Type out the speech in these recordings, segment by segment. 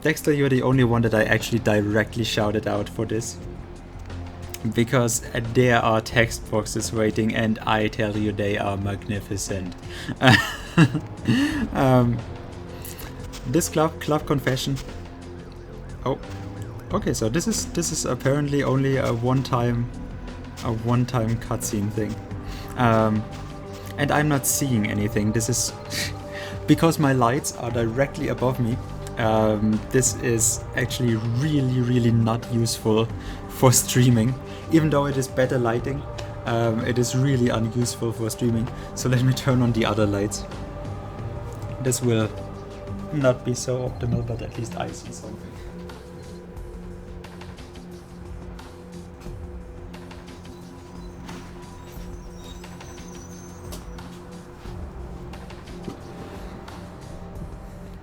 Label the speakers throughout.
Speaker 1: Dexter, you're the only one that I actually directly shouted out for this. Because there are text boxes waiting, and I tell you, they are magnificent. This club confession. Oh, okay. So this is apparently only a one-time cutscene thing, and I'm not seeing anything. This is because my lights are directly above me. This is actually really not useful for streaming, even though it is better lighting. It is really unuseful for streaming. So let me turn on the other lights. This will not be so optimal, but at least I see something.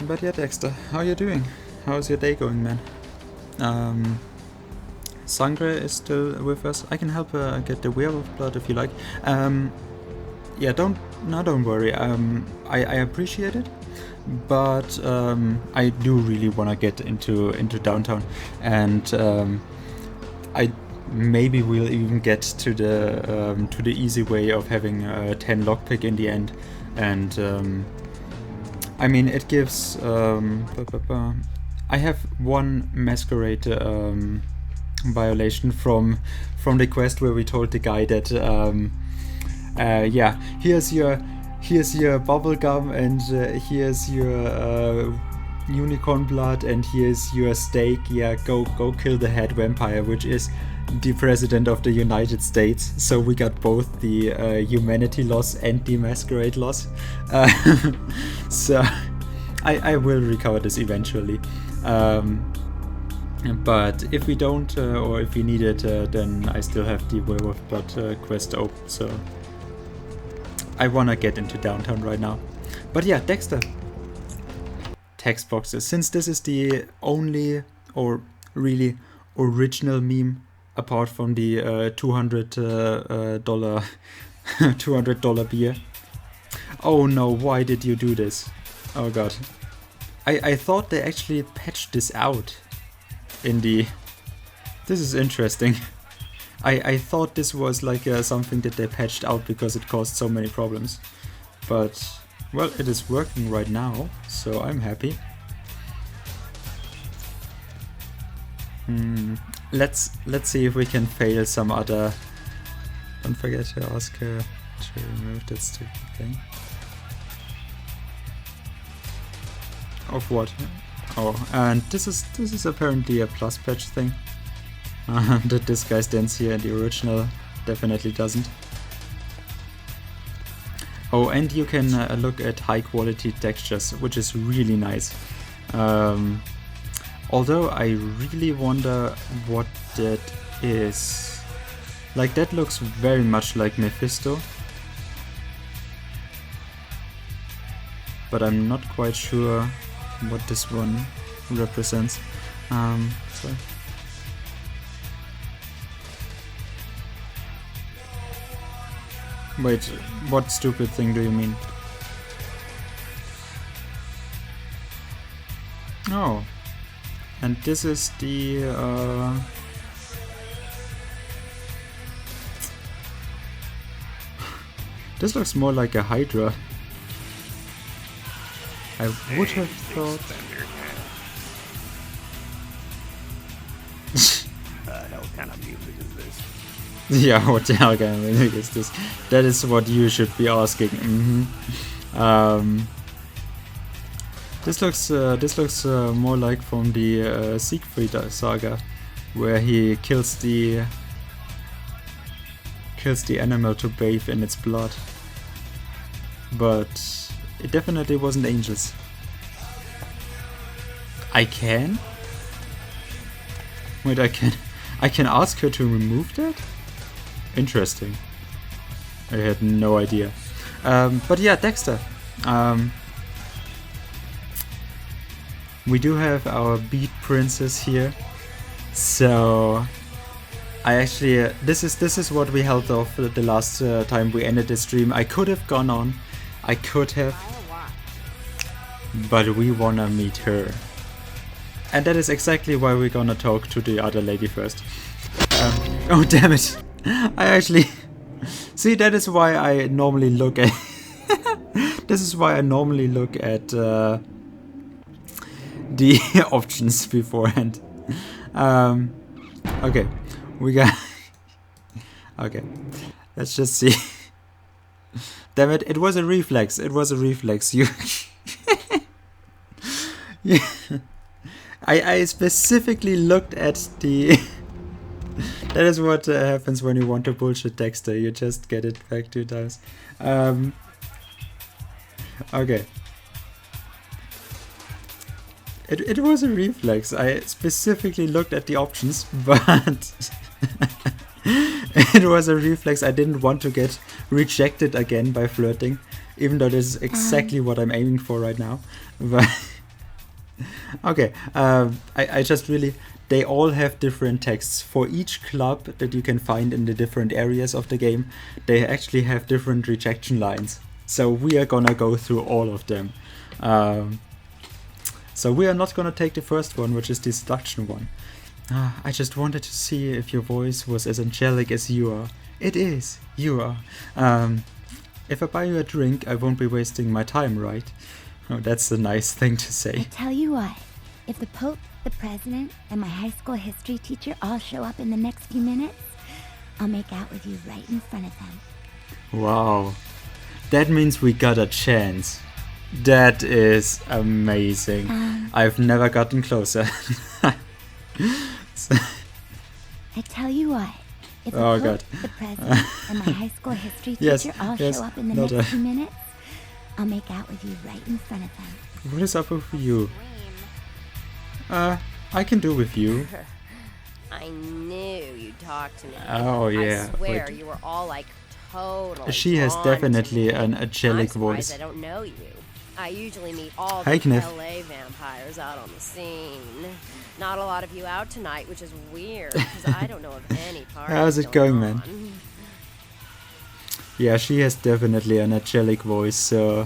Speaker 1: But yeah, Dexter, how are you doing? How's your day going, man? Sangre is still with us. I can help get the werewolf blood if you like. Yeah, don't worry. I appreciate it, but I do really want to get into downtown, and I maybe we'll even get to the easy way of having 10 lockpick in the end, and I mean it gives. I have one masquerade violation from the quest where we told the guy that yeah, here's your bubble gum, and here's your unicorn blood, and here's your steak. Yeah, go kill the head vampire, which is the president of the United States. So we got both the humanity loss and the masquerade loss. So I will recover this eventually. But if we don't, or if we need it, then I still have the werewolf blood quest open. So I wanna get into downtown right now. But yeah, Dexter. Text boxes. Since this is the only or really original meme, apart from the $200 $200 beer. Oh no! Why did you do this? Oh god! I thought they actually patched this out. In the... This is interesting. I thought this was like something that they patched out because it caused so many problems. But, well, it is working right now, so I'm happy. Let's see if we can fail some other... Don't forget to ask her to remove that stupid thing. Of what? Oh, and this is apparently a plus patch thing. That this guy stands here and the original definitely doesn't. Oh, and you can look at high quality textures, which is really nice. Although I really wonder what that is. Like, that looks very much like Mephisto. But I'm not quite sure what this one represents. Sorry. Wait, what stupid thing do you mean? Oh, and this is the this looks more like a Hydra. I would have thought.
Speaker 2: Hell kind of music is this?
Speaker 1: Yeah, what the hell kind of music is this? That is what you should be asking. This looks more like from the Siegfried saga, where he kills the animal to bathe in its blood. But it definitely wasn't angels. I can? Wait, I can ask her to remove that? Interesting. I had no idea. But yeah, Dexter. We do have our beat princess here. So I actually this is what we held off the last time we ended the stream. I could have gone on. I could have. But we wanna meet her. And that is exactly why we're gonna talk to the other lady first. Oh damn it! I actually... See, that is why I normally look at... This is why I normally look at the options beforehand. Okay, we got... Okay, let's just see. Damn it, it was a reflex. It was a reflex. You... Yeah. I specifically looked at the... That is what happens when you want to bullshit Dexter. You just get it back 2 times. Okay. It was a reflex. I specifically looked at the options, but... It was a reflex. I didn't want to get rejected again by flirting, even though this is exactly what I'm aiming for right now. But... Okay, I just really... They all have different texts. For each club that you can find in the different areas of the game, they actually have different rejection lines. So we are gonna go through all of them. So we are not gonna take the first one, which is the seduction one. I just wanted to see if your voice was as angelic as you are. It is, you are. If I buy you a drink, I won't be wasting my time, right? Oh, that's a nice thing to say.
Speaker 3: I tell you what, if the Pope, the President, and my high school history teacher all show up in the next few minutes, I'll make out with you right in front of them.
Speaker 1: Wow. That means we got a chance. That is amazing. I've never gotten closer. So,
Speaker 3: I tell you what, if the
Speaker 1: Oh,
Speaker 3: Pope,
Speaker 1: God.
Speaker 3: the President, and my high school history
Speaker 1: Yes,
Speaker 3: teacher all
Speaker 1: yes,
Speaker 3: show up in the
Speaker 1: not
Speaker 3: next
Speaker 1: a-
Speaker 3: few minutes, I'll make out with you right in front of them.
Speaker 1: what is up with you? I can do with you.
Speaker 4: I knew you'd talk to me.
Speaker 1: Oh, yeah,
Speaker 4: I swear
Speaker 1: wait.
Speaker 4: you were all like totally.
Speaker 1: She has
Speaker 4: drawn to
Speaker 1: definitely
Speaker 4: me.
Speaker 1: an
Speaker 4: I'm
Speaker 1: angelic
Speaker 4: surprised
Speaker 1: voice.
Speaker 4: I don't know you. I usually meet all
Speaker 1: Hi,
Speaker 4: the
Speaker 1: Kniff.
Speaker 4: LA vampires out on the scene. Not a lot of you out tonight, which is weird because I don't know of any parties.
Speaker 1: How's it going, man?
Speaker 4: on.
Speaker 1: Yeah, she has definitely an angelic voice, so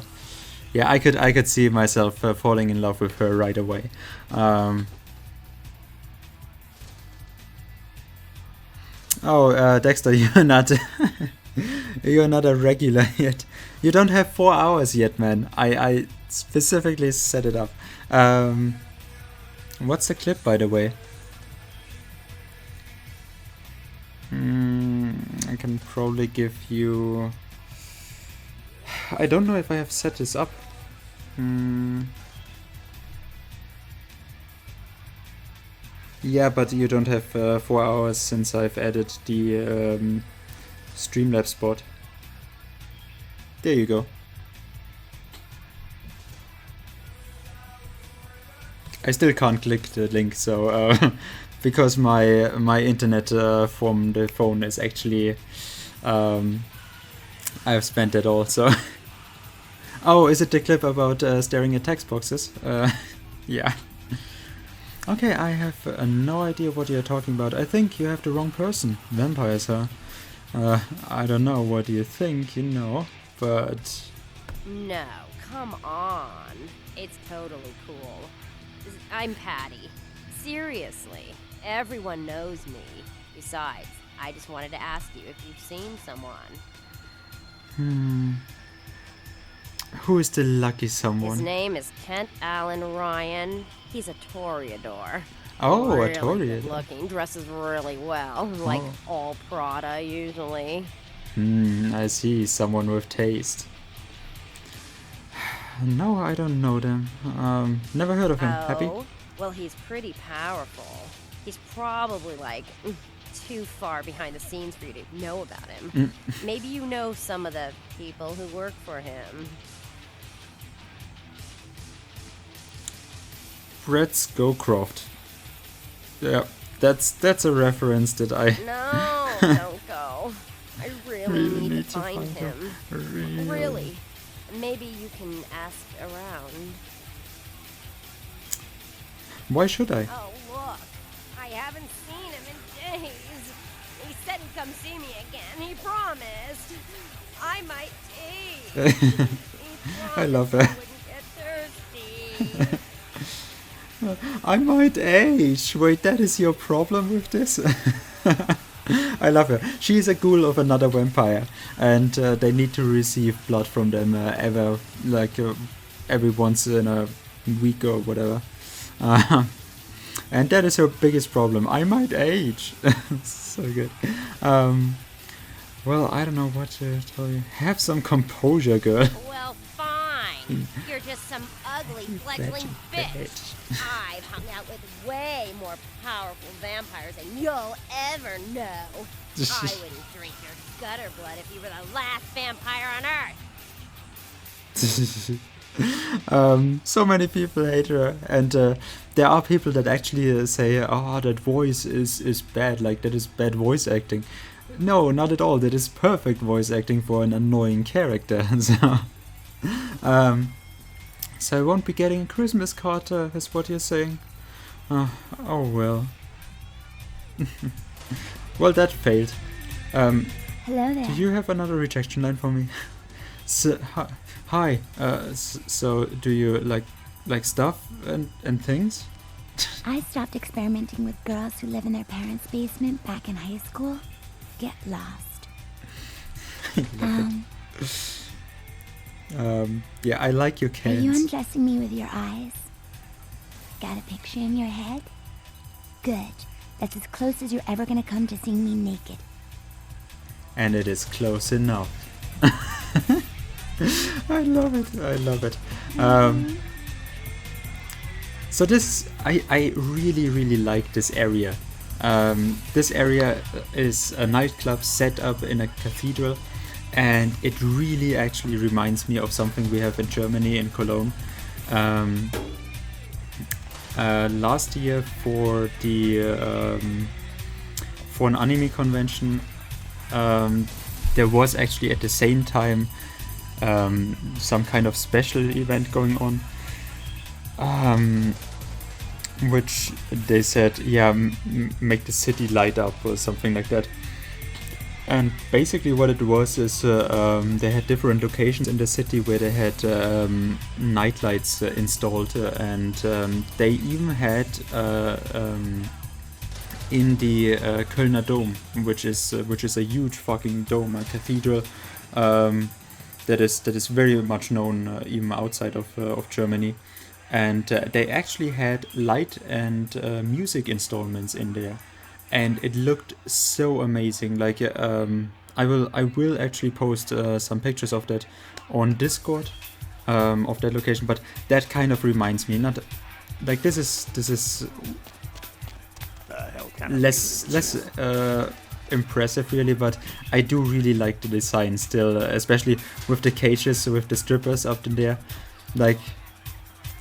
Speaker 1: yeah, I could see myself falling in love with her right away. Dexter, you're not you're not a regular yet. You don't have 4 hours yet, man. I specifically set it up. What's the clip, by the way? I can probably give you... I don't know if I have set this up. Yeah, but you don't have 4 hours since I've added the Streamlabs bot. There you go. I still can't click the link, so because my internet from the phone is actually I've spent it all. So oh, is it the clip about staring at text boxes? Yeah. Okay, I have no idea what you're talking about. I think you have the wrong person. Vampires, huh? I don't know what you think, you know, but...
Speaker 4: No, come on. It's totally cool. I'm Patty. Seriously, everyone knows me. Besides, I just wanted to ask you if you've seen someone.
Speaker 1: Who is the lucky
Speaker 4: His
Speaker 1: someone?
Speaker 4: name is Kent Allen Ryan. He's a Toreador.
Speaker 1: Oh,
Speaker 4: really
Speaker 1: a Toreador.
Speaker 4: good looking, dresses really well, like all Prada usually.
Speaker 1: I see, someone with taste. No, I don't know them. Never heard of him. Happy?
Speaker 4: Oh, well, he's pretty powerful. He's probably like too far behind the scenes for you to know about him. Maybe you know some of the people who work for him.
Speaker 1: Brett Scowcroft. Yeah, that's a reference that I
Speaker 4: No, don't go. I really need to find him.
Speaker 1: Really.
Speaker 4: Maybe you can ask around.
Speaker 1: Why should I?
Speaker 4: Oh, look. I haven't seen him in days. He said he'd come see me again. He promised. I might taste. He
Speaker 1: I love
Speaker 4: promised
Speaker 1: her.
Speaker 4: I wouldn't get thirsty.
Speaker 1: I might age. Wait, that is your problem with this? I love her. She is a ghoul of another vampire, and they need to receive blood from them every once in a week or whatever. And that is her biggest problem. I might age. So good. Well, I don't know what to tell you. Have some composure, girl.
Speaker 4: Well, fine. You're just some ugly, fledgling bitch. I've hung out with way more powerful vampires than you'll ever know. I wouldn't drink your gutter blood if you were the last vampire on Earth.
Speaker 1: So many people hate her, and there are people that actually say, "Oh, that voice is bad. Like that is bad voice acting." No, not at all. That is perfect voice acting for an annoying character. So I won't be getting a Christmas card, is what you're saying? Oh well. Well, that failed.
Speaker 3: Hello there.
Speaker 1: Do you have another rejection line for me? So, hi. So do you like stuff and things?
Speaker 3: I stopped experimenting with girls who live in their parents' basement back in high school. Get lost.
Speaker 1: Yeah, I like your
Speaker 3: Are
Speaker 1: cans.
Speaker 3: you undressing me with your eyes? Got a picture in your head? Good. That's as close as you're ever gonna come to seeing me naked.
Speaker 1: And it is close enough. I love it. I love it. So this, I really like this area. This area is a nightclub set up in a cathedral, and it really actually reminds me of something we have in Germany, in Cologne. Last year for an anime convention, there was actually at the same time some kind of special event going on, which they said, yeah, make the city light up or something like that. And basically what it was is they had different locations in the city where they had night lights installed, and they even had in the Kölner Dome, which is a huge fucking dome, a cathedral that is very much known even outside of Germany. And they actually had light and music installments in there, and it looked so amazing. Like I will actually post some pictures of that on Discord, of that location. But that kind of reminds me, not like this is less impressive really, but I do really like the design still, especially with the cages with the strippers up in there. Like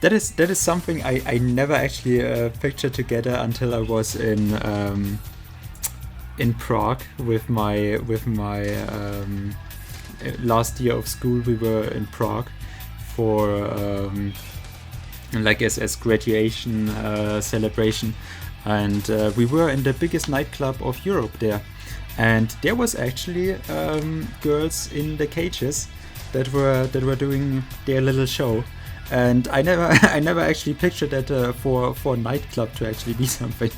Speaker 1: that is something I never actually pictured together until I was in Prague with my last year of school. We were in Prague for like as graduation celebration, and we were in the biggest nightclub of Europe there, and there was actually girls in the cages that were doing their little show. And I never actually pictured that for a nightclub to actually be something,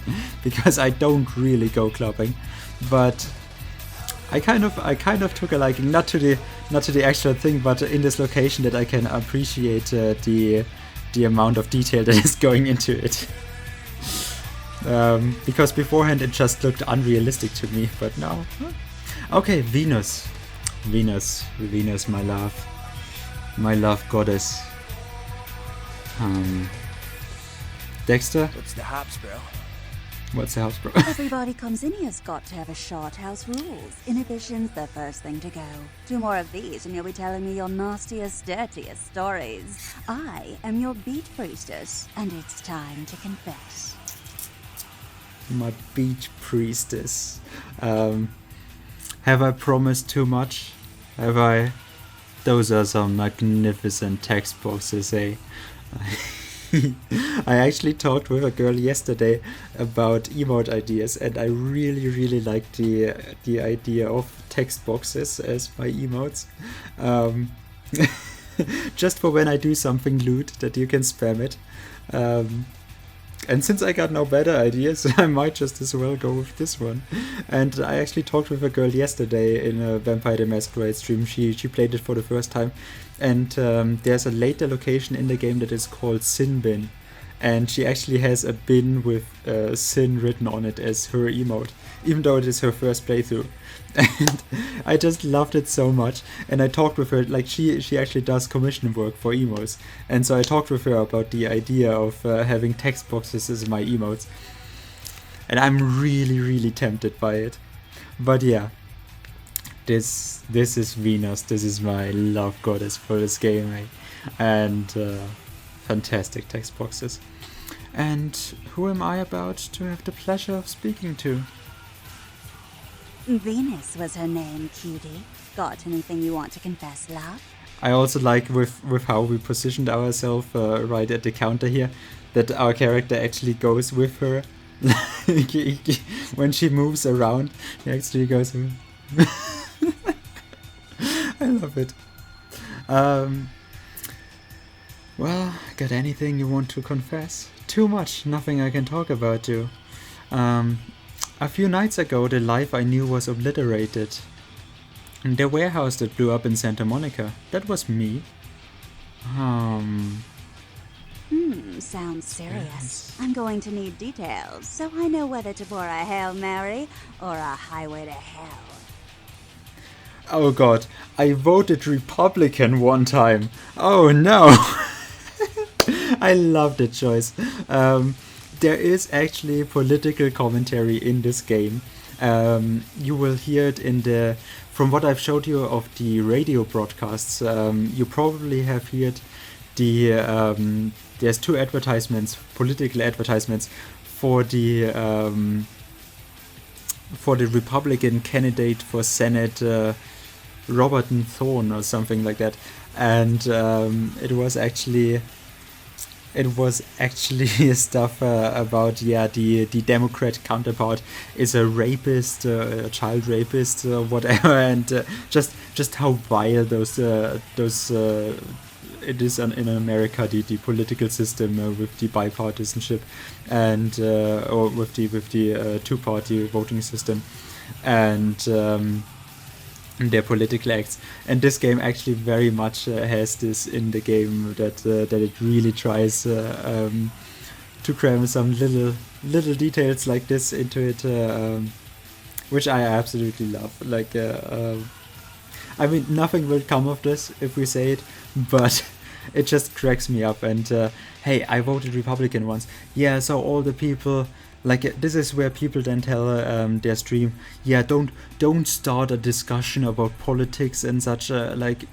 Speaker 1: because I don't really go clubbing, but I kind of took a liking, not to the actual thing, but in this location, that I can appreciate the amount of detail that is going into it. Because beforehand it just looked unrealistic to me, but now, okay, Venus, my love goddess. Dexter?
Speaker 2: What's the hops, bro?
Speaker 1: What's the house, bro?
Speaker 5: Everybody comes in here's got to have a short house rules. Inhibition's the first thing to go. 2 more of these and you'll be telling me your nastiest, dirtiest stories. I am your beat priestess, and it's time to confess.
Speaker 1: My beach priestess. Have I promised too much? Have I? Those are some magnificent text boxes, eh? I actually talked with a girl yesterday about emote ideas, and I really like the idea of text boxes as my emotes. Just for when I do something lewd that you can spam it. And since I got no better ideas, I might just as well go with this one. And I actually talked with a girl yesterday in a Vampire the Masquerade stream. She played it for the first time. And there's a later location in the game that is called Sin Bin. And she actually has a bin with sin written on it as her emote, even though it is her first playthrough. And I just loved it so much. And I talked with her, like she actually does commission work for emotes. And so I talked with her about the idea of having text boxes as my emotes. And I'm really, really tempted by it. But yeah, this is Venus. This is my love goddess for this game, eh? And fantastic text boxes. And who am I about to have the pleasure of speaking to?
Speaker 5: Venus was her name, cutie. Got anything you want to confess, love?
Speaker 1: I also like with how we positioned ourselves right at the counter here, that our character actually goes with her. When she moves around, he actually goes with her. I love it. Well, got anything you want to confess? Too much, nothing I can talk about you. A few nights ago, the life I knew was obliterated. The warehouse that blew up in Santa Monica, that was me.
Speaker 5: Sounds serious. I'm going to need details, so I know whether to pour a Hail Mary or a Highway to Hell.
Speaker 1: Oh god, I voted Republican one time. Oh no! I love that choice. There is actually political commentary in this game. You will hear it in the... From what I've showed you of the radio broadcasts, you probably have heard the... there's two advertisements, political advertisements, for the Republican candidate for Senate, Robert Thorne or something like that. And it was actually stuff about, yeah, the Democrat counterpart is a rapist, a child rapist, whatever, and just how vile those it is in America, the political system with the bipartisanship and or with the two-party voting system and their political acts. And this game actually very much has this in the game, that it really tries to cram some little details like this into it, which I absolutely love. Like, I mean, nothing will come of this if we say it, but it just cracks me up. And hey, I voted Republican once. Yeah, so all the people, like, this is where people then tell their stream, yeah, don't start a discussion about politics and such. Like,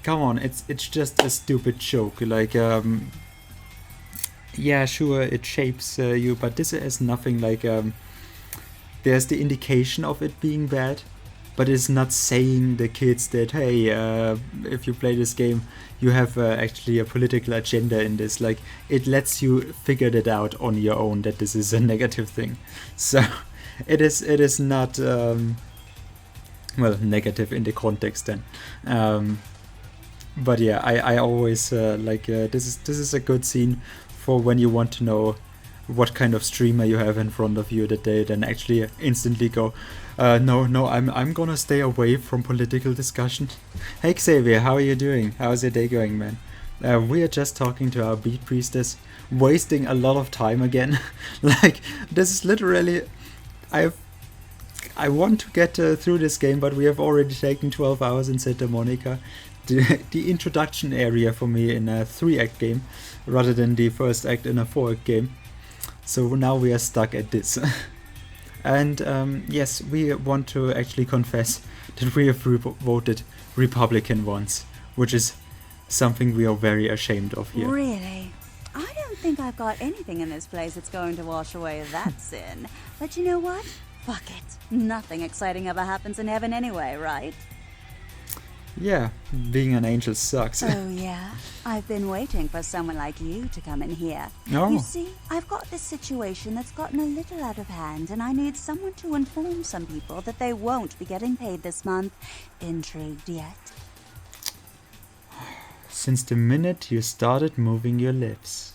Speaker 1: come on, it's just a stupid joke. Like, yeah, sure, it shapes you, but this is nothing. Like, there's the indication of it being bad, but it's not saying the kids that, hey, if you play this game, you have actually a political agenda in this. Like, it lets you figure that out on your own, that this is a negative thing. So it is not well, negative in the context then. But yeah, I always like, this is a good scene for when you want to know what kind of streamer you have in front of you, that they then actually instantly go, no, I'm gonna stay away from political discussion. Hey Xavier, how are you doing? How's your day going, man? We are just talking to our beat priestess, wasting a lot of time again. Like, this is literally, I want to get through this game, but we have already taken 12 hours in Santa Monica. The introduction area for me in a 3-act game, rather than the first act in a 4-act game. So now we are stuck at this. And yes, we want to actually confess that we have voted Republican once, which is something we are very ashamed of here.
Speaker 5: Really? I don't think I've got anything in this place that's going to wash away that sin. But you know what? Fuck it. Nothing exciting ever happens in heaven anyway, right?
Speaker 1: Yeah, being an angel sucks.
Speaker 5: Oh yeah? I've been waiting for someone like you to come in here.
Speaker 1: Oh.
Speaker 5: You see, I've got this situation that's gotten a little out of hand, and I need someone to inform some people that they won't be getting paid this month. Intrigued yet?
Speaker 1: Since the minute you started moving your lips.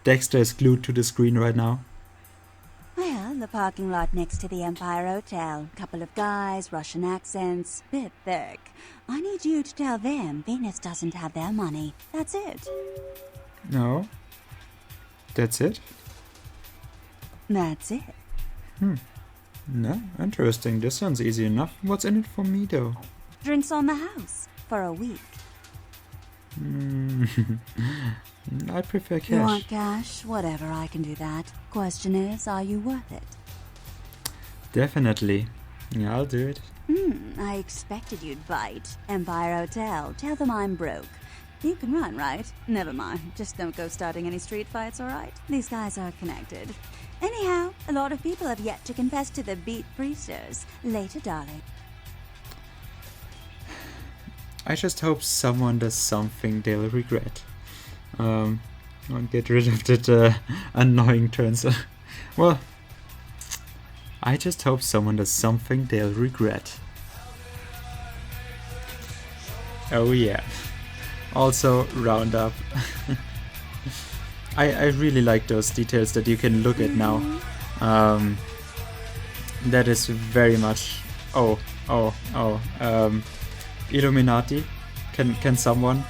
Speaker 1: Dexter is glued to the screen right now.
Speaker 5: Well, the parking lot next to the Empire Hotel. Couple of guys, Russian accents, bit thick. I need you to tell them Venus doesn't have their money. That's it.
Speaker 1: No. That's it?
Speaker 5: That's it.
Speaker 1: No, interesting. This sounds easy enough. What's in it for me, though?
Speaker 5: Drinks on the house for a week.
Speaker 1: I prefer cash.
Speaker 5: You want cash? Whatever, I can do that. Question is, are you worth it?
Speaker 1: Definitely. Yeah, I'll do it.
Speaker 5: I expected you'd bite. Empire Hotel. Tell them I'm broke. You can run, right? Never mind. Just don't go starting any street fights, alright? These guys are connected. Anyhow, a lot of people have yet to confess to the Beat Priesters. Later, darling.
Speaker 1: I just hope someone does something they'll regret. I'll get rid of that annoying turns. Well, I just hope someone does something they'll regret. Oh yeah. Also, roundup. I really like those details that you can look at now. That is very much... Illuminati? Can someone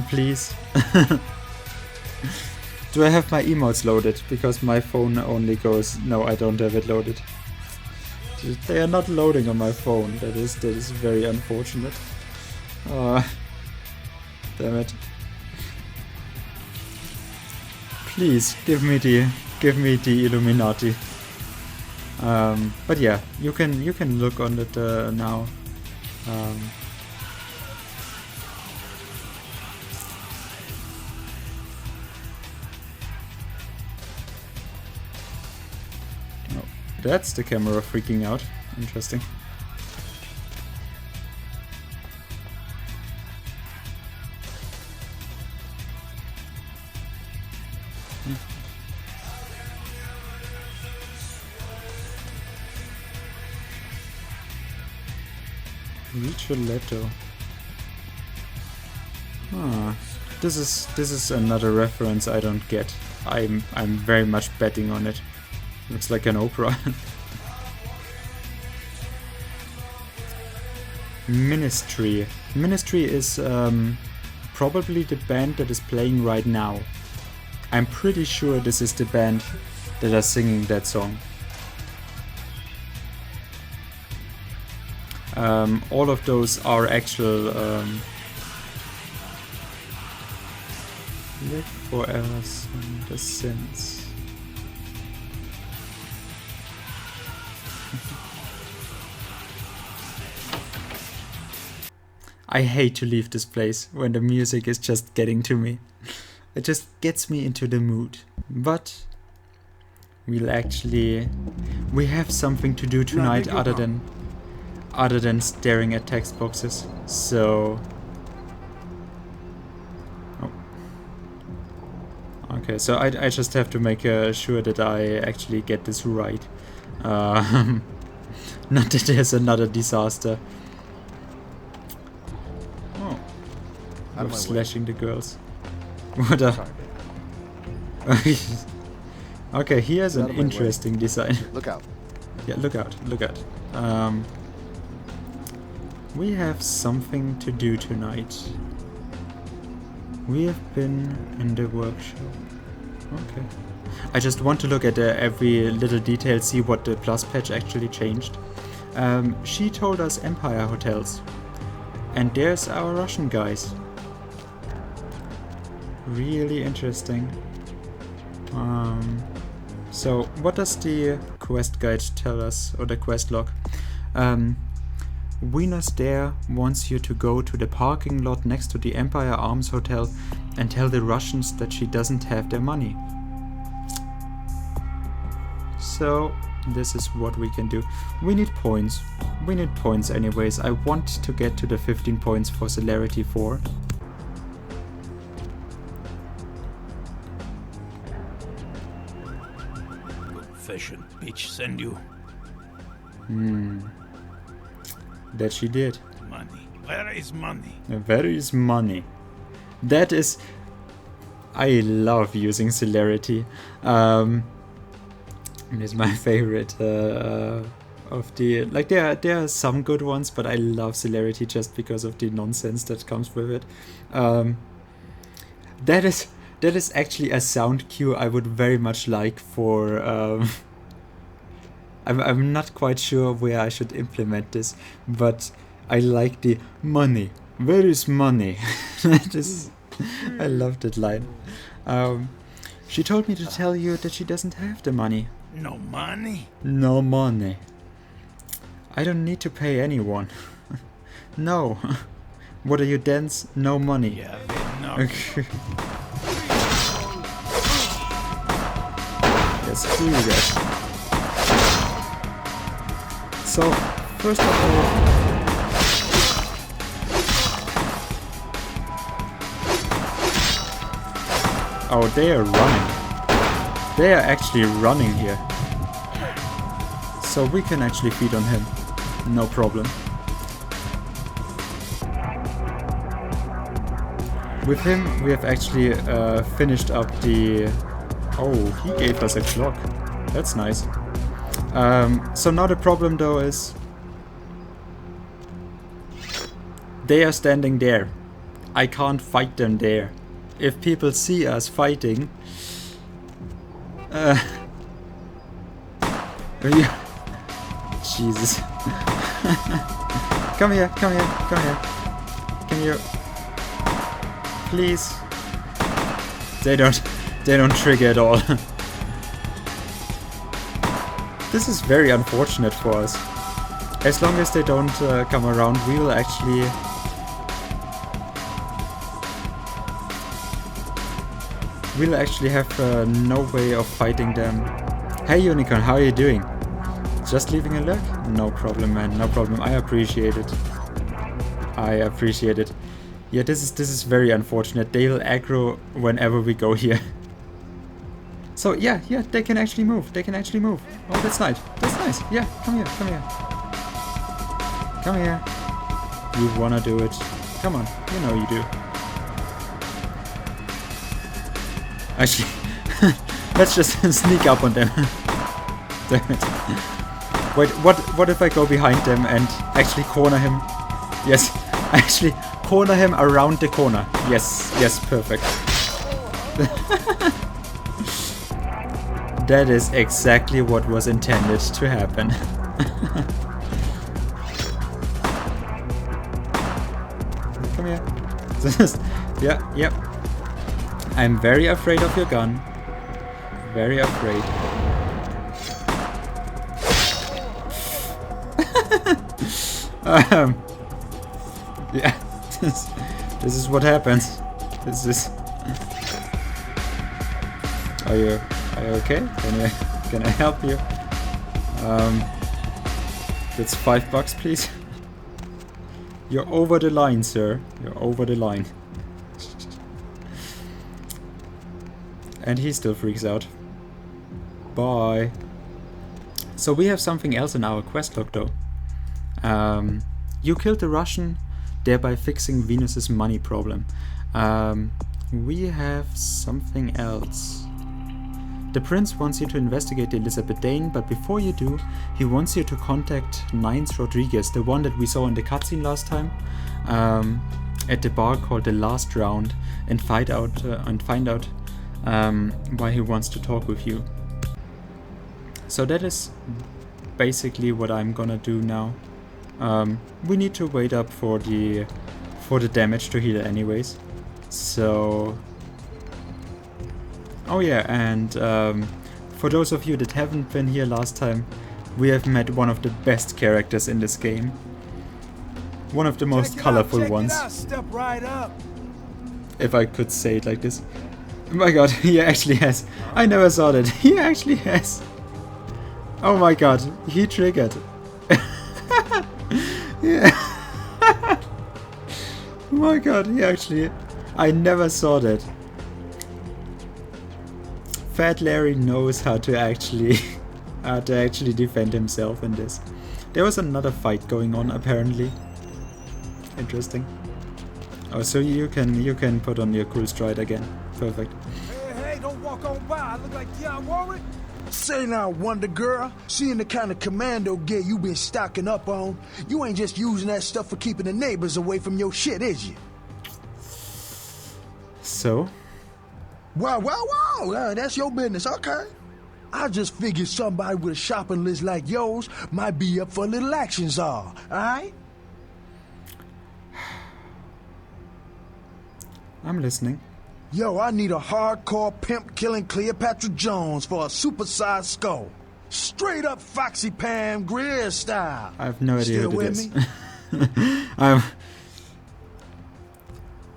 Speaker 1: please? Do I have my emotes loaded? Because my phone only goes... No, I don't have it loaded. They are not loading on my phone. That is very unfortunate. Damn it. Please give me the Illuminati. But yeah, you can look on it now. Oh, that's the camera freaking out. Interesting. Riccioletto. This is another reference I don't get. I'm very much betting on it. Looks like an opera. Ministry. Ministry is probably the band that is playing right now. I'm pretty sure this is the band that are singing that song. All of those are actual look for errors and the sins. I hate to leave this place when the music is just getting to me. It just gets me into the mood. But we have something to do tonight other than staring at text boxes. So okay, so I just have to make sure that I actually get this right. Not that there's another disaster. Oh, I'm slashing the girls. What a... Okay, here's an interesting design.
Speaker 2: Look out.
Speaker 1: Yeah, look out. We have something to do tonight. We have been in the workshop. Okay. I just want to look at every little detail, see what the plus patch actually changed. She told us Empire hotels. And there's our Russian guys. Really interesting. So what does the quest guide tell us, or the quest log? Venus there wants you to go to the parking lot next to the Empire Arms Hotel and tell the Russians that she doesn't have their money. So this is what we can do. We need points. We need points anyways. I want to get to the 15 points for Celerity 4.
Speaker 2: Fashion bitch send you.
Speaker 1: That she did.
Speaker 2: Money. Where is money?
Speaker 1: Where is money? That is... I love using celerity. It's my favorite of the, like, there are some good ones, but I love celerity just because of the nonsense that comes with it. That is actually a sound cue I would very much like for I'm not quite sure where I should implement this, but I like the money. Where is money? I love that line. She told me to tell you that she doesn't have the money.
Speaker 2: No money?
Speaker 1: No money. I don't need to pay anyone. No. What are you, dense? No money.
Speaker 2: Yeah, no.
Speaker 1: Okay. Let's do that. So, first of all, oh, they are running. They are actually running here. So we can actually feed on him. No problem. With him, we have actually finished up the... Oh, he gave us a clock. That's nice. So now the problem though is... They are standing there. I can't fight them there. If people see us fighting... Jesus. Come here, come here, come here. Can you... Please? They don't trigger at all. This is very unfortunate for us. As long as they don't come around, we will actually... We'll actually have no way of fighting them. Hey Unicorn, how are you doing? Just leaving a lurk? No problem, man, no problem. I appreciate it. I appreciate it. Yeah, this is very unfortunate. They will aggro whenever we go here. So yeah, they can actually move. They can actually move. Oh, that's nice. That's nice. Yeah, come here, come here. Come here. You wanna do it. Come on, you know you do. Actually, let's just sneak up on them. Damn it. Wait, what if I go behind them and actually corner him? Yes, actually corner him around the corner. Yes, yes, perfect. That is exactly what was intended to happen. Come here. Yeah. I'm very afraid of your gun. Very afraid. Yeah, this is what happens. This is. Are you okay? Can I help you? That's $5, please. You're over the line, sir. You're over the line. And he still freaks out. Bye. So we have something else in our quest log though. You killed the Russian, thereby fixing Venus's money problem. We have something else. The prince wants you to investigate the Elizabeth Dane, but before you do, he wants you to contact Nines Rodriguez, the one that we saw in the cutscene last time, at the bar called The Last Round, and find out why he wants to talk with you. So that is basically what I'm gonna do now. We need to wait up for the damage to heal anyways. So... Oh yeah, and for those of you that haven't been here last time, we have met one of the best characters in this game. One of the most colorful ones.
Speaker 2: Step right up.
Speaker 1: If I could say it like this. Oh my god, he actually has. I never saw that. He actually has. Oh my god, he triggered. Yeah. Oh my god, he actually... I never saw that. Fat Larry knows how to actually defend himself in this. There was another fight going on apparently. Interesting. Oh, so you can put on your cool stride again. Perfect.
Speaker 2: Hey, don't walk on by. I look like y'all worried.
Speaker 6: Say now, Wonder Girl, seeing the kind of commando gear you been stocking up on, you ain't just using that stuff for keeping the neighbors away from your shit, is you?
Speaker 1: So?
Speaker 6: Wow, that's your business, okay. I just figured somebody with a shopping list like yours might be up for a little action, czar, alright?
Speaker 1: I'm listening.
Speaker 6: Yo, I need a hardcore pimp killing Cleopatra Jones for a supersized skull. Straight up Foxy Pam Grier style.
Speaker 1: I have no idea
Speaker 6: Still
Speaker 1: what it
Speaker 6: with
Speaker 1: is.
Speaker 6: me?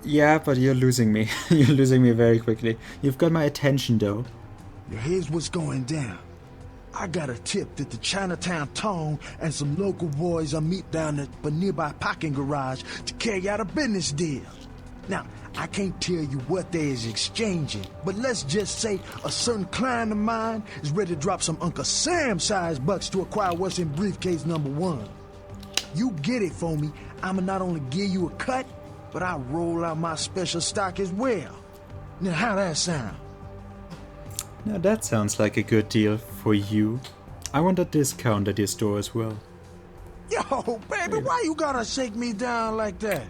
Speaker 1: Yeah, but you're losing me. You're losing me very quickly. You've got my attention though.
Speaker 6: Here's what's going down. I got a tip that the Chinatown Tone and some local boys are meet down at a nearby parking garage to carry out a business deal. Now, I can't tell you what they is exchanging, but let's just say a certain client of mine is ready to drop some Uncle Sam-sized bucks to acquire what's in briefcase number 1. You get it for me, I'ma not only give you a cut, but I'll roll out my special stock as well. Now, how that sound?
Speaker 1: Now that sounds like a good deal for you. I want a discount at your store as well.
Speaker 6: Yo, baby, why you gotta shake me down like that?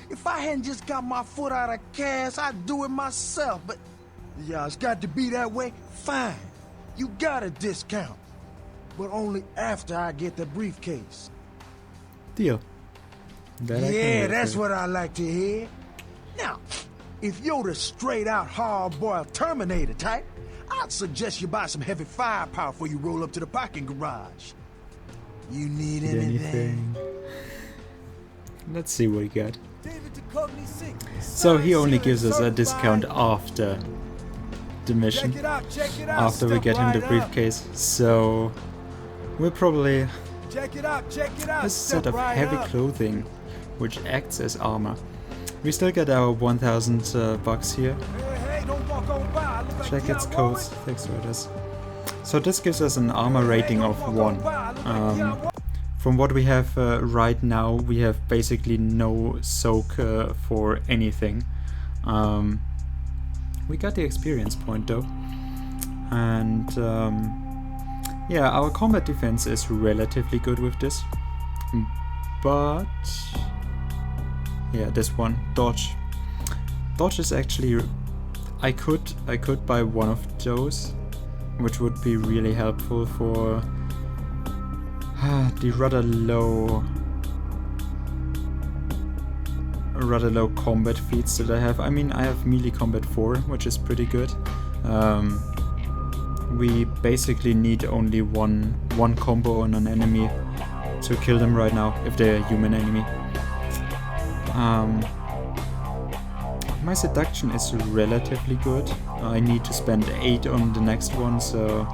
Speaker 6: If I hadn't just got my foot out of cash, I'd do it myself, but... Yeah, it's got to be that way? Fine. You got a discount. But only after I get the briefcase.
Speaker 1: Deal. That I can
Speaker 6: Yeah,
Speaker 1: work
Speaker 6: that's
Speaker 1: with.
Speaker 6: what I like to hear. Now, if you're the straight-out hard-boiled Terminator type, I'd suggest you buy some heavy firepower before you roll up to the parking garage. You need anything?
Speaker 1: Let's see what he got.
Speaker 2: David Duchovny 6.
Speaker 1: So he only gives us a
Speaker 2: Certified.
Speaker 1: discount after the mission.
Speaker 2: Check it out, check it out.
Speaker 1: After we
Speaker 2: Step
Speaker 1: get him the
Speaker 2: right up.
Speaker 1: briefcase. So we'll probably...
Speaker 2: Check it out, check it out.
Speaker 1: This set
Speaker 2: Step
Speaker 1: of
Speaker 2: right
Speaker 1: heavy
Speaker 2: up.
Speaker 1: clothing, which acts as armor. We still get our 1,000 bucks here.
Speaker 2: Hey, don't walk on by. I look like
Speaker 1: Jackets,
Speaker 2: y'all
Speaker 1: coats, fixed riders. So this gives us an armor rating of 1. From what we have right now, we have basically no soak for anything. We got the experience point though. And yeah, our combat defense is relatively good with this. But yeah, this one, dodge. Dodge is actually... I could buy one of those, which would be really helpful for the rather low combat feats that I have. I mean, I have melee combat 4, which is pretty good. We basically need only one combo on an enemy to kill them right now, if they're a human enemy. My seduction is relatively good. I need to spend 8 on the next one, so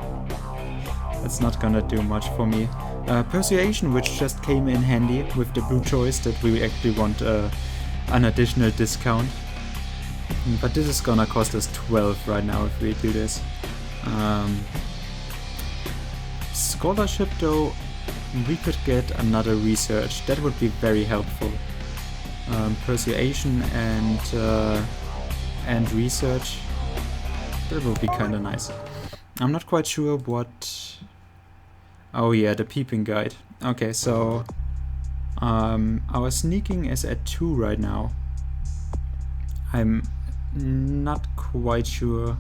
Speaker 1: that's not gonna do much for me. Persuasion, which just came in handy with the blue choice, that we actually want an additional discount. But this is gonna cost us 12 right now if we do this. Scholarship though, we could get another research. That would be very helpful. Persuasion and research, that would be kinda nice. I'm not quite sure what... Oh yeah, the peeping guide. Okay, so our sneaking is at 2 right now. I'm not quite sure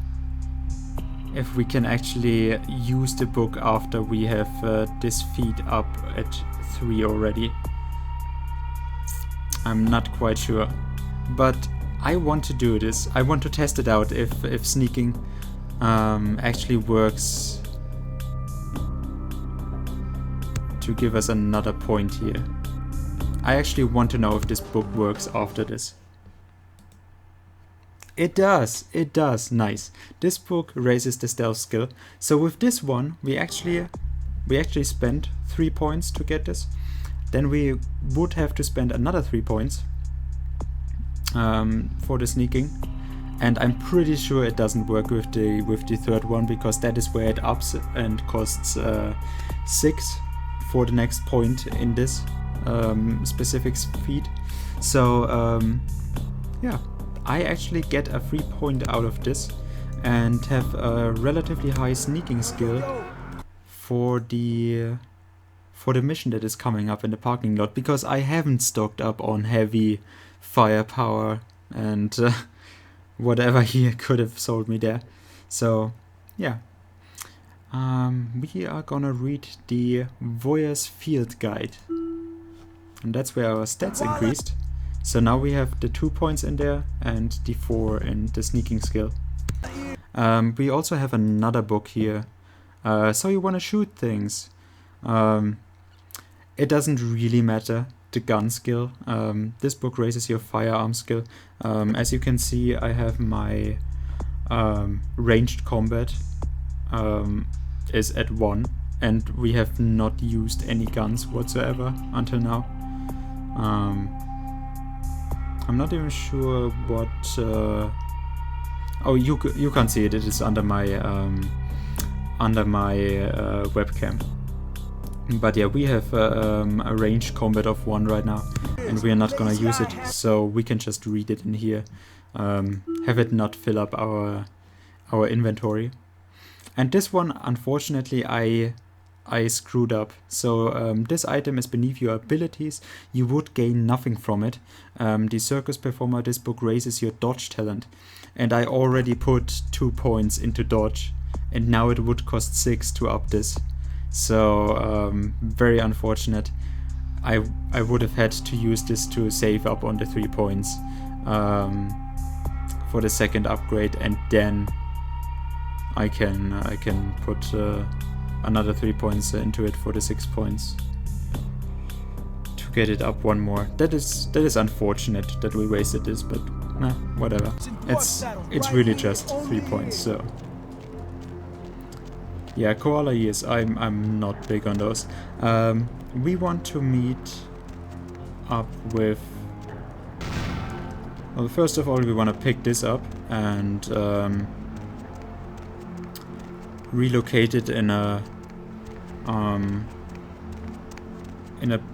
Speaker 1: if we can actually use the book after we have this feed up at 3 already. I'm not quite sure, but I want to do this. I want to test it out if sneaking actually works to give us another point here. I actually want to know if this book works after this. It does, nice. This book raises the stealth skill. So with this one, we actually spent 3 points to get this. Then we would have to spend another 3 points for the sneaking. And I'm pretty sure it doesn't work with the third one, because that is where it ups and costs 6 for the next point in this specific feat. So yeah, I actually get a 3 point out of this and have a relatively high sneaking skill for the mission that is coming up in the parking lot, because I haven't stocked up on heavy firepower and whatever he could have sold me there. So yeah, we are gonna read the Voyeurs Field Guide, and that's where our stats increased. So now we have the 2 points in there and the 4 in the sneaking skill. We also have another book here. So you want to shoot things. It doesn't really matter the gun skill. This book raises your firearm skill. As you can see, I have my ranged combat is at 1, and we have not used any guns whatsoever until now. I'm not even sure what... oh, you can't see it. It is under my webcam. But yeah, we have a ranged combat of 1 right now, and we are not gonna use it, so we can just read it in here. Have it not fill up our inventory. And this one, unfortunately, I screwed up. So this item is beneath your abilities. You would gain nothing from it. The circus performer, this book raises your dodge talent, and I already put 2 points into dodge, and now it would cost 6 to up this. So very unfortunate. I would have had to use this to save up on the 3 points for the second upgrade, and then I can put another 3 points into it for the 6 points to get it up 1 more. That is unfortunate that we wasted this, but nah, whatever. It's really just 3 points. So yeah, koala ears. I'm not big on those. We want to meet up with. Well, first of all, we want to pick this up and relocate it in a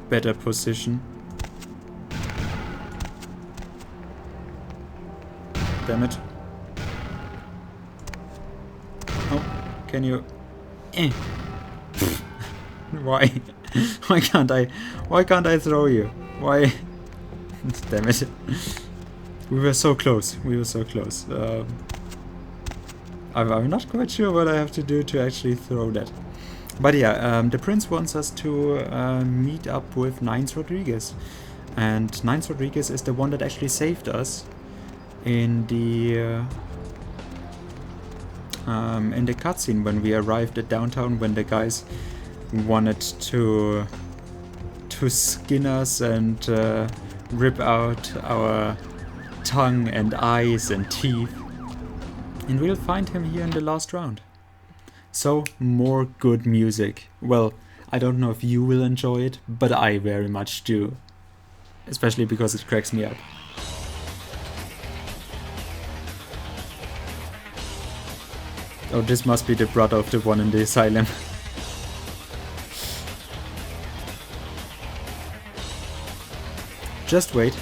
Speaker 1: better position. Damn it! Oh, can you? Why? Why can't I throw you? Why? Damn it! We were so close. I'm not quite sure what I have to do to actually throw that. But yeah, the prince wants us to meet up with Nines Rodriguez, and Nines Rodriguez is the one that actually saved us in the cutscene when we arrived at downtown, when the guys wanted to skin us and rip out our tongue and eyes and teeth. And we'll find him here in the last round. So, more good music. Well, I don't know if you will enjoy it, but I very much do. Especially because it cracks me up. Oh, this must be the brother of the one in the asylum. Just wait.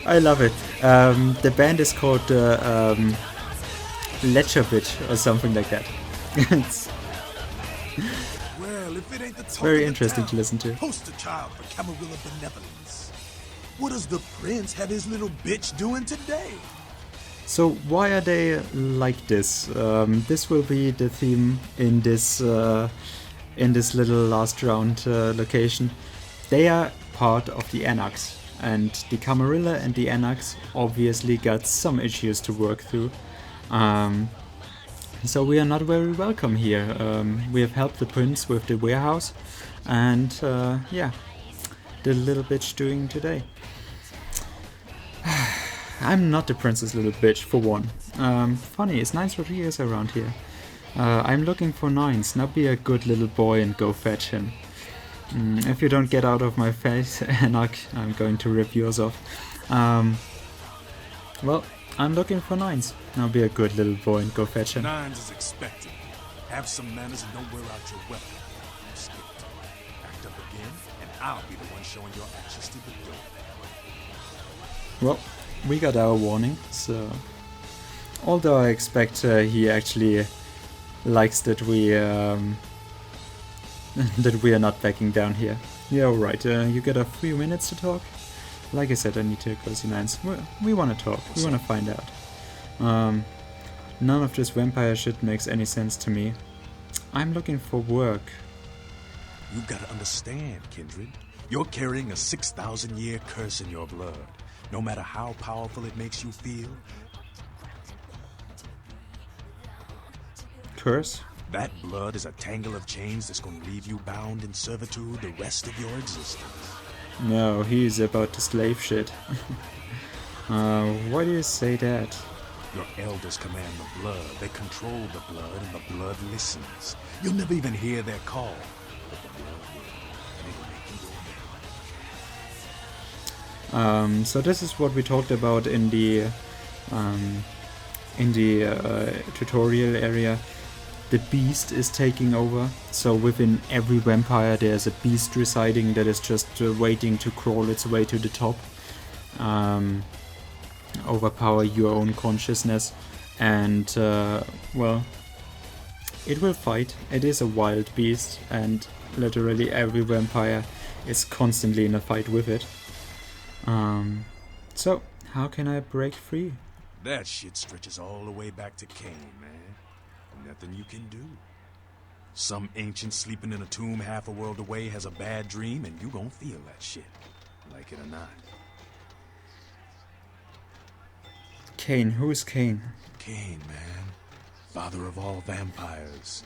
Speaker 1: I love it. The band is called Lechabit or something like that. It's very interesting to listen to.
Speaker 6: Poster child for Camarilla benevolence. What does the prince have his little bitch doing today?
Speaker 1: So why are they like this? This will be the theme in this little last round location. They are part of the Anarchs. And the Camarilla and the Anarchs obviously got some issues to work through. So we are not very welcome here. We have helped the prince with the warehouse, and yeah, the little bitch doing today. I'm not the princess little bitch, for one. Funny, is Nines Rodriguez around here? I'm looking for Nines. Now be a good little boy and go fetch him. If you don't get out of my face, Enoch, I'm going to rip yours off. Well, I'm looking for Nines. Now be a good little boy and go fetch him.
Speaker 7: Nines is expected. Have some manners and don't wear out your weapon. You skipped. Act up again, and I'll be the one showing your actions to the door.
Speaker 1: Well, we got our warning, so... Although I expect he actually likes that we that we are not backing down here. Yeah, alright, you get a few minutes to talk? Like I said, I need to go see Nines. We want to talk, we want to find out. None of this vampire shit makes any sense to me. I'm looking for work.
Speaker 7: You gotta understand, Kindred. You're carrying a 6,000-year curse in your blood. No matter how powerful it makes you feel,
Speaker 1: Curse?
Speaker 7: that blood is a tangle of chains that's gonna leave you bound in servitude the rest of your existence.
Speaker 1: No, he's about the slave shit. Why do you say that?
Speaker 7: Your elders command the blood. They control the blood, and the blood listens. You'll never even hear their call, but the blood will, and it'll make you go down.
Speaker 1: So this is what we talked about in the tutorial area. The beast is taking over, so within every vampire there's a beast residing that is just waiting to crawl its way to the top, overpower your own consciousness, and well, it will fight. It is a wild beast, and literally every vampire is constantly in a fight with it. So how can I break free?
Speaker 7: That shit stretches all the way back to Cain, man. Nothing you can do. Some ancient sleeping in a tomb half a world away has a bad dream, and you gon' feel that shit, like it or not.
Speaker 1: Cain, who is Cain?
Speaker 7: Cain, man. Father of all vampires.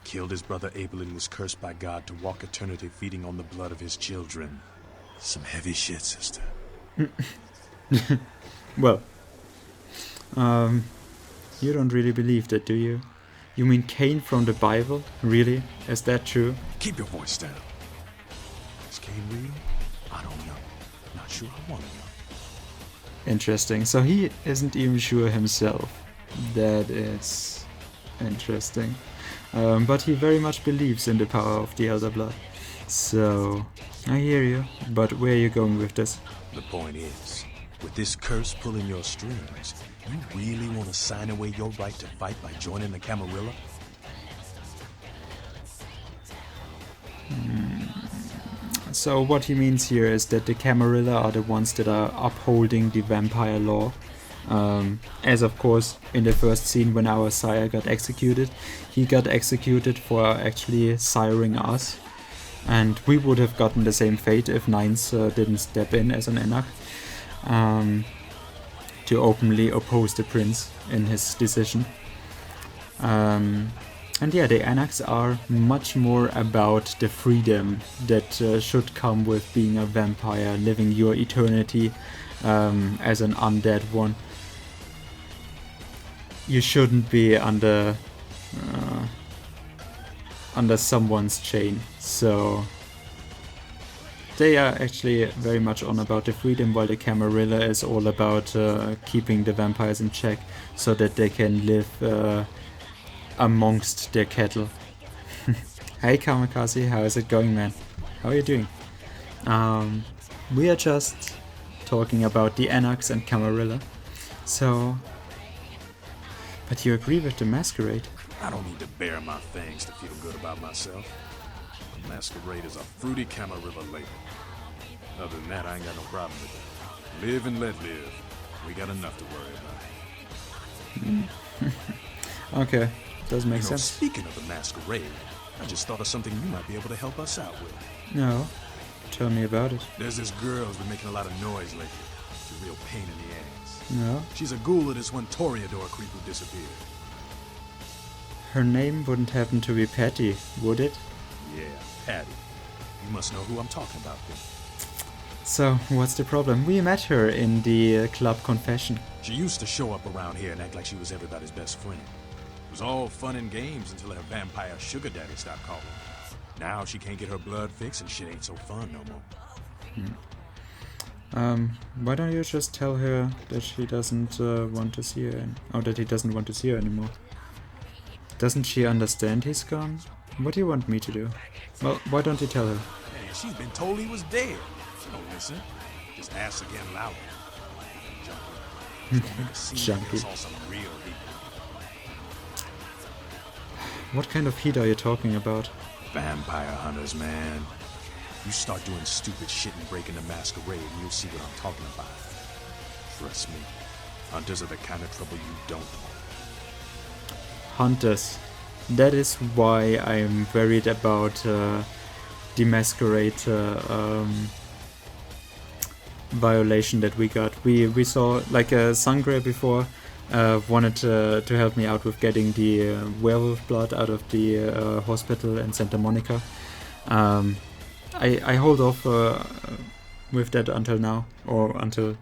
Speaker 7: Killed his brother Abel and was cursed by God to walk eternity feeding on the blood of his children. Some heavy shit, sister.
Speaker 1: Well, you don't really believe that, do you? You mean Cain from the Bible? Really? Is that true?
Speaker 7: Keep your voice down. Is Cain real? I don't know. Not sure I want to know.
Speaker 1: Interesting. So he isn't even sure himself. That is interesting. But he very much believes in the power of the Elder Blood. So, I hear you. But where are you going with this?
Speaker 7: The point is, with this curse pulling your strings, you really want to sign away your right to fight by joining the Camarilla?
Speaker 1: So what he means here is that the Camarilla are the ones that are upholding the vampire law. As of course in the first scene when our sire got executed, he got executed for actually siring us. And we would have gotten the same fate if Nines didn't step in as an Enoch. To openly oppose the prince in his decision. And yeah, the Enochs are much more about the freedom that should come with being a vampire, living your eternity as an undead one. You shouldn't be under someone's chain, so they are actually very much on about the freedom, while the Camarilla is all about keeping the vampires in check so that they can live amongst their cattle. Hey Kamikaze, how is it going, man? How are you doing? We are just talking about the Enochs and Camarilla. So, but you agree with the Masquerade?
Speaker 7: I don't need to bare my fangs to feel good about myself. The Masquerade is a fruity Camarilla label. Other than that, I ain't got no problem with it. Live and let live. We got enough to worry about.
Speaker 1: Okay, does make sense.
Speaker 7: Speaking of the Masquerade, I just thought of something you might be able to help us out with.
Speaker 1: No, tell me about it.
Speaker 7: There's this girl who's been making a lot of noise lately. It's a real pain in the ass.
Speaker 1: No?
Speaker 7: She's a ghoul of this one Toreador creep who disappeared.
Speaker 1: Her name wouldn't happen to be Patty, would it?
Speaker 7: Yeah, Patty. You must know who I'm talking about then.
Speaker 1: So, what's the problem? We met her in the club confession.
Speaker 7: She used to show up around here and act like she was everybody's best friend. It was all fun and games until her vampire sugar daddy stopped calling. Now she can't get her blood fixed and shit ain't so fun no more.
Speaker 1: Why don't you just tell her that she doesn't want to see her, or that he doesn't want to see her anymore? Doesn't she understand he's gone? What do you want me to do? Well, why don't you tell her?
Speaker 7: Man, she's been told he was dead. She don't listen. Just ask again louder. Junkie. She's gonna make a scene
Speaker 1: Junkie.
Speaker 7: and saw some real heat.
Speaker 1: What kind of heat are you talking about?
Speaker 7: Vampire hunters, man. You start doing stupid shit and breaking the masquerade and you'll see what I'm talking about. Trust me. Hunters are the kind of trouble you don't want.
Speaker 1: Hunters. That is why I'm worried about the masquerade violation that we got. We saw, like, Sangre before wanted to help me out with getting the werewolf blood out of the hospital in Santa Monica. I hold off with that until now, or until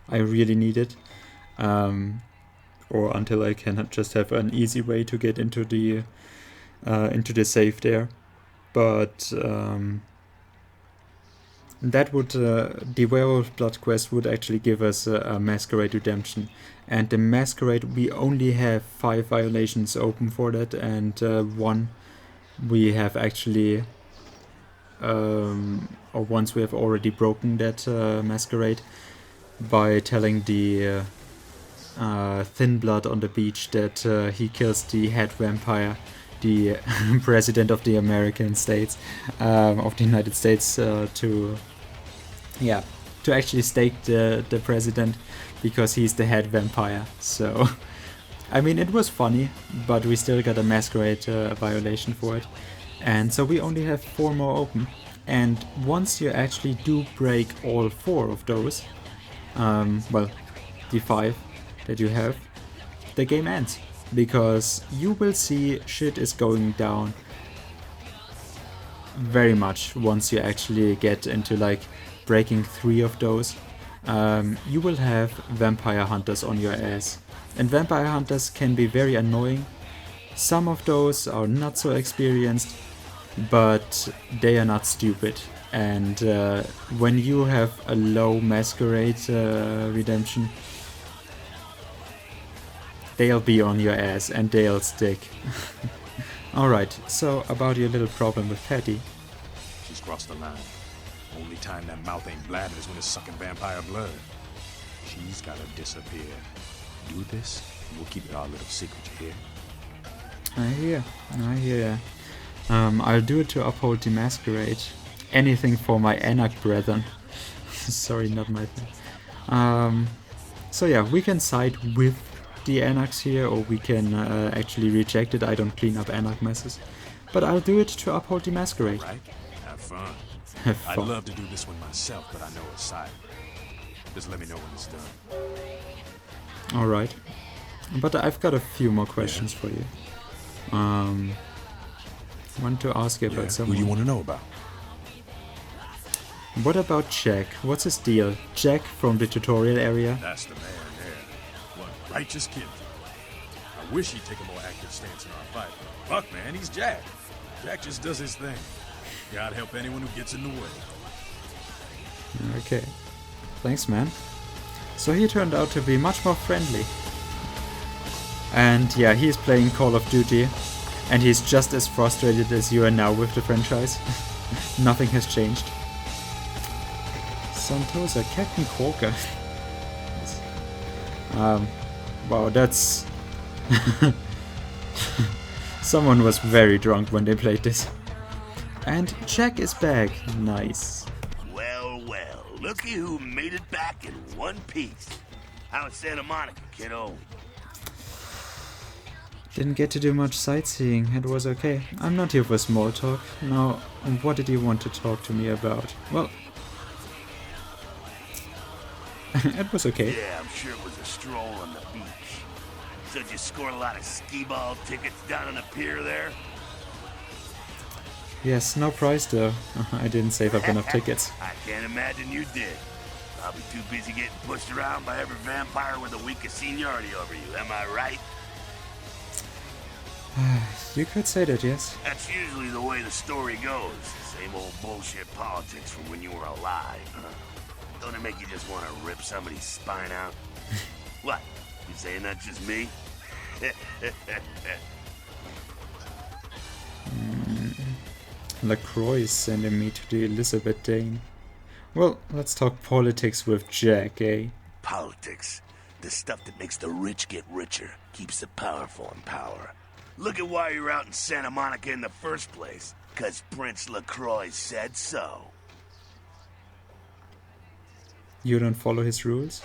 Speaker 1: I really need it, or until I can just have an easy way to get into the safe there. But that would the werewolf blood quest would actually give us a masquerade redemption, and the masquerade we only have 5 violations open for that, and 1 we have actually. Or once we have already broken that masquerade by telling the Thin Blood on the beach that he kills the head vampire, the president of the American States, of the United States, to actually stake the president because he's the head vampire. So, I mean, it was funny, but we still got a masquerade violation for it. And so we only have 4 more open, and once you actually do break all 4 of those, well, the 5 that you have, the game ends, because you will see shit is going down very much once you actually get into, like, breaking 3 of those. You will have vampire hunters on your ass, and vampire hunters can be very annoying. Some of those are not so experienced, but they are not stupid. And when you have a low masquerade redemption, they'll be on your ass and they'll stick. Alright, so about your little problem with Patty.
Speaker 7: She's crossed the line. Only time that mouth ain't blabbing is when it's sucking vampire blood. She's gotta disappear. Do this, and we'll keep it our little secret, you hear?
Speaker 1: I hear. I'll do it to uphold the masquerade. Anything for my Anak brethren. Sorry, not my thing. So yeah, we can side with the Anaks here, or we can actually reject it. I don't clean up Anak messes. But I'll do it to uphold the masquerade.
Speaker 7: Right? Have fun.
Speaker 1: Have fun.
Speaker 7: I'd love to do this one myself, but I know it's silent. Just let me know when it's done.
Speaker 1: Alright. But I've got a few more questions for you. Want to ask you about
Speaker 7: Who
Speaker 1: someone.
Speaker 7: do you want to know about?
Speaker 1: What about Jack? What's his deal? Jack from the tutorial area?
Speaker 7: That's the man there. One righteous kid. I wish he'd take a more active stance in our fight. Fuck, man, he's Jack. Jack just does his thing. God help anyone who gets in the way.
Speaker 1: Okay. Thanks, man. So he turned out to be much more friendly. And yeah, he's playing Call of Duty. And he's just as frustrated as you are now with the franchise. Nothing has changed. Santosa, Captain Corker. Wow, that's... Someone was very drunk when they played this. And Jack is back. Nice.
Speaker 8: Well, well, looky who made it back in one piece. How's Santa Monica, kiddo?
Speaker 1: Didn't get to do much sightseeing, it was okay. I'm not here for small talk. Now, what did you want to talk to me about? Well, it was okay.
Speaker 8: Yeah, I'm sure it was a stroll on the beach. So did you score a lot of skee-ball tickets down on the pier there?
Speaker 1: Yes, no prize though. I didn't save up enough tickets.
Speaker 8: I can't imagine you did. Probably too busy getting pushed around by every vampire with a week of seniority over you, am I right?
Speaker 1: You could say that, yes.
Speaker 8: That's usually the way the story goes. Same old bullshit politics from when you were alive, huh? Don't it make you just want to rip somebody's spine out? What? You saying that's just me?
Speaker 1: LaCroix is sending me to the Elizabeth Dane. Well, let's talk politics with Jack, eh?
Speaker 8: Politics. The stuff that makes the rich get richer, keeps the powerful in power. Look at why you're out in Santa Monica in the first place. 'Cause Prince LaCroix said so.
Speaker 1: You don't follow his rules?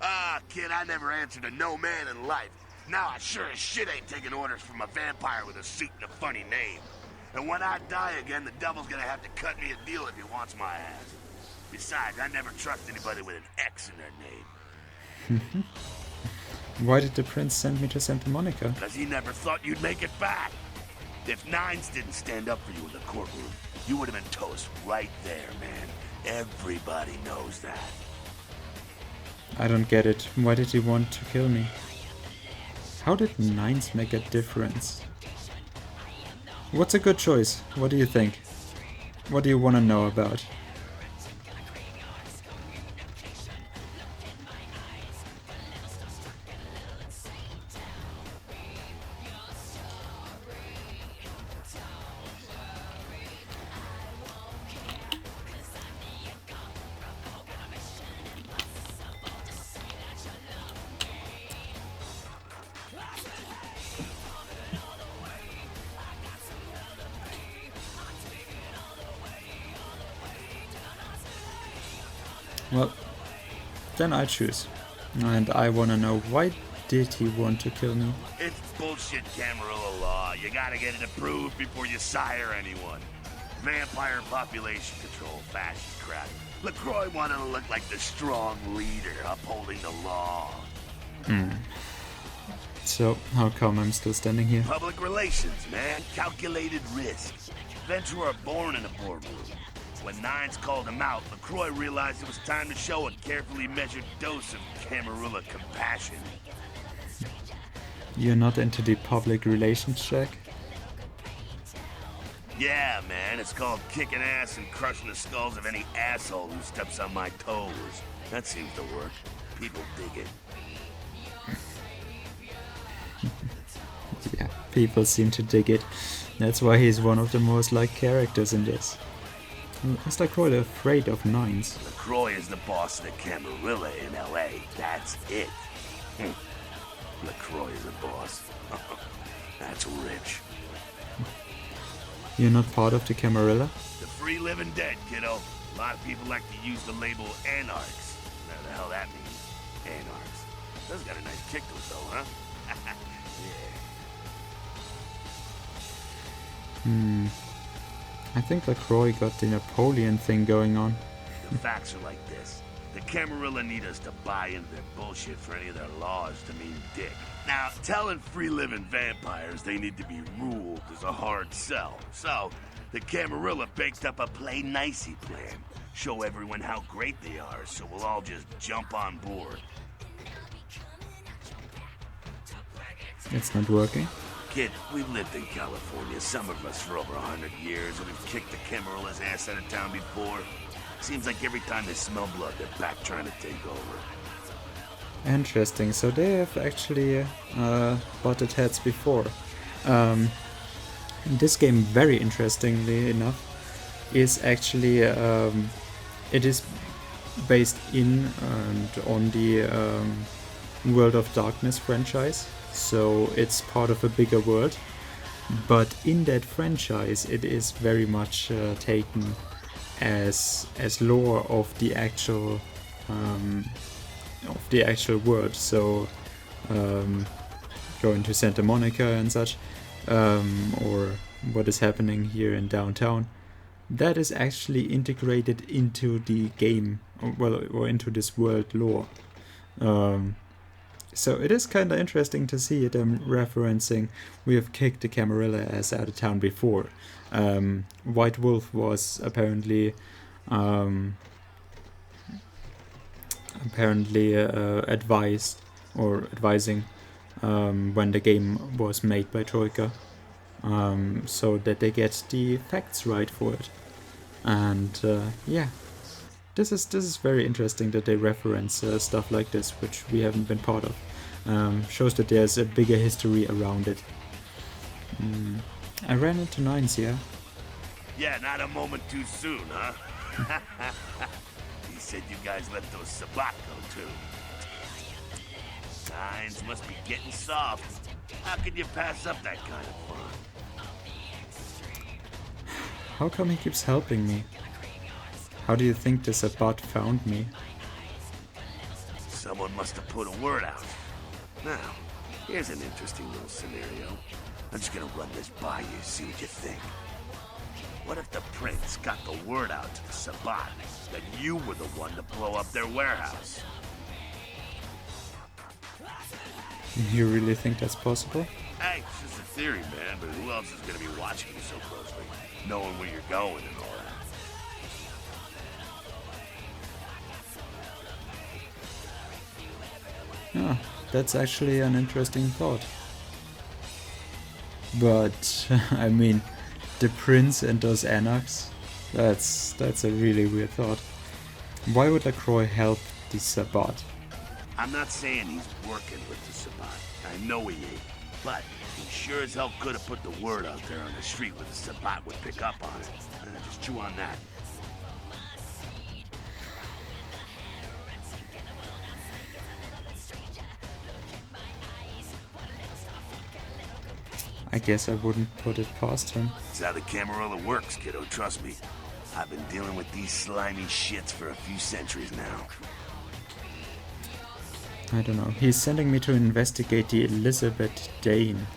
Speaker 8: Ah, kid, I never answered to no man in life. Now I sure as shit ain't taking orders from a vampire with a suit and a funny name. And when I die again, the devil's gonna have to cut me a deal if he wants my ass. Besides, I never trust anybody with an X in their name.
Speaker 1: Why did the prince send me to Santa Monica?
Speaker 8: Because he never thought you'd make it back. If Nines didn't stand up for you in the courtroom, you would have been toast right there, man. Everybody knows that.
Speaker 1: I don't get it. Why did he want to kill me? How did Nines make a difference? What's a good choice? What do you think? What do you want to know about? Well, then I choose. And I wanna know, why did he want to kill me?
Speaker 8: It's bullshit Camarilla law. You gotta get it approved before you sire anyone. Vampire population control fashion crap. LaCroix wanted to look like the strong leader upholding the law.
Speaker 1: So, how come I'm still standing here?
Speaker 8: Public relations, man. Calculated risk. Venture are born in a boardroom. When Nines called him out, LaCroix realized it was time to show a carefully measured dose of Camarilla compassion.
Speaker 1: You're not into the public relations check?
Speaker 8: Yeah, man, it's called kicking ass and crushing the skulls of any asshole who steps on my toes. That seems to work. People dig it.
Speaker 1: Yeah, people seem to dig it. That's why he's one of the most liked characters in this. Is LaCroix afraid of Nines?
Speaker 8: LaCroix is the boss of the Camarilla in L.A. That's it. LaCroix is the boss. That's rich.
Speaker 1: You're not part of the Camarilla?
Speaker 8: The free living dead, kiddo. A lot of people like to use the label anarchs. Whatever the hell that means. Anarchs. That's got a nice kick to it though, huh? Yeah.
Speaker 1: I think LaCroix got the Napoleon thing going on.
Speaker 8: The facts are like this. The Camarilla need us to buy into their bullshit for any of their laws to mean dick. Now, telling free-living vampires they need to be ruled is a hard sell. So, the Camarilla baked up a play-nicey plan. Show everyone how great they are, so we'll all just jump on board.
Speaker 1: It's not working.
Speaker 8: Kid, we've lived in California, some of us for over 100 years, and we've kicked the Camarilla's ass out of town before. Seems like every time they smell blood, they're back trying to take over.
Speaker 1: Interesting, so they have actually butted heads before. This game, very interestingly enough, is actually, it is based in and on the World of Darkness franchise. So it's part of a bigger world, but in that franchise it is very much taken as lore of the actual world. So going to Santa Monica and such, or what is happening here in downtown, that is actually integrated into the game, or into this world lore. So it is kind of interesting to see them referencing we have kicked the Camarilla ass out of town before. White Wolf was apparently advised or advising when the game was made by Troika, so that they get the facts right for it. And yeah, this is very interesting that they reference stuff like this, which we haven't been part of. Shows that there's a bigger history around it. I ran into Nines, yeah?
Speaker 8: Yeah, not a moment too soon, huh? He said you guys let those Sabat go, too. Nines must be getting soft. How could you pass up that kind of fun?
Speaker 1: How come he keeps helping me? How do you think the Sabat found me?
Speaker 8: Someone must have put a word out. Now, here's an interesting little scenario. I'm just gonna run this by you, see what you think. What if the prince got the word out to the Sabat that you were the one to blow up their warehouse?
Speaker 1: You really think that's possible?
Speaker 8: Hey, it's just a theory, man, but who else is gonna be watching you so closely? Knowing where you're going and all that.
Speaker 1: Yeah, that's actually an interesting thought. But, I mean, the prince and those anarchs, that's a really weird thought. Why would LaCroix help the Sabat?
Speaker 8: I'm not saying he's working with the Sabat. I know he ain't. But he sure as hell could have put the word out there on the street where the Sabat would pick up on it. Just chew on that.
Speaker 1: I guess I wouldn't put it past him.
Speaker 8: That's how the Camarilla works, kiddo, trust me. I've been dealing with these slimy shits for a few centuries now.
Speaker 1: I don't know. He's sending me to investigate the Elizabeth Dane.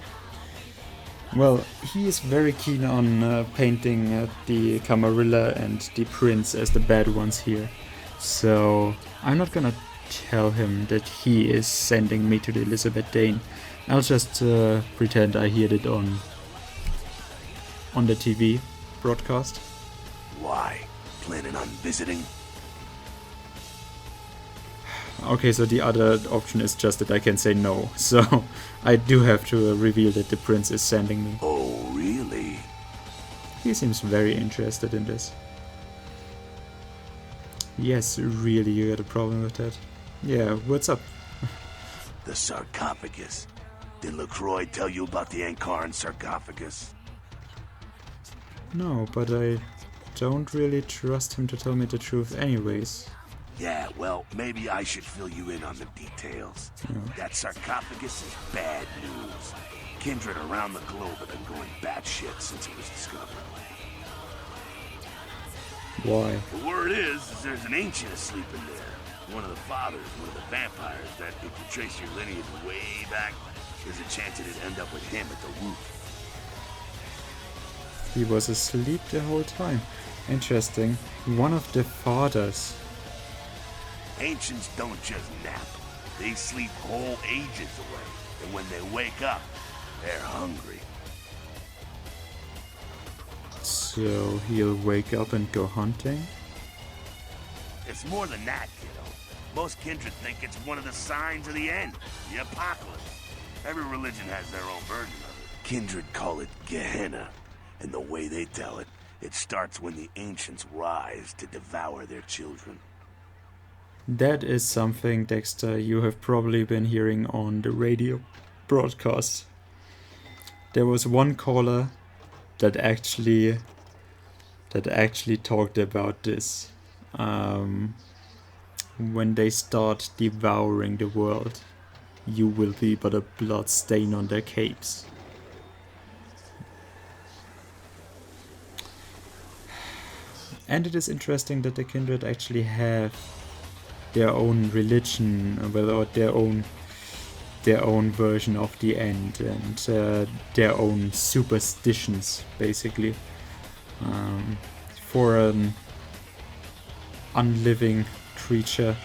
Speaker 1: Well, he is very keen on painting the Camarilla and the Prince as the bad ones here. So I'm not gonna tell him that he is sending me to the Elizabeth Dane. I'll just pretend I heard it on the TV broadcast.
Speaker 8: Why? Planning on visiting?
Speaker 1: Okay, so the other option is just that I can say no. So I do have to reveal that the prince is sending me.
Speaker 8: Oh, really?
Speaker 1: He seems very interested in this. Yes, really, you got a problem with that? Yeah, what's up?
Speaker 8: The sarcophagus. Did LaCroix tell you about the Ankaran sarcophagus?
Speaker 1: No, but I don't really trust him to tell me the truth anyways.
Speaker 8: Yeah, well, maybe I should fill you in on the details. That sarcophagus is bad news. Kindred around the globe have been going batshit since it was discovered.
Speaker 1: Why?
Speaker 8: The word is there's an ancient asleep in there. One of the fathers, one of the vampires, that if you trace your lineage way back, there's a chance it'd end up with him at the root.
Speaker 1: He was asleep the whole time. Interesting. One of the fathers.
Speaker 8: Ancients don't just nap. They sleep whole ages away. And when they wake up, they're hungry.
Speaker 1: So he'll wake up and go hunting?
Speaker 8: It's more than that, kiddo. Most kindred think it's one of the signs of the end, the apocalypse. Every religion has their own version of it. Kindred call it Gehenna. And the way they tell it, it starts when the ancients rise to devour their children.
Speaker 1: That is something, Dexter, you have probably been hearing on the radio broadcast. There was one caller that actually talked about this. When they start devouring the world, you will be but a blood stain on their capes. And it is interesting that the Kindred actually have their own religion, well, or their own version of the end, and their own superstitions, basically, for an unliving creature.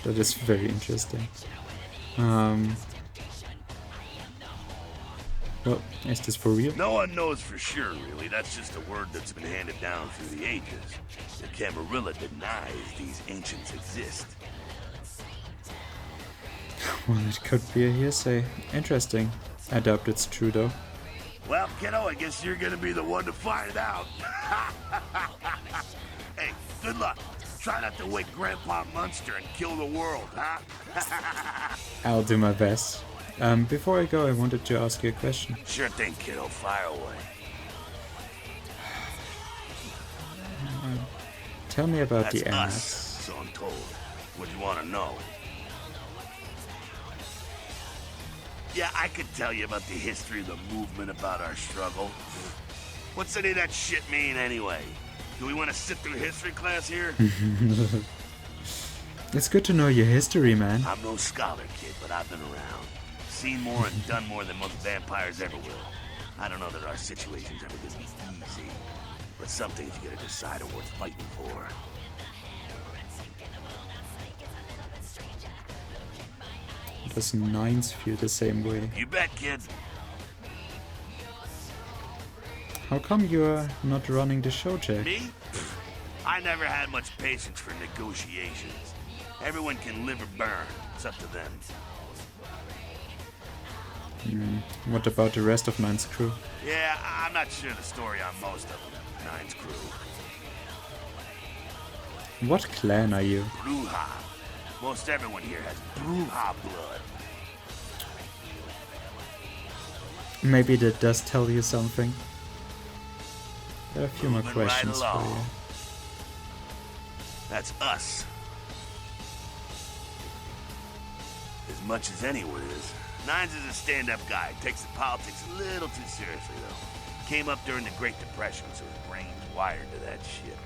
Speaker 1: That is very interesting. Well, is this for real?
Speaker 8: No one knows for sure, really. That's just a word that's been handed down through the ages. The Camarilla denies these ancients exist.
Speaker 1: Well, it could be a hearsay. Interesting. I doubt it's true, though.
Speaker 8: Well, kiddo, I guess you're gonna be the one to find out. Hey, good luck. Try not to wake Grandpa Munster and kill the world, huh?
Speaker 1: I'll do my best. Before I go, I wanted to ask you a question.
Speaker 8: Sure thing, kiddo. Fire away.
Speaker 1: Tell me about
Speaker 8: That's
Speaker 1: the
Speaker 8: us,
Speaker 1: Anax.
Speaker 8: so I'm told. What do you want to know? Yeah, I could tell you about the history of the movement, about our struggle. What's any of that shit mean, anyway? Do we want to sit through history class here?
Speaker 1: It's good to know your history, man.
Speaker 8: I'm no scholar, kid, but I've been around. Seen more and done more than most vampires ever will. I don't know that our situation's ever gonna be easy, but some things you gotta decide are worth fighting for.
Speaker 1: Does Nines feel the same way?
Speaker 8: You bet, kid.
Speaker 1: How come you're not running the show, Jack?
Speaker 8: Me? I never had much patience for negotiations. Everyone can live or burn. It's up to them.
Speaker 1: What about the rest of Nines crew?
Speaker 8: Yeah, I'm not sure the story on most of them. Nine's crew.
Speaker 1: What clan are you?
Speaker 8: Bruja. Most everyone here has Bruja blood.
Speaker 1: Maybe that does tell you something. There are a few more
Speaker 8: Moving right
Speaker 1: questions for you.
Speaker 8: along. That's us. As much as anyone is. Nines is a stand-up guy. Takes the politics a little too seriously, though. Came up during the Great Depression, so his brain's wired to that shit.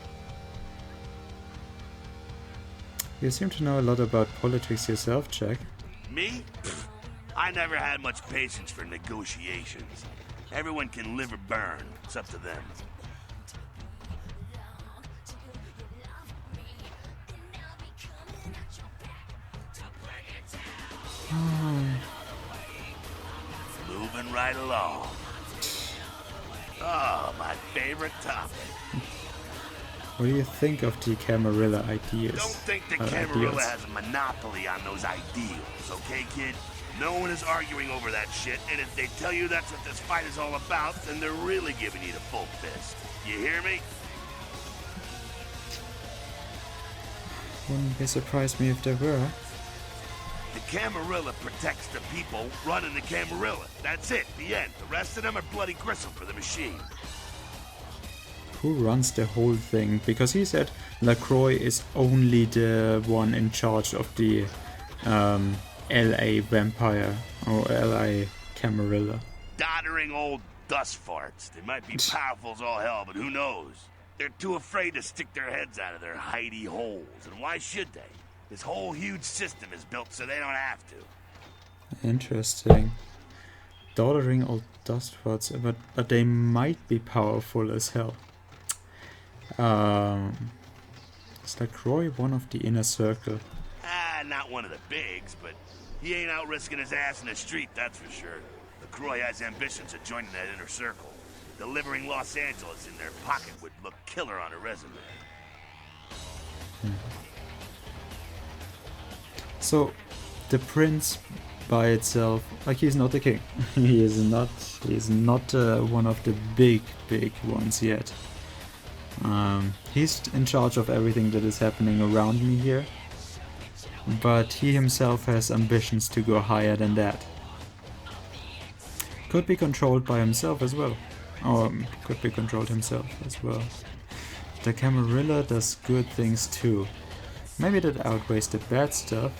Speaker 1: You seem to know a lot about politics yourself, Jack.
Speaker 8: Me? Pfft. I never had much patience for negotiations. Everyone can live or burn. It's up to them. Moving right along. Oh, my favorite topic.
Speaker 1: What do you think of the Camarilla ideas?
Speaker 8: Don't think the Camarilla has a monopoly on those ideals, okay, kid? No one is arguing over that shit, and if they tell you that's what this fight is all about, then they're really giving you the full fist. You hear me?
Speaker 1: Wouldn't be surprised me if there were.
Speaker 8: The Camarilla protects the people running the Camarilla. That's it, the end. The rest of them are bloody gristle for the machine.
Speaker 1: Who runs the whole thing? Because he said LaCroix is only the one in charge of the LA vampire or LA Camarilla.
Speaker 8: Doddering old dust farts. They might be powerful as all hell, but who knows? They're too afraid to stick their heads out of their hidey holes. And why should they? This whole huge system is built so they don't have to.
Speaker 1: Interesting. Doddering old dust farts, but they might be powerful as hell. Is LaCroix one of the inner circle?
Speaker 8: Not one of the bigs, but he ain't out risking his ass in the street, that's for sure. LaCroix has ambitions of joining that inner circle. Delivering Los Angeles in their pocket would look killer on a resume.
Speaker 1: So, the prince by itself, like, he's not the king. he is not one of the big ones yet. He's in charge of everything that is happening around me here, but he himself has ambitions to go higher than that. Could be controlled by himself as well, or could be controlled himself as well. The Camarilla does good things too. Maybe that outweighs the bad stuff.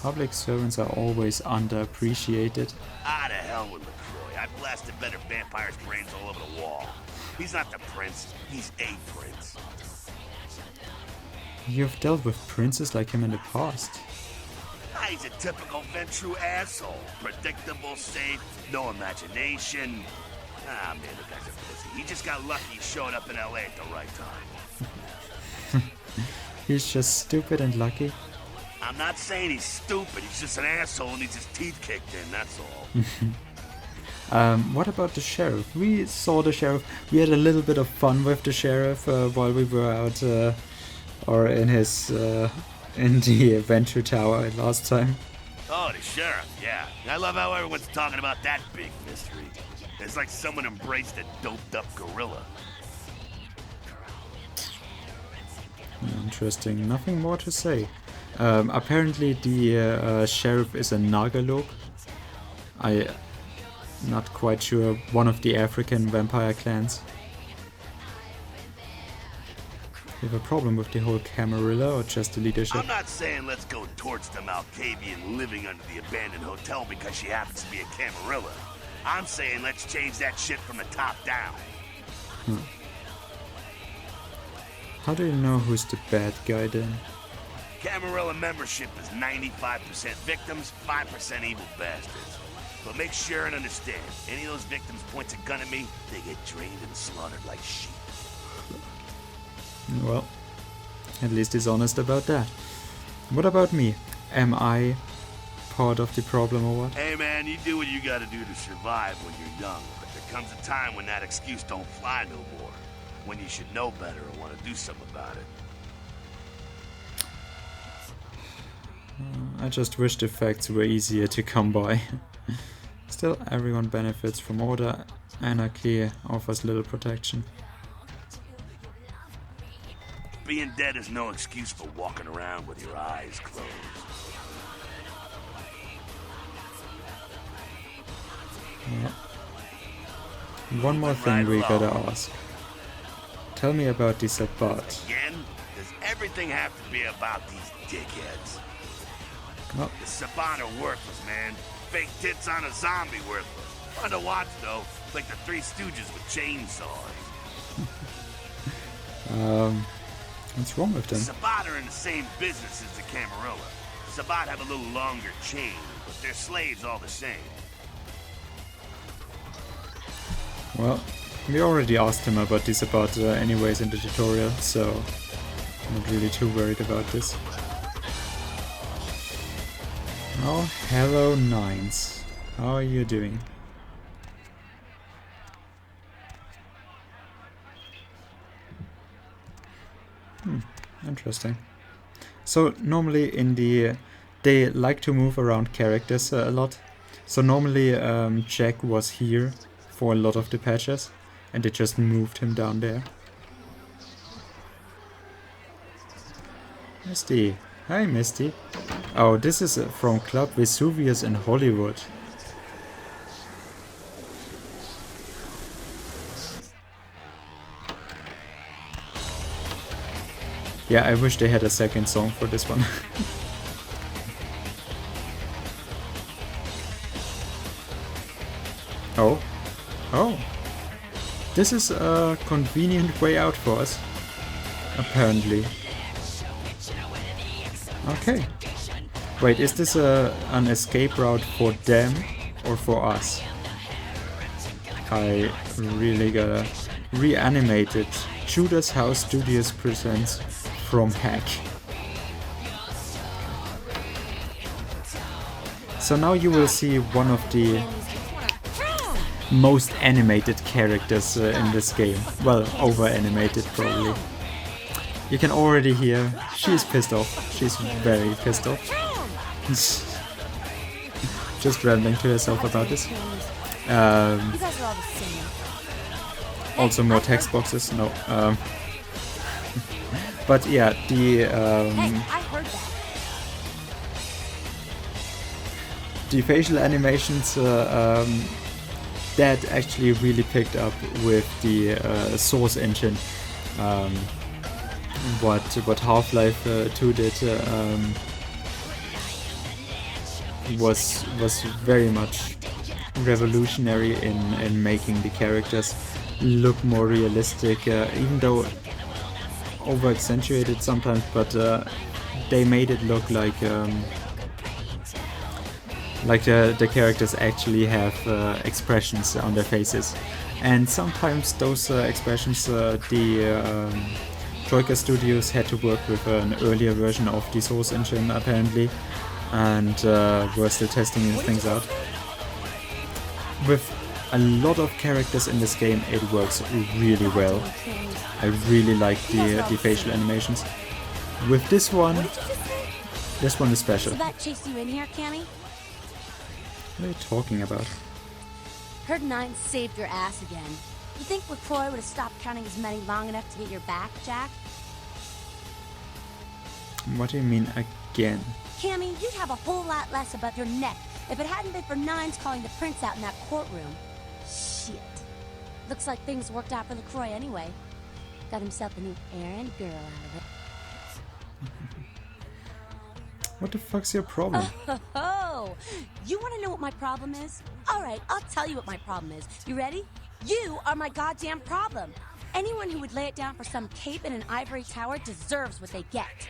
Speaker 1: Public servants are always underappreciated.
Speaker 8: Ah, to hell with LaCroix. I blasted better vampires' brains all over the wall. He's not the prince, he's a prince.
Speaker 1: You've dealt with princes like him in the past.
Speaker 8: He's a typical Ventru asshole. Predictable, safe, no imagination. Ah, man, the guy's a pussy. He just got lucky he showed up in LA at the right time.
Speaker 1: He's just stupid and lucky.
Speaker 8: I'm not saying he's stupid, he's just an asshole and needs his teeth kicked in, that's all.
Speaker 1: What about the sheriff? We saw the sheriff. We had a little bit of fun with the sheriff while we were out, or in his, in the Adventure Tower last time.
Speaker 8: Oh, the sheriff, yeah. I love how everyone's talking about that big mystery. It's like someone embraced a doped-up gorilla.
Speaker 1: Interesting. Nothing more to say. Apparently the sheriff is a Nagalog. Not quite sure. One of the African vampire clans. You have a problem with the whole Camarilla or just the leadership?
Speaker 8: I'm not saying let's go torch the Malkavian living under the abandoned hotel because she happens to be a Camarilla. I'm saying let's change that shit from the top down.
Speaker 1: How do you know who's the bad guy then?
Speaker 8: Camarilla membership is 95% victims, 5% evil bastards. But make sure and understand, any of those victims points a gun at me, they get drained and slaughtered like sheep.
Speaker 1: Well, at least he's honest about that. What about me? Am I part of the problem or what?
Speaker 8: Hey man, you do what you gotta do to survive when you're young, but there comes a time when that excuse don't fly no more. When you should know better or want to do something about it.
Speaker 1: I just wish the facts were easier to come by. Still, everyone benefits from order. Anarchy offers little protection.
Speaker 8: Being dead is no excuse for walking around with your eyes closed.
Speaker 1: Yeah. One more thing we gotta ask. Tell me about the Sabbat.
Speaker 8: Again? Does everything have to be about these dickheads?
Speaker 1: Oh.
Speaker 8: The Sabbat are worthless, man. Fake tits on a zombie worthless. Fun to watch, though. Like the Three Stooges with chainsaws.
Speaker 1: What's wrong with
Speaker 8: The
Speaker 1: them?
Speaker 8: Sabbat are in the same business as the Camarilla. Sabbat have a little longer chain, but they're slaves all the same.
Speaker 1: Well, we already asked him about the Sabbat anyways in the tutorial, so I'm not really too worried about this. Oh, hello Nines. How are you doing? Interesting. So normally in the... they like to move around characters a lot. So normally Jack was here for a lot of the patches and they just moved him down there. Misty. Hi Misty. Oh, this is from Club Vesuvius in Hollywood. Yeah, I wish they had a second song for this one. Oh. Oh. This is a convenient way out for us. Apparently. Okay. Wait, is this an escape route for them or for us? I really gotta reanimate it. Judas House Studios presents From Heck. So now you will see one of the most animated characters in this game. Well, over animated probably. You can already hear she's pissed off. She's very pissed off. Just rambling to herself about this. Also more text boxes. No. But yeah, the facial animations that actually really picked up with the Source engine. What Half-Life 2 did was very much revolutionary in making the characters look more realistic, even though over accentuated sometimes, but they made it look like the characters actually have expressions on their faces, and sometimes those expressions the Troika Studios had to work with an earlier version of the Source engine apparently, and were still testing these things out. With a lot of characters in this game, it works really well. I really like the facial animations. With this one is special.
Speaker 9: So that chased you in here, Cammy?
Speaker 1: What are you talking about?
Speaker 9: Heard 9 saved your ass again. You think LaCroix would have stopped counting as many long enough to get your back, Jack?
Speaker 1: What do you mean again?
Speaker 9: Cammy, you'd have a whole lot less above your neck if it hadn't been for Nines calling the prince out in that courtroom. Shit. Looks like things worked out for LaCroix anyway. Got himself a new errand girl out of it.
Speaker 1: What the fuck's your problem?
Speaker 9: Oh, you want to know what my problem is? All right, I'll tell you what my problem is. You ready? You are my goddamn problem. Anyone who would lay it down for some cape in an ivory tower deserves what they get.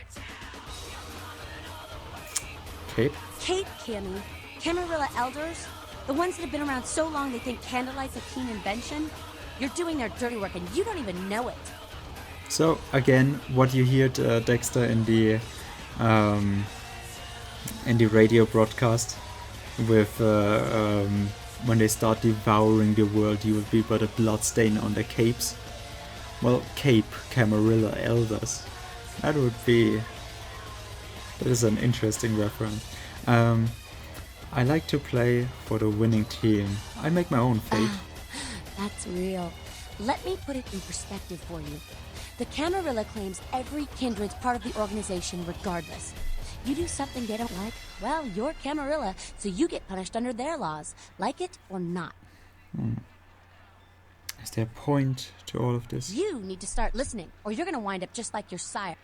Speaker 1: Cape?
Speaker 9: Cape, Cammy. Camarilla elders. The ones that have been around so long they think candlelight's a keen invention. You're doing their dirty work and you don't even know it.
Speaker 1: So, again, what you heard, Dexter, in the radio broadcast with when they start devouring the world, you will be but a bloodstain on their capes. Well, Cape Camarilla Elders. That is an interesting reference. I like to play for the winning team. I make my own fate.
Speaker 9: That's real. Let me put it in perspective for you. The Camarilla claims every kindred's part of the organization regardless. You do something they don't like, well, you're Camarilla, so you get punished under their laws, like it or not.
Speaker 1: Is there a point to all of this?
Speaker 9: You need to start listening, or you're gonna wind up just like your sire.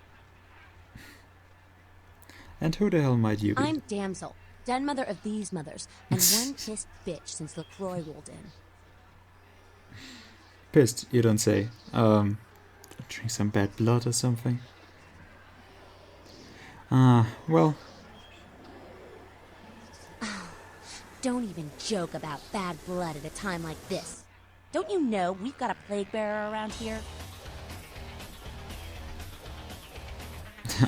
Speaker 1: And who the hell might you be?
Speaker 9: I'm Damsel, den mother of these mothers, and one pissed bitch since LaCroix rolled in.
Speaker 1: Pissed, you don't say. Drink some bad blood or something? Well.
Speaker 9: Don't even joke about bad blood at a time like this. Don't you know we've got a plague bearer around here?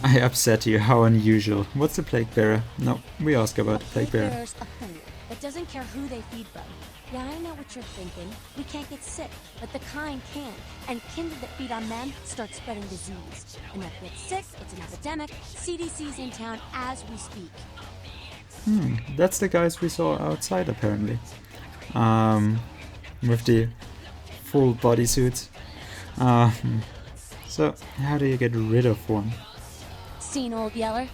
Speaker 1: I upset you, how unusual. What's the plague bearer? No, we ask about the plague bearer.
Speaker 9: Bearer's a fool that doesn't care who they feed from. Yeah, I know what you're thinking. We can't get sick, but the kind can. And kindred that feed on them start spreading disease. Enough get sick, it's an epidemic. CDC's in town as we speak.
Speaker 1: That's the guys we saw outside apparently. With the full bodysuits. So, how do you get rid of one?
Speaker 9: Seen Old Yeller?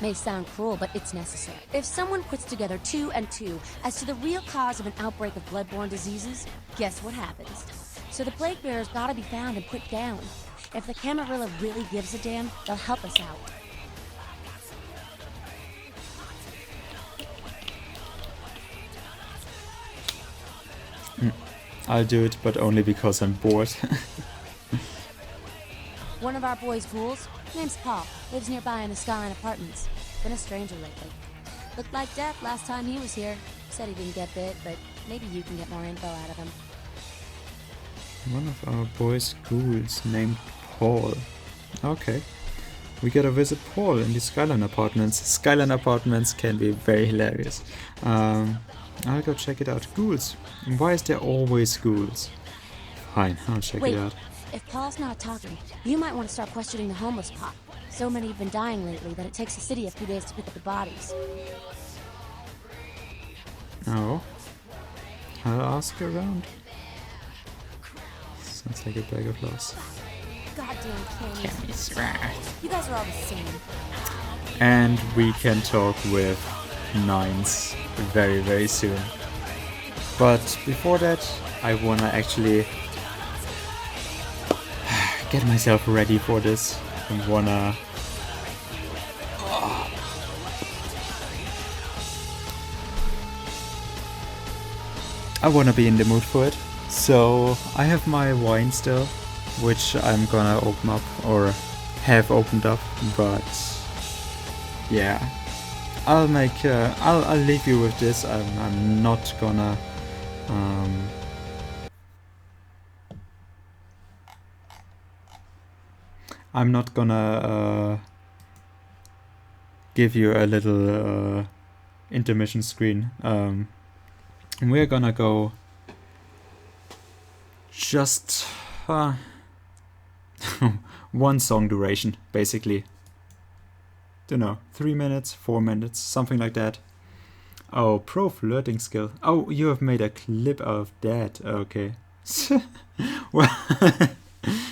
Speaker 9: May sound cruel, but it's necessary. If someone puts together 2 and 2 as to the real cause of an outbreak of bloodborne diseases, guess what happens? So the plague bearer's gotta be found and put down. If the Camarilla really gives a damn, they'll help us out.
Speaker 1: I'll do it, but only because I'm bored.
Speaker 9: One of our boys' ghouls, name's Paul, lives nearby in the Skyline Apartments. Been a stranger lately. Looked like death last time he was here. Said he didn't get bit, but maybe you can get more info out of him.
Speaker 1: One of our boys' ghouls named Paul. Okay. We gotta visit Paul in the Skyline Apartments. Skyline Apartments can be very hilarious. I'll go check it out. Ghouls. Why is there always ghouls? Fine, I'll check it out.
Speaker 9: If Paul's not talking, you might want to start questioning the homeless pot. So many have been dying lately that it takes the city a few days to pick up the bodies.
Speaker 1: Oh. I'll ask around. Sounds like a bag of loss.
Speaker 9: Goddamn Cammys. You guys are all the same.
Speaker 1: And we can talk with Nines very, very soon. But before that, I wanna actually get myself ready for this. I wanna... I wanna be in the mood for it. So I have my wine still, which I'm gonna open up, or have opened up, but yeah. I'll leave you with this. I'm not gonna I'm not gonna give you a little intermission screen. We're gonna go just one song duration, basically. Don't know, 3 minutes, 4 minutes, something like that. Oh, pro flirting skill. Oh, you have made a clip of that. Okay. Well,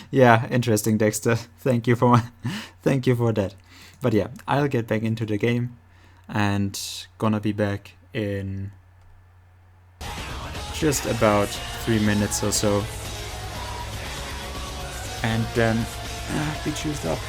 Speaker 1: yeah, interesting, Dexter. Thank you for that. But yeah, I'll get back into the game and gonna be back in just about 3 minutes or so. And then be choosed up.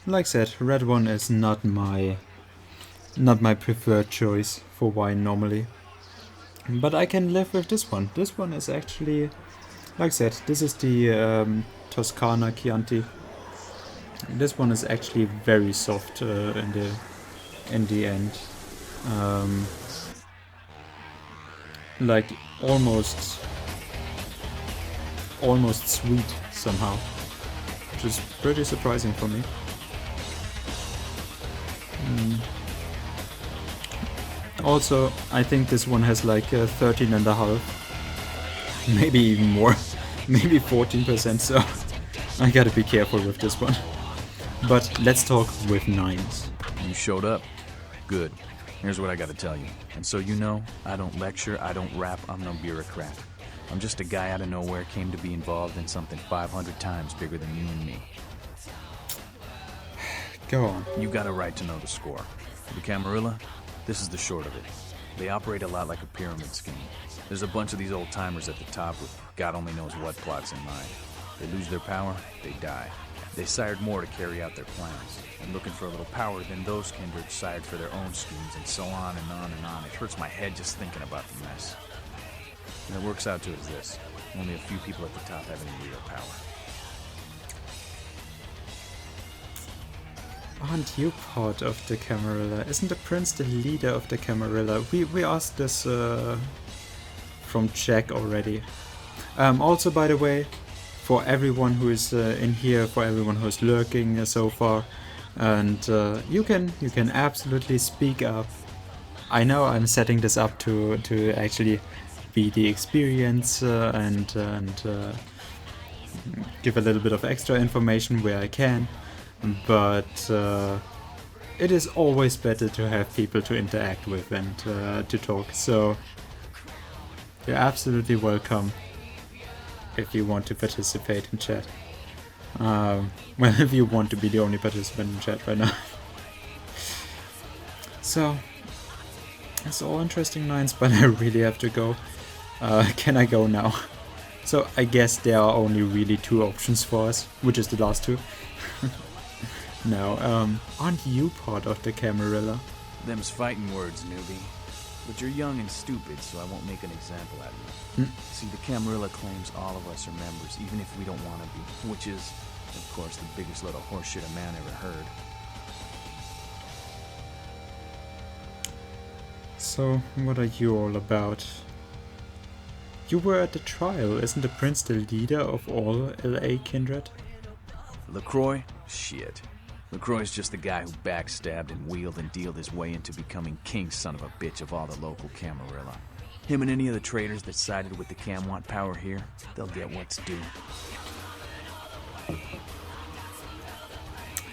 Speaker 1: like I said, red one is not my preferred choice for wine normally. But I can live with this one. This one is actually, like I said, this is the Toscana Chianti. This one is actually very soft in the end. Like almost sweet somehow, which is pretty surprising for me. Also, I think this one has like 13.5, maybe even more, maybe 14%, so I gotta be careful with this one. But let's talk with 9s.
Speaker 10: You showed up. Good. Here's what I gotta tell you. And so you know, I don't lecture, I don't rap, I'm no bureaucrat. I'm just a guy out of nowhere came to be involved in something 500 times bigger than you and me.
Speaker 1: Go on.
Speaker 10: You got a right to know the score. The Camarilla, this is the short of it. They operate a lot like a pyramid scheme. There's a bunch of these old-timers at the top with God only knows what plots in mind. They lose their power, they die. They sired more to carry out their plans. And looking for a little power, then those kindred sired for their own schemes, and so on and on and on. It hurts my head just thinking about the mess. And it works out to is this. Only a few people at the top have any real power.
Speaker 1: Aren't you part of the Camarilla? Isn't the prince the leader of the Camarilla? We asked this from Jack already. Also, by the way, for everyone who is in here, for everyone who is lurking so far, and you can absolutely speak up. I know I'm setting this up to actually be the experience and give a little bit of extra information where I can, but it is always better to have people to interact with and to talk, so you're absolutely welcome if you want to participate in chat. Well, if you want to be the only participant in chat right now. So, it's all interesting lines, but I really have to go. Can I go now? So, I guess there are only really 2 options for us, which is the last 2. No, aren't you part of the Camarilla?
Speaker 10: Them's fighting words, newbie. But you're young and stupid, so I won't make an example out of you. See, the Camarilla claims all of us are members, even if we don't want to be, which is, of course, the biggest load of horseshit a man ever heard.
Speaker 1: So, what are you all about? You were at the trial, isn't the prince the leader of all LA kindred?
Speaker 10: LaCroix? Shit. LaCroix's just the guy who backstabbed and wheeled and dealed his way into becoming king son of a bitch of all the local Camarilla. Him and any of the traitors that sided with the Cam want power here, they'll get what's due.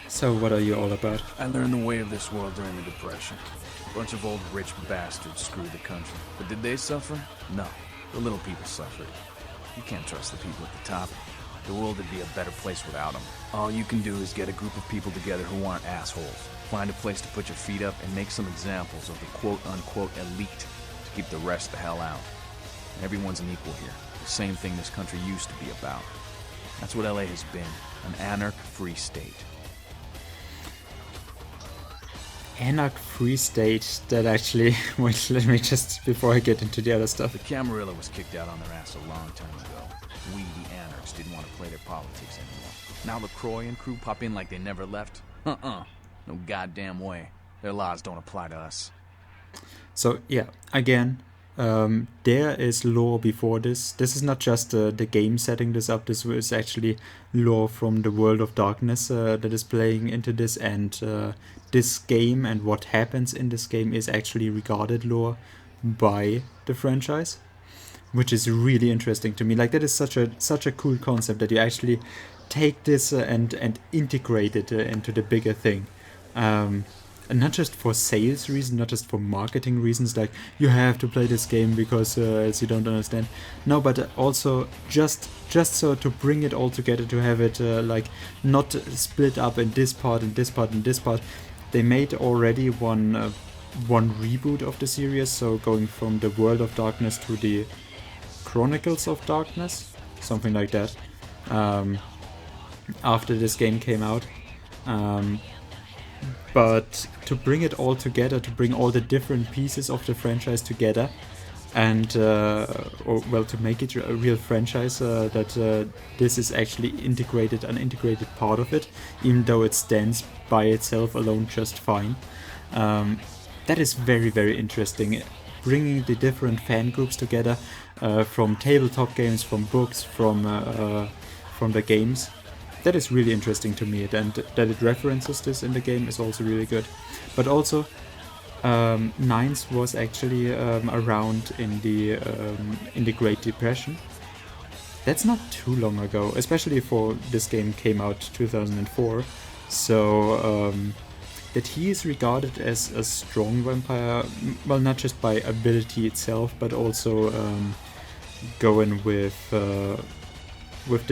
Speaker 1: So what are you all about?
Speaker 10: I learned the way of this world during the Depression. A bunch of old rich bastards screwed the country. But did they suffer? No. The little people suffered. You can't trust the people at the top. The world would be a better place without them. All you can do is get a group of people together who aren't assholes. Find a place to put your feet up and make some examples of the quote-unquote elite to keep the rest the hell out. Everyone's an equal here. The same thing this country used to be about. That's what LA has been. An anarch-free state.
Speaker 1: Anarch-free state, that actually... Wait, let me just... Before I get into the other stuff.
Speaker 10: The Camarilla was kicked out on their ass a long time ago. We, the anarchs, didn't want to play their politics anymore. Now LaCroix and crew pop in like they never left? No goddamn way. Their laws don't apply to us.
Speaker 1: So, yeah, again, there is lore before this. This is not just the game setting this up. This is actually lore from the World of Darkness that is playing into this. And this game and what happens in this game is actually regarded lore by the franchise, which is really interesting to me. Like, that is such a cool concept that you actually take this and integrate it into the bigger thing. And not just for sales reasons, not just for marketing reasons, like you have to play this game because as you don't understand. No, but also just so to bring it all together, to have it like not split up in this part and this part and this part. They made already one reboot of the series, so going from the World of Darkness to the Chronicles of Darkness, something like that. After this game came out. But to bring it all together, to bring all the different pieces of the franchise together, and to make it a real franchise, that this is actually an integrated part of it, even though it stands by itself alone just fine. That is very, very interesting. Bringing the different fan groups together, from tabletop games, from books, from the games. That is really interesting to me, and that it references this in the game is also really good. But also, Nines was actually around in the Great Depression. That's not too long ago, especially for this game came out 2004. So that he is regarded as a strong vampire, well, not just by ability itself, but also going with the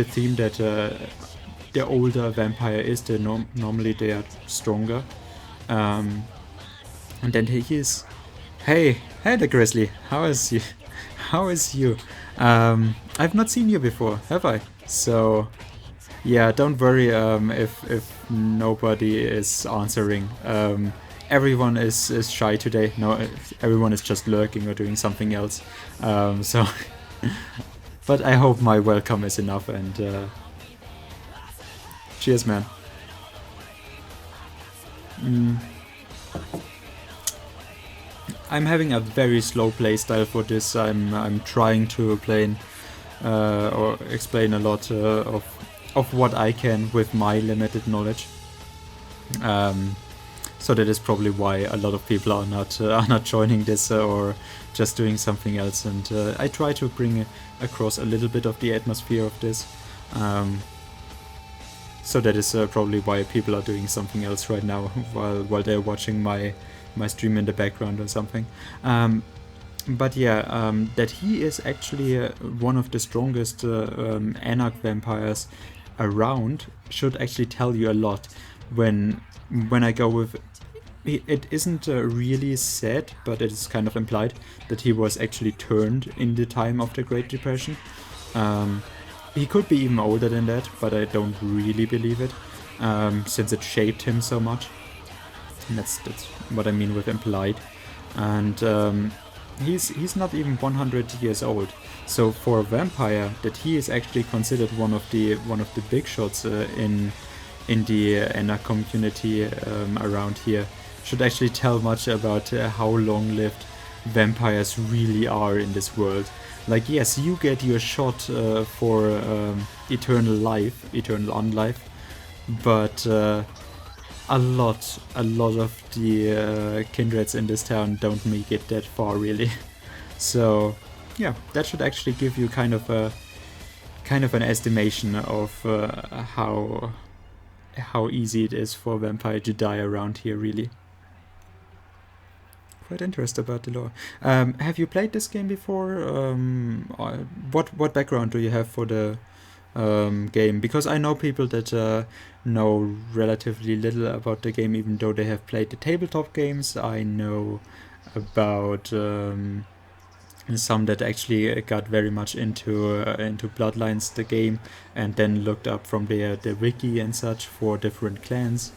Speaker 1: theme that the older vampire is, normally they are stronger. And then he is, hey the Grizzly, how is you? I've not seen you before, have I? So yeah, don't worry if nobody is answering. Everyone is shy today. No, everyone is just lurking or doing something else. So but I hope my welcome is enough, and cheers, man. I'm having a very slow playstyle for this. I'm trying to explain a lot of what I can with my limited knowledge. So that is probably why a lot of people are not joining this or just doing something else. And I try to bring across a little bit of the atmosphere of this. So that is probably why people are doing something else right now while they're watching my stream in the background or something. But yeah, that he is actually one of the strongest anarch vampires around should actually tell you a lot. When I go with, it isn't really said, but it is kind of implied that he was actually turned in the time of the Great Depression. He could be even older than that, but I don't really believe it, since it shaped him so much. And that's what I mean with implied. And he's not even 100 years old. So for a vampire, that he is actually considered one of the big shots in the anarch community around here should actually tell much about how long-lived vampires really are in this world. Like, yes, you get your shot for eternal unlife, but a lot of the kindreds in this town don't make it that far, really. So yeah, that should actually give you kind of an estimation of how easy it is for a vampire to die around here, really. Quite interested about the lore. Have you played this game before? What background do you have for the game? Because I know people that know relatively little about the game, even though they have played the tabletop games. I know about some that actually got very much into Bloodlines, the game, and then looked up from the wiki and such for different clans.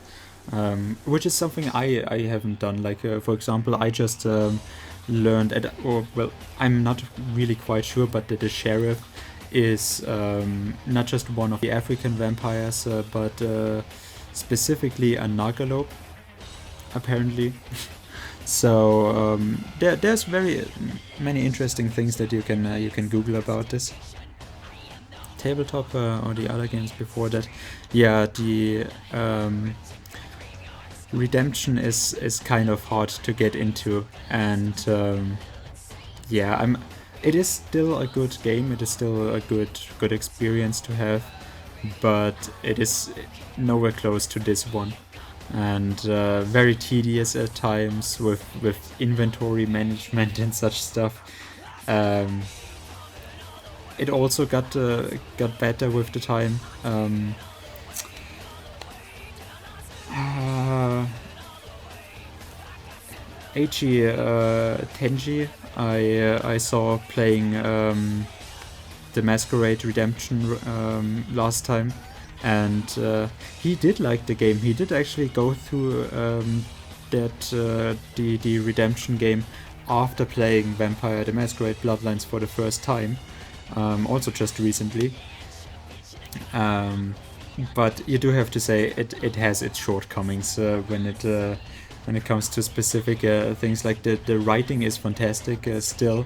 Speaker 1: Which is something I haven't done. Like, for example, I just learned I'm not really quite sure, but that the sheriff is not just one of the African vampires, but specifically a Nagalope, apparently. So there's very many interesting things that you can Google about this. Tabletop or the other games before that, yeah, the Redemption is kind of hard to get into, and yeah, it is still a good game. It is still a good experience to have, but it is nowhere close to this one, and very tedious at times with inventory management and such stuff. It also got better with the time. Eiji Tenji, I saw playing the Masquerade Redemption last time, and he did like the game. He did actually go through the redemption game after playing Vampire the Masquerade Bloodlines for the first time, also just recently. But you do have to say it has its shortcomings when it comes to specific things. Like the writing is fantastic still.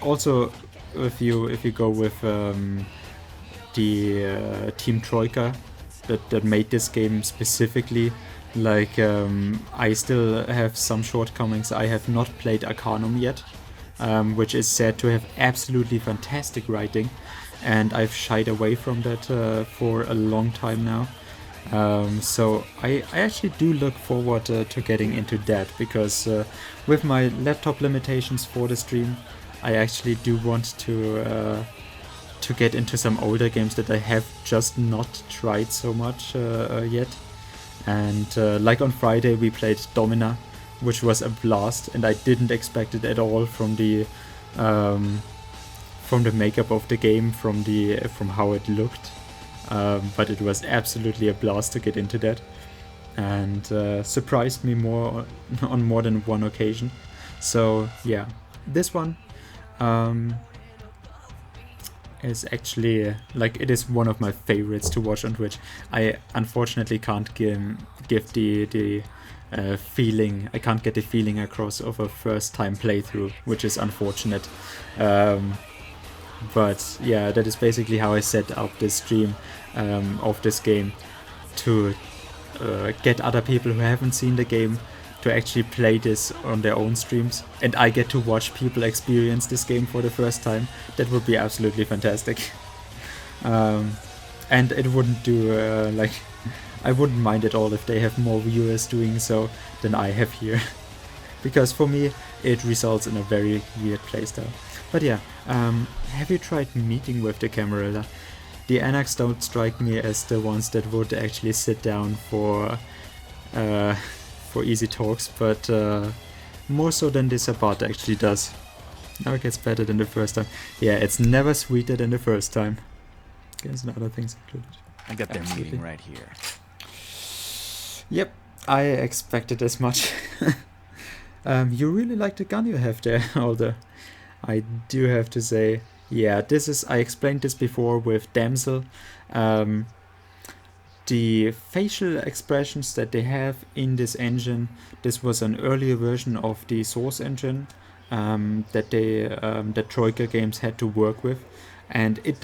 Speaker 1: Also, if you go with the Team Troika that made this game specifically, like I still have some shortcomings. I have not played Arcanum yet, which is said to have absolutely fantastic writing, and I've shied away from that for a long time now. So I actually do look forward to getting into that, because with my laptop limitations for the stream, I actually do want to get into some older games that I have just not tried so much yet. And like on Friday we played Domina, which was a blast, and I didn't expect it at all from the makeup of the game, from how it looked. But it was absolutely a blast to get into that, and surprised me on more than one occasion. So yeah, this one is actually it is one of my favorites to watch on Twitch. I unfortunately can't give the feeling. I can't get the feeling across of a first time playthrough, which is unfortunate. But yeah, that is basically how I set up this stream of this game, to get other people who haven't seen the game to actually play this on their own streams, and I get to watch people experience this game for the first time. That would be absolutely fantastic. And it wouldn't do I wouldn't mind at all if they have more viewers doing so than I have here, because for me it results in a very weird playstyle. But yeah, have you tried meeting with the Camarilla? The Anarchs don't strike me as the ones that would actually sit down for easy talks, but more so than this Abad actually does. Now it gets better than the first time. Yeah, it's never sweeter than the first time. There's other things included.
Speaker 10: I got their meeting right here.
Speaker 1: Yep, I expected as much. You really like the gun you have there, Alder. I do have to say, yeah, I explained this before with Damsel. The facial expressions that they have in this engine, this was an earlier version of the Source engine that Troika Games had to work with, and it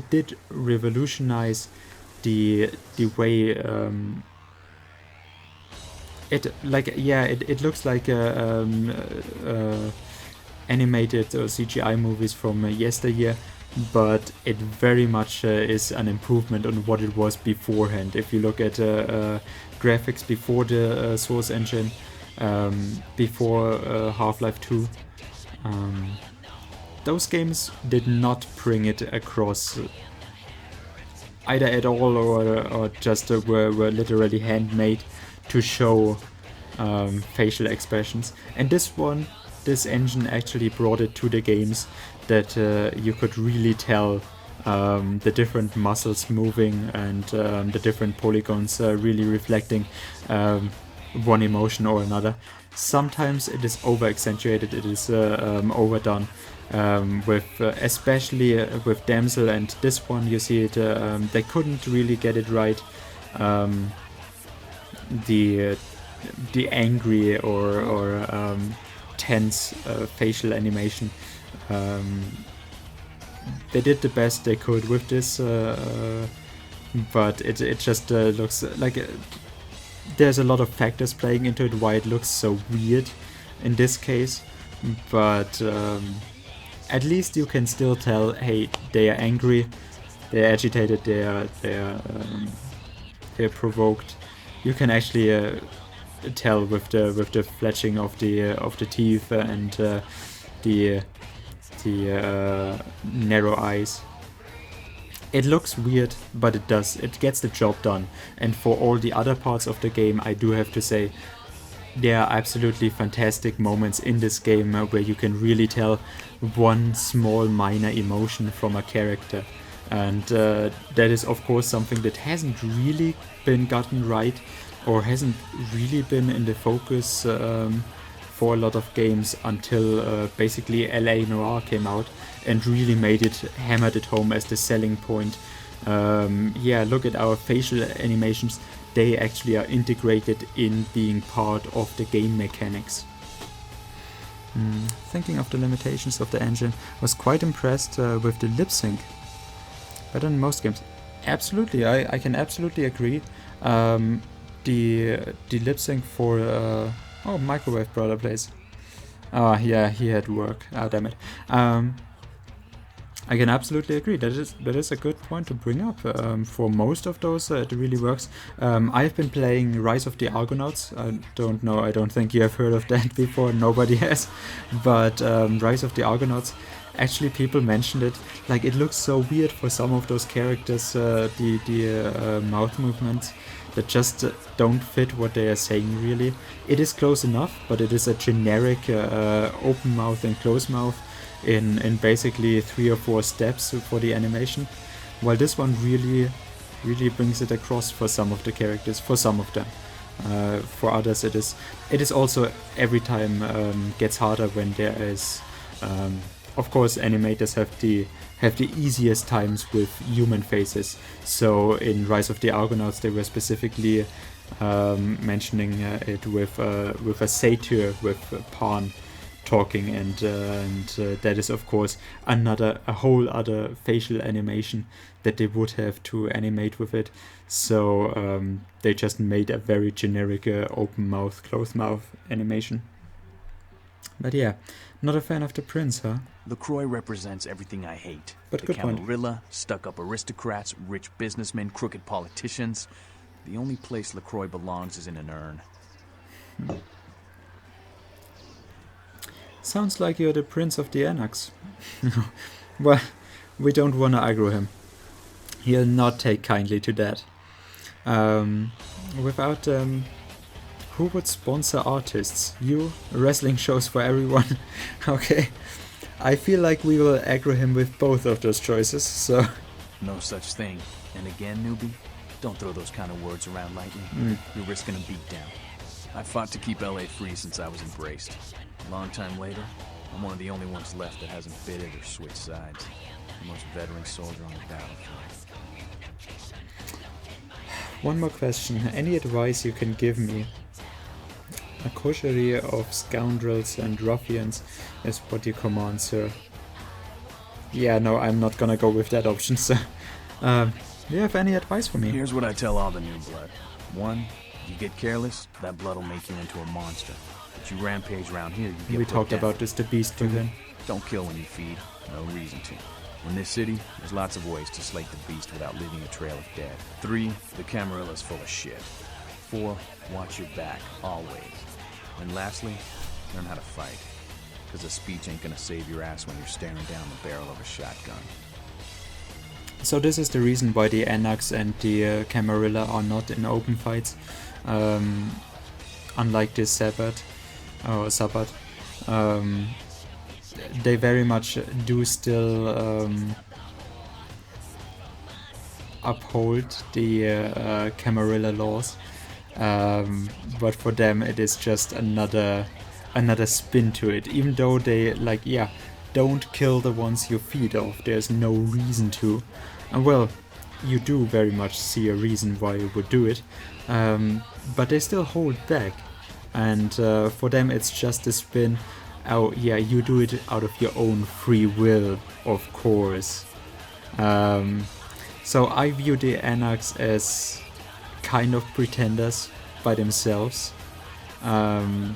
Speaker 1: did revolutionize the way it looks like animated CGI movies from yesteryear, but it very much is an improvement on what it was beforehand. If you look at graphics before the Source engine, before Half-Life 2, those games did not bring it across either at all or just were literally handmade to show facial expressions. And this engine actually brought it to the games that you could really tell the different muscles moving and the different polygons really reflecting one emotion or another. Sometimes it is over accentuated, it is overdone, especially with Damsel, and this one you see it, they couldn't really get it right. The angry or tense facial animation. They did the best they could with this, but it just looks like there's a lot of factors playing into it why it looks so weird in this case. But at least you can still tell, hey, they are angry, they're agitated, they're provoked. You can actually tell with the fletching of the teeth and the narrow eyes. It looks weird, but it gets the job done. And for all the other parts of the game, I do have to say, there are absolutely fantastic moments in this game where you can really tell one small minor emotion from a character. And that is of course something that hasn't really been gotten right, or hasn't really been in the focus for a lot of games until basically LA Noire came out and really hammered it home as the selling point. Yeah, look at our facial animations. They actually are integrated in being part of the game mechanics. Thinking of the limitations of the engine, was quite impressed with the lip sync. Better than most games. Absolutely, I can absolutely agree. The lip sync for oh, Microwave Brother plays. Oh yeah, he had work. Ah, damn it. I can absolutely agree. That is a good point to bring up. For most of those, it really works. I've been playing Rise of the Argonauts. I don't know. I don't think you have heard of that before. Nobody has. But Rise of the Argonauts. Actually, people mentioned it. Like, it looks so weird for some of those characters. The mouth movements that just don't fit what they are saying. Really, it is close enough, but it is a generic open mouth and closed mouth in basically 3 or 4 steps for the animation, while this one really brings it across for some of the characters, for some of them. For others it is also every time gets harder when there is of course animators have the easiest times with human faces. So in Rise of the Argonauts they were specifically mentioning it with a satyr, with Pan talking, and that is of course a whole other facial animation that they would have to animate with it. So they just made a very generic open mouth, closed mouth animation. But yeah, not a fan of the prince, huh?
Speaker 10: LaCroix represents everything I hate.
Speaker 1: But
Speaker 10: the
Speaker 1: good point.
Speaker 10: Camarilla, stuck-up aristocrats, rich businessmen, crooked politicians. The only place LaCroix belongs is in an urn.
Speaker 1: Sounds like you're the prince of the Anarchs. Well, we don't wanna aggro him. He'll not take kindly to that. Without who would sponsor artists? You? Wrestling shows for everyone? Okay. I feel like we will aggro him with both of those choices, so...
Speaker 10: No such thing. And again, newbie, don't throw those kind of words around lightly. You're risking a beatdown. I fought to keep LA free since I was embraced. A long time later, I'm one of the only ones left that hasn't bidded or switched sides. The most veteran soldier on the battlefield.
Speaker 1: One more question. Any advice you can give me? A coterie of scoundrels and ruffians is what you command, sir. Yeah, no, I'm not gonna go with that option, sir. Do you have any advice for me?
Speaker 10: Here's what I tell all the new blood. 1, you get careless, that blood will make you into a monster. But you rampage around here, you get
Speaker 1: We
Speaker 10: put
Speaker 1: talked
Speaker 10: down.
Speaker 1: about this, the beast within.
Speaker 10: Don't kill when you feed. No reason to. In this city, there's lots of ways to slake the beast without leaving a trail of dead. 3, the Camarilla's full of shit. 4, watch your back, always. And lastly, learn how to fight. Because a speech ain't gonna save your ass when you're staring down the barrel of a shotgun.
Speaker 1: So this is the reason why the Anarchs and the Camarilla are not in open fights. Unlike the Sabbath. They very much do still uphold the Camarilla laws. But for them it is just another spin to it. Even though they, like, yeah, don't kill the ones you feed off, there's no reason to. And well, you do very much see a reason why you would do it, but they still hold back. And for them it's just a spin. Oh yeah, you do it out of your own free will, of course. So I view the Anarchs as kind of pretenders by themselves. I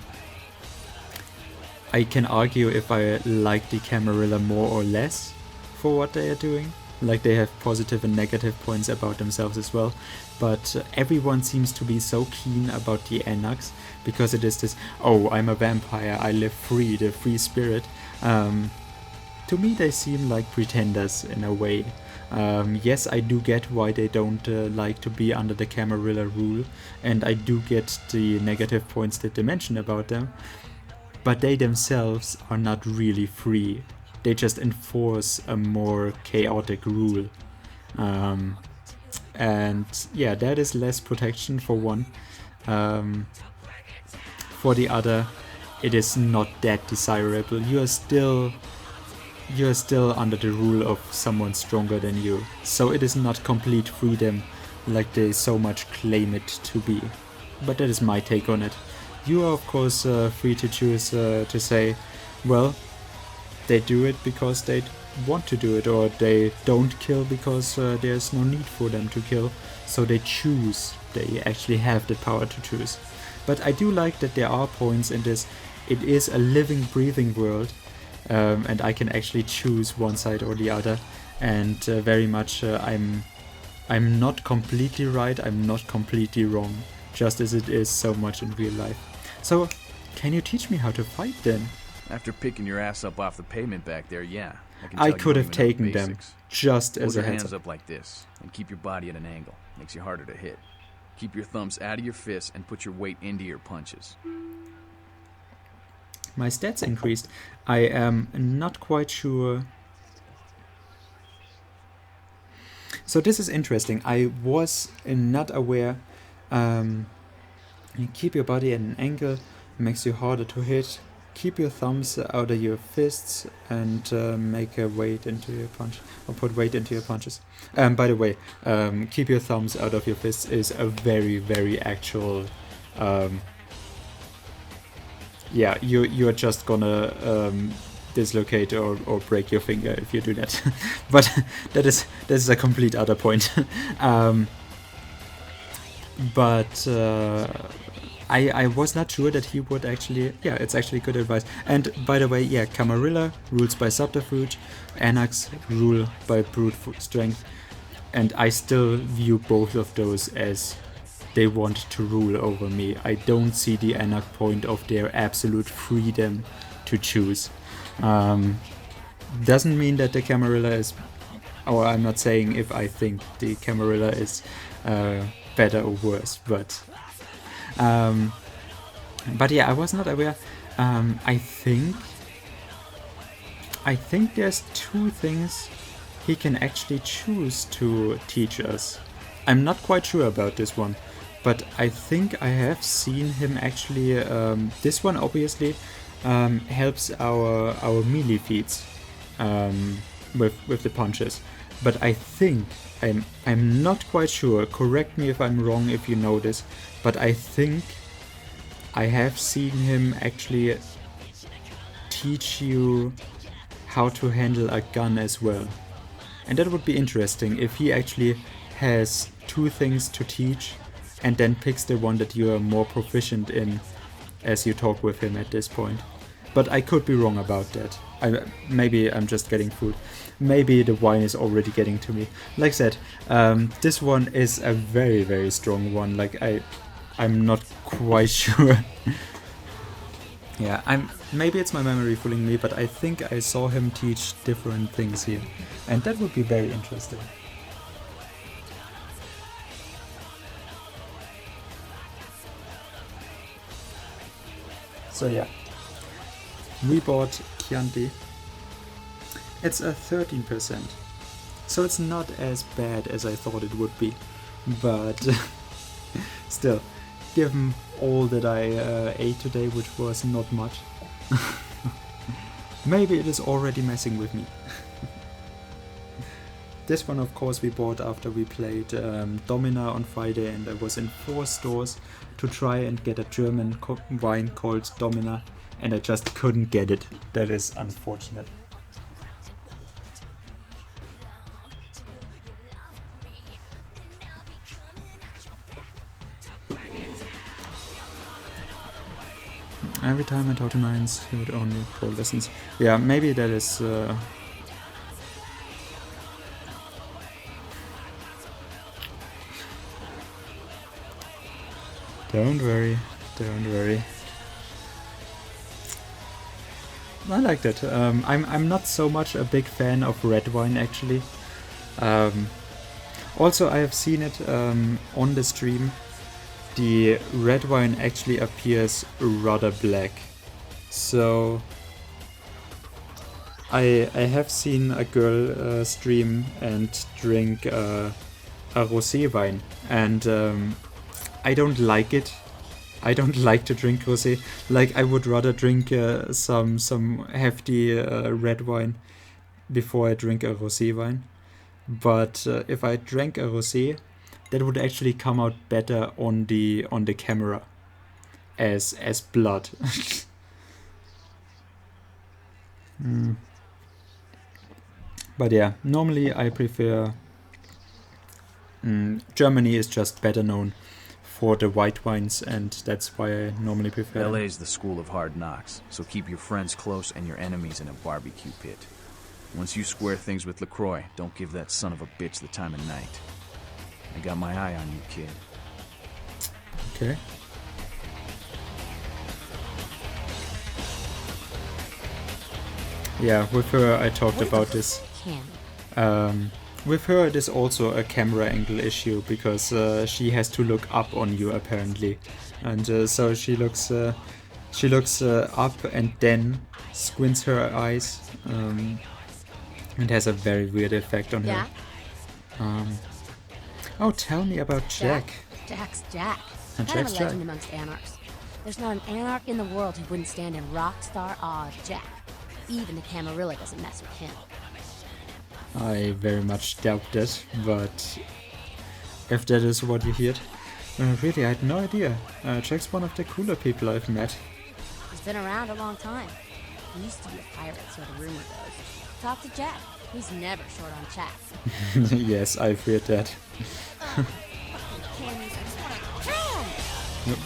Speaker 1: can argue if I like the Camarilla more or less for what they are doing. Like, they have positive and negative points about themselves as well. But everyone seems to be so keen about the Anarchs because it is this, oh, I'm a vampire, I live free, the free spirit. To me they seem like pretenders in a way. Yes, I do get why they don't like to be under the Camarilla rule, and I do get the negative points that they mention about them, but they themselves are not really free. They just enforce a more chaotic rule. And yeah, that is less protection for one. For the other, it is not that desirable. You're still under the rule of someone stronger than you. So it is not complete freedom like they so much claim it to be. But that is my take on it. You are of course free to choose to say, well, they do it because they want to do it, or they don't kill because there's no need for them to kill. So they choose. They actually have the power to choose. But I do like that there are points in this. It is a living, breathing world, and I can actually choose one side or the other. And very much, I'm not completely right. I'm not completely wrong, just as it is so much in real life. So, can you teach me how to fight then?
Speaker 10: After picking your ass up off the pavement back there, yeah.
Speaker 1: I could have taken them, just as a heads
Speaker 10: hands up like this, and keep your body at an angle. Makes you harder to hit. Keep your thumbs out of your fists and put your weight into your punches.
Speaker 1: My stats increased. I am not quite sure. So this is interesting. I was not aware. You keep your body at an angle, makes you harder to hit. Keep your thumbs out of your fists and make a weight into your punch, or put weight into your punches. By the way, keep your thumbs out of your fists is a very, very actual. Yeah, you're just gonna dislocate or break your finger if you do that. But that is a complete other point. But I was not sure that he would actually. Yeah, it's actually good advice. And by the way, yeah, Camarilla rules by subterfuge, Anax rule by brute strength, and I still view both of those as they want to rule over me. I don't see the Anak point of their absolute freedom to choose. Doesn't mean that the Camarilla is, or I'm not saying if I think the Camarilla is better or worse, but yeah, I was not aware. I think there's two things he can actually choose to teach us. I'm not quite sure about this one, but I think I have seen him actually. This one obviously helps our melee feats with the punches, but I think I'm not quite sure. Correct me if I'm wrong if you know this, but I think I have seen him actually teach you how to handle a gun as well. And that would be interesting if he actually has two things to teach and then picks the one that you are more proficient in as you talk with him at this point. But I could be wrong about that. Maybe I'm just getting fooled. Maybe the wine is already getting to me. Like I said, this one is a very, very strong one. Like I'm not quite sure. Yeah, maybe it's my memory fooling me, but I think I saw him teach different things here. And that would be very interesting. So yeah, we bought Chianti. It's a 13%, so it's not as bad as I thought it would be, but still, given all that I ate today, which was not much, maybe it is already messing with me. This one, of course, we bought after we played Domina on Friday, and I was in 4 stores to try and get a German wine called Domina, and I just couldn't get it. That is unfortunate. Every time I talk to Nines, he would only pro lessons. Yeah, maybe that is... Don't worry, don't worry. I like that. I'm not so much a big fan of red wine actually. Also, I have seen it on the stream. The red wine actually appears rather black. So I have seen a girl stream and drink a rosé wine, and I don't like it. I don't like to drink rosé. Like, I would rather drink some hefty red wine before I drink a rosé wine. But if I drank a rosé, that would actually come out better on the camera as blood. But yeah, normally I prefer. Germany is just better known for the white wines, and that's why I normally prefer them.
Speaker 10: LA is the school of hard knocks, so keep your friends close and your enemies in a barbecue pit. Once you square things with LaCroix, don't give that son of a bitch the time of night. I got my eye on you, kid.
Speaker 1: Okay. Yeah, with her I talked about this. With her it is also a camera angle issue, because she has to look up on you apparently, and so she looks up and then squints her eyes. It has a very weird effect on her. Oh, tell me about Jack.
Speaker 9: Jack's Jack.
Speaker 1: And
Speaker 9: Kind of
Speaker 1: Jack's
Speaker 9: a legend
Speaker 1: Jack.
Speaker 9: amongst anarchs. There's not an anarch in the world who wouldn't stand in rock star awe of Jack. Even the Camarilla doesn't mess with him.
Speaker 1: I very much doubt that, but if that is what you heard, really I had no idea. Jack's one of the cooler people I've met.
Speaker 9: He's been around a long time. He used to be a pirate, so the rumor goes. Talk to Jack. He's never short on chat.
Speaker 1: Yes, I've heard that. Yep.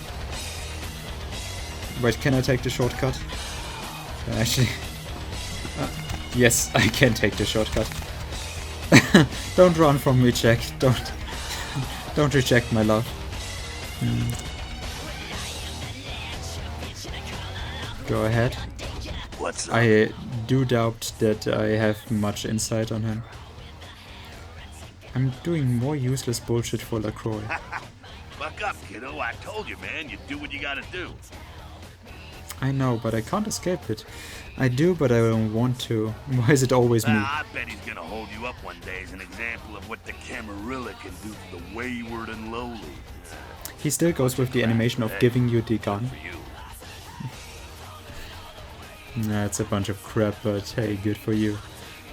Speaker 1: Wait, can I take the shortcut? Actually... yes, I can take the shortcut. Don't run from me, Jack. Don't reject my love. Go ahead.
Speaker 8: What's up?
Speaker 1: I do doubt that I have much insight on him. I'm doing more useless bullshit for LaCroix.
Speaker 8: Buck up, kiddo. I told you, man. You do what you gotta do.
Speaker 1: I know, but I can't escape it. I do, but I don't want to. Why is it always me?
Speaker 8: I bet he's gonna hold you up one day as an example of what the Camarilla can do to the wayward and lowly.
Speaker 1: He still goes with the animation of giving you the gun.
Speaker 8: For you.
Speaker 1: Nah, it's a bunch of crap, but hey, good for you.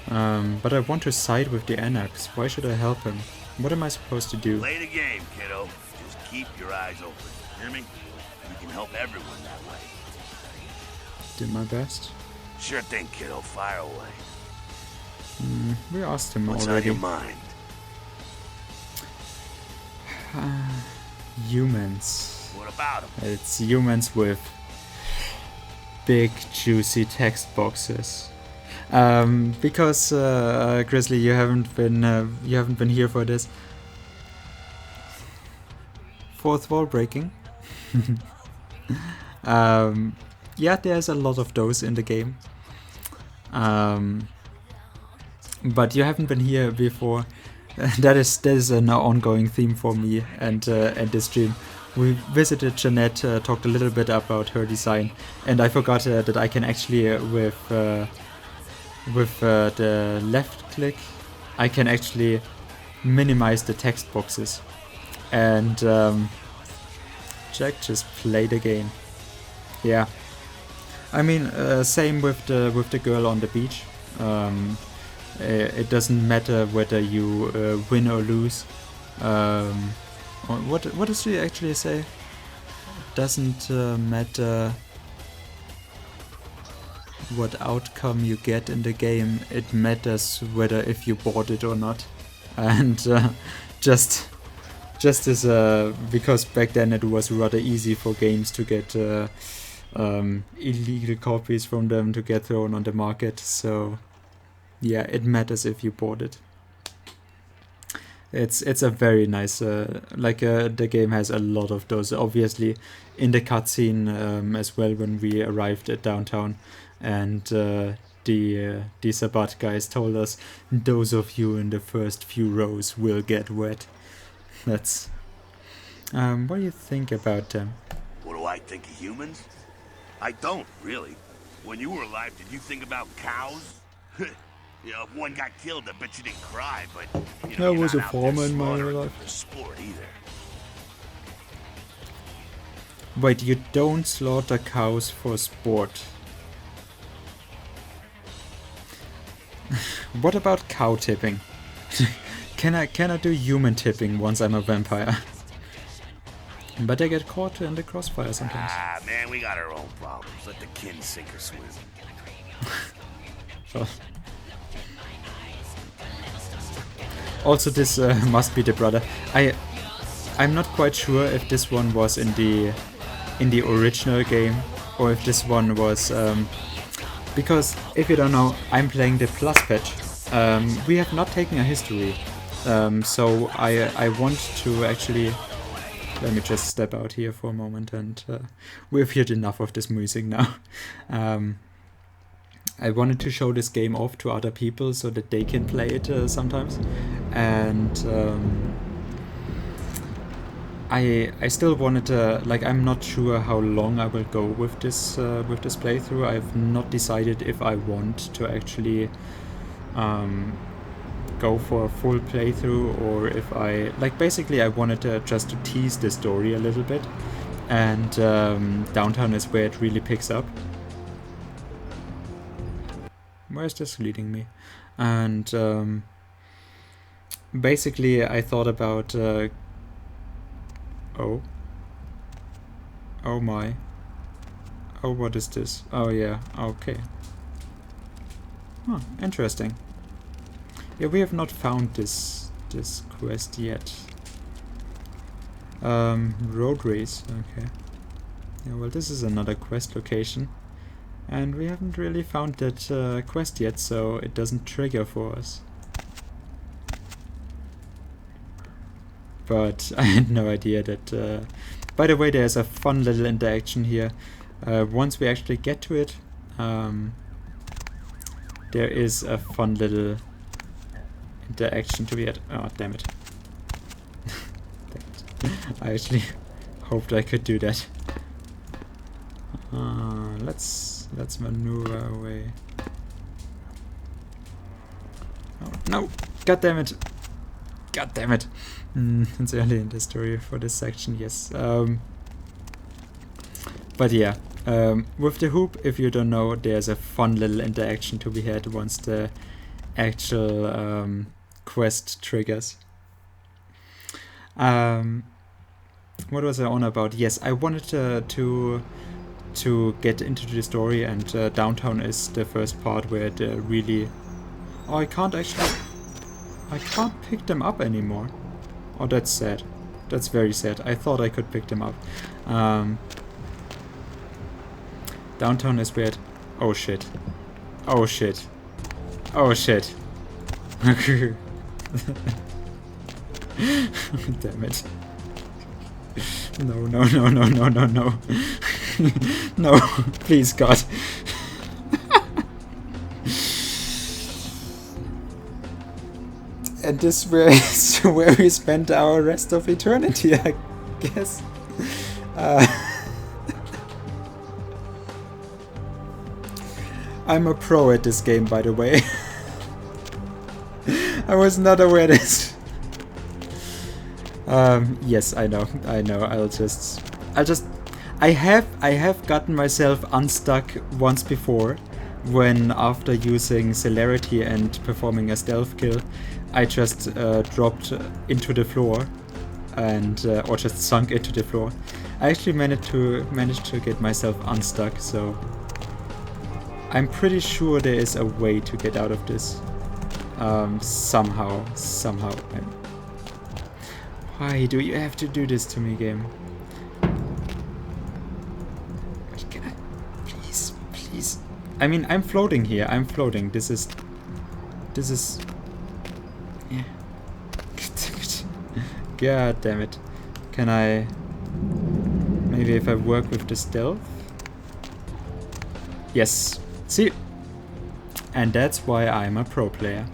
Speaker 1: But I want to side with the Anarchs. Why should I help him? What am I supposed to do?
Speaker 8: Play the game, kiddo. Just keep your eyes open. Hear me? We can help everyone that way.
Speaker 1: Did my best.
Speaker 8: Sure thing, kiddo. Fire away.
Speaker 1: We asked him
Speaker 8: What's
Speaker 1: already.
Speaker 8: on your mind?
Speaker 1: Humans.
Speaker 8: What about him?
Speaker 1: It's humans with big juicy text boxes. Because Grizzly, you haven't been here for this. Fourth wall breaking. Yeah, there's a lot of those in the game. But you haven't been here before. That is an ongoing theme for me and this stream. We visited Jeanette, talked a little bit about her design, and I forgot that I can actually with the left click, I can actually minimize the text boxes. And Jack just played the game. Yeah. I mean, same with the girl on the beach. It doesn't matter whether you win or lose. What does she actually say? Doesn't matter what outcome you get in the game. It matters whether if you bought it or not. And just as because back then it was rather easy for games to get illegal copies from them to get thrown on the market. So yeah, it matters if you bought it. It's a very nice the game has a lot of those, obviously in the cutscene as well when we arrived at downtown, and the Sabat guys told us those of you in the first few rows will get wet. That's what do you think about them?
Speaker 8: What do I think of humans? I don't, really. When you were alive, did you think about cows? You know, if one got killed, I bet you didn't cry, but you
Speaker 1: I
Speaker 8: know,
Speaker 1: was
Speaker 8: you're
Speaker 1: a
Speaker 8: not out there
Speaker 1: farmer in my
Speaker 8: slaughtering
Speaker 1: life.
Speaker 8: for sport either.
Speaker 1: Wait, you don't slaughter cows for sport. What about cow tipping? Can I do human tipping once I'm a vampire? But I get caught in the crossfire sometimes.
Speaker 8: Ah, man, we got our own problems. Let the kin sink or swim.
Speaker 1: Well. Also, this must be the brother. I'm not quite sure if this one was in the original game or if this one was because if you don't know, I'm playing the plus patch. We have not taken a history, so I want to actually. Let me just step out here for a moment, and we've heard enough of this music now. I wanted to show this game off to other people so that they can play it sometimes, and I still wanted to, like, I'm not sure how long I will go with this playthrough. I've not decided if I want to actually go for a full playthrough or if I, like, basically I wanted to just to tease the story a little bit, and Downtown is where it really picks up. Where is this leading me? And basically I thought about oh my, oh, what is this? Oh yeah, okay. Huh, interesting. Yeah, we have not found this quest yet. Road race, okay. Yeah, well, this is another quest location, and we haven't really found that quest yet, so it doesn't trigger for us. But I had no idea that... by the way, there's a fun little interaction here. Once we actually get to it, there is a fun little interaction to be had. Oh, damn it. Damn it. I actually hoped I could do that. Let's maneuver away. Oh, no! God damn it! God damn it! It's early in the story for this section, yes. But yeah, with the hoop, if you don't know, there's a fun little interaction to be had once the actual quest triggers. What was I on about? Yes, I wanted to get into the story, and Downtown is the first part where it really... Oh, I can't pick them up anymore. Oh, that's sad. That's very sad. I thought I could pick them up. Downtown is weird. Oh shit. Oh shit. Oh shit. Damn it. No, no, no, no, no, no, no. No, please, God. And this is where we spend our rest of eternity, I guess. I'm a pro at this game, by the way. I was not aware of this. Yes, I know. I have gotten myself unstuck once before, when after using celerity and performing a stealth kill, I just dropped into the floor, and or just sunk into the floor. I actually managed to get myself unstuck, so I'm pretty sure there is a way to get out of this. Somehow. Why do you have to do this to me, game? Can I... Please. I mean, I'm floating here. I'm floating. This is... Yeah. God damn it. Can I... Maybe if I work with the stealth? Yes. See? And that's why I'm a pro player.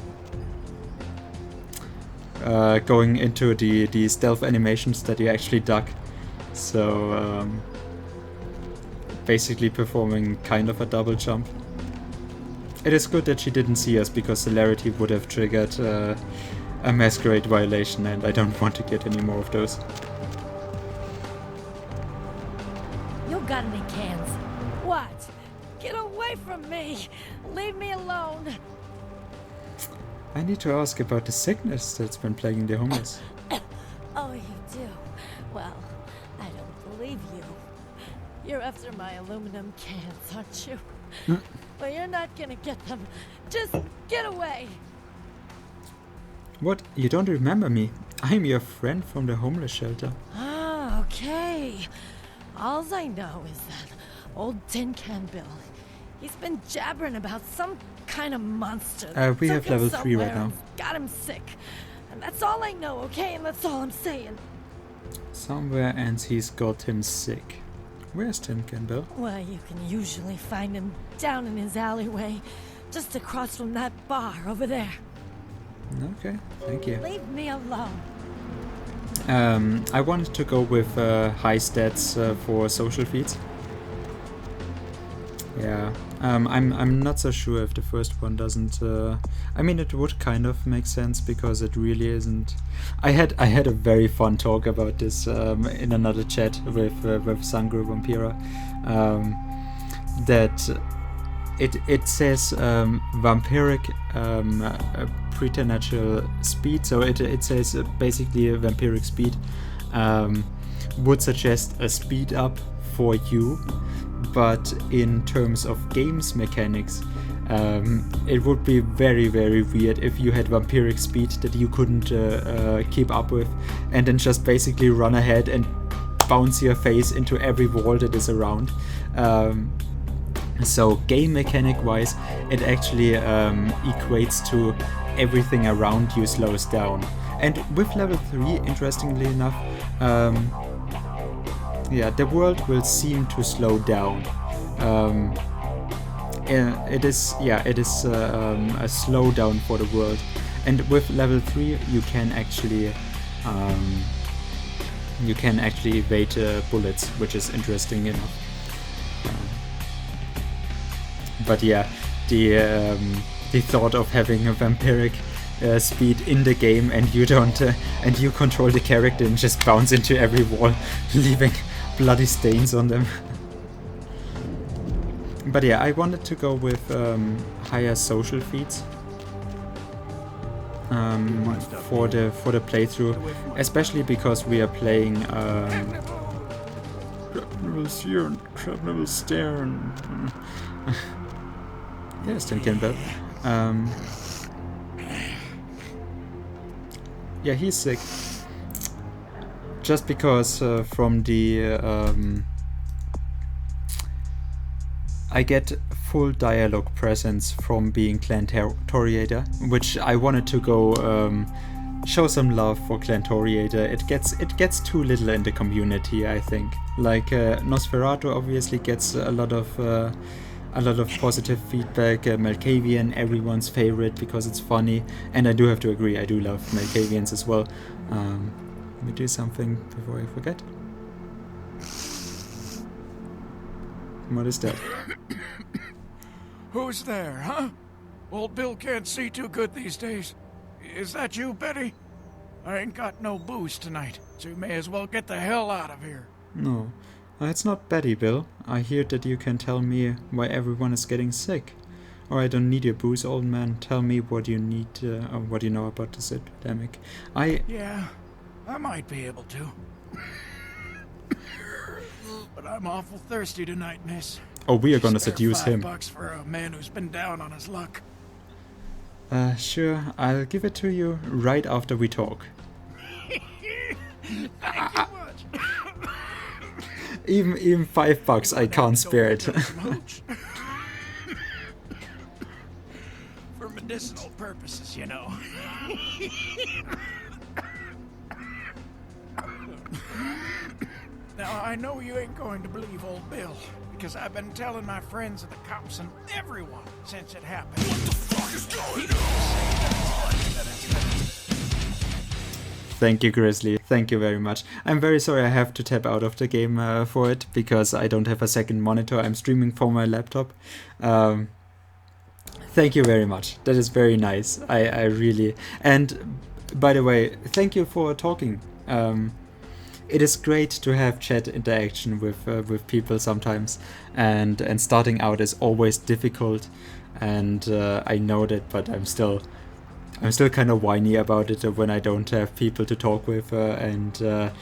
Speaker 1: Going into the stealth animations that you actually duck. So, basically performing kind of a double jump. It is good that she didn't see us, because celerity would have triggered a masquerade violation, and I don't want to get any more of those.
Speaker 11: You got any cans? What? Get away from me! Leave me alone!
Speaker 1: I need to ask about the sickness that's been plaguing the homeless.
Speaker 11: Oh, you do? Well, I don't believe you. You're after my aluminum cans, aren't you? Well, you're not gonna get them. Just get away!
Speaker 1: What? You don't remember me? I'm your friend from the homeless shelter.
Speaker 11: Ah, okay. Alls I know is that old Tin Can Bill. He's been jabbering about some kind of monster.
Speaker 1: We have level 3 right now.
Speaker 11: Got him sick. And that's all I know, okay? And that's all I'm saying.
Speaker 1: Somewhere, and he's got him sick. Where's Tin Can Bill?
Speaker 11: Well, you can usually find him down in his alleyway, just across from that bar over there.
Speaker 1: Okay, thank you.
Speaker 11: Leave me alone.
Speaker 1: I wanted to go with high stats for social feeds. Yeah, I'm not so sure if the first one doesn't. I mean, it would kind of make sense, because it really isn't. I had a very fun talk about this in another chat with Sangru Vampira. That it says vampiric preternatural speed. So it says basically a vampiric speed would suggest a speed up for you. But in terms of games mechanics, it would be very, very weird if you had vampiric speed that you couldn't keep up with, and then just basically run ahead and bounce your face into every wall that is around. So game mechanic wise, it actually equates to everything around you slows down. And with level 3, interestingly enough, yeah, the world will seem to slow down. It is a slowdown for the world, and with level 3 you can actually evade bullets, which is interesting enough. But yeah, the thought of having a vampiric speed in the game, and you don't and you control the character and just bounce into every wall, leaving bloody stains on them. But yeah, I wanted to go with higher social feeds for the playthrough, especially because we are playing yes, Tin Can Bill. Yeah, he's sick. Just because from the I get full dialogue presence from being Clan Toriator, which I wanted to go show some love for Clan Toriator. It gets too little in the community, I think. Like Nosferatu obviously gets a lot of positive feedback. Malkavian, everyone's favorite because it's funny, and I do have to agree, I do love Malkavians as well. Let me do something before I forget. What is that?
Speaker 12: Who's there, huh? Old Bill can't see too good these days. Is that you, Betty? I ain't got no booze tonight, so you may as well get the hell out of here.
Speaker 1: No, it's not Betty, Bill. I hear that you can tell me why everyone is getting sick. Or I don't need your booze, old man. Tell me what you need, or what you know about this epidemic.
Speaker 12: Yeah, I might be able to. But I'm awful thirsty tonight, miss.
Speaker 1: Oh, we are gonna seduce him.
Speaker 12: $5 for a man who's been down on his luck.
Speaker 1: Sure, I'll give it to you right after we talk.
Speaker 12: Thank you much.
Speaker 1: Even $5, I can't spare it.
Speaker 12: For medicinal purposes, you know. Now, I know you ain't going to believe old Bill, because I've been telling my friends and the cops and everyone since it happened. What the fuck is going on?
Speaker 1: Thank you, Grizzly. Thank you very much. I'm very sorry I have to tap out of the game for it, because I don't have a second monitor. I'm streaming from my laptop. Thank you very much. That is very nice. I really... And by the way, thank you for talking. It is great to have chat interaction with people sometimes, and starting out is always difficult, and I know that, but I'm still kind of whiny about it when I don't have people to talk with, and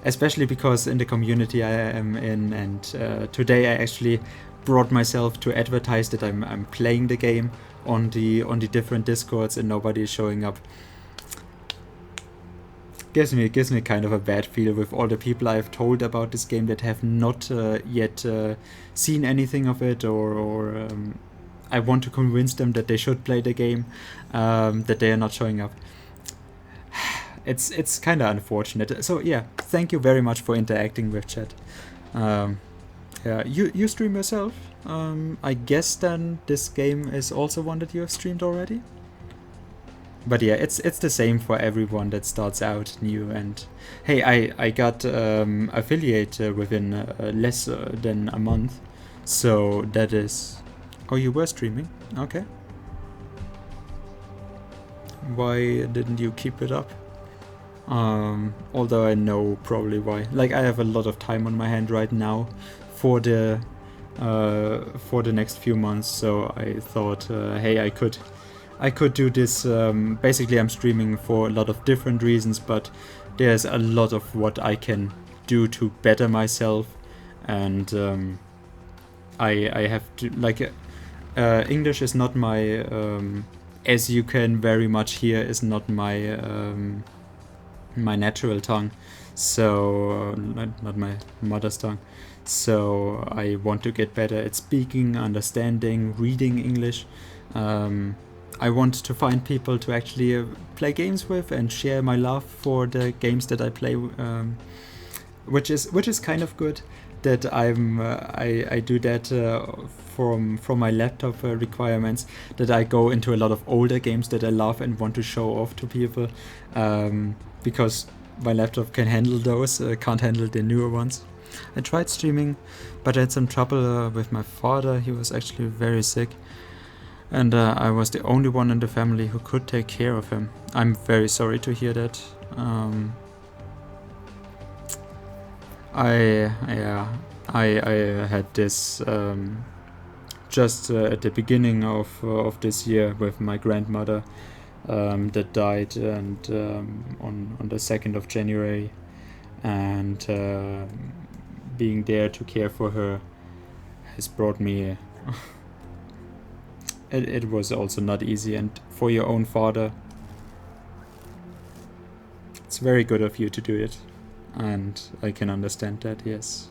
Speaker 1: especially because in the community I am in, and today I actually brought myself to advertise that I'm playing the game on the different discords and nobody is showing up. Gives me kind of a bad feel with all the people I've told about this game that have not yet seen anything of it, or I want to convince them that they should play the game, that they are not showing up. It's kind of unfortunate. So yeah, thank you very much for interacting with chat. Yeah, you stream yourself. I guess then this game is also one that you have streamed already. But yeah, it's the same for everyone that starts out new. And hey, I got affiliate within less than a month, so that is... Oh, you were streaming? Okay. Why didn't you keep it up? Although I know probably why. Like, I have a lot of time on my hand right now for the next few months, so I thought, hey, I could do this. Basically, I'm streaming for a lot of different reasons, but there's a lot of what I can do to better myself, and I have to, like, English is not my, as you can very much hear, is not my my natural tongue, so not my mother's tongue. So I want to get better at speaking, understanding, reading English. I want to find people to actually play games with and share my love for the games that I play, which is kind of good that I do that from my laptop requirements, that I go into a lot of older games that I love and want to show off to people, because my laptop can handle those, can't handle the newer ones. I tried streaming, but I had some trouble with my father. He was actually very sick, and I was the only one in the family who could take care of him. I'm very sorry to hear that. I had this just at the beginning of this year with my grandmother that died, and on the 2nd of January, and being there to care for her has brought me... It was also not easy, and for your own father, it's very good of you to do it, and I can understand that, yes.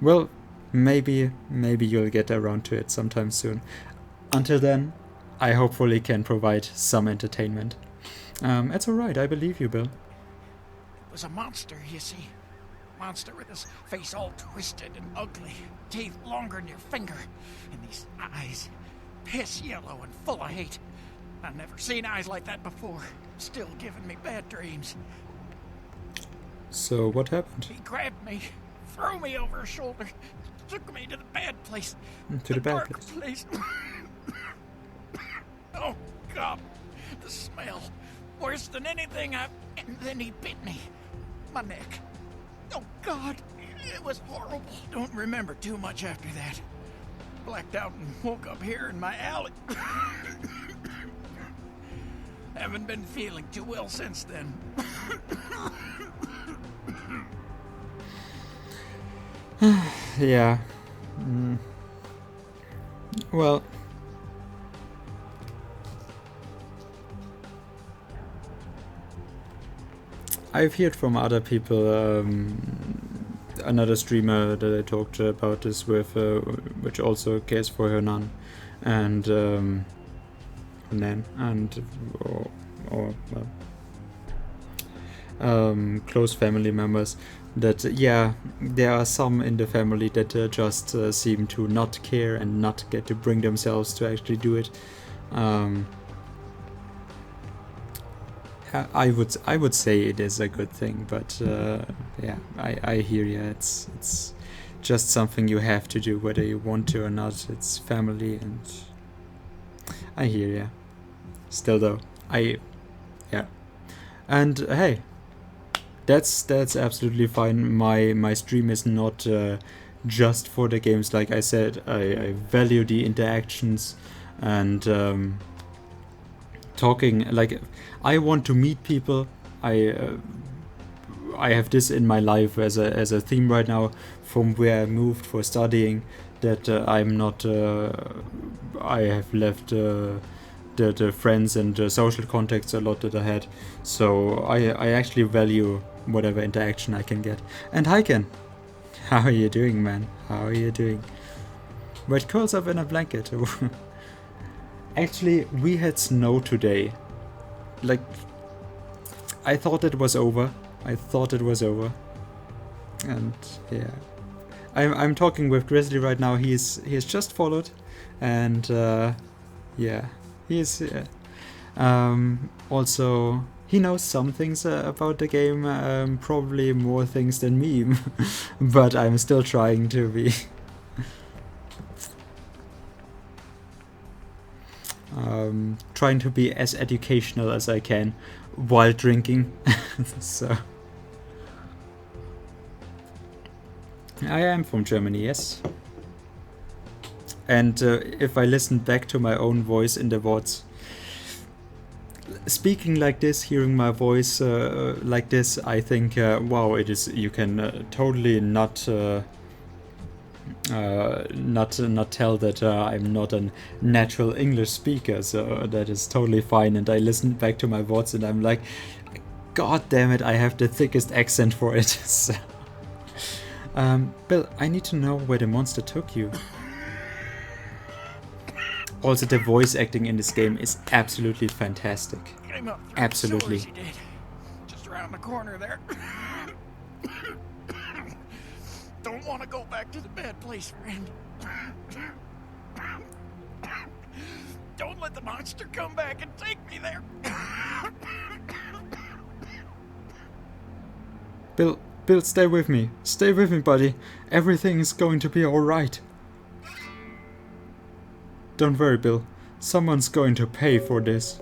Speaker 1: Well, maybe you'll get around to it sometime soon. Until then, I hopefully can provide some entertainment. It's alright, I believe you, Bill.
Speaker 12: It was a monster, you see. Monster with his face all twisted and ugly, teeth longer than your finger, and these eyes, piss yellow and full of hate. I've never seen eyes like that before. Still giving me bad dreams.
Speaker 1: So what happened?
Speaker 12: He grabbed me, threw me over his shoulder, took me to the bad place.
Speaker 1: To the bad
Speaker 12: dark
Speaker 1: place.
Speaker 12: Oh, God. The smell. Worse than anything I've... And then he bit me. My neck. Oh, God. It was horrible. Don't remember too much after that. Blacked out and woke up here in my alley. Haven't been feeling too well since then.
Speaker 1: Yeah. Well... I've heard from other people, another streamer that I talked about this with, which also cares for her nan, and close family members, that yeah, there are some in the family that just seem to not care and not get to bring themselves to actually do it. I would say it is a good thing, but yeah, I hear you. It's just something you have to do whether you want to or not. It's family, and I hear ya. Still though, yeah. And hey, that's absolutely fine. My stream is not just for the games. Like I said, I value the interactions and talking. Like, I want to meet people. I have this in my life as a theme right now, from where I moved for studying, that I'm not. I have left the friends and the social contacts a lot that I had, so I actually value whatever interaction I can get. And hi Ken, how are you doing, man? How are you doing? But curls up in a blanket. Actually, we had snow today. Like, I thought it was over. And yeah, I'm talking with Grizzly right now. He's just followed, and yeah, he's also, he knows some things about the game, probably more things than me, but I'm still trying to be. Trying to be as educational as I can while drinking. So I am from Germany, yes. And if I listen back to my own voice in the VODs, speaking like this, hearing my voice like this, I think, wow, it is. You can totally not tell that I'm not a natural English speaker. So that is totally fine. And I listen back to my VODs, and I'm like, God damn it, I have the thickest accent for it. So, Bill, I need to know where the monster took you. Also, the voice acting in this game is absolutely fantastic.
Speaker 12: Came up through
Speaker 1: Absolutely.
Speaker 12: the sewers, he did. Just around the corner there. Don't want to go back to the bad place, friend. Don't let the monster come back and take me there.
Speaker 1: Bill, stay with me. Stay with me, buddy. Everything is going to be alright. Don't worry, Bill. Someone's going to pay for this.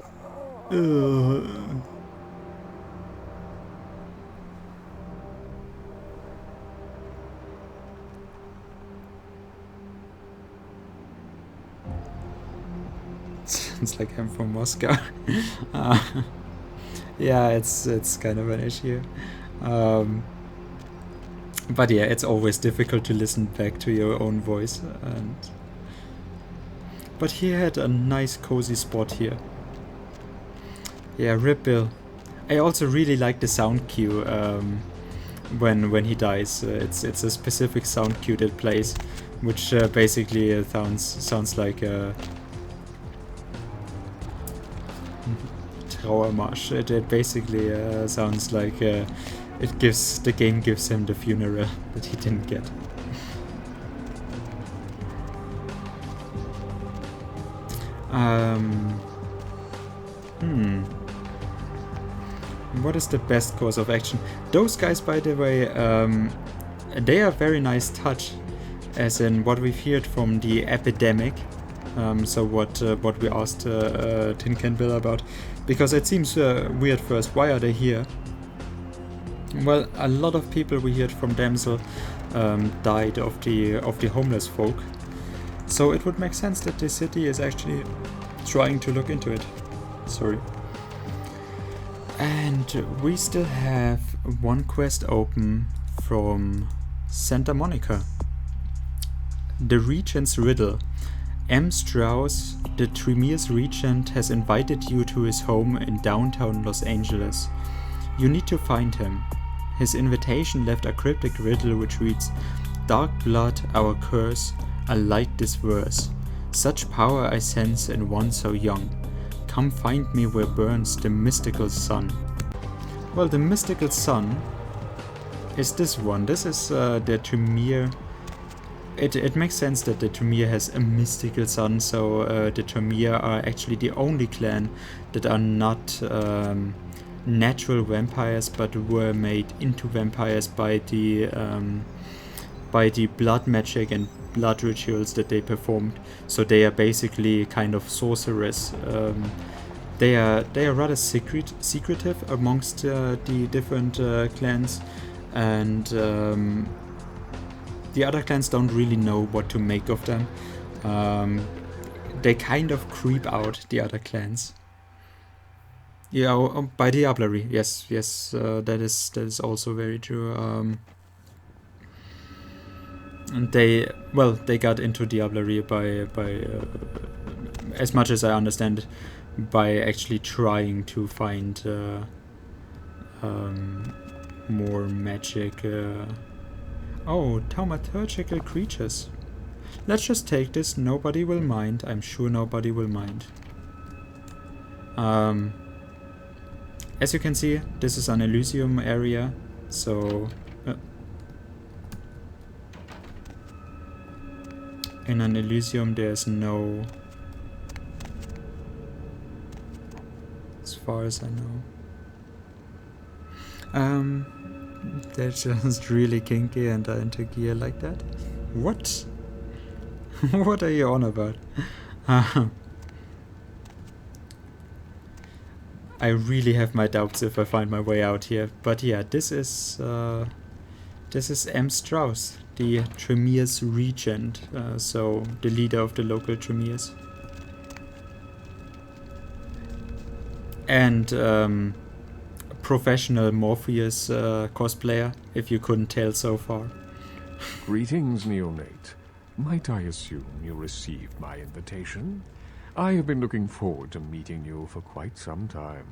Speaker 1: Sounds like I'm from Moscow. Yeah, it's kind of an issue. But yeah, it's always difficult to listen back to your own voice. But he had a nice cozy spot here. Yeah, rip Bill. I also really like the sound cue when he dies. It's a specific sound cue that plays, which basically sounds like a Trauermarsch. It basically sounds like the game gives him the funeral that he didn't get. What is the best course of action? Those guys, by the way, they are very nice touch, as in what we've heard from the epidemic. So what we asked Tin Can Bill about, because it seems weird first. Why are they here? Well, a lot of people we heard from Damsel died of the homeless folk. So it would make sense that the city is actually trying to look into it. Sorry. And we still have one quest open from Santa Monica. The Regent's Riddle. M. Strauss, the Tremere's regent, has invited you to his home in downtown Los Angeles. You need to find him. His invitation left a cryptic riddle which reads, "Dark blood, our curse, I light this verse. Such power I sense in one so young. Come find me where burns the mystical sun." Well, the mystical sun is this one. This is the Tremere. It makes sense that the Tremere has a mystical sun, so the Tremere are actually the only clan that are not natural vampires, but were made into vampires by the blood magic and blood rituals that they performed. So they are basically kind of sorcerers. They are rather secretive amongst the different clans, and the other clans don't really know what to make of them. They kind of creep out the other clans. Yeah, by diablerie. Yes, that is also very true. And they got into diablerie by as much as I understand, by actually trying to find more magic. Thaumaturgical creatures. Let's just take this. Nobody will mind. I'm sure nobody will mind. As you can see, this is an Elysium area, so in an Elysium there's no, as far as I know. They're just really kinky and are into gear like that. What? What are you on about? I really have my doubts if I find my way out here, but yeah, this is M. Strauss, the Tremere's regent, so the leader of the local Tremeres, and professional Morpheus cosplayer, if you couldn't tell so far.
Speaker 13: Greetings, neonate. Might I assume you received my invitation? I have been looking forward to meeting you for quite some time.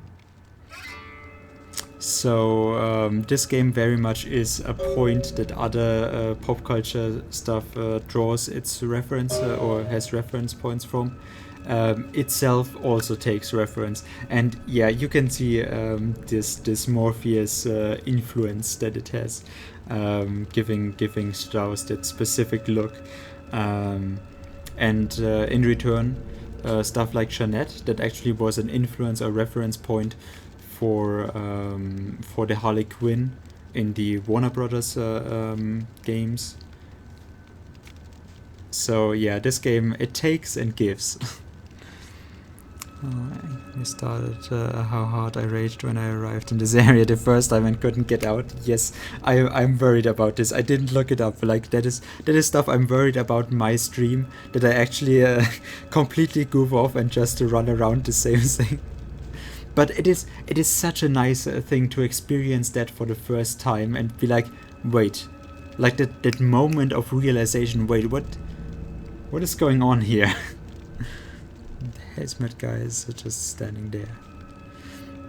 Speaker 1: So this game very much is a point that other pop culture stuff draws its reference or has reference points from. Itself also takes reference, and yeah, you can see this Morpheus influence that it has, giving Strauss that specific look, and in return, stuff like Jeanette, that actually was an influence or reference point for the Harley Quinn in the Warner Brothers games. So yeah, this game, it takes and gives. I started how hard I raged when I arrived in this area the first time and couldn't get out. Yes, I'm worried about this. I didn't look it up. Like that is stuff I'm worried about my stream, that I actually completely goof off and just run around the same thing. But it is such a nice thing to experience that for the first time and be like, wait, like that moment of realization. Wait, what is going on here? The hazmat guy is just standing there.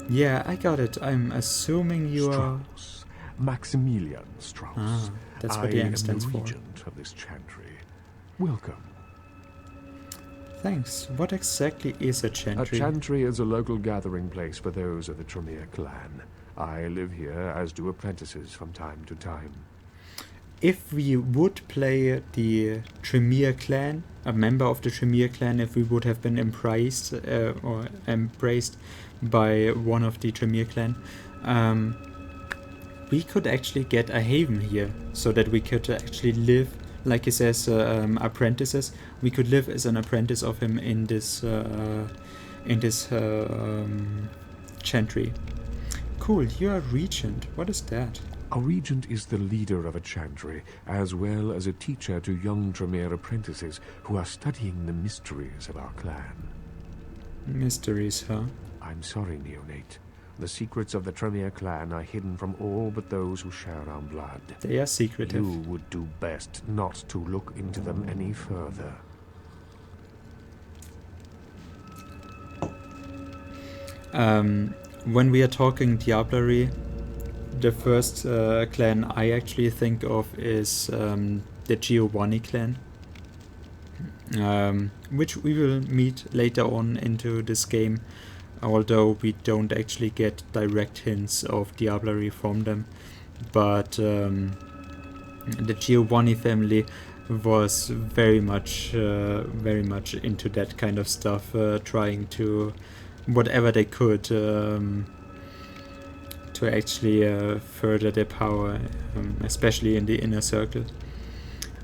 Speaker 1: Yeah, I got it. I'm assuming you are
Speaker 13: Maximilian Strauss.
Speaker 1: Ah, that's what the M stands for.
Speaker 13: I am the regent of this chantry. Welcome.
Speaker 1: Thanks. What exactly is a chantry?
Speaker 13: A chantry is a local gathering place for those of the Tremere clan. I live here, as do apprentices from time to time.
Speaker 1: If we would play the Tremere clan, a member of the Tremere clan, if we would have been embraced by one of the Tremere clan, we could actually get a haven here, so that we could actually live, like he says, apprentices. We could live as an apprentice of him in this chantry. Cool. You are regent. What is that?
Speaker 13: A regent is the leader of a chantry, as well as a teacher to young Tremere apprentices who are studying the mysteries of our clan.
Speaker 1: Mysteries, huh?
Speaker 13: I'm sorry, neonate. The secrets of the Tremere clan are hidden from all but those who share our blood.
Speaker 1: They are secretive.
Speaker 13: You would do best not to look into them any further.
Speaker 1: When we are talking diablerie, the first clan I actually think of is the Giovanni clan, which we will meet later on into this game, although we don't actually get direct hints of diablerie from them. But the Giovanni family was very much into that kind of stuff, trying to whatever they could to actually further their power, especially in the inner circle.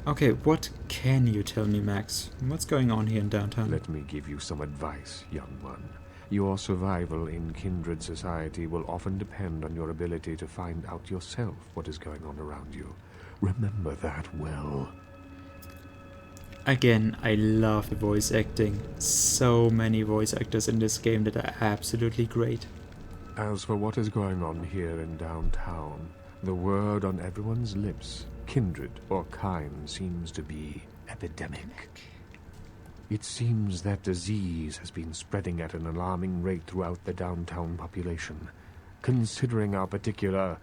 Speaker 1: Okay, what can you tell me, Max? What's going on here in downtown?
Speaker 13: Let me give you some advice, young one. Your survival in kindred society will often depend on your ability to find out yourself what is going on around you. Remember that well.
Speaker 1: Again, I love the voice acting. So many voice actors in this game that are absolutely great.
Speaker 13: As for what is going on here in downtown, the word on everyone's lips, kindred or kind, seems to be epidemic. It seems that disease has been spreading at an alarming rate throughout the downtown population. Considering our particular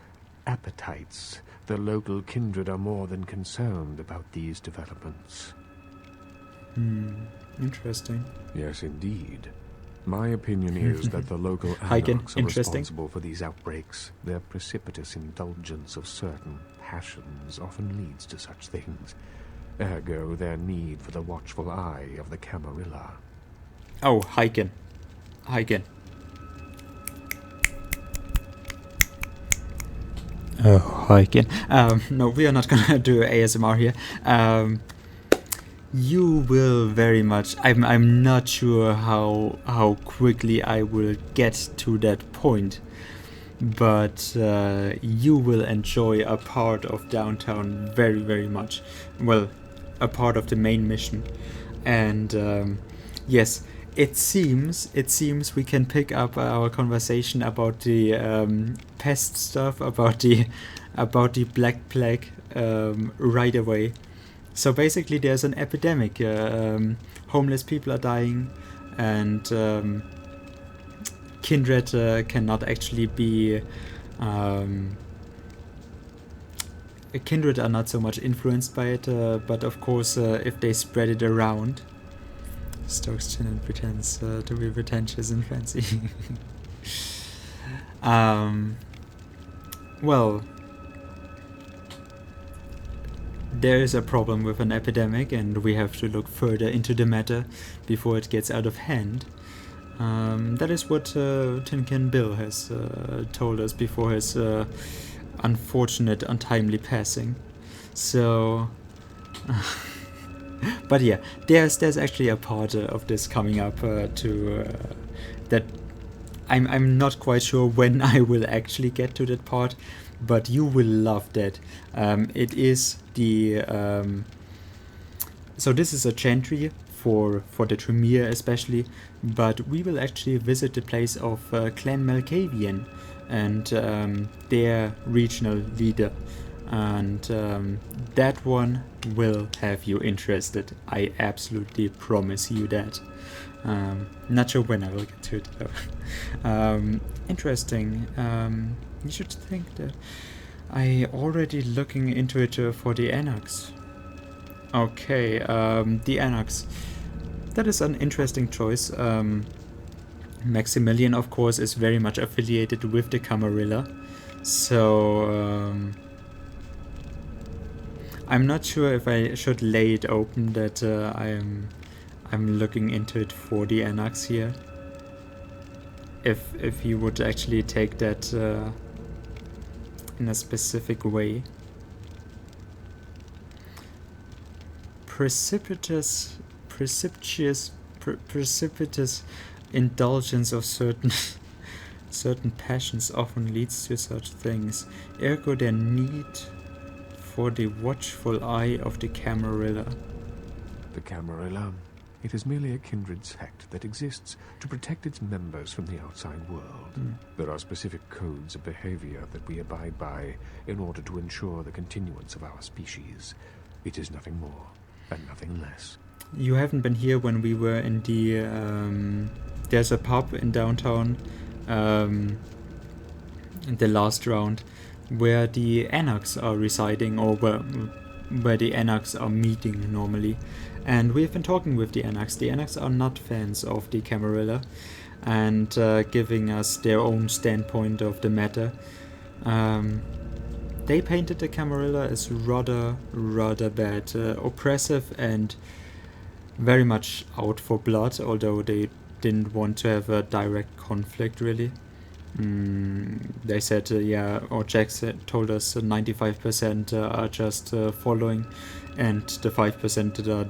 Speaker 13: appetites, the local kindred are more than concerned about these developments.
Speaker 1: Interesting.
Speaker 13: Yes, indeed. My opinion is that the local
Speaker 1: Heiken,
Speaker 13: anarchs are
Speaker 1: interesting.
Speaker 13: responsible for these outbreaks. Their precipitous indulgence of certain passions often leads to such things. Ergo, their need for the watchful eye of the Camarilla.
Speaker 1: Oh, Heiken. Heiken. Oh, Heiken. No, we are not gonna do ASMR here. You will very much. I'm not sure how quickly I will get to that point, but you will enjoy a part of downtown very, very much. Well, a part of the main mission, and yes, it seems we can pick up our conversation about the pest stuff, about the Black Plague right away. So basically there's an epidemic, homeless people are dying, and kindred cannot actually be... kindred are not so much influenced by it, but of course if they spread it around... Stokes chin and pretends to be pretentious and fancy. Well... There is a problem with an epidemic, and we have to look further into the matter before it gets out of hand. That is what Tin Can Bill has told us before his unfortunate, untimely passing. So, but yeah, there's actually a part of this coming up that I'm not quite sure when I will actually get to that part. But you will love that. It is the... so this is a chantry for the Tremere especially, but we will actually visit the place of Clan Malkavian and their regional leader. And that one will have you interested. I absolutely promise you that. Not sure when I will get to it though. Interesting. You should think that I already looking into it for the Anarchs. Okay, the Anarchs. That is an interesting choice. Maximilian, of course, is very much affiliated with the Camarilla. So, I'm not sure if I should lay it open that I'm looking into it for the Anarchs here. If you would actually take that in a specific way. Precipitous indulgence of certain passions often leads to such things. Ergo, their need for the watchful eye of the Camarilla.
Speaker 13: The Camarilla? It is merely a kindred sect that exists to protect its members from the outside world. There are specific codes of behavior that we abide by in order to ensure the continuance of our species. It is nothing more and nothing less.
Speaker 1: You haven't been here when we were in the... there's a pub in downtown in the last round where the Anarchs are residing, or where the Anarchs are meeting normally. And we've been talking with the Anarchs. The Anarchs are not fans of the Camarilla and giving us their own standpoint of the matter. They painted the Camarilla as rather bad, oppressive and very much out for blood, although they didn't want to have a direct conflict really. They said, yeah, or Jack told us 95% are just following, and the 5% that are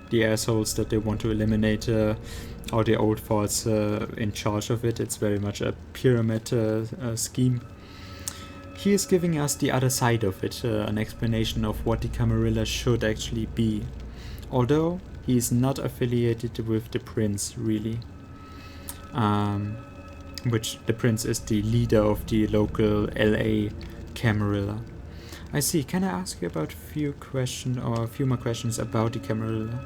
Speaker 1: the assholes that they want to eliminate, are the old farts in charge of it. It's very much a pyramid scheme. He is giving us the other side of it, an explanation of what the Camarilla should actually be. Although he is not affiliated with the Prince, really. Which the Prince is the leader of the local LA Camarilla. I see. Can I ask you about a few more questions about the Camarilla?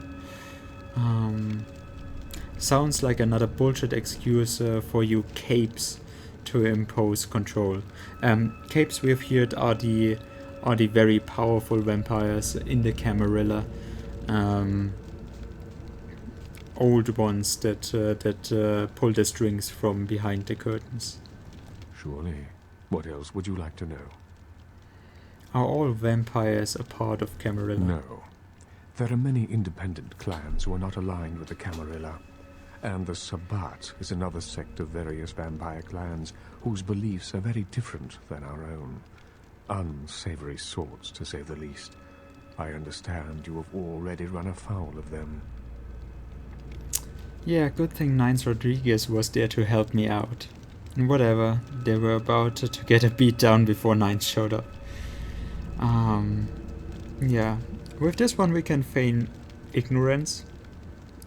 Speaker 1: Sounds like another bullshit excuse for you capes to impose control. Capes, we have heard, are the very powerful vampires in the Camarilla. Old ones that pull the strings from behind the curtains.
Speaker 13: Surely. What else would you like to know?
Speaker 1: Are all vampires a part of Camarilla?
Speaker 13: No. There are many independent clans who are not aligned with the Camarilla. And the Sabbat is another sect of various vampire clans whose beliefs are very different than our own. Unsavory sorts, to say the least. I understand you have already run afoul of them.
Speaker 1: Yeah, good thing Nines Rodriguez was there to help me out. Whatever, they were about to get a beat down before Nines showed up. Yeah, with this one we can feign ignorance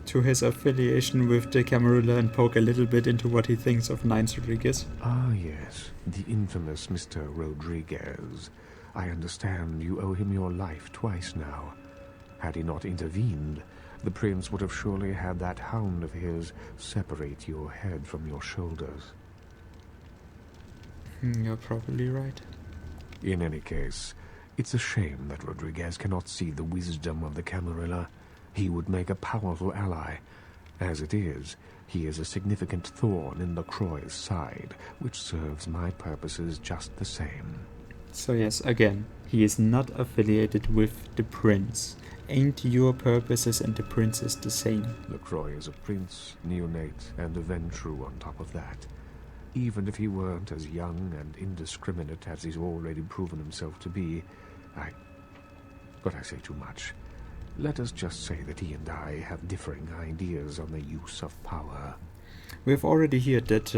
Speaker 1: to his affiliation with the Camarilla and poke a little bit into what he thinks of Nines Rodriguez.
Speaker 13: Ah, yes, the infamous Mr. Rodriguez. I understand you owe him your life twice now. Had he not intervened, the Prince would have surely had that hound of his separate your head from your shoulders.
Speaker 1: You're probably right.
Speaker 13: In any case, it's a shame that Rodriguez cannot see the wisdom of the Camarilla. He would make a powerful ally. As it is, he is a significant thorn in LaCroix's side, which serves my purposes just the same.
Speaker 1: So yes, again, he is not affiliated with the Prince. Ain't your purposes and the Prince's the same?
Speaker 13: LaCroix is a prince, neonate, and a Ventrue on top of that. Even if he weren't as young and indiscriminate as he's already proven himself to be, But I say too much. Let us just say that he and I have differing ideas on the use of power.
Speaker 1: We've already heard that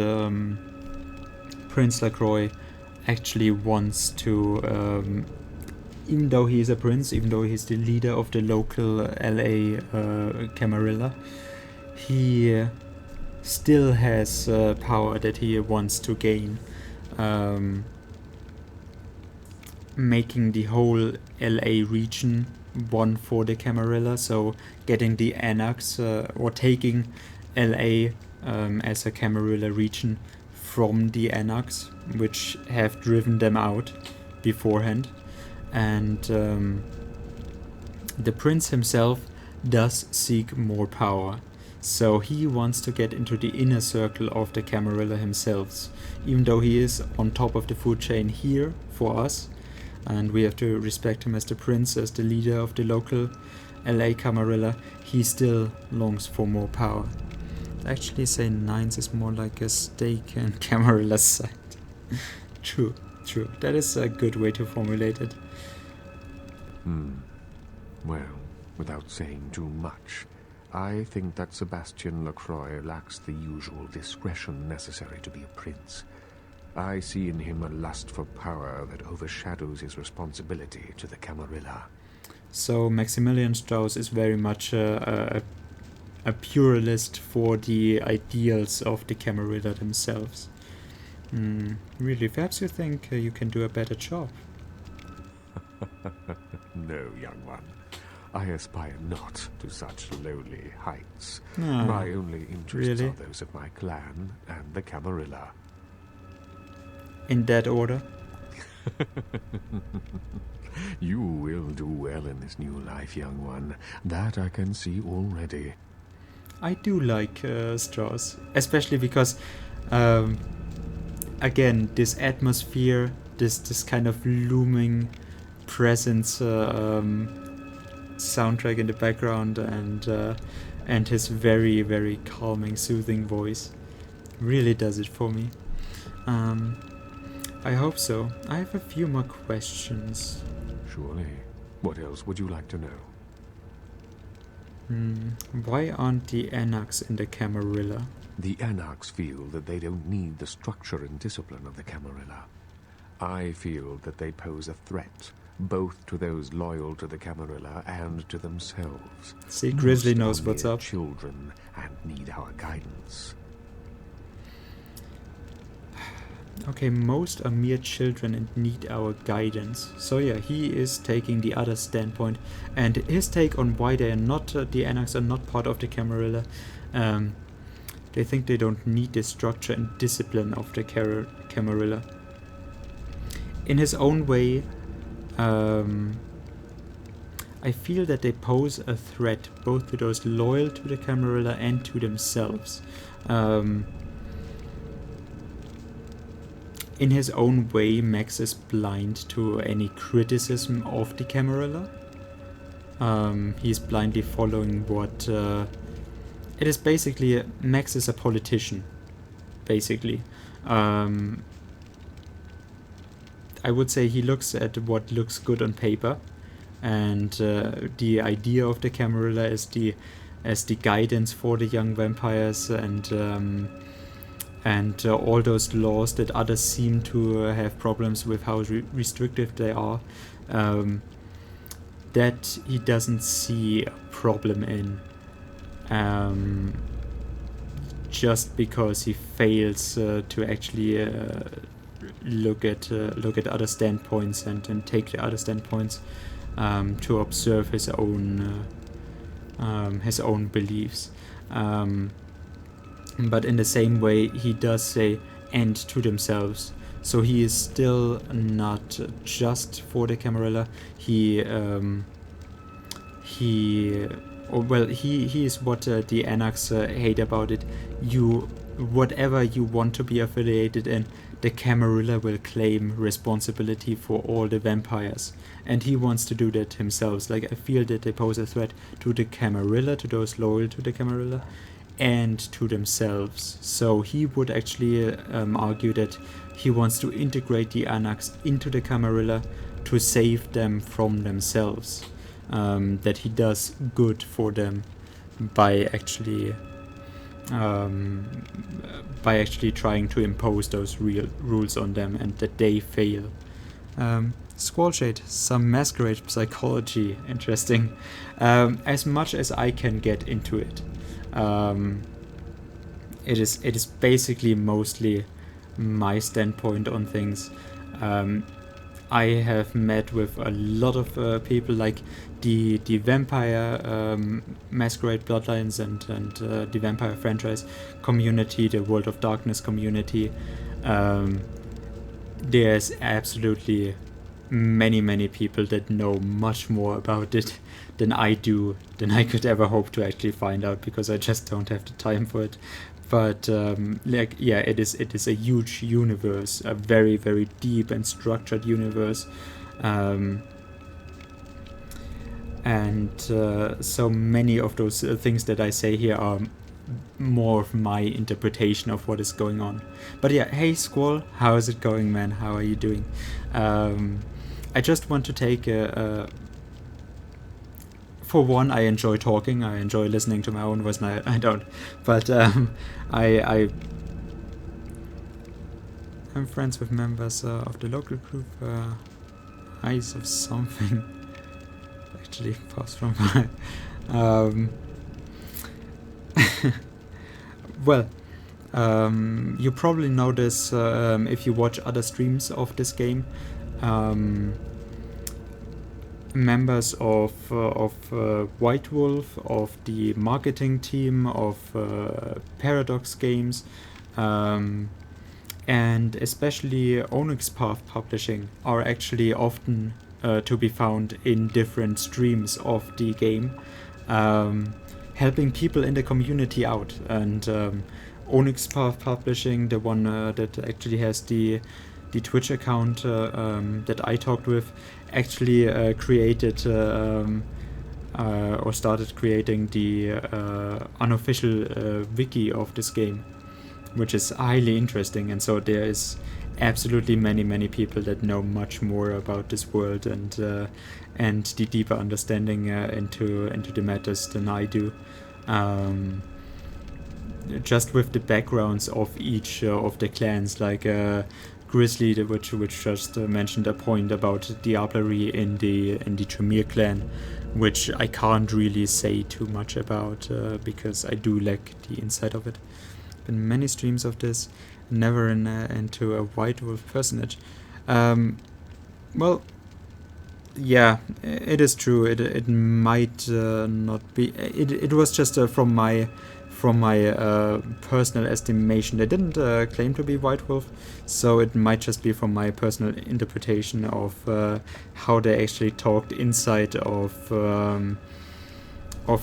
Speaker 1: Prince LaCroix actually wants to, even though he is a prince, even though he's the leader of the local LA Camarilla, he still has power that he wants to gain, making the whole LA region one for the Camarilla, so getting the Anarchs, or taking LA as a Camarilla region from the Anarchs, which have driven them out beforehand. And the prince himself does seek more power, so he wants to get into the inner circle of the Camarilla himself, even though he is on top of the food chain here for us, and we have to respect him as the prince, as the leader of the local LA Camarilla. He still longs for more power. I'd actually say Nines is more like a stake in Camarilla's side. True. That is a good way to formulate it.
Speaker 13: Well, without saying too much, I think that Sebastian LaCroix lacks the usual discretion necessary to be a prince. I see in him a lust for power that overshadows his responsibility to the Camarilla.
Speaker 1: So Maximilian Strauss is very much a pluralist for the ideals of the Camarilla themselves. Really, perhaps you think you can do a better job?
Speaker 13: No, young one. I aspire not to such lowly heights.
Speaker 1: Ah,
Speaker 13: my only interests
Speaker 1: really?
Speaker 13: are those of my clan and the Camarilla.
Speaker 1: In that order?
Speaker 13: You will do well in this new life, young one. That I can see already.
Speaker 1: I do like Strauss, especially because, again, this atmosphere, this kind of looming presence, soundtrack in the background, and his very, very calming, soothing voice really does it for me. I hope so. I have a few more questions.
Speaker 13: Surely. What else would you like to know?
Speaker 1: Why aren't the Anarchs in the Camarilla?
Speaker 13: The Anarchs feel that they don't need the structure and discipline of the Camarilla. I feel that they pose a threat, both to those loyal to the Camarilla and to themselves.
Speaker 1: See, Grizzly
Speaker 13: Most
Speaker 1: knows
Speaker 13: are
Speaker 1: what's
Speaker 13: mere
Speaker 1: up.
Speaker 13: Children and need our guidance.
Speaker 1: Okay, most are mere children and need our guidance. So yeah, he is taking the other standpoint, and his take on why they are not, the Anarchs are not part of the Camarilla. They think they don't need the structure and discipline of the Camarilla. In his own way, I feel that they pose a threat both to those loyal to the Camarilla and to themselves. In his own way, Max is blind to any criticism of the Camarilla. He's blindly following what... it is basically... Max is a politician, basically. I would say he looks at what looks good on paper, and the idea of the Camarilla is as the guidance for the young vampires, and all those laws that others seem to have problems with how restrictive they are, that he doesn't see a problem in, just because he fails to actually look at other standpoints and take the other standpoints to observe his own beliefs. But in the same way, he does say "and to themselves," so he is still not just for the Camarilla. He is what the Anarchs hate about it. Whatever you want to be affiliated in, the Camarilla will claim responsibility for all the vampires, and he wants to do that himself. Like, I feel that they pose a threat to the Camarilla, to those loyal to the Camarilla, and to themselves. So he would actually argue that he wants to integrate the Anarchs into the Camarilla to save them from themselves. That he does good for them by actually trying to impose those real rules on them, and that they fail. Squallshade, some masquerade psychology, interesting. As much as I can get into it. It is basically mostly my standpoint on things. I have met with a lot of people, like the vampire masquerade bloodlines and the vampire franchise community, the World of Darkness community. There's absolutely many people that know much more about it than I do, than I could ever hope to actually find out, because I just don't have the time for it. But it is a huge universe, a very deep and structured universe, so many of those things that I say here are more of my interpretation of what is going on. But yeah, hey Squall, how is it going, man? How are you doing? I just want to take for one, I enjoy talking. I enjoy listening to my own voice. No, I don't. But I'm friends with members of the local group Eyes of Something. Actually, pass from my. Well, you probably know this if you watch other streams of this game. Members of White Wolf, of the marketing team of Paradox Games, and especially Onyx Path Publishing are actually often to be found in different streams of the game, helping people in the community out. And Onyx Path Publishing, the one that actually has the Twitch account that I talked with, actually created or started creating the unofficial wiki of this game, which is highly interesting. And so there is absolutely many people that know much more about this world and the deeper understanding into the matters than I do. Just with the backgrounds of each of the clans, like Grizzly, which just mentioned a point about diablerie in the Tremere clan, which I can't really say too much about because I do lack the insight of it. Been many streams of this, never into a White Wolf personage. Well, yeah, it is true. It might not be. It was just from my personal estimation. They didn't claim to be White Wolf, so it might just be from my personal interpretation of how they actually talked inside of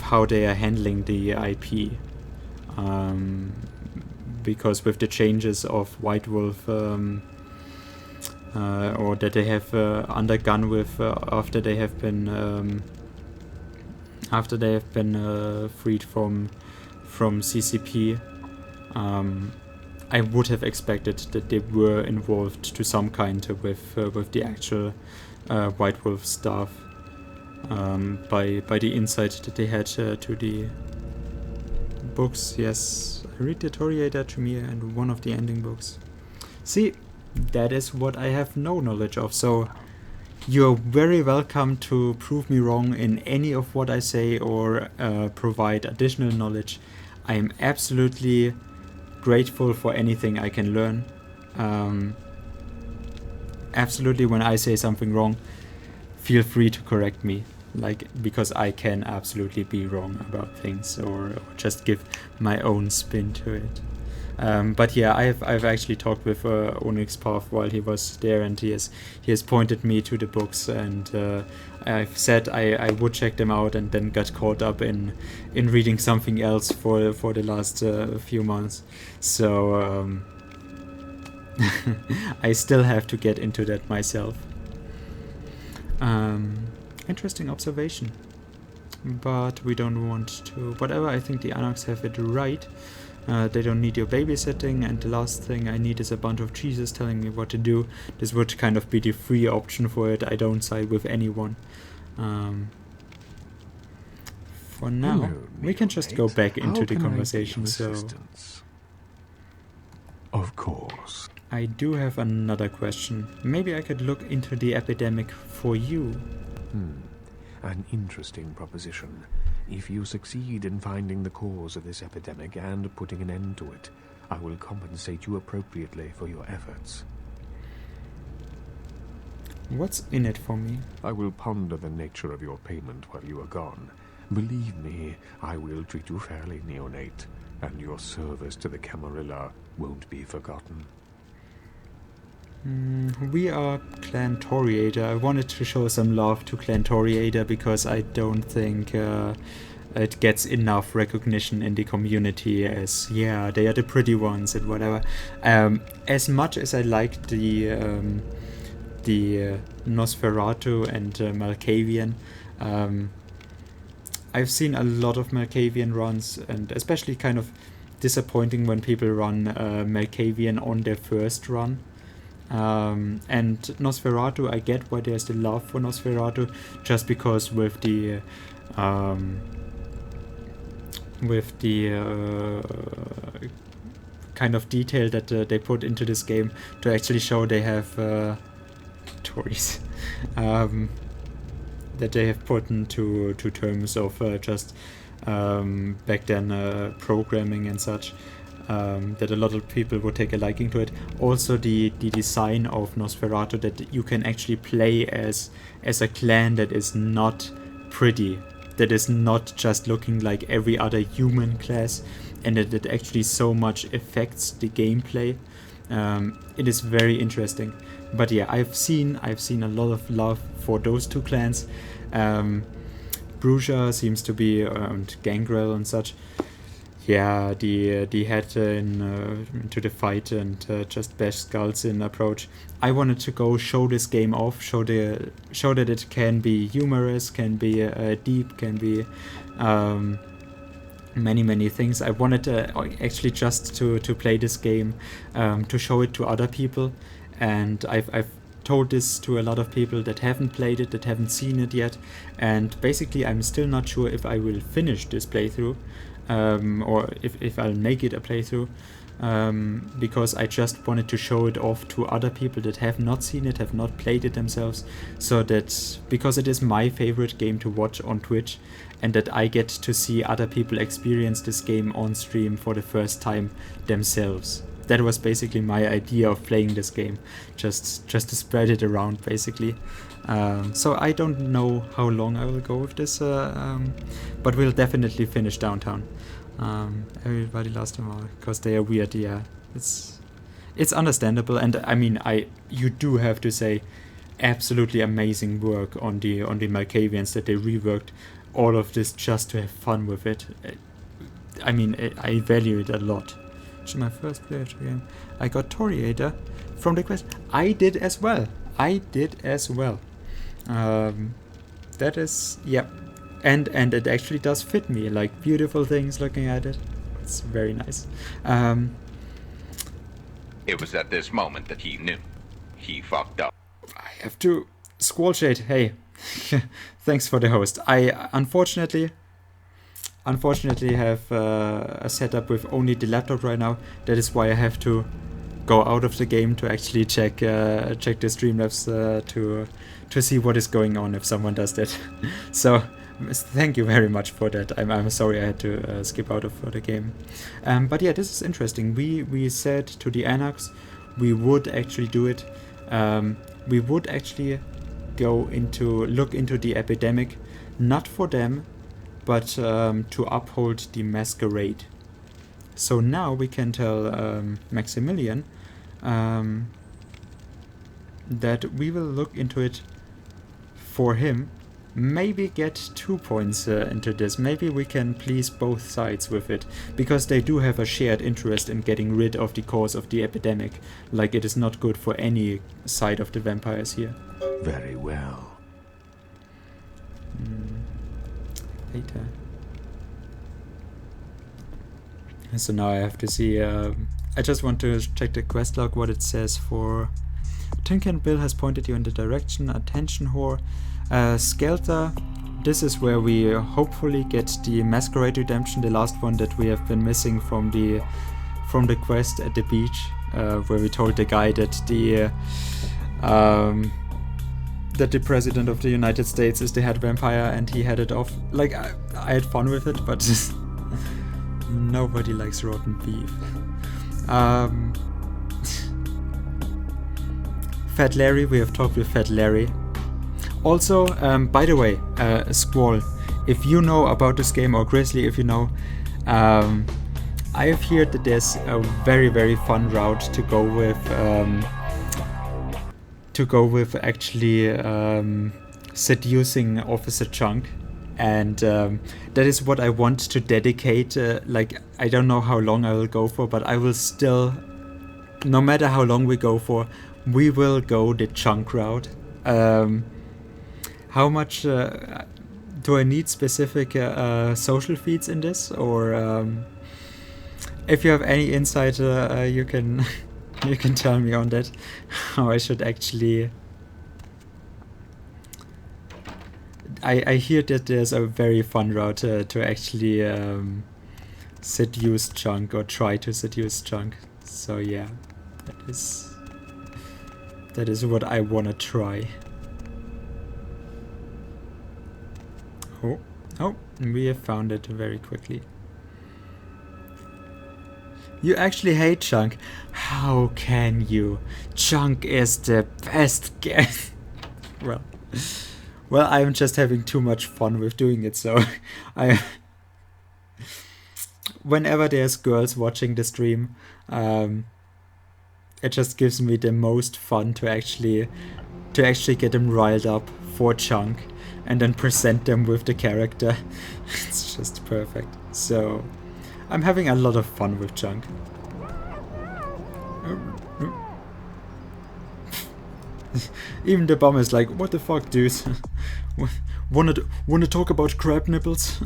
Speaker 1: how they are handling the IP. Because with the changes of White Wolf, or that they have undergone with after they have been freed from CCP, I would have expected that they were involved to some kind with the actual White Wolf staff, by the insight that they had to the books. Yes, I read the Toriator Tremere and one of the ending books. See, that is what I have no knowledge of, so you're very welcome to prove me wrong in any of what I say or provide additional knowledge. I am absolutely grateful for anything I can learn. Absolutely, when I say something wrong, feel free to correct me, because I can absolutely be wrong about things or just give my own spin to it. But yeah, I've actually talked with Onyx Path while he was there, and he has pointed me to the books, and I've said I would check them out, and then got caught up in reading something else for the last few months. So I still have to get into that myself. Interesting observation, but we don't want to. Whatever, I think the Anarchs have it right. They don't need your babysitting, and the last thing I need is a bunch of Jesus telling me what to do. This would kind of be the free option for it. I don't side with anyone. For now,
Speaker 13: Hello,
Speaker 1: we can just go back into the conversation. So,
Speaker 13: of course.
Speaker 1: I do have another question. Maybe I could look into the epidemic for you.
Speaker 13: An interesting proposition. If you succeed in finding the cause of this epidemic and putting an end to it, I will compensate you appropriately for your efforts.
Speaker 1: What's in it for me?
Speaker 13: I will ponder the nature of your payment while you are gone. Believe me, I will treat you fairly, neonate, and your service to the Camarilla won't be forgotten.
Speaker 1: We are Clan Toriator. I wanted to show some love to Clan Toriator because I don't think it gets enough recognition in the community as, yeah, they are the pretty ones and whatever. As much as I liked the Nosferatu and Malkavian, I've seen a lot of Malkavian runs, and especially kind of disappointing when people run Malkavian on their first run. And Nosferatu, I get why there's the love for Nosferatu, just because with the kind of detail that they put into this game to actually show they have Tories that they have put into terms of just back then programming and such. That a lot of people would take a liking to it. Also the design of Nosferatu, that you can actually play as a clan that is not pretty, that is not just looking like every other human class, and that it actually so much affects the gameplay. It is very interesting. But yeah, I've seen a lot of love for those two clans. Bruja seems to be, and Gangrel and such. Yeah, the head into the fight and just bash skulls in approach. I wanted to go show this game off, show that it can be humorous, can be deep, can be many things. I wanted actually just to play this game, to show it to other people, and I've told this to a lot of people that haven't played it, that haven't seen it yet, and basically I'm still not sure if I will finish this playthrough, or if I'll make it a playthrough, because I just wanted to show it off to other people that have not seen it, have not played it themselves, so that, because it is my favorite game to watch on Twitch, and that I get to see other people experience this game on stream for the first time themselves. That was basically my idea of playing this game, just to spread it around, basically. So I don't know how long I will go with this, but we'll definitely finish Downtown. Everybody lost them all because they are weird. Yeah, it's understandable, and I mean, you do have to say, absolutely amazing work on the Malkavians, that they reworked all of this just to have fun with it. I mean, I value it a lot. It's my first playthrough game. I got Toriator from the quest. I did as well. That is, yeah. And it actually does fit me, like beautiful things looking at it. It's very nice.
Speaker 14: It was at this moment that he knew. He fucked up.
Speaker 1: I have to... Squallshade, hey. Thanks for the host. I unfortunately have a setup with only the laptop right now. That is why I have to go out of the game to actually check the Streamlabs to see what is going on if someone does that. So thank you very much for that. I'm sorry I had to skip out of the game. But yeah, this is interesting. We said to the Anarchs we would actually do it. We would actually look into the epidemic, not for them, but to uphold the masquerade. So now we can tell Maximilian that we will look into it for him, maybe get 2 points into this. Maybe we can please both sides with it, because they do have a shared interest in getting rid of the cause of the epidemic. Like, it is not good for any side of the vampires here.
Speaker 13: Very well.
Speaker 1: Later. So now I have to see, I just want to check the quest log, what it says for... Tin Can Bill has pointed you in the direction, attention whore. Skelter, this is where we hopefully get the Masquerade Redemption, the last one that we have been missing from the quest at the beach, where we told the guy that the President of the United States is the head vampire and he had it off. Like, I had fun with it, but nobody likes rotten beef. Fat Larry, we have talked with Fat Larry. Also, by the way, Squall, if you know about this game, or Grizzly, if you know, I have heard that there's a very, very fun route to go with actually seducing Officer Chunk, and that is what I want to dedicate. Like, I don't know how long I will go for, but I will still, no matter how long we go for, we will go the Chunk route. How much do I need specific social feeds in this, or if you have any insight, you can you can tell me on that, how I should actually... I hear that there's a very fun route to actually seduce Chunk, or try to seduce Chunk. So yeah, that is what I wanna try. Oh, we have found it very quickly. You actually hate Chunk. How can you? Chunk is the best guest. Well, I'm just having too much fun with doing it, so whenever there's girls watching the stream, it just gives me the most fun to actually get them riled up for Chunk and then present them with the character. It's just perfect. So I'm having a lot of fun with Chunk. Even the bomb is like, what the fuck, dude? Wanna talk about crab nipples?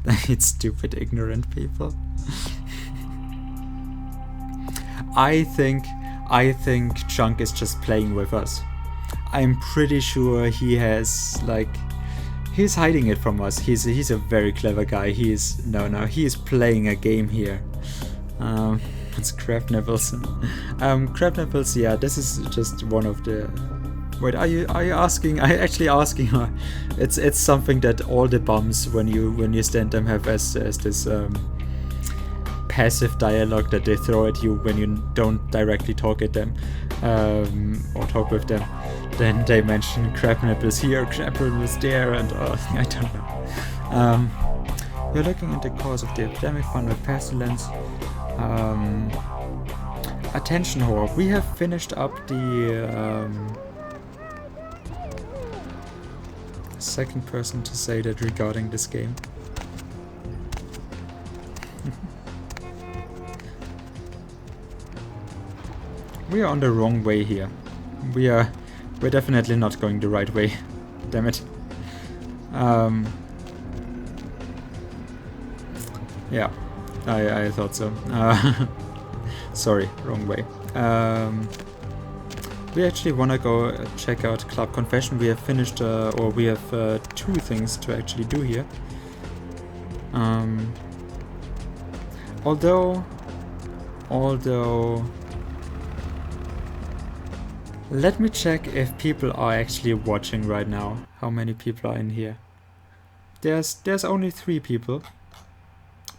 Speaker 1: It's stupid, ignorant people. I think Chunk is just playing with us. I'm pretty sure he has, like, he's hiding it from us. He's a very clever guy. He is playing a game here. It's crab nipples. Crab nipples. Yeah, this is just one of the. Wait, are you asking? I actually asking her. It's something that all the bums when you stand them have as this passive dialogue that they throw at you when you don't directly talk at them or talk with them. Then they mention crab nipples here, crab nipples there, and I don't know. You're looking at the cause of the epidemic found with pestilence. Attention horror. We have finished up the second person to say that regarding this game. We are on the wrong way here. We're definitely not going the right way. Damn it. Yeah, I thought so. Sorry, wrong way. We actually want to go check out Club Confession. We have finished, or we have 2 things to actually do here. Although, let me check if people are actually watching right now. How many people are in here? There's only 3 people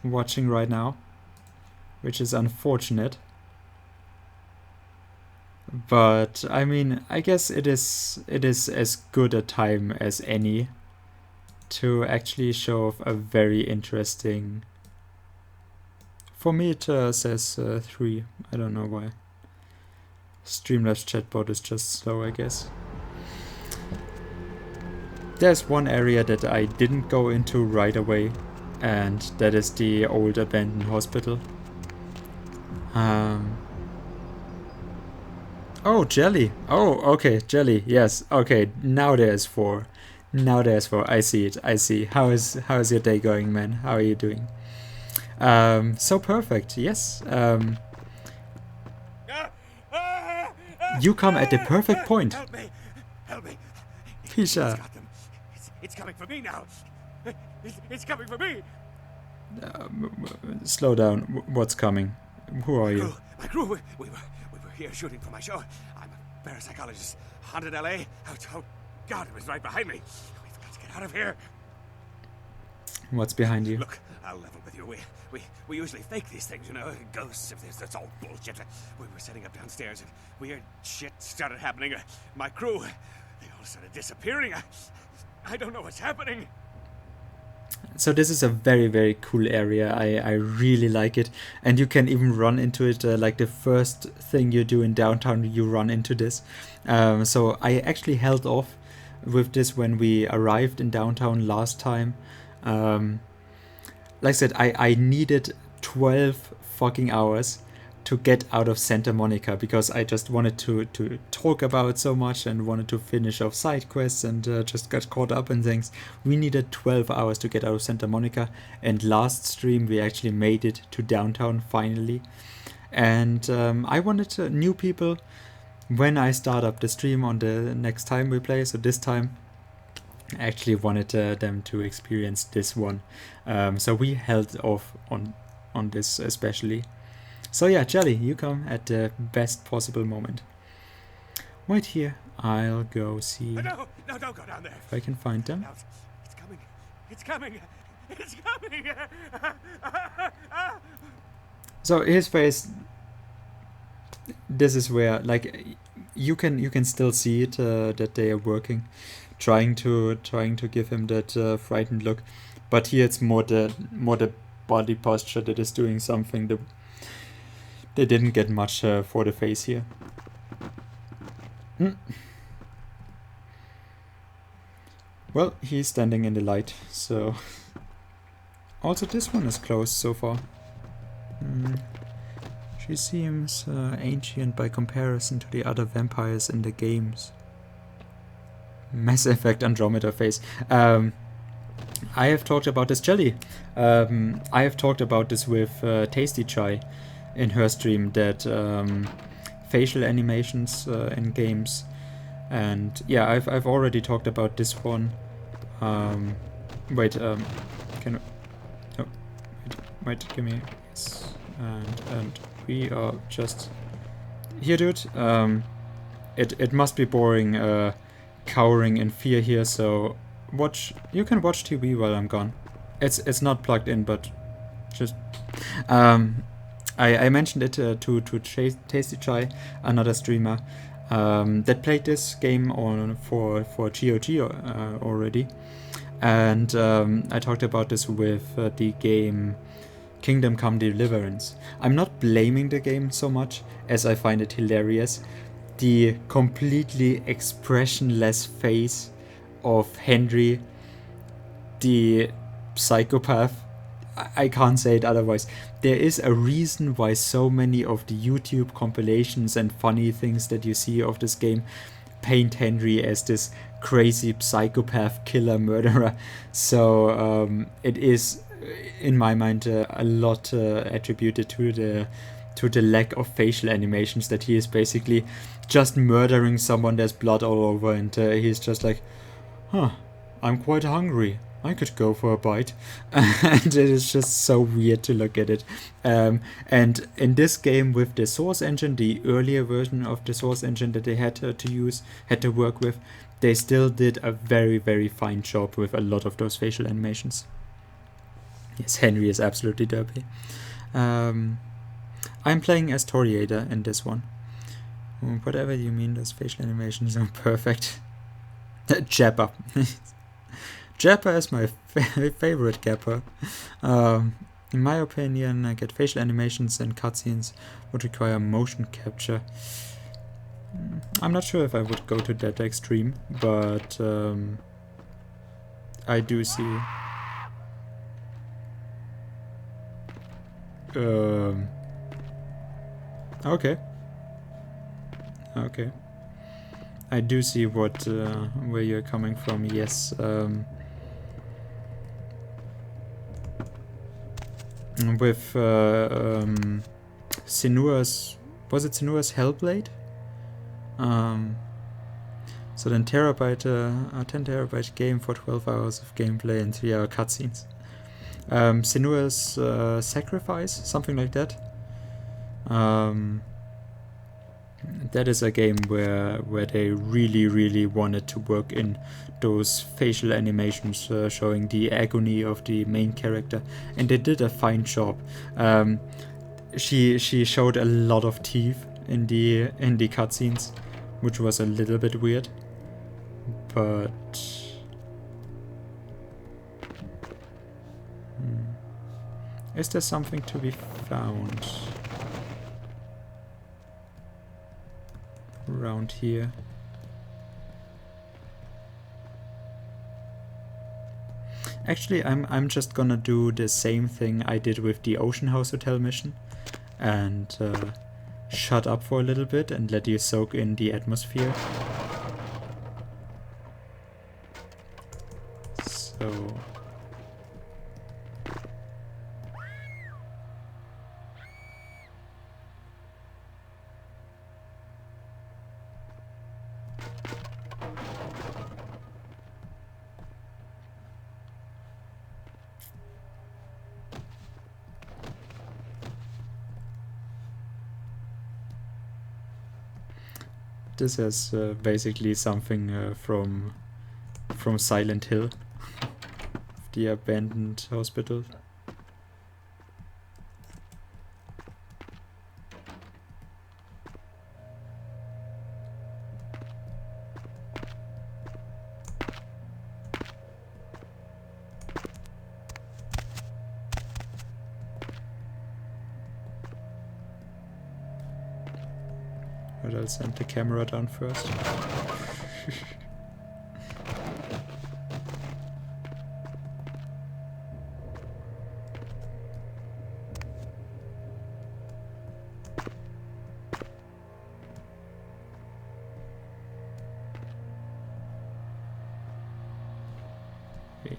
Speaker 1: watching right now, which is unfortunate. But I mean, I guess it is as good a time as any to actually show off a very interesting. For me, it says 3. I don't know why. Streamlabs chatbot is just slow, I guess. There's one area that I didn't go into right away, and that is the old abandoned hospital. Oh, Jelly. Oh, okay, Jelly. Yes. Okay, now there's 4. Now there's 4. I see it. I see. How is your day going, man? How are you doing? So perfect. Yes. You come at the perfect point.
Speaker 12: Help me! Help me!
Speaker 1: Pisha.
Speaker 12: It's coming for me now. It's coming for me.
Speaker 1: Slow down. What's coming? Who are you?
Speaker 12: My crew. We were here shooting for my show. I'm a parapsychologist. Haunted LA. Oh God, it was right behind me. We've got to get out of here.
Speaker 1: What's behind you?
Speaker 12: Look, I'll level with you. We usually fake these things, you know, ghosts. If that's all bullshit. We were setting up downstairs, and weird shit started happening. My crew, they all started disappearing. I don't know what's happening.
Speaker 1: So this is a very, very cool area. I really like it, and you can even run into it. Like the first thing you do in downtown, you run into this. So I actually held off with this when we arrived in downtown last time. Like I said, I needed 12 fucking hours to get out of Santa Monica because I just wanted to talk about so much and wanted to finish off side quests and just got caught up in things. We needed 12 hours to get out of Santa Monica, and last stream we actually made it to downtown finally. And I wanted new people when I start up the stream on the next time we play, so this time I actually wanted them to experience this one. So we held off on this especially. So yeah, Jelly, you come at the best possible moment. Wait here, I'll go see
Speaker 12: No, don't go down there.
Speaker 1: if I can find them.
Speaker 12: It's coming. It's coming. It's coming.
Speaker 1: So his face. This is where, like, you can still see it that they are working, trying to give him that frightened look, but here it's more the body posture that is doing something. They didn't get much for the face here. Well, he's standing in the light, so. Also, this one is closed so far. She seems ancient by comparison to the other vampires in the games. Mass Effect Andromeda face. I have talked about this jelly. I have talked about this with Tasty Chai in her stream, that facial animations in games, and yeah, I've already talked about this one. Wait, can oh, wait, give me yes, and we are just here, dude. It must be boring, cowering in fear here. So you can watch TV while I'm gone. It's not plugged in, but just I mentioned it to Tasty Chai, another streamer that played this game for GOG already, and I talked about this with the game Kingdom Come Deliverance. I'm not blaming the game so much as I find it hilarious. The completely expressionless face of Henry, the psychopath. I can't say it otherwise. There is a reason why so many of the YouTube compilations and funny things that you see of this game paint Henry as this crazy psychopath killer murderer. So it is, in my mind, a lot attributed to the lack of facial animations, that he is basically just murdering someone. There's blood all over, and he's just like, huh, I'm quite hungry, I could go for a bite. And it is just so weird to look at it. And in this game, with the Source engine, the earlier version of the Source engine that they had to work with, they still did a very, very fine job with a lot of those facial animations. Yes, Henry is absolutely derpy. I'm playing as Toriader in this one. Whatever you mean, those facial animations are perfect. Japper. Japper is my favorite Gapper. In my opinion, I get facial animations and cutscenes would require motion capture. I'm not sure if I would go to that extreme, but I do see. Okay. Okay. I do see where you're coming from. Yes. With Senua's, was it Senua's Hellblade? So then terabyte, a 10 terabyte game for 12 hours of gameplay and 3-hour cutscenes. Senua's Sacrifice, something like that. That is a game where they really wanted to work in those facial animations showing the agony of the main character, and they did a fine job. She showed a lot of teeth in the cutscenes, which was a little bit weird, but is there something to be found around here? Actually, I'm just gonna do the same thing I did with the Ocean House Hotel mission, and shut up for a little bit and let you soak in the atmosphere. So this is basically something from Silent Hill, the abandoned hospital. But I'll send the camera down first.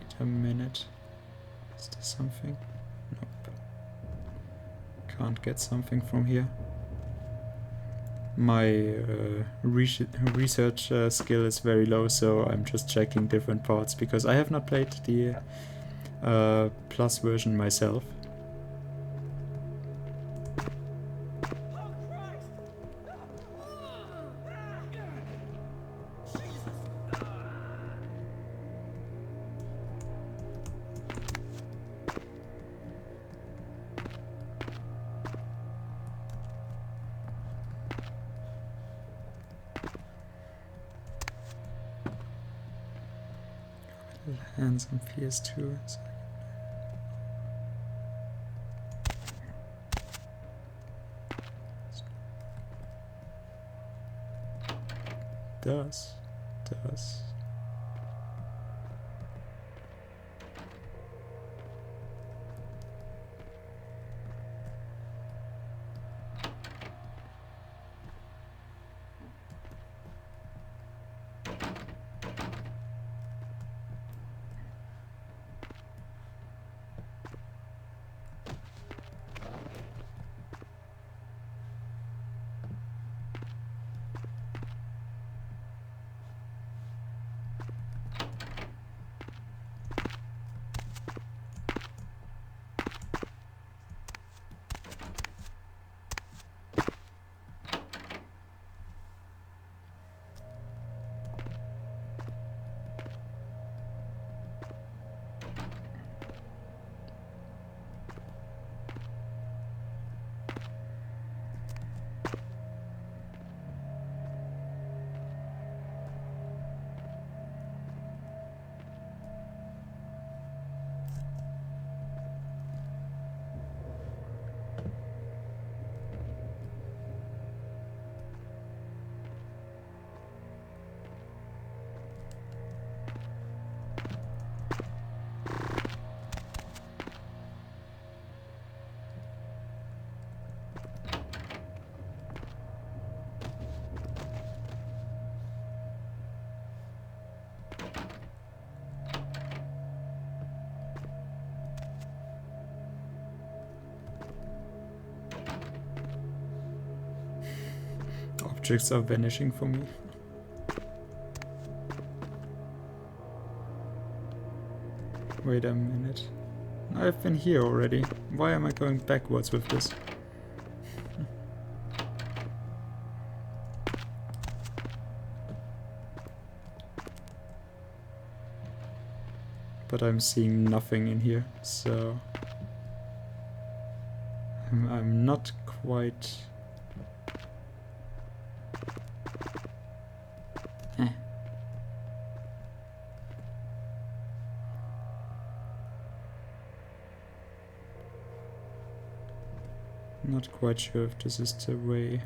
Speaker 1: Wait a minute. Is there something? Nope. Can't get something from here. My research skill is very low, so I'm just checking different parts because I have not played the Plus version myself. And some PS2. Does. Objects are vanishing for me. Wait a minute. I've been here already. Why am I going backwards with this? But I'm seeing nothing in here, so I'm not quite... Not quite sure if this is the way.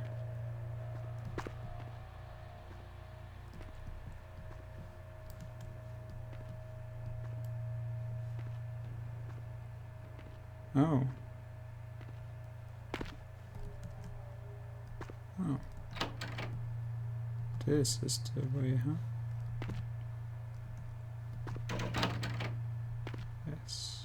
Speaker 1: Oh. Oh. This is the way, huh? Yes.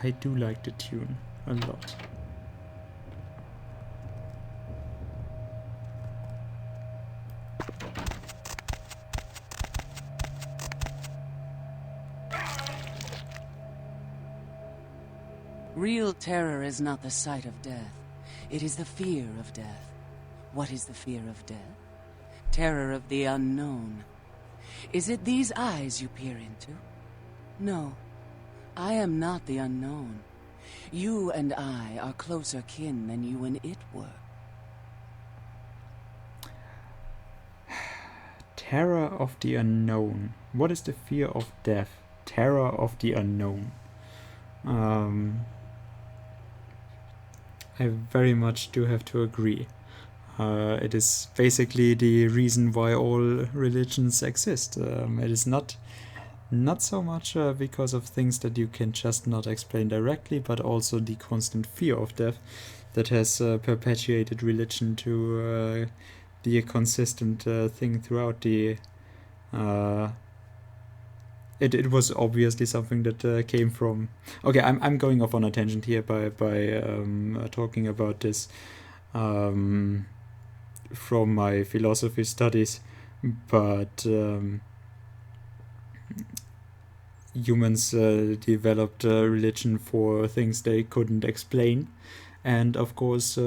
Speaker 1: I do like the tune a lot.
Speaker 15: Real terror is not the sight of death. It is the fear of death. What is the fear of death? Terror of the unknown. Is it these eyes you peer into? No, I am not the unknown. You and I are closer kin than you and it were.
Speaker 1: Terror of the unknown. What is the fear of death? Terror of the unknown. I very much do have to agree. It is basically the reason why all religions exist. It is not so much because of things that you can just not explain directly, but also the constant fear of death that has perpetuated religion to be a consistent thing throughout the... It was obviously something that came from... Okay, I'm going off on a tangent here by talking about this from my philosophy studies, but humans developed religion for things they couldn't explain, and of course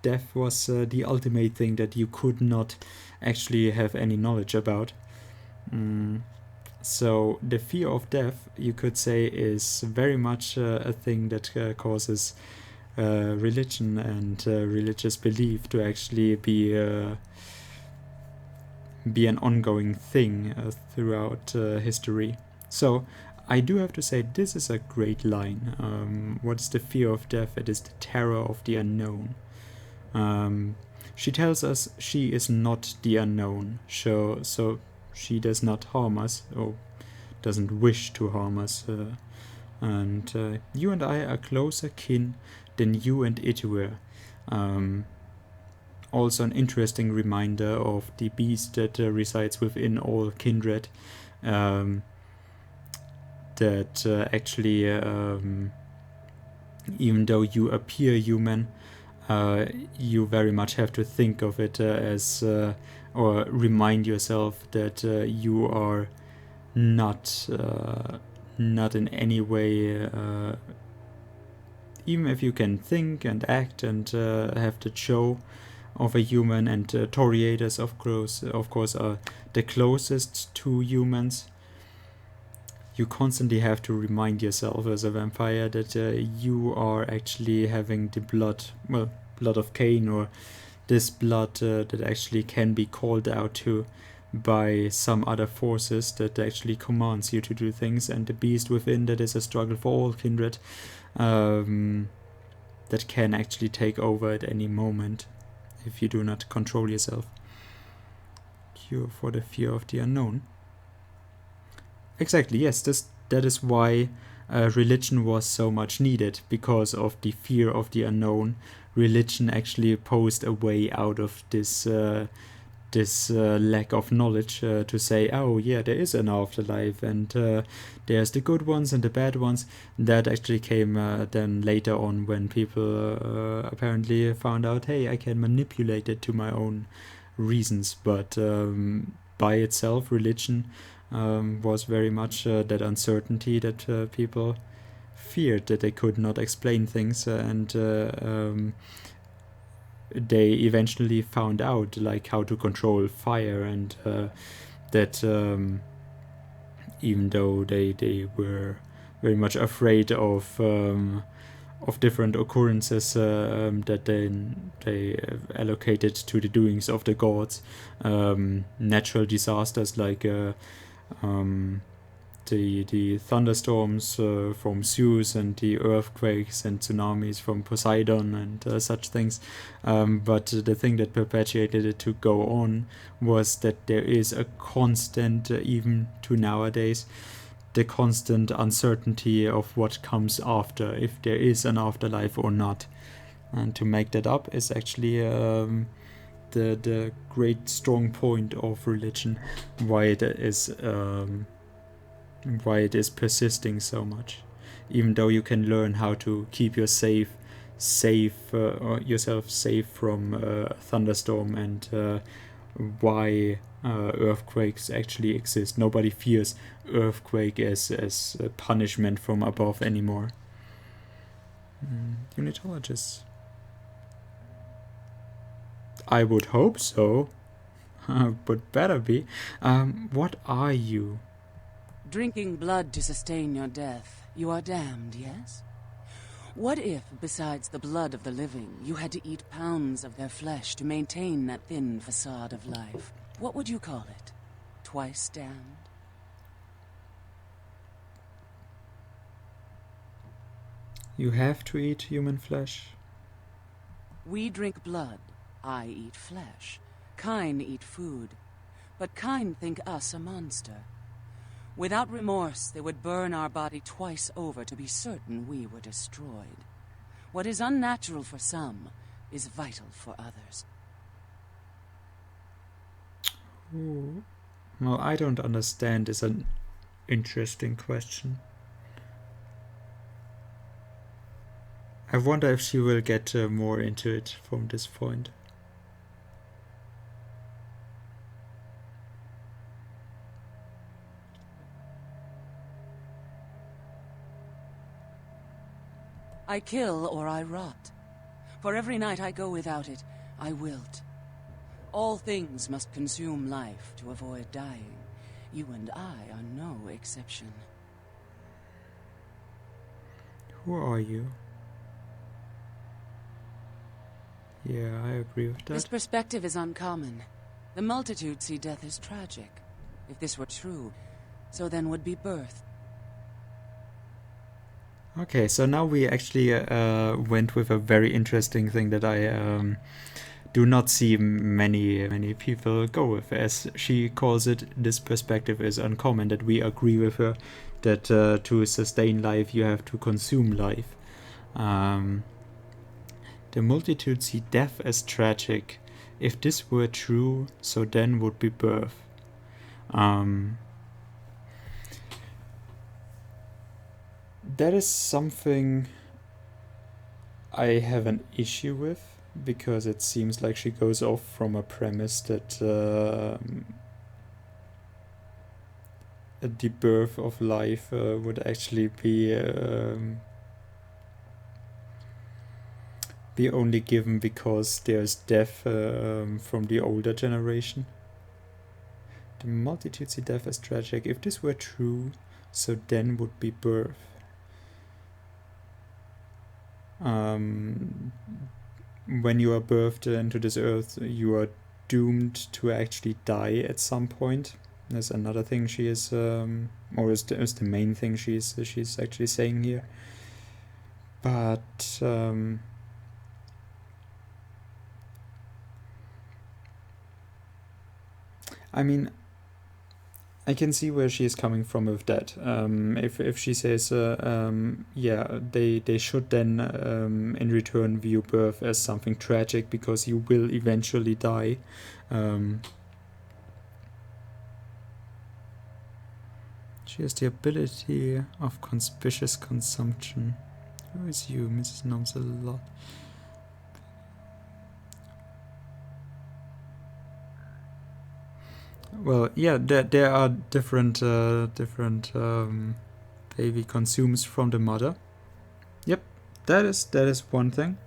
Speaker 1: death was the ultimate thing that you could not actually have any knowledge about. So the fear of death, you could say, is very much a thing that causes religion and religious belief to actually be an ongoing thing throughout history. So I do have to say this is a great line. What is the fear of death? It is the terror of the unknown. She tells us she is not the unknown, so she does not harm us or doesn't wish to harm us. And you and I are closer kin than you and it were. Also an interesting reminder of the beast that resides within all kindred, that actually even though you appear human, you very much have to think of it as or remind yourself that you are not in any way, even if you can think and act and have the show of a human, and Toriators of course are the closest to humans. You constantly have to remind yourself as a vampire that you are actually having the blood of Cain, or this blood that actually can be called out to by some other forces that actually commands you to do things, and the beast within that is a struggle for all kindred, that can actually take over at any moment if you do not control yourself. Cure for the fear of the unknown. Exactly, yes, that is why religion was so much needed, because of the fear of the unknown. Religion actually posed a way out of this lack of knowledge, to say, oh yeah, there is an afterlife, and there's the good ones and the bad ones. That actually came then later on, when people apparently found out, hey, I can manipulate it to my own reasons. But by itself, religion was very much that uncertainty that people feared, that they could not explain things, and they eventually found out like how to control fire, and that even though they were very much afraid of different occurrences that they allocated to the doings of the gods, natural disasters like the thunderstorms from Zeus, and the earthquakes and tsunamis from Poseidon, and such things. But the thing that perpetuated it to go on was that there is a constant, even to nowadays, the constant uncertainty of what comes after, if there is an afterlife or not. And to make that up is actually the great strong point of religion, why it is persisting so much. Even though you can learn how to keep yourself safe from a thunderstorm, and why earthquakes actually exist. Nobody fears earthquake as a punishment from above anymore. Unitologists. I would hope so. But better be. What are you?
Speaker 15: Drinking blood to sustain your death. You are damned, yes? What if, besides the blood of the living, you had to eat pounds of their flesh to maintain that thin facade of life? What would you call it? Twice damned?
Speaker 1: You have to eat human flesh.
Speaker 15: We drink blood. I eat flesh. Kine eat food. But Kine think us a monster. Without remorse, they would burn our body twice over to be certain we were destroyed. What is unnatural for some is vital for others.
Speaker 1: Ooh. Well, I don't understand is an interesting question. I wonder if she will get more into it from this point.
Speaker 15: I kill or I rot. For every night I go without it, I wilt. All things must consume life to avoid dying. You and I are no exception.
Speaker 1: Who are you? Yeah, I agree with that.
Speaker 15: This perspective is uncommon. The multitude see death as tragic. If this were true, so then would be birth.
Speaker 1: Okay, so now we actually went with a very interesting thing that I do not see many people go with. As she calls it, this perspective is uncommon, that we agree with her that to sustain life you have to consume life. The multitude see death as tragic. If this were true, so then would be birth. That is something I have an issue with, because it seems like she goes off from a premise that the birth of life would actually be only given because there's death from the older generation. The multitude see death as tragic. If this were true, so then would be birth. When you are birthed into this earth, you are doomed to actually die at some point. There's another thing she is, or is the main thing she's actually saying here. But I mean, I can see where she is coming from with that. If she says, yeah, they should then in return view birth as something tragic because you will eventually die. She has the ability of conspicuous consumption. Who is you, Mrs. Gnomes a lot? Well, yeah, there are different baby consumes from the mother. Yep, that is one thing.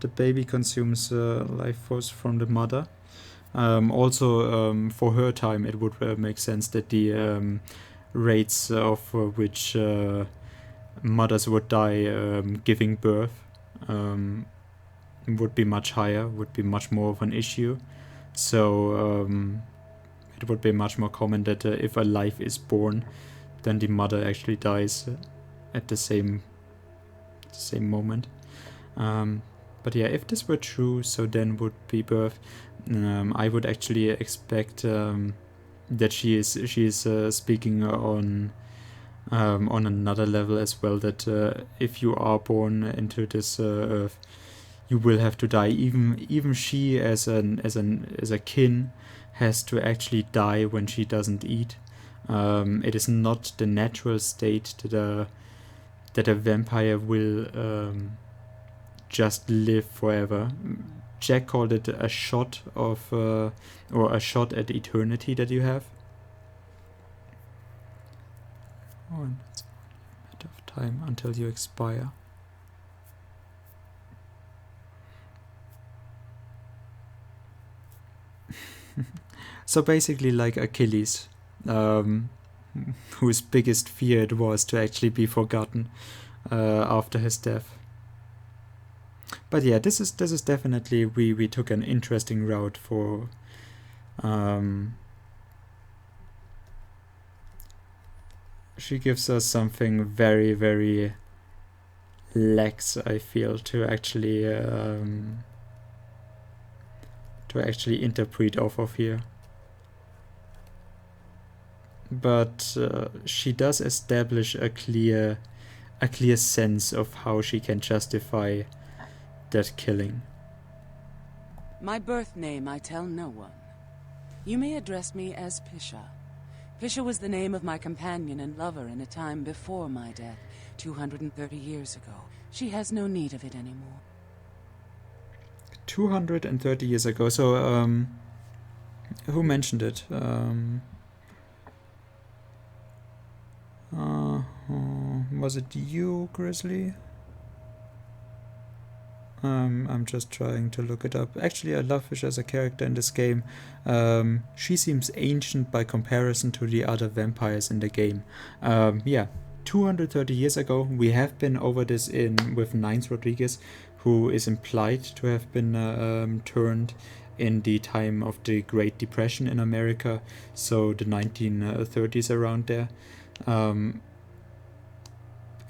Speaker 1: The baby consumes life force from the mother. Also, for her time, it would make sense that the rates of which mothers would die giving birth would be much higher, would be much more of an issue. So it would be much more common that if a life is born, then the mother actually dies at the same moment. But yeah, if this were true, so then would be birth. I would actually expect that she is speaking on another level as well. That if you are born into this earth, you will have to die. Even she as a kin has to actually die when she doesn't eat. It is not the natural state that a vampire will just live forever. Jack called it a shot of or a shot at eternity that you have. Oh, and it's a matter of time until you expire. So basically like Achilles, whose biggest fear it was to actually be forgotten after his death. But yeah, this is definitely, we took an interesting route for she gives us something very, very lax, I feel, to actually interpret off of here. But she does establish a clear sense of how she can justify that killing.
Speaker 15: My birth name I tell no one. You may address me as Pisha. Pisha was the name of my companion and lover in a time before my death, 230 years ago. She has no need of it anymore.
Speaker 1: 230 years ago, so who mentioned it? Was it you, Grizzly? I'm just trying to look it up. Actually, I love Fish as a character in this game. She seems ancient by comparison to the other vampires in the game. Yeah, 230 years ago. We have been over this with Nines Rodriguez, who is implied to have been turned in the time of the Great Depression in America, so the 1930s around there.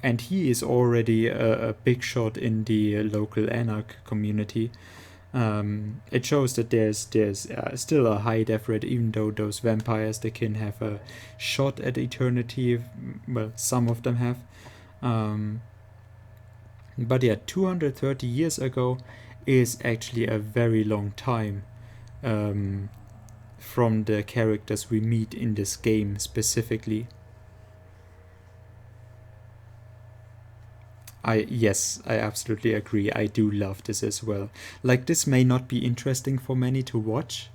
Speaker 1: And he is already a big shot in the local anarch community. It shows that there's still a high death rate, even though those vampires, they can have a shot at eternity. Well, some of them have. But yeah, 230 years ago is actually a very long time from the characters we meet in this game specifically. Yes, I absolutely agree. I do love this as well. Like, this may not be interesting for many to watch,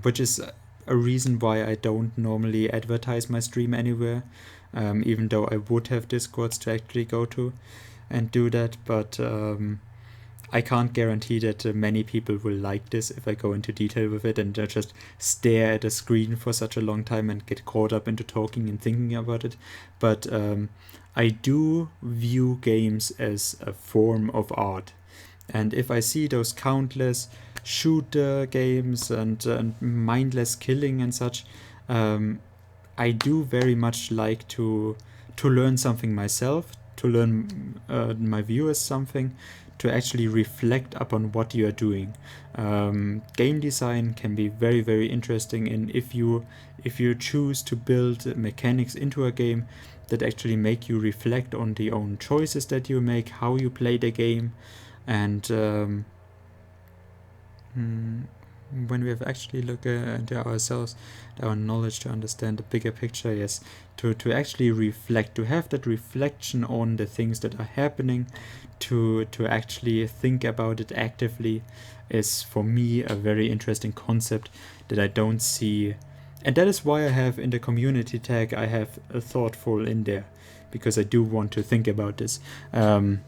Speaker 1: which is a reason why I don't normally advertise my stream anywhere, even though I would have Discords to actually go to and do that, but I can't guarantee that many people will like this if I go into detail with it and just stare at a screen for such a long time and get caught up into talking and thinking about it. But I do view games as a form of art. And if I see those countless shooter games and mindless killing and such, I do very much like to learn something myself, to learn my viewers something, to actually reflect upon what you are doing. Game design can be very, very interesting, and if you choose to build mechanics into a game that actually make you reflect on the own choices that you make, how you play the game, and when we have actually looked into ourselves, our knowledge to understand the bigger picture, yes, to actually reflect, to have that reflection on the things that are happening, to actually think about it actively, is for me a very interesting concept that I don't see. And that is why I have in the community tag, I have a thoughtful in there, because I do want to think about this. The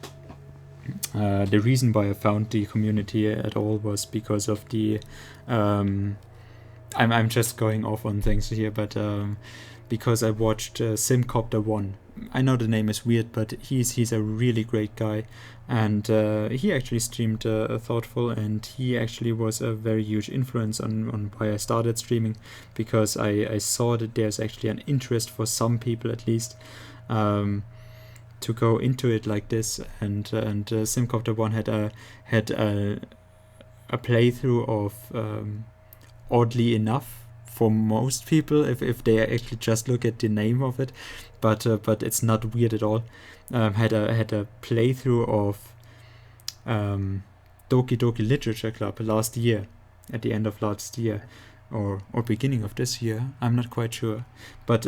Speaker 1: reason why I found the community at all was because of the I'm just going off on things here, but because I watched Simcopter 1. I know the name is weird, but he's a really great guy, and he actually streamed Thoughtful, and he actually was a very huge influence on why I started streaming, because I saw that there's actually an interest for some people at least to go into it like this, and Simcopter 1 had a playthrough of oddly enough for most people, if they actually just look at the name of it, but it's not weird at all. Had a playthrough of Doki Doki Literature Club last year, at the end of last year, or beginning of this year. I'm not quite sure, but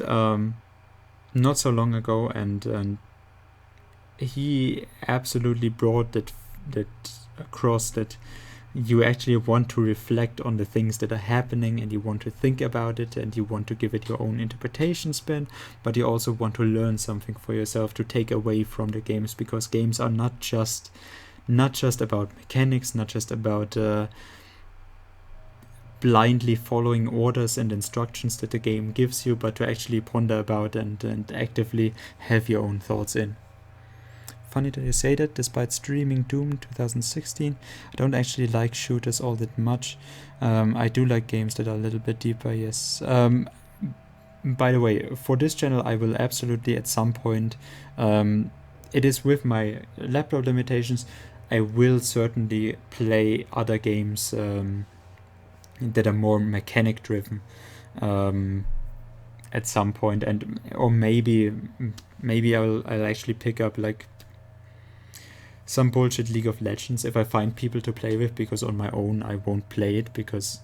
Speaker 1: not so long ago, and he absolutely brought that across, that you actually want to reflect on the things that are happening, and you want to think about it, and you want to give it your own interpretation spin, but you also want to learn something for yourself to take away from the games, because games are not just about mechanics, not just about blindly following orders and instructions that the game gives you, but to actually ponder about and actively have your own thoughts in. Funny that you say that. Despite streaming Doom 2016, I don't actually like shooters all that much. I do like games that are a little bit deeper, yes. By the way, for this channel I will absolutely at some point, it is with my laptop limitations, I will certainly play other games that are more mechanic driven at some point, and or maybe I'll actually pick up like some bullshit League of Legends if I find people to play with, because on my own I won't play it, because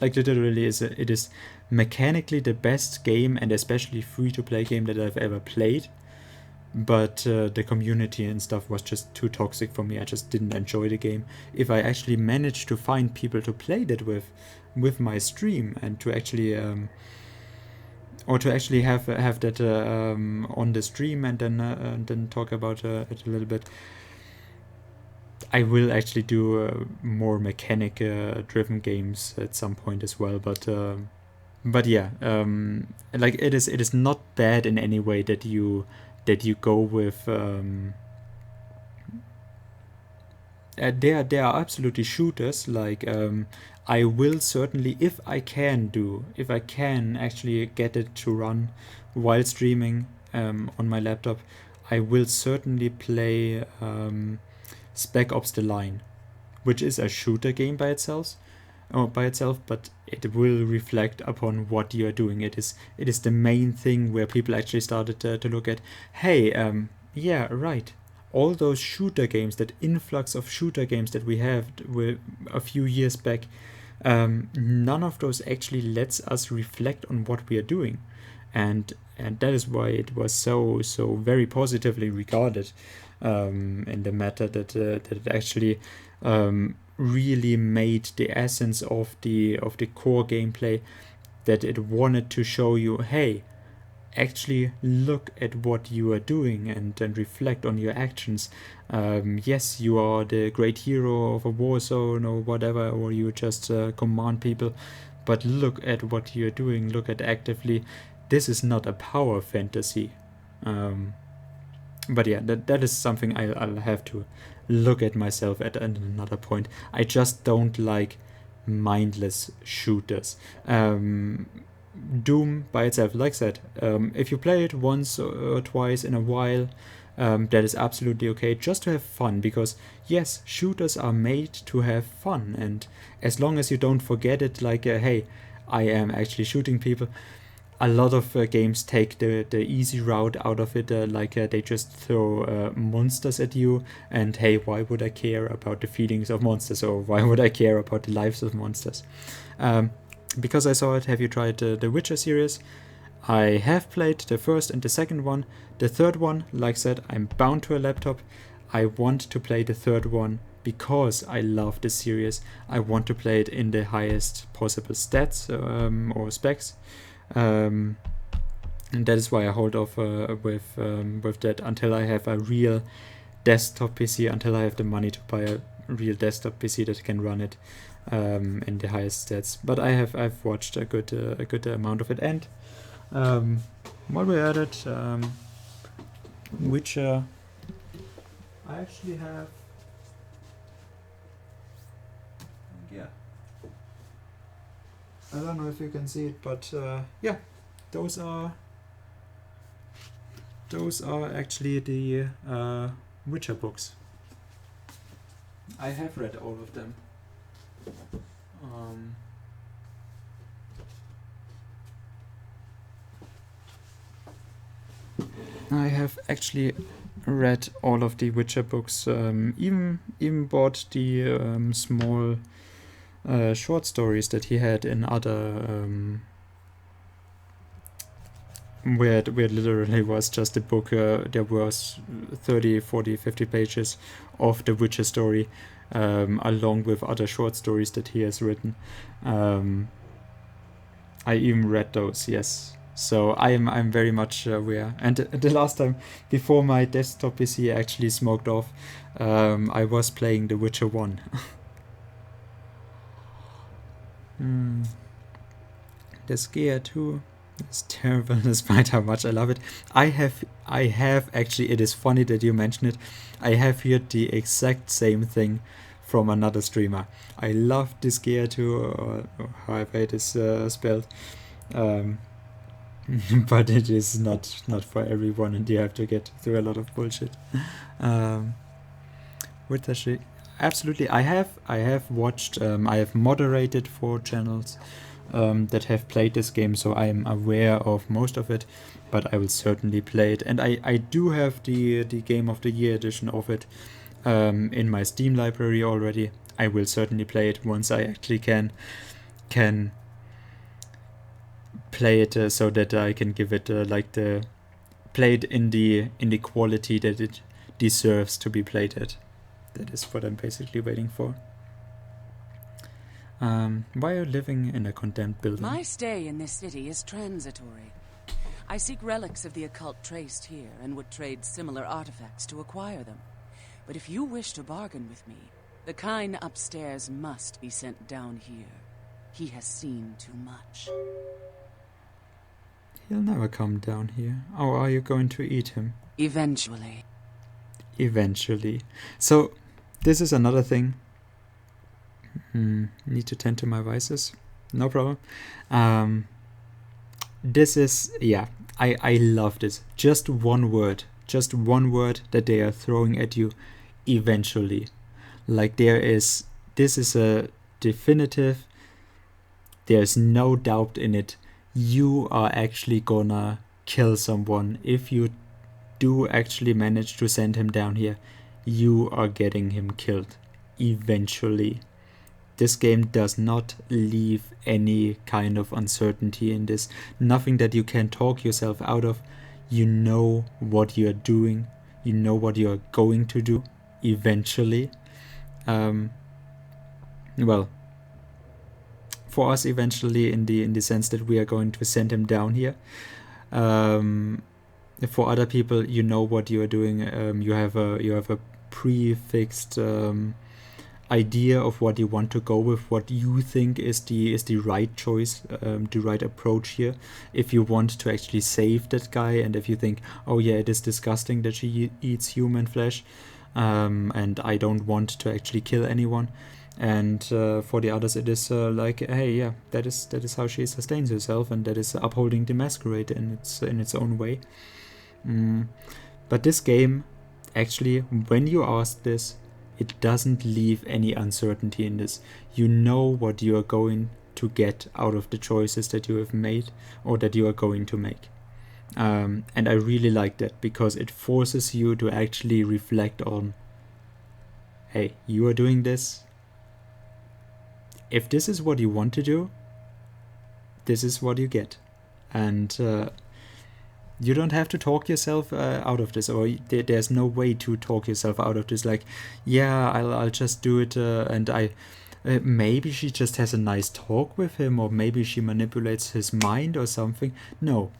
Speaker 1: like literally it is mechanically the best game, and especially free-to-play game that I've ever played, but the community and stuff was just too toxic for me. I just didn't enjoy the game. If I actually managed to find people to play that with my stream, and to actually or to actually have that on the stream and then talk about it a little bit, I will actually do more mechanic driven games at some point as well. But yeah, like it is not bad in any way that you go with. There are absolutely shooters like I will certainly, if I can actually get it to run while streaming on my laptop, I will certainly play Spec Ops: The Line, which is a shooter game by itself, but it will reflect upon what you are doing. It is the main thing where people actually started to look at, hey, yeah, right, all those shooter games, that influx of shooter games that we have a few years back, none of those actually lets us reflect on what we are doing, and that is why it was so very positively regarded in the matter that it actually really made the essence of the core gameplay, that it wanted to show you, hey, actually look at what you are doing and reflect on your actions. Yes, you are the great hero of a war zone or whatever, or you just command people, but look at what you're doing, look at actively. This is not a power fantasy. But yeah, that is something I'll have to look at myself at another point. I just don't like mindless shooters. Doom by itself, like I said, if you play it once or twice in a while, that is absolutely okay, just to have fun, because yes, shooters are made to have fun, and as long as you don't forget it, like hey, I am actually shooting people. A lot of games take the easy route out of it, like they just throw monsters at you, and hey, why would I care about the feelings of monsters, or why would I care about the lives of monsters? Because I saw it, have you tried the Witcher series? I have played the first and the second one. The third one, like I said, I'm bound to a laptop. I want to play the third one because I love the series. I want to play it in the highest possible stats or specs. And that is why I hold off with that until I have a real desktop PC, until I have the money to buy a real desktop PC that can run it in the highest stats. But I've watched a good amount of it, and while we're at it, Witcher, I actually have, yeah, I don't know if you can see it, but yeah, those are actually the Witcher books. I have read all of them. I have actually read all of the Witcher books. Even bought the small short stories that he had in other where it literally was just a book. There was 30, 40, 50 pages of the Witcher story, along with other short stories that he has written. I even read those, yes. So I'm very much aware. And the last time, before my desktop PC actually smoked off, I was playing The Witcher 1. The Skier 2 is terrible despite how much I love it. I have actually, it is funny that you mention it, I have heard the exact same thing from another streamer. I love the Skier 2, or however it is spelled. But it is not for everyone, and you have to get through a lot of bullshit. With actually, absolutely, I have watched, I have moderated 4 channels that have played this game, so I am aware of most of it, but I will certainly play it. And I do have the Game of the Year edition of it in my Steam library already. I will certainly play it once I actually can play it so that I can give it play it in the quality that it deserves to be played at. That is what I'm basically waiting for. Why are you living in a condemned building?
Speaker 15: My stay in this city is transitory. I seek relics of the occult traced here and would trade similar artifacts to acquire them. But if you wish to bargain with me, the kind upstairs must be sent down here. He has seen too much.
Speaker 1: He'll never come down here. Oh, are you going to eat him?
Speaker 15: Eventually.
Speaker 1: Eventually. So, this is another thing. Need to tend to my vices. No problem. This is, yeah, I love this. Just one word that they are throwing at you. Eventually. Like this is a definitive, there's no doubt in it. You are actually gonna kill someone. If you do actually manage to send him down here, you are getting him killed. Eventually. This game does not leave any kind of uncertainty in this. Nothing that you can talk yourself out of. You know what you're doing. You know what you're going to do. Eventually. Well, for us eventually in the sense that we are going to send him down here. For other people, you know what you are doing. You have a prefixed idea of what you want to go with, what you think is the right choice, the right approach here. If you want to actually save that guy, and if you think, oh yeah, it is disgusting that she eats human flesh, and I don't want to actually kill anyone. And for the others, it is like, hey, yeah, that is how she sustains herself, and that is upholding the masquerade in its own way. But this game, actually, when you ask this, it doesn't leave any uncertainty in this. You know what you are going to get out of the choices that you have made or that you are going to make. And I really like that, because it forces you to actually reflect on, hey, you are doing this. If this is what you want to do, this is what you get. And you don't have to talk yourself out of this, or there's no way to talk yourself out of this. Like, yeah, I'll just do it, and maybe she just has a nice talk with him, or maybe she manipulates his mind or something. No,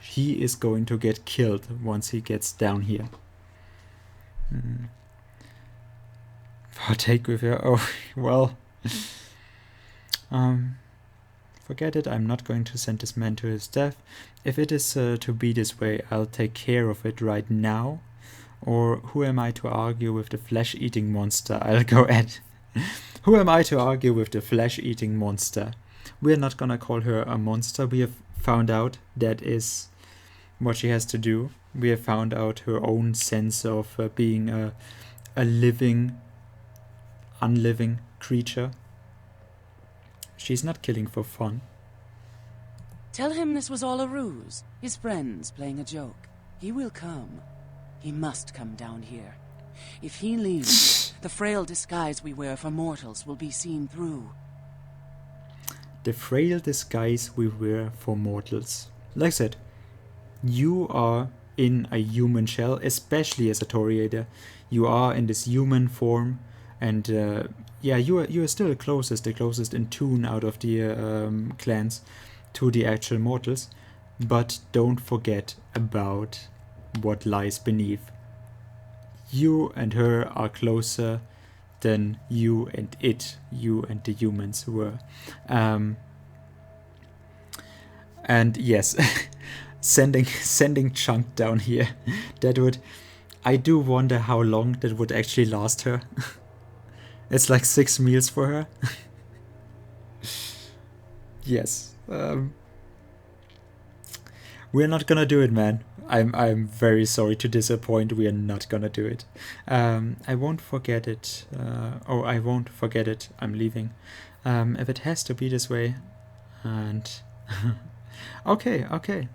Speaker 1: he is going to get killed once he gets down here. Partake with her. Oh, well. Forget it, I'm not going to send this man to his death. If it is to be this way, I'll take care of it right now. Or who am I to argue with the flesh-eating monster? I'll go at. Who am I to argue with the flesh-eating monster? We're not gonna call her a monster. We have found out that is what she has to do. We have found out her own sense of being a living, unliving creature. She's not killing for fun.
Speaker 15: Tell him this was all a ruse. His friends playing a joke. He will come. He must come down here. If he leaves, the frail disguise we wear for mortals will be seen through.
Speaker 1: The frail disguise we wear for mortals. Like I said, you are in a human shell, especially as a Toriator. You are in this human form, and yeah, you are still the closest in tune out of the clans to the actual mortals. But don't forget about what lies beneath. You and her are closer than you and the humans were. And yes, sending Chunk down here, that would, I do wonder how long that would actually last her. It's like 6 meals for her. Yes. We're not gonna do it, man. I'm very sorry to disappoint. We are not gonna do it. I won't forget it. I won't forget it. I'm leaving. If it has to be this way. And okay.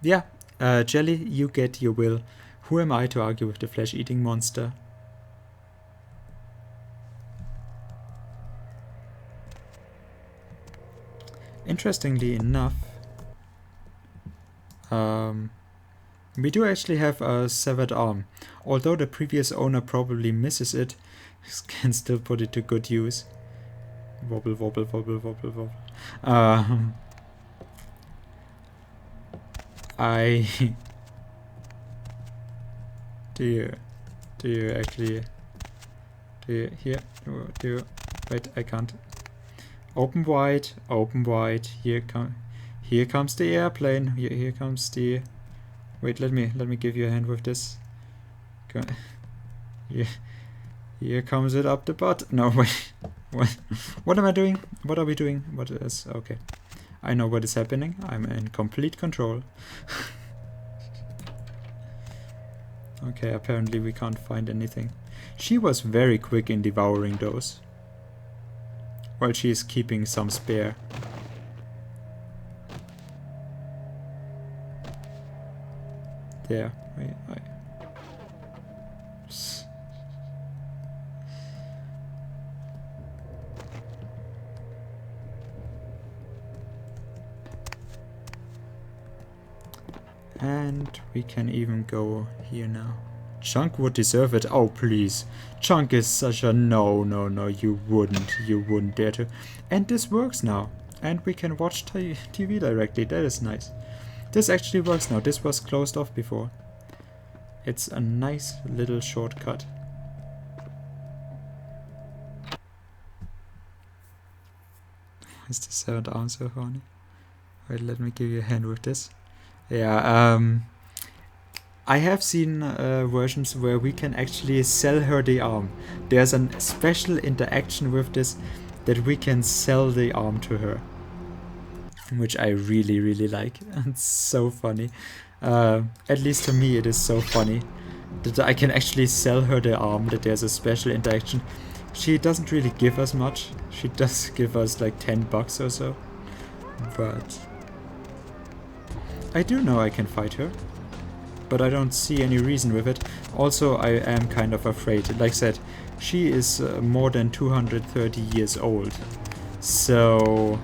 Speaker 1: Yeah. Jelly, you get your will. Who am I to argue with the flesh-eating monster? Interestingly enough, we do actually have a severed arm. Although the previous owner probably misses it, can still put it to good use. Wobble, wobble, wobble, wobble, wobble. Do you actually... Wait, I can't. Open wide, here comes the airplane, here comes the... Wait, let me give you a hand with this. Here comes it up the butt. No, wait, what am I doing? What are we doing? What is... Okay, I know what is happening. I'm in complete control. Okay, apparently we can't find anything. She was very quick in devouring those. While she is keeping some spare. There. And we can even go here now. Chunk would deserve it. Oh, please. Chunk is such a no, you wouldn't dare to. And this works now. And we can watch TV directly. That is nice. This actually works now. This was closed off before. It's a nice little shortcut. Is the 7th arm so funny? Wait, let me give you a hand with this. Yeah, I have seen versions where we can actually sell her the arm. There's a special interaction with this that we can sell the arm to her, which I really like. It's so funny. At least to me it is so funny that I can actually sell her the arm, that there's a special interaction. She doesn't really give us much. She does give us like $10 or so. But I do know I can fight her. But I don't see any reason with it. Also, I am kind of afraid. Like I said, she is more than 230 years old. So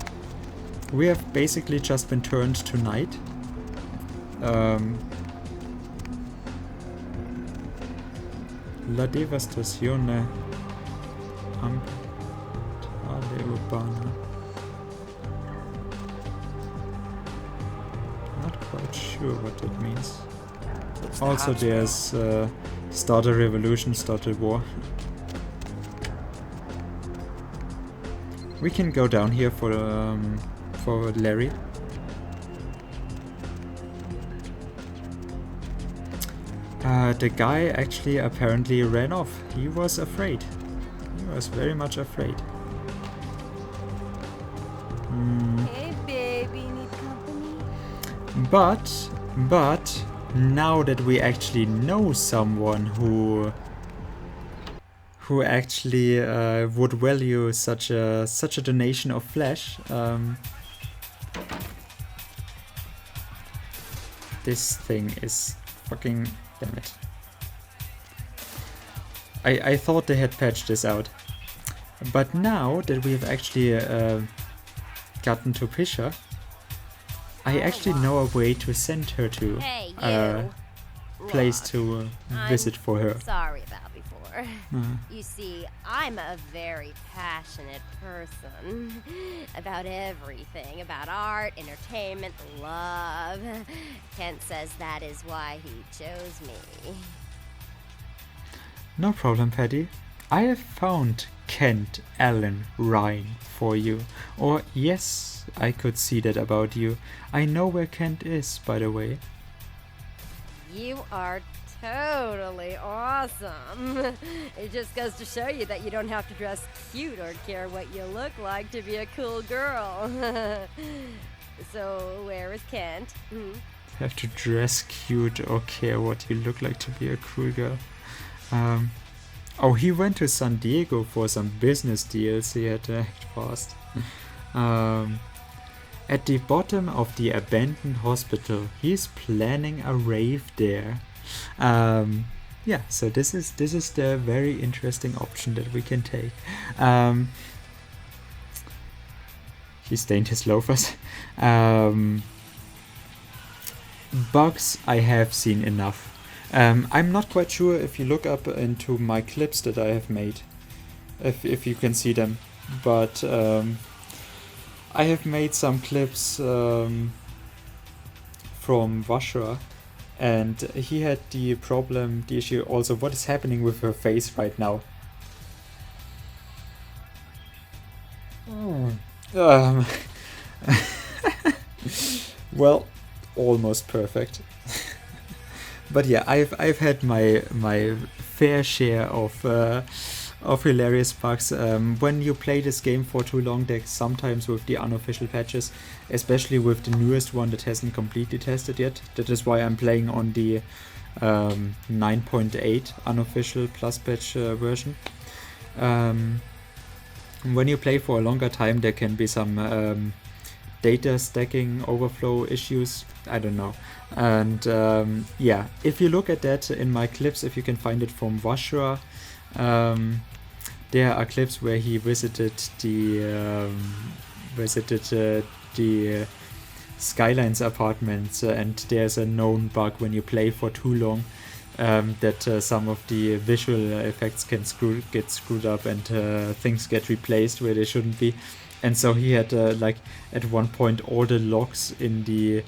Speaker 1: we have basically just been turned to night. La devastazione ambientale urbana. Not quite sure what that means. Also, there's start a revolution, start a war. We can go down here for Larry. The guy actually apparently ran off. He was afraid. He was very much afraid.
Speaker 4: Hey, baby, need company?
Speaker 1: But now that we actually know someone who actually would value such a donation of flesh, this thing is fucking... Damn it. I thought they had patched this out. But now that we've actually gotten to Pisha, I actually know a way to send her to a place to visit for her.
Speaker 4: Sorry about before. You see, I'm a very passionate person about everything, about art, entertainment, love. Kent says that is why he chose me.
Speaker 1: No problem, Patty. I have found Kent Allen Ryan for you. Or yes, I could see that about you. I know where Kent is, by the way.
Speaker 4: You are totally awesome. It just goes to show you that you don't have to dress cute or care what you look like to be a cool girl. So, where is Kent?
Speaker 1: Have to dress cute or care what you look like to be a cool girl. Oh, he went to San Diego for some business deals. He had to act fast. At the bottom of the abandoned hospital, he's planning a rave there. Yeah, so this is the very interesting option that we can take. He stained his loafers. Bugs, I have seen enough. I'm not quite sure if you look up into my clips that I have made, if you can see them, but I have made some clips from Vashra, and he had the issue also, what is happening with her face right now. Well, almost perfect. But yeah, I've had my fair share of hilarious bugs. When you play this game for too long, there's sometimes with the unofficial patches, especially with the newest one that hasn't completely tested yet. That is why I'm playing on the 9.8 unofficial plus patch version. When you play for a longer time, there can be some data stacking overflow issues. I don't know. And yeah, if you look at that in my clips, if you can find it from Vashra, there are clips where he visited the Skylines apartments, and there's a known bug when you play for too long, that some of the visual effects can get screwed up, and things get replaced where they shouldn't be. And so he had like at one point all the locks in the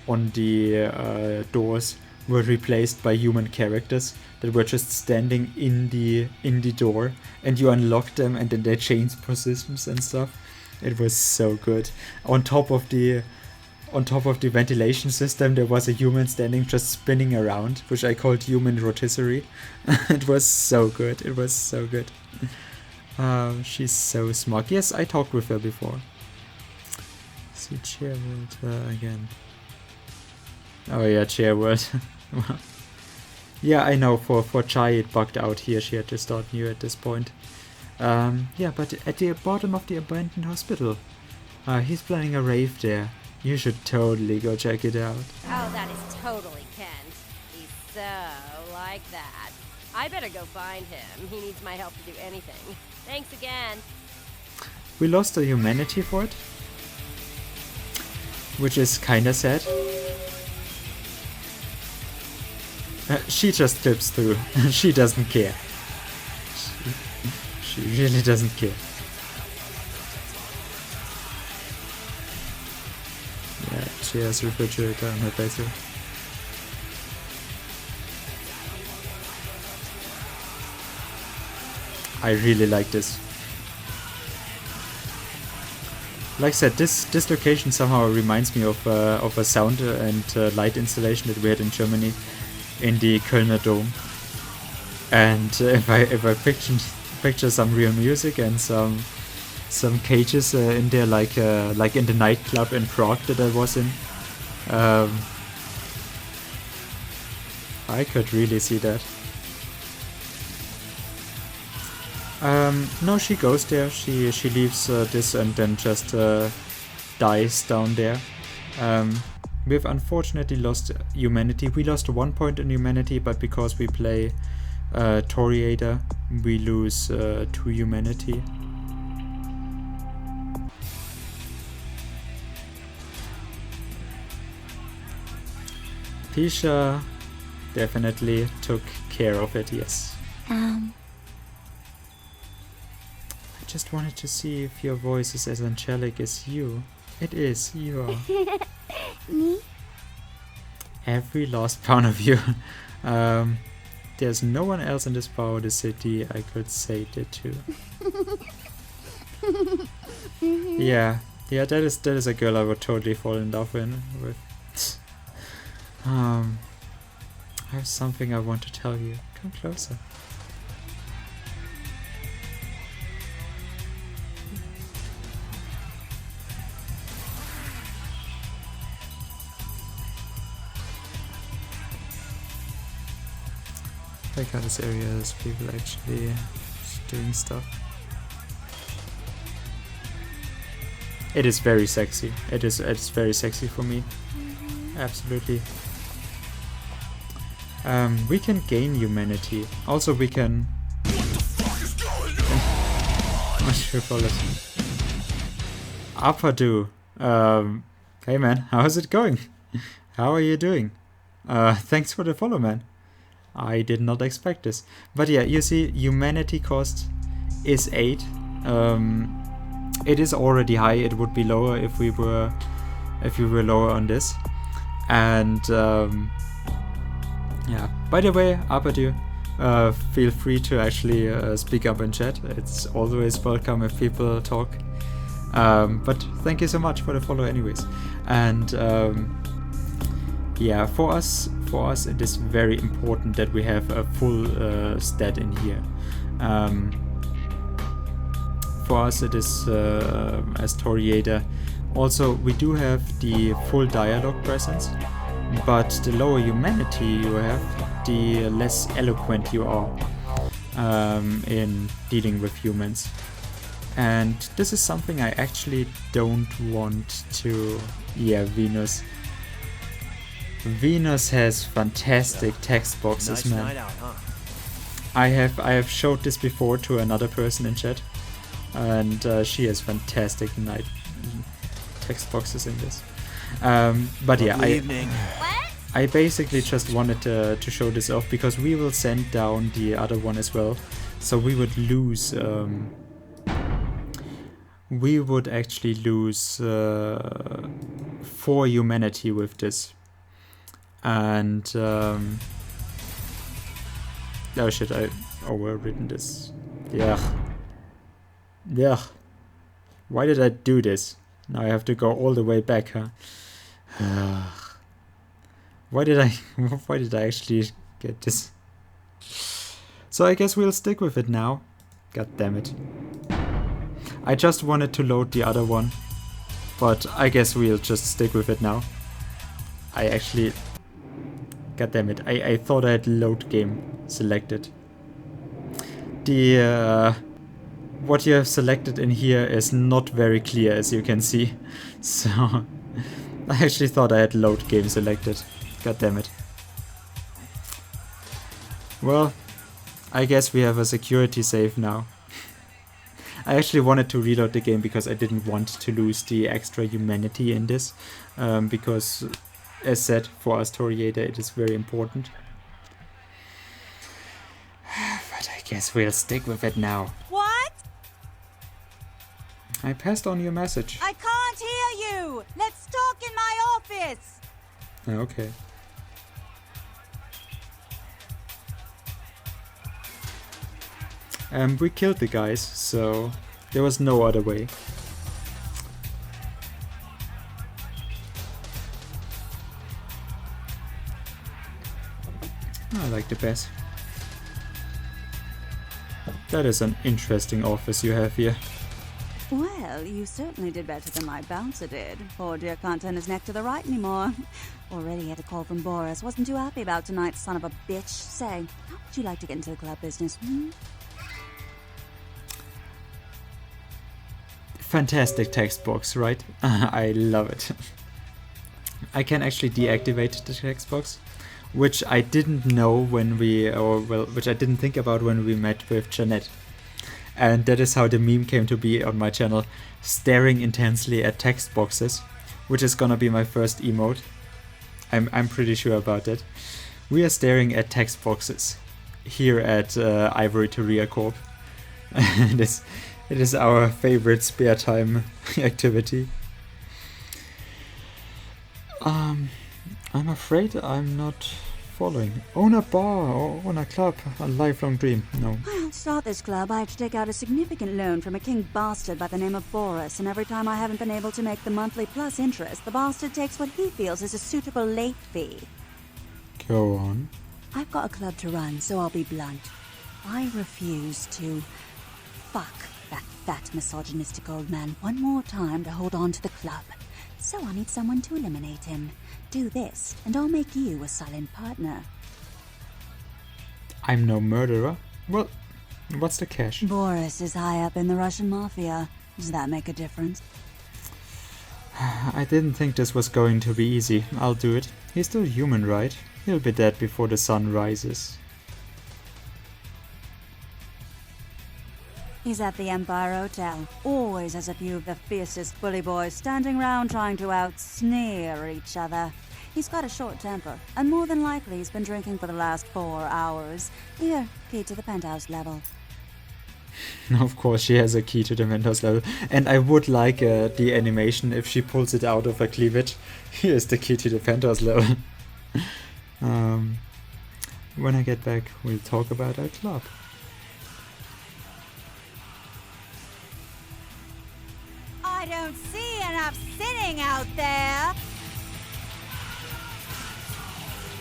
Speaker 1: on the doors were replaced by human characters that were just standing in the door, and you unlocked them and then they changed positions and stuff. It was so good. On top of the ventilation system, there was a human standing just spinning around, which I called human rotisserie. It was so good. It was so good. She's so smart. Yes, I talked with her before. See Chairworld again. Oh yeah, Chairworld. Yeah, I know. For Chai it bugged out here. She had to start new at this point. Yeah, but at the bottom of the abandoned hospital, he's planning a rave there. You should totally go check it out.
Speaker 4: Oh, that is totally Kent. He's so like that. I better go find him. He needs my help to do anything. Thanks again.
Speaker 1: We lost the humanity for it, which is kinda sad. She just clips through. She doesn't care. She really doesn't care. Yeah, she has refrigerator on her basil. I really like this. Like I said, this location somehow reminds me of a sound and light installation that we had in Germany in the Kölner Dome. And if I picture some real music and some cages in there, like in the nightclub in Prague that I was in, I could really see that. No, she goes there. She leaves this and then just dies down there. We've unfortunately lost humanity. We lost 1 point in humanity, but because we play Toriator, we lose 2 humanity. Pisha definitely took care of it, yes. I just wanted to see if your voice is as angelic as you. It is, you are.
Speaker 3: Me?
Speaker 1: Every last pound of you. there's no one else in this part of the city I could say that to. Yeah, that is a girl I would totally fall in love with. I have something I want to tell you. Come closer. I like how this area has people actually doing stuff. It is very sexy. It's very sexy for me. Absolutely. We can gain humanity. Also, we can. Apadu. Hey man, how's it going? How are you doing? Thanks for the follow, man. I did not expect this. But yeah, you see, humanity cost is 8. It is already high. It would be lower if we were lower on this. And yeah. By the way, Apadu, feel free to actually speak up in chat. It's always welcome if people talk. But thank you so much for the follow, anyways. And yeah, for us it is very important that we have a full stat in here. For us it is as Toriator. Also, we do have the full dialogue presence, but the lower humanity you have, the less eloquent you are in dealing with humans. And this is something I actually don't want to... Yeah, Venus. Venus has fantastic text boxes, man.
Speaker 16: Night out, huh?
Speaker 1: I have showed this before to another person in chat, and she has fantastic text boxes in this. But yeah, I basically just wanted to show this off because we will send down the other one as well, so we would lose. We would actually lose 4 humanity with this. And oh shit, I overwritten this. Yeah. Why did I do this? Now I have to go all the way back, huh? Why did I actually get this? So I guess we'll stick with it now. God damn it. I just wanted to load the other one, but I guess we'll just stick with it now. I actually... God damn it, I thought I had load game selected. The what you have selected in here is not very clear, as you can see. So I actually thought I had load game selected. God damn it. Well, I guess we have a security save now. I actually wanted to reload the game because I didn't want to lose the extra humanity in this, because, as said, for us Toriator it is very important. But I guess we'll stick with it now.
Speaker 5: What?
Speaker 1: I passed on your message.
Speaker 5: I can't hear you! Let's talk in my office!
Speaker 1: Okay. We killed the guys, so there was no other way. I like the best. That is an interesting office you have here.
Speaker 5: Well, you certainly did better than my bouncer did. Poor dear can't turn his neck to the right anymore. Already had a call from Boris. Wasn't too happy about tonight, son of a bitch. Say, how would you like to get into the club business,
Speaker 1: Fantastic text box, right? I love it. I can actually deactivate the text box, which I didn't know when we, which I didn't think about when we met with Jeanette. And that is how the meme came to be on my channel, staring intensely at text boxes, which is gonna be my first emote. I'm pretty sure about that. We are staring at text boxes here at Ivory Teria Corp. It is our favorite spare time activity. I'm afraid I'm not following? Own a bar or own a club, a lifelong dream. No.
Speaker 5: Well, to start this club, I had to take out a significant loan from a king bastard by the name of Boris, and every time I haven't been able to make the monthly plus interest, the bastard takes what he feels is a suitable late fee.
Speaker 1: Go on.
Speaker 5: I've got a club to run, so I'll be blunt. I refuse to fuck that fat misogynistic old man one more time to hold on to the club. So I need someone to eliminate him. Do this, and I'll make you a silent partner.
Speaker 1: I'm no murderer. Well, what's the cash?
Speaker 5: Boris is high up in the Russian mafia. Does that make a difference?
Speaker 1: I didn't think this was going to be easy. I'll do it. He's still human, right? He'll be dead before the sun rises.
Speaker 5: He's at the Empire Hotel. Always has a few of the fiercest bully boys standing round trying to out-sneer each other. He's got a short temper, and more than likely he's been drinking for the last 4 hours. Here, key to the penthouse level.
Speaker 1: Of course, she has a key to the penthouse level. And I would like the animation if she pulls it out of her cleavage. Here's the key to the penthouse level. When I get back, we'll talk about our club.
Speaker 5: I don't see enough sitting out there.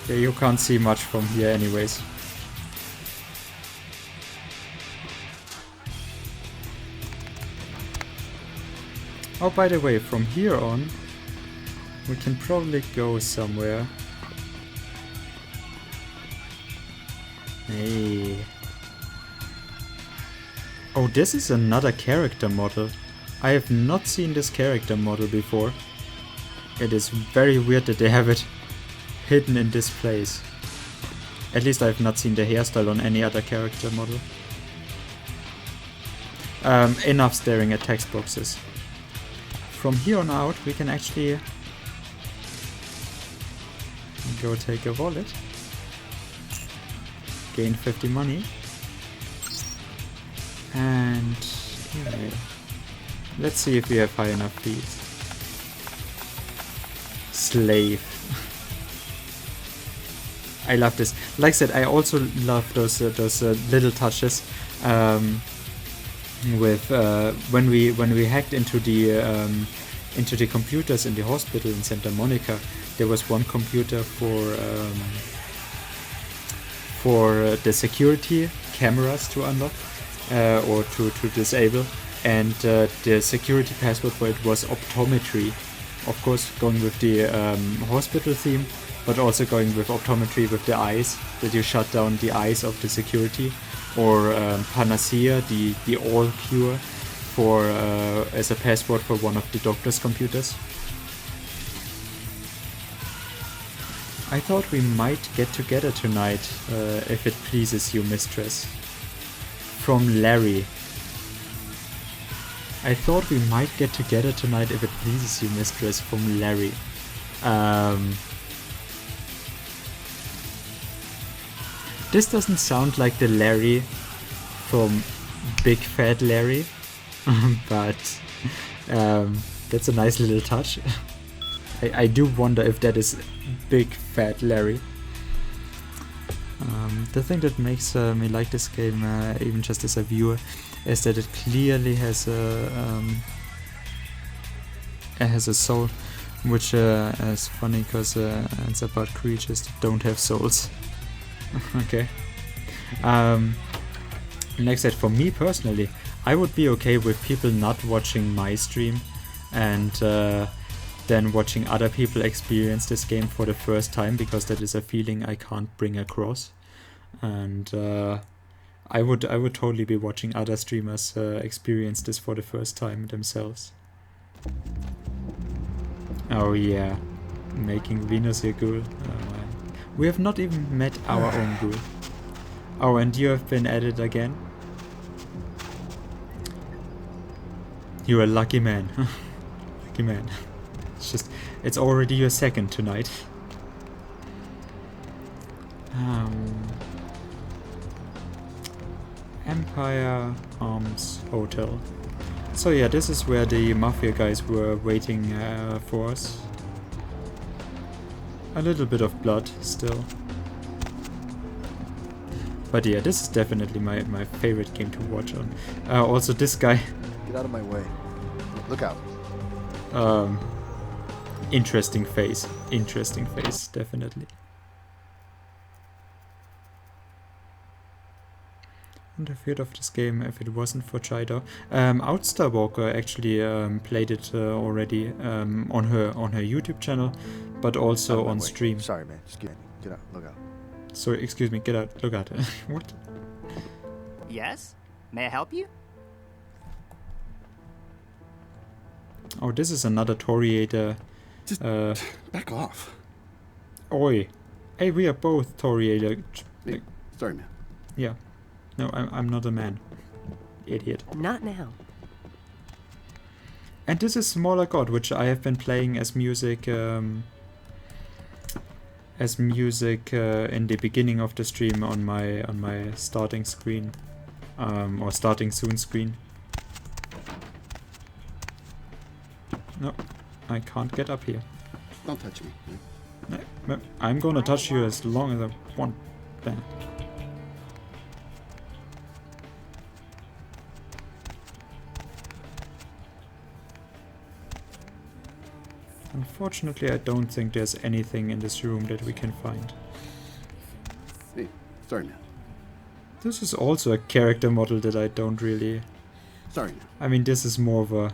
Speaker 1: Yeah, you can't see much from here anyways. Oh, by the way, from here on, we can probably go somewhere. Hey. Oh, this is another character model. I have not seen this character model before. It is very weird that they have it hidden in this place. At least I have not seen the hairstyle on any other character model. Enough staring at text boxes. From here on out we can actually go take a wallet. Gain 50 money. And yeah, let's see if we have high enough fees. Slave. I love this. Like I said, I also love those little touches with when we hacked into the computers in the hospital in Santa Monica. There was one computer for the security cameras to unlock or to disable, and the security password for it was optometry. Of course, going with the hospital theme, but also going with optometry with the eyes, that you shut down the eyes of the security, or Panacea, the all cure, for as a password for one of the doctor's computers. I thought we might get together tonight, if it pleases you, mistress. From Larry. I thought we might get together tonight if it pleases you, mistress. From Larry. This doesn't sound like the Larry from Big Fat Larry, but that's a nice little touch. I do wonder if that is Big Fat Larry. The thing that makes me like this game, even just as a viewer, is that it clearly has a soul, which is funny because it's about creatures that don't have souls. Okay. Like I said, for me personally, I would be okay with people not watching my stream and then watching other people experience this game for the first time, because that is a feeling I can't bring across. And I would totally be watching other streamers experience this for the first time themselves. Oh yeah, making Venus your ghoul. Oh, man. We have not even met our own ghoul. Oh, and you have been added again? You're a lucky man. Lucky man. It's already your second tonight. Empire Arms Hotel. So yeah, this is where the mafia guys were waiting for us. A little bit of blood still. But yeah, this is definitely my favorite game to watch on. Also, this guy.
Speaker 16: Get out of my way. Look out.
Speaker 1: Interesting face. Interesting face, definitely. Wouldn't have heard of this game if it wasn't for Chido. Outstar Walker actually played it already on her YouTube channel, but also on stream.
Speaker 16: Sorry, man. Just get out. Look out.
Speaker 1: Sorry, excuse me. Get out. Look out. What?
Speaker 17: Yes? May I help you?
Speaker 1: Oh, this is another Toriator.
Speaker 18: Just back off.
Speaker 1: Oi. Hey, we are both Toriator.
Speaker 18: Hey, sorry, man.
Speaker 1: Yeah. No, I'm not a man. Idiot.
Speaker 4: Not now.
Speaker 1: And this is Smaller God, which I have been playing as music in the beginning of the stream on my starting screen. Or starting soon screen. No, I can't get up here.
Speaker 18: Don't touch me.
Speaker 1: No, I'm gonna touch you as long as I want. There. Unfortunately, I don't think there's anything in this room that we can find.
Speaker 18: Hey, sorry, man.
Speaker 1: This is also a character model that I don't really...
Speaker 18: Sorry, man.
Speaker 1: I mean, this is more of a...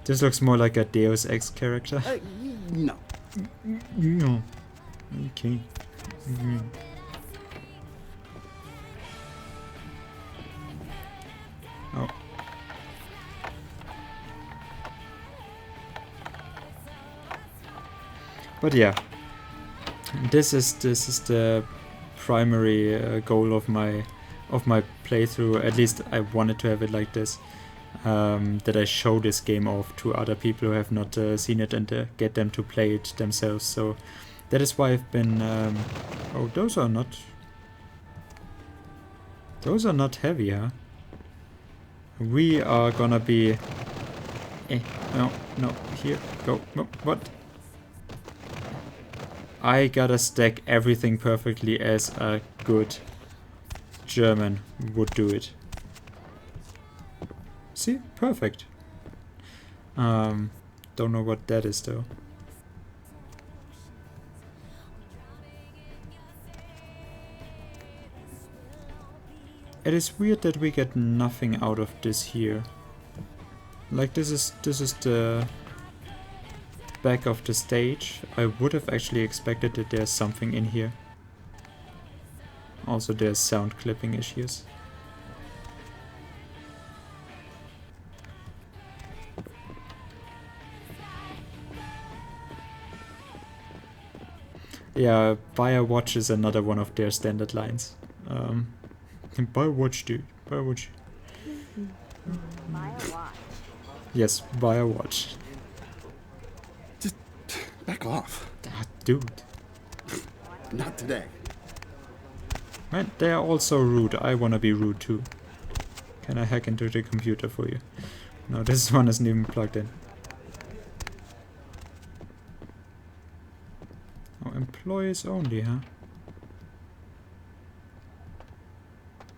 Speaker 1: This looks more like a Deus Ex character.
Speaker 18: No.
Speaker 1: No. Okay. Oh. But yeah, this is the primary goal of my playthrough. At least I wanted to have it like this. That I show this game off to other people who have not seen it and get them to play it themselves. So that is why I've been... oh, those are not heavy, huh? We are gonna be... no, here, go, no, what? I gotta stack everything perfectly as a good German would do it. See? Perfect. Don't know what that is though. It is weird that we get nothing out of this here. Like this is the back of the stage. I would have actually expected that there's something in here. Also there's sound clipping issues. Yeah, buy a watch is another one of their standard lines. Buy a watch, dude. Buy a watch.
Speaker 5: Buy a watch.
Speaker 1: Yes, buy a watch.
Speaker 18: Just back off.
Speaker 1: Ah, dude.
Speaker 18: Not today.
Speaker 1: Man, they are also rude. I wanna be rude too. Can I hack into the computer for you? No, this one isn't even plugged in. Oh, employees only, huh?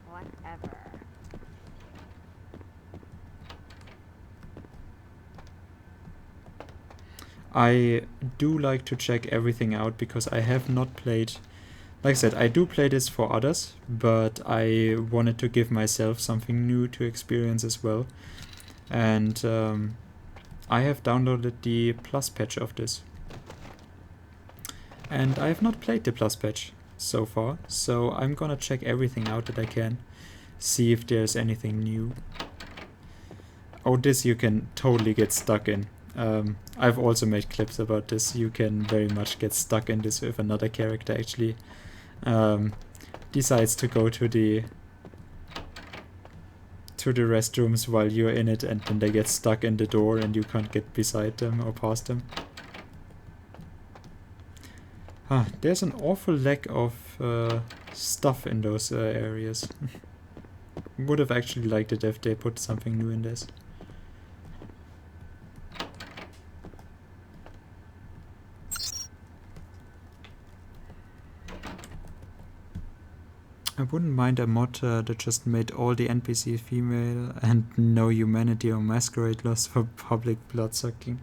Speaker 5: Whatever.
Speaker 1: I do like to check everything out because I have not played... Like I said, I do play this for others, but I wanted to give myself something new to experience as well. And I have downloaded the Plus patch of this. And I have not played the Plus patch so far, so I'm gonna check everything out that I can. See if there's anything new. Oh, this you can totally get stuck in. I've also made clips about this. You can very much get stuck in this if another character actually decides to go to the restrooms while you're in it, and then they get stuck in the door and you can't get beside them or past them. There's an awful lack of stuff in those areas. Would have actually liked it if they put something new in this. I wouldn't mind a mod that just made all the NPC female and no humanity or masquerade loss for public bloodsucking.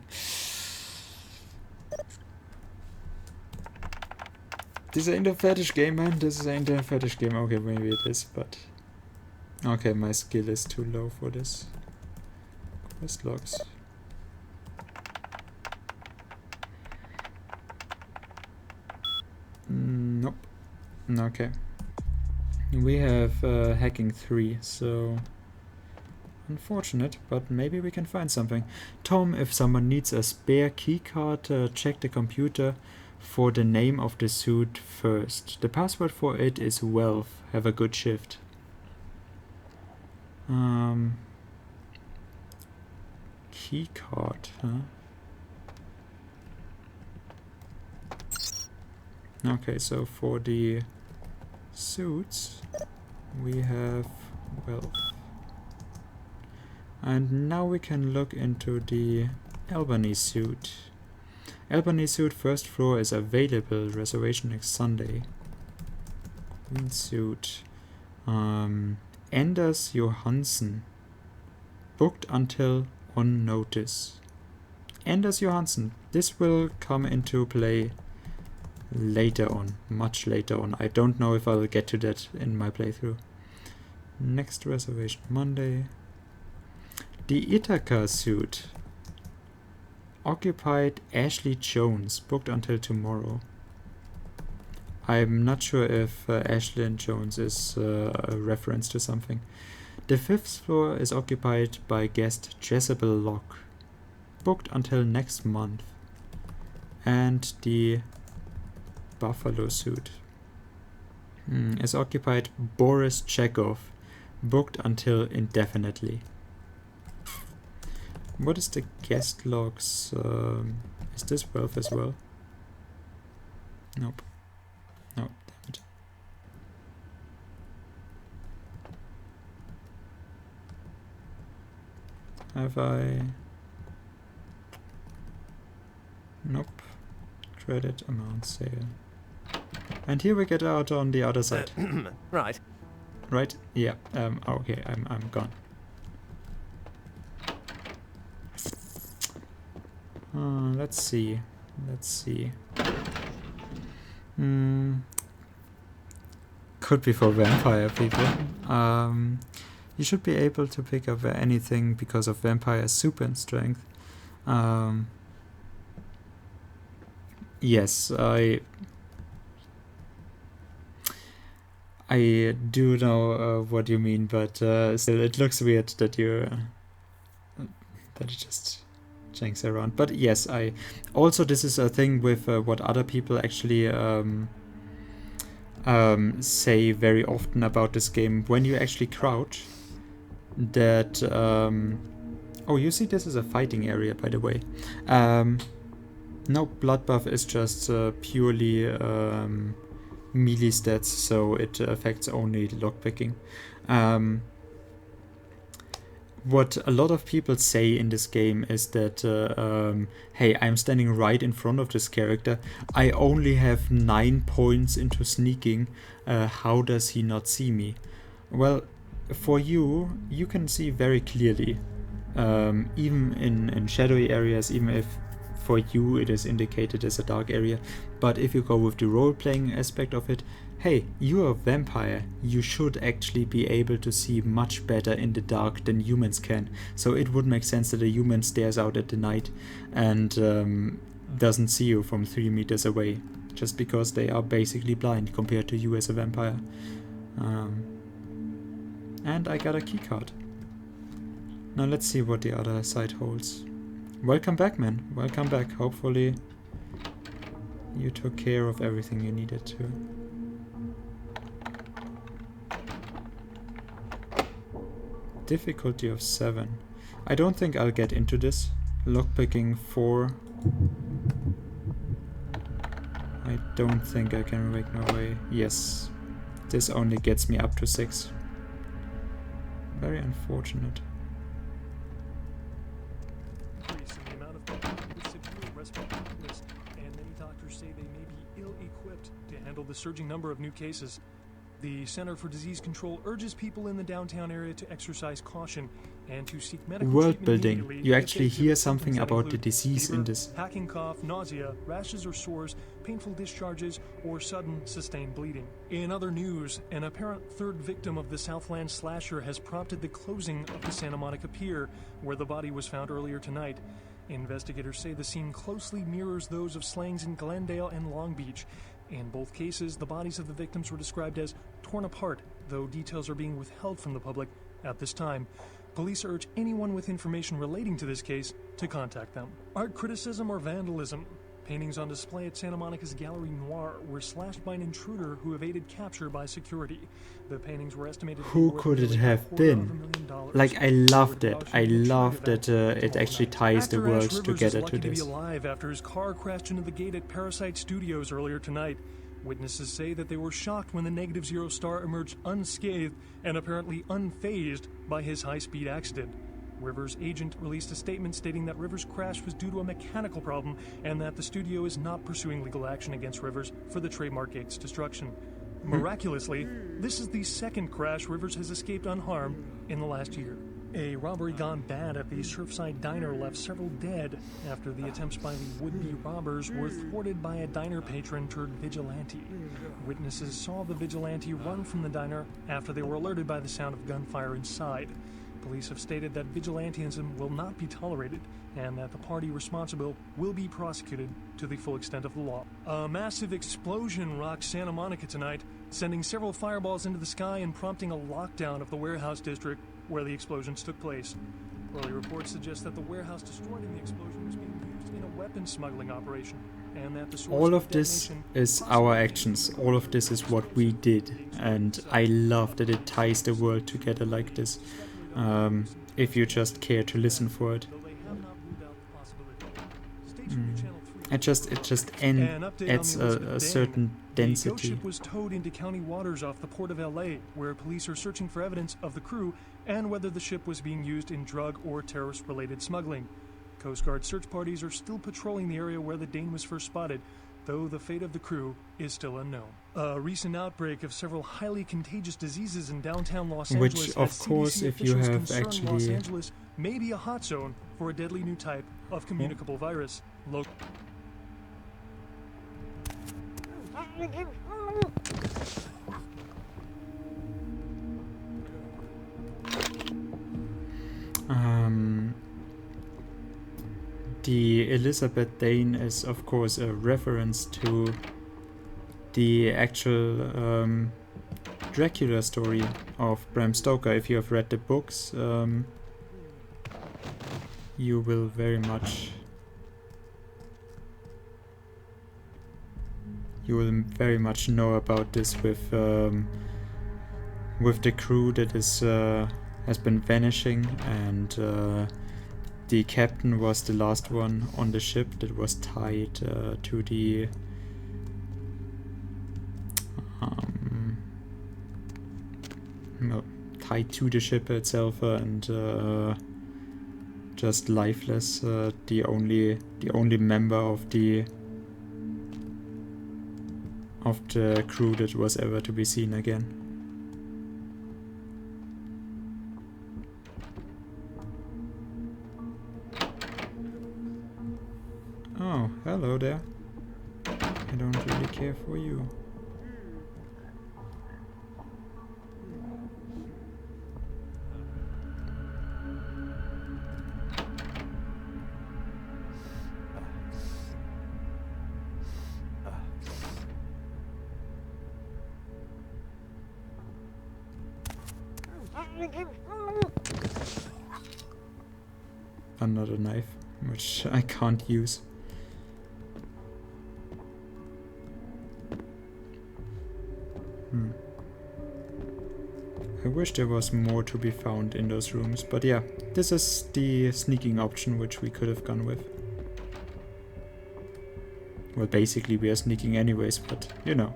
Speaker 1: This ain't a fetish game, man. This ain't a fetish game. Okay, maybe it is, but... Okay, my skill is too low for this. Quest logs. Nope. Okay. We have hacking 3, so... Unfortunate, but maybe we can find something. Tom, if someone needs a spare keycard, check the computer for the name of the suit first. The password for it is wealth. Have a good shift. Keycard, huh? Okay, so for the suits, we have wealth. And now we can look into the Albany suit. Albany suit first floor is available. Reservation next Sunday. Green suit. Anders Johansson. Booked until on notice. Anders Johansson. This will come into play later on. Much later on. I don't know if I'll get to that in my playthrough. Next reservation Monday. The Ithaca suit. Occupied Ashley Jones. Booked until tomorrow. I'm not sure if Ashley and Jones is a reference to something. The 5th floor is occupied by guest Jezebel Locke. Booked until next month. And the Buffalo suit is occupied Boris Chekhov. Booked until indefinitely. What is the guest logs? Is this wealth as well? Nope. No, damn it. Have I? Nope. Credit amount sale. And here we get out on the other side.
Speaker 19: Right.
Speaker 1: Right? Yeah. Okay, I'm gone. Let's see. Could be for vampire people. You should be able to pick up anything because of vampire super strength. Yes, I do know what you mean, but still, it looks weird that you that it just janks around. But yes, I also, this is a thing with what other people actually say very often about this game. When you actually crouch, that oh, you see, this is a fighting area, by the way. No, blood buff is just purely melee stats, so it affects only lockpicking. What a lot of people say in this game is that, hey, I'm standing right in front of this character. I only have 9 points into sneaking. How does he not see me? Well, for you can see very clearly. Even in shadowy areas, even if for you it is indicated as a dark area. But if you go with the role-playing aspect of it, hey, you're a vampire. You should actually be able to see much better in the dark than humans can. So it would make sense that a human stares out at the night and doesn't see you from 3 meters away, just because they are basically blind compared to you as a vampire. And I got a keycard. Now let's see what the other side holds. Welcome back, man. Welcome back. Hopefully you took care of everything you needed to. Difficulty of 7. I don't think I'll get into this. Lockpicking 4. I don't think I can make my way. Yes. This only gets me up to 6. Very unfortunate.
Speaker 20: The amount of people with severe respiratory illness, and many doctors say they may be ill-equipped to handle the surging number of new cases. The Center for Disease Control urges people in the downtown area to exercise caution and to seek medical
Speaker 1: World
Speaker 20: treatment
Speaker 1: building.
Speaker 20: immediately
Speaker 1: You
Speaker 20: if
Speaker 1: actually
Speaker 20: they
Speaker 1: hear
Speaker 20: exhibit
Speaker 1: something
Speaker 20: symptoms that
Speaker 1: about the
Speaker 20: include
Speaker 1: disease in
Speaker 20: fever,
Speaker 1: this.
Speaker 20: hacking cough, nausea, rashes or sores, painful discharges, or sudden sustained bleeding. In other news, an apparent third victim of the Southland slasher has prompted the closing of the Santa Monica Pier, where the body was found earlier tonight. Investigators say the scene closely mirrors those of slayings in Glendale and Long Beach. In both cases, the bodies of the victims were described as torn apart, though details are being withheld from the public at this time. Police urge anyone with information relating to this case to contact them. Art criticism or vandalism? Paintings on display at Santa Monica's Gallery Noir were slashed by an intruder who evaded capture by security. The paintings were estimated to be
Speaker 1: Who
Speaker 20: worth
Speaker 1: could it
Speaker 20: nearly
Speaker 1: have been?
Speaker 20: $250,000.
Speaker 1: Like, I loved it. I love that it actually ties the
Speaker 20: Actor Ash
Speaker 1: worlds
Speaker 20: Rivers
Speaker 1: together
Speaker 20: is
Speaker 1: to
Speaker 20: lucky to be
Speaker 1: this.
Speaker 20: alive after his car crashed into the gate at Parasite Studios earlier tonight. Witnesses say that they were shocked when the Negative Zero star emerged unscathed and apparently unfazed by his high-speed accident. Rivers' agent released a statement stating that Rivers' crash was due to a mechanical problem and that the studio is not pursuing legal action against Rivers for the trademark gate's destruction. Miraculously, this is the second crash Rivers has escaped unharmed in the last year. A robbery gone bad at the Surfside Diner left several dead after the attempts by the would-be robbers were thwarted by a diner patron turned vigilante. Witnesses saw the vigilante run from the diner after they were alerted by the sound of gunfire inside. Police have stated that vigilantism will not be tolerated and that the party responsible will be prosecuted to the full extent of the law. A massive explosion rocked Santa Monica tonight, sending several fireballs into the sky and prompting a lockdown of the warehouse district where the explosions took place. Early reports suggest that the warehouse destroyed in the explosion was being used in a weapons smuggling operation, and that the source
Speaker 1: All
Speaker 20: of
Speaker 1: of this
Speaker 20: detonation
Speaker 1: is our actions. All of this is what we did. And I love that it ties the world together like this. If you just care to listen for it. It just adds a certain density.
Speaker 20: The ghost ship was towed into county waters off the port of LA, where police are searching for evidence of the crew and whether the ship was being used in drug or terrorist-related smuggling. Coast Guard search parties are still patrolling the area where the Dane was first spotted, though the fate of the crew is still unknown. A recent outbreak of several highly contagious diseases in downtown Los Angeles,
Speaker 1: which, of course, if you have
Speaker 20: Los
Speaker 1: actually
Speaker 20: Angeles may be a hot zone for a deadly new type of communicable virus.
Speaker 1: The Elizabeth Dane is, of course, a reference to the actual Dracula story of Bram Stoker. If you have read the books, you will very much know about this with the crew that is has been vanishing, and the captain was the last one on the ship that was tied to the tied to the ship itself, and just lifeless. The only member of the crew that was ever to be seen again. Oh, hello there. I don't really care for you. Another knife, which I can't use. I wish there was more to be found in those rooms, but yeah, this is the sneaking option which we could have gone with. Well, basically we are sneaking anyways, but you know.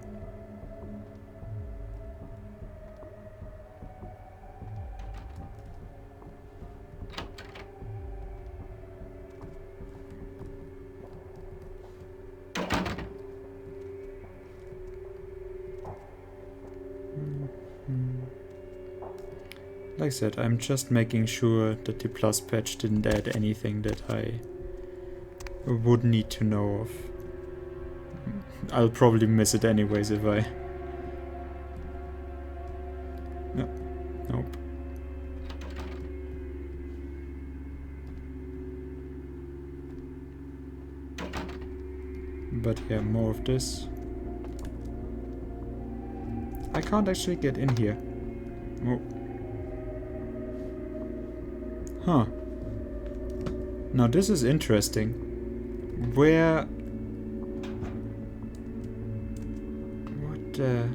Speaker 1: Like I said, I'm just making sure that the plus patch didn't add anything that I would need to know of. I'll probably miss it anyways if I... No. Nope. But yeah, more of this. I can't actually get in here. Oh. Huh. Now this is interesting. Where... What the...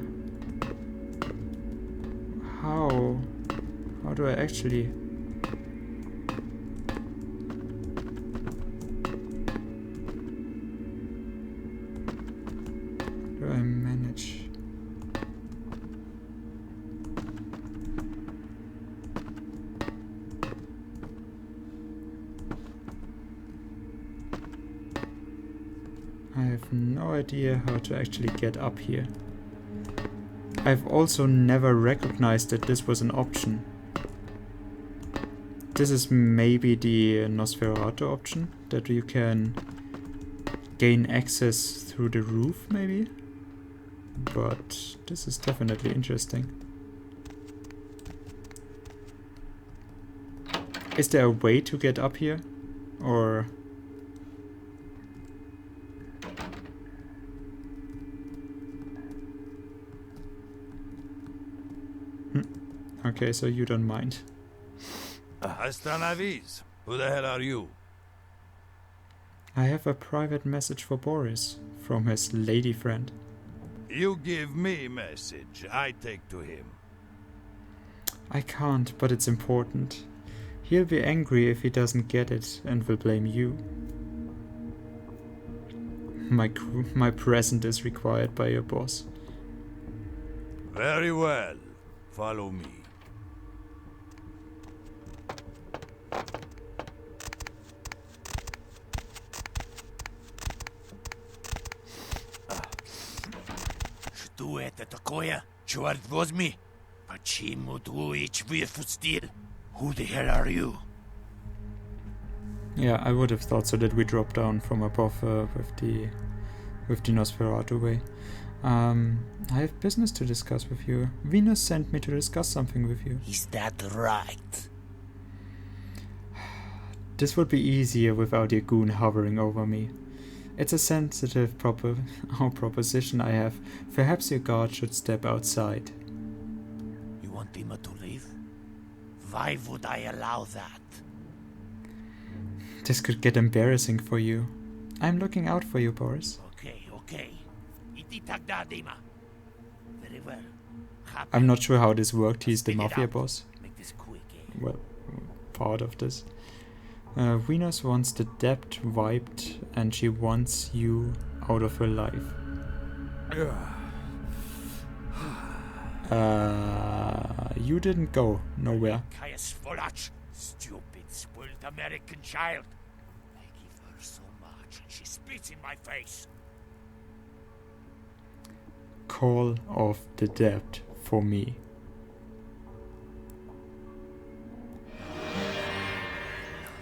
Speaker 1: How do I actually... Do I manage... I have no idea how to actually get up here. I've also never recognized that this was an option. This is maybe the Nosferatu option, that you can gain access through the roof, maybe? But this is definitely interesting. Is there a way to get up here? Or... Okay, so you don't mind.
Speaker 19: Astanavis, who the hell are you?
Speaker 1: I have a private message for Boris from his lady friend.
Speaker 19: You give me message, I take to him.
Speaker 1: I can't, but it's important. He'll be angry if he doesn't get it and will blame you. My present is required by your boss.
Speaker 19: Very well. Follow me.
Speaker 8: Что это такое? Черт возьми! Почему двоечь выпустил? Who the hell are you?
Speaker 1: Yeah, I would have thought so that we drop down from above with the Nosferatu way. I have business to discuss with you. Venus sent me to discuss something with you.
Speaker 8: Is that right?
Speaker 1: This would be easier without your goon hovering over me. It's a sensitive proposition I have. Perhaps your guard should step outside.
Speaker 8: You want him to leave? Why would I allow that?
Speaker 1: This could get embarrassing for you. I'm looking out for you, Boris.
Speaker 8: Okay. Very well.
Speaker 1: I'm not sure how this worked. He's the mafia boss.
Speaker 8: Make this quick, eh?
Speaker 1: Well, part of this. Venus wants the debt wiped and she wants you out of her life. You didn't go nowhere.
Speaker 8: Stupid, spoiled American child. I give her so much and she spits in my face.
Speaker 1: Call off the debt for me.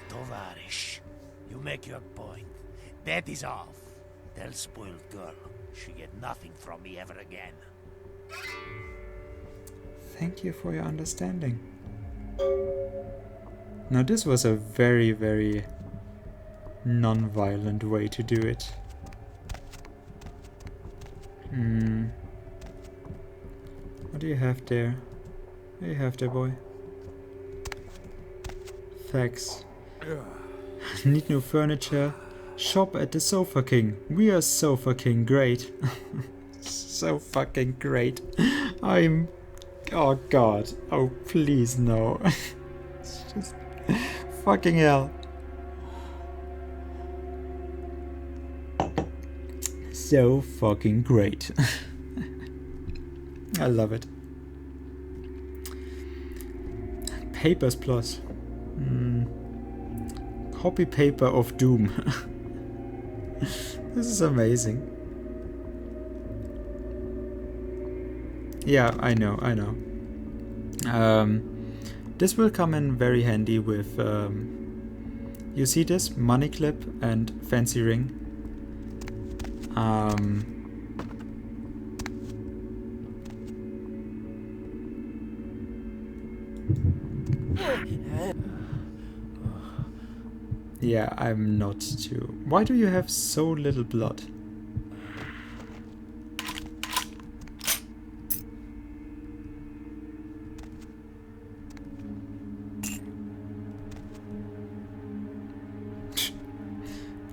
Speaker 8: Tovarish, you make your point. Debt is off. Tell spoiled girl she get nothing from me ever again.
Speaker 1: Thank you for your understanding. Now this was a very, very non-violent way to do it. What do you have there? What do you have there, boy? Facts. Need new furniture? Shop at the Sofa King. We are Sofa King great. So fucking great. I'm... Oh god. Oh please no. It's just... Fucking hell. So fucking great. I love it. Papers Plus. Copy paper of doom. This is amazing. Yeah, I know. This will come in very handy with, you see this? Money clip and fancy ring. Yeah, I'm not too... Why do you have so little blood?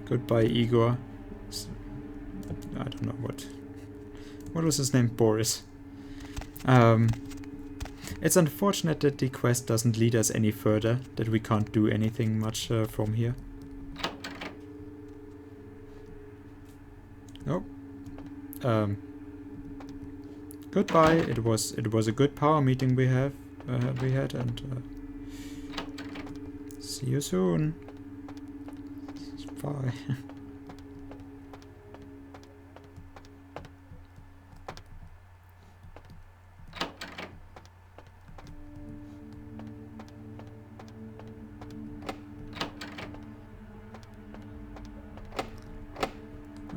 Speaker 1: Goodbye, Igor. I don't know what... What was his name? Boris. It's unfortunate that the quest doesn't lead us any further, that we can't do anything much from here. Nope. Goodbye. It was a good power meeting we had, and see you soon. Bye.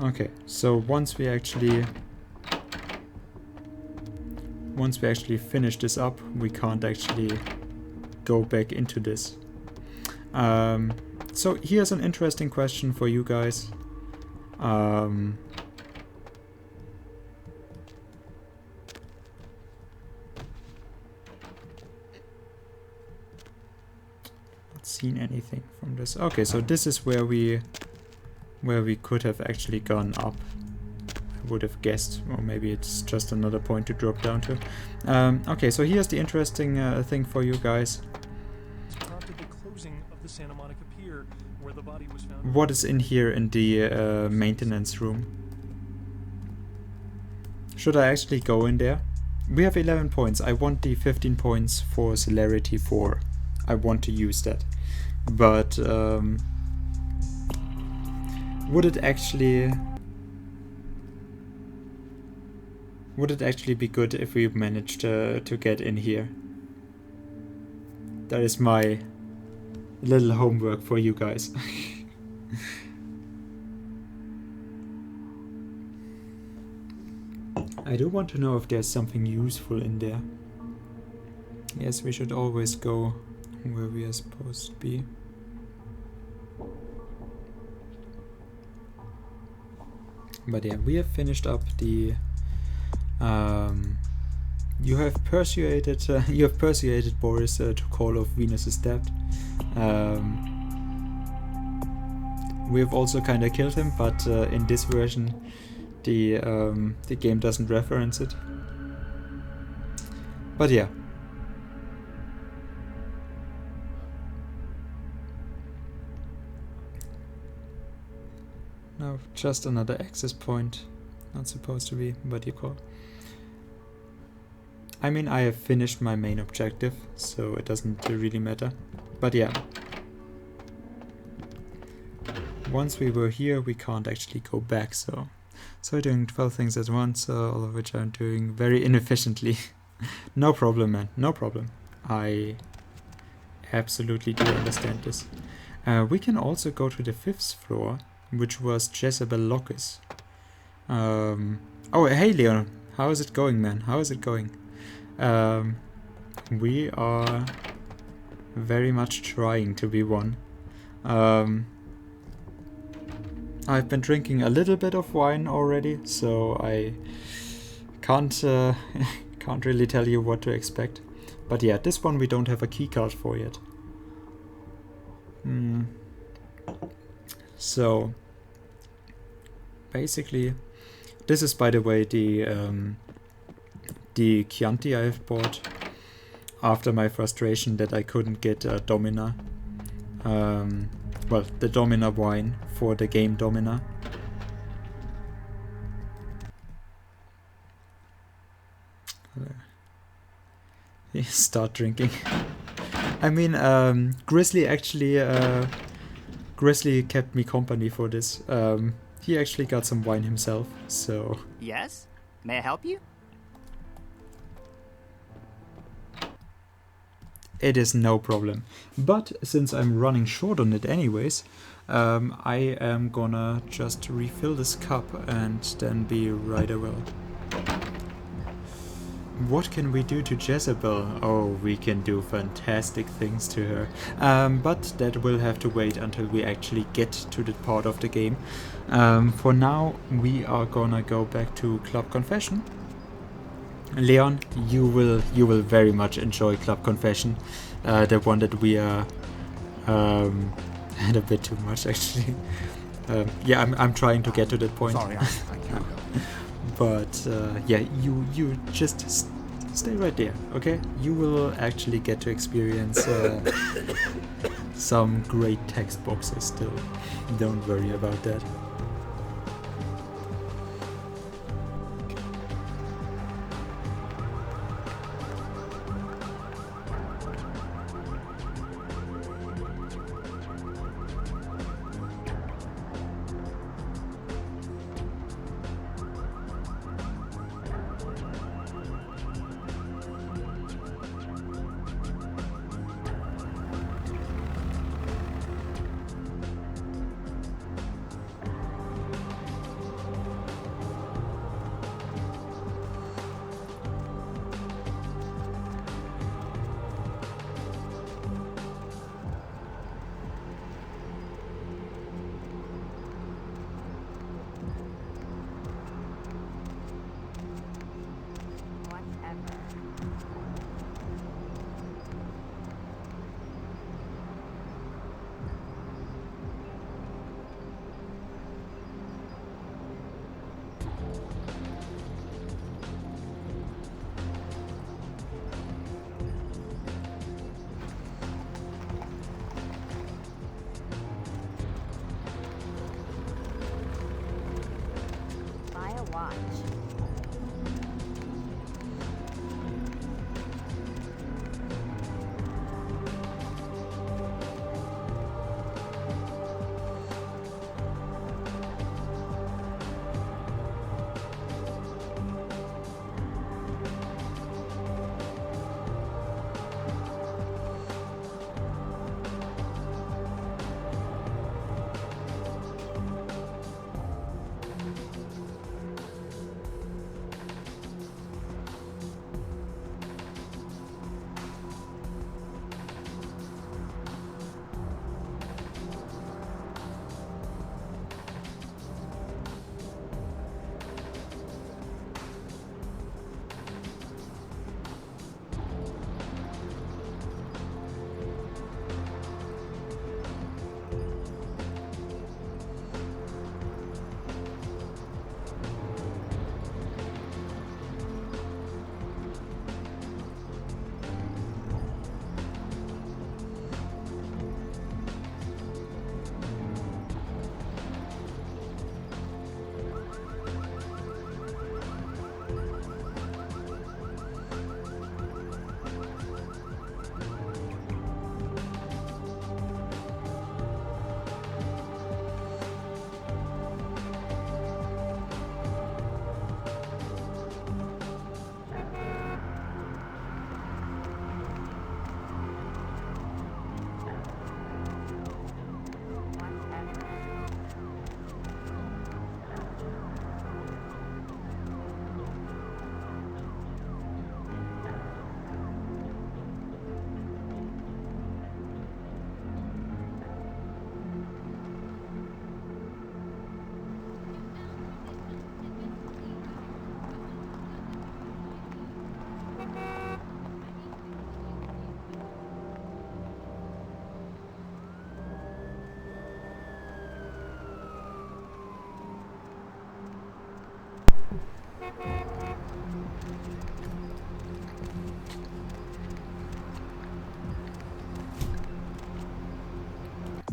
Speaker 1: Okay, so once we actually finish this up, we can't actually go back into this. So here's an interesting question for you guys. Not seen anything from this. Okay, so this is where we could have actually gone up. I would have guessed, or maybe it's just another point to drop down to. Okay, so here's the interesting thing for you guys.
Speaker 20: Prompted the closing of the Santa Monica Pier, where the body was found.
Speaker 1: What is in here in the maintenance room? Should I actually go in there? We have 11 points. I want the 15 points for celerity 4. I want to use that. But would it actually be good if we managed to get in here? That is my little homework for you guys. I do want to know if there's something useful in there. Yes, we should always go where we are supposed to be. But yeah, we have finished up the... you have persuaded Boris to call off Venus's debt. We have also kind of killed him, but in this version, the game doesn't reference it. But yeah. No, just another access point. Not supposed to be, but you call. I mean, I have finished my main objective, so it doesn't really matter. But yeah. Once we were here, we can't actually go back, so we're doing 12 things at once, all of which I'm doing very inefficiently. No problem, man, no problem. I absolutely do understand this. We can also go to the 5th floor, which was Jezebel Locus. Oh, hey Leon, how is it going, man? How is it going? We are very much trying to be one. I've been drinking a little bit of wine already, so I can't really tell you what to expect. But yeah, this one we don't have a keycard for yet. So basically, this is, by the way, the Chianti I have bought after my frustration that I couldn't get a Domina. Well, the Domina wine for the game Domina. Start drinking. I mean, Grizzly actually, Grizzly kept me company for this. He actually got some wine himself, so...
Speaker 17: Yes? May I help you?
Speaker 1: it is no problem. But since I'm running short on it anyways, I am gonna just refill this cup and then be right away. What can we do to Jezebel? Oh, we can do fantastic things to her. But that will have to wait until we actually get to the part of the game. For now, we are gonna go back to Club Confession. Leon, you will very much enjoy Club Confession. The one that we are had a bit too much actually. Yeah, I'm trying to get to that point.
Speaker 18: Sorry, I can't go.
Speaker 1: But yeah, you just stay right there, okay? You will actually get to experience some great text boxes still. Don't worry about that.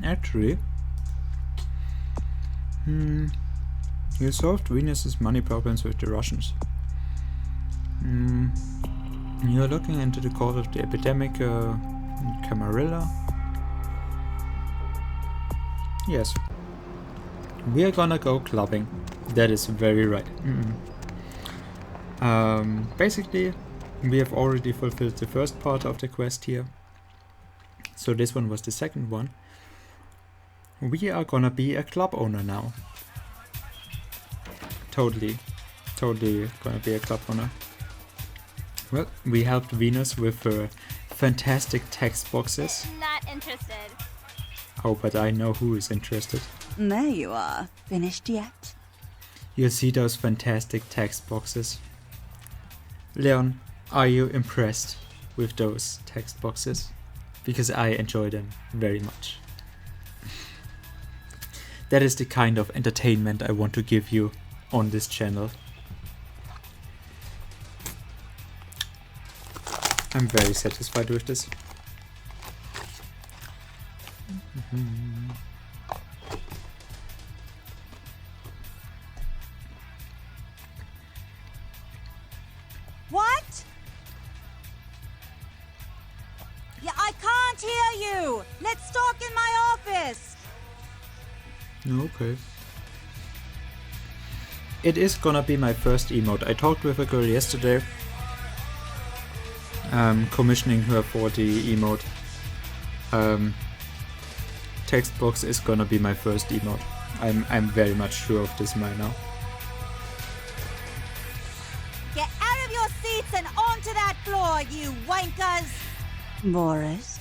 Speaker 1: Actually, you solved Venus's money problems with the Russians. You're looking into the cause of the epidemic in Camarilla. Yes. We are gonna go clubbing. That is very right. Basically, we have already fulfilled the first part of the quest here. So this one was the second one. We are gonna be a club owner now. Totally gonna be a club owner. Well, we helped Venus with her fantastic text boxes.
Speaker 21: Not interested.
Speaker 1: Oh, but I know who is interested.
Speaker 5: There you are. Finished yet?
Speaker 1: You'll see those fantastic text boxes. Leon, are you impressed with those text boxes? Because I enjoy them very much. That is the kind of entertainment I want to give you on this channel. I'm very satisfied with this.
Speaker 5: What? Yeah, I can't hear you. Let's talk in my office.
Speaker 1: Okay. It is gonna be my first emote. I talked with a girl yesterday, commissioning her for the emote. Text box is gonna be my first emote. I'm very much sure of this right now.
Speaker 5: Get out of your seats and onto that floor, you wankers! Boris?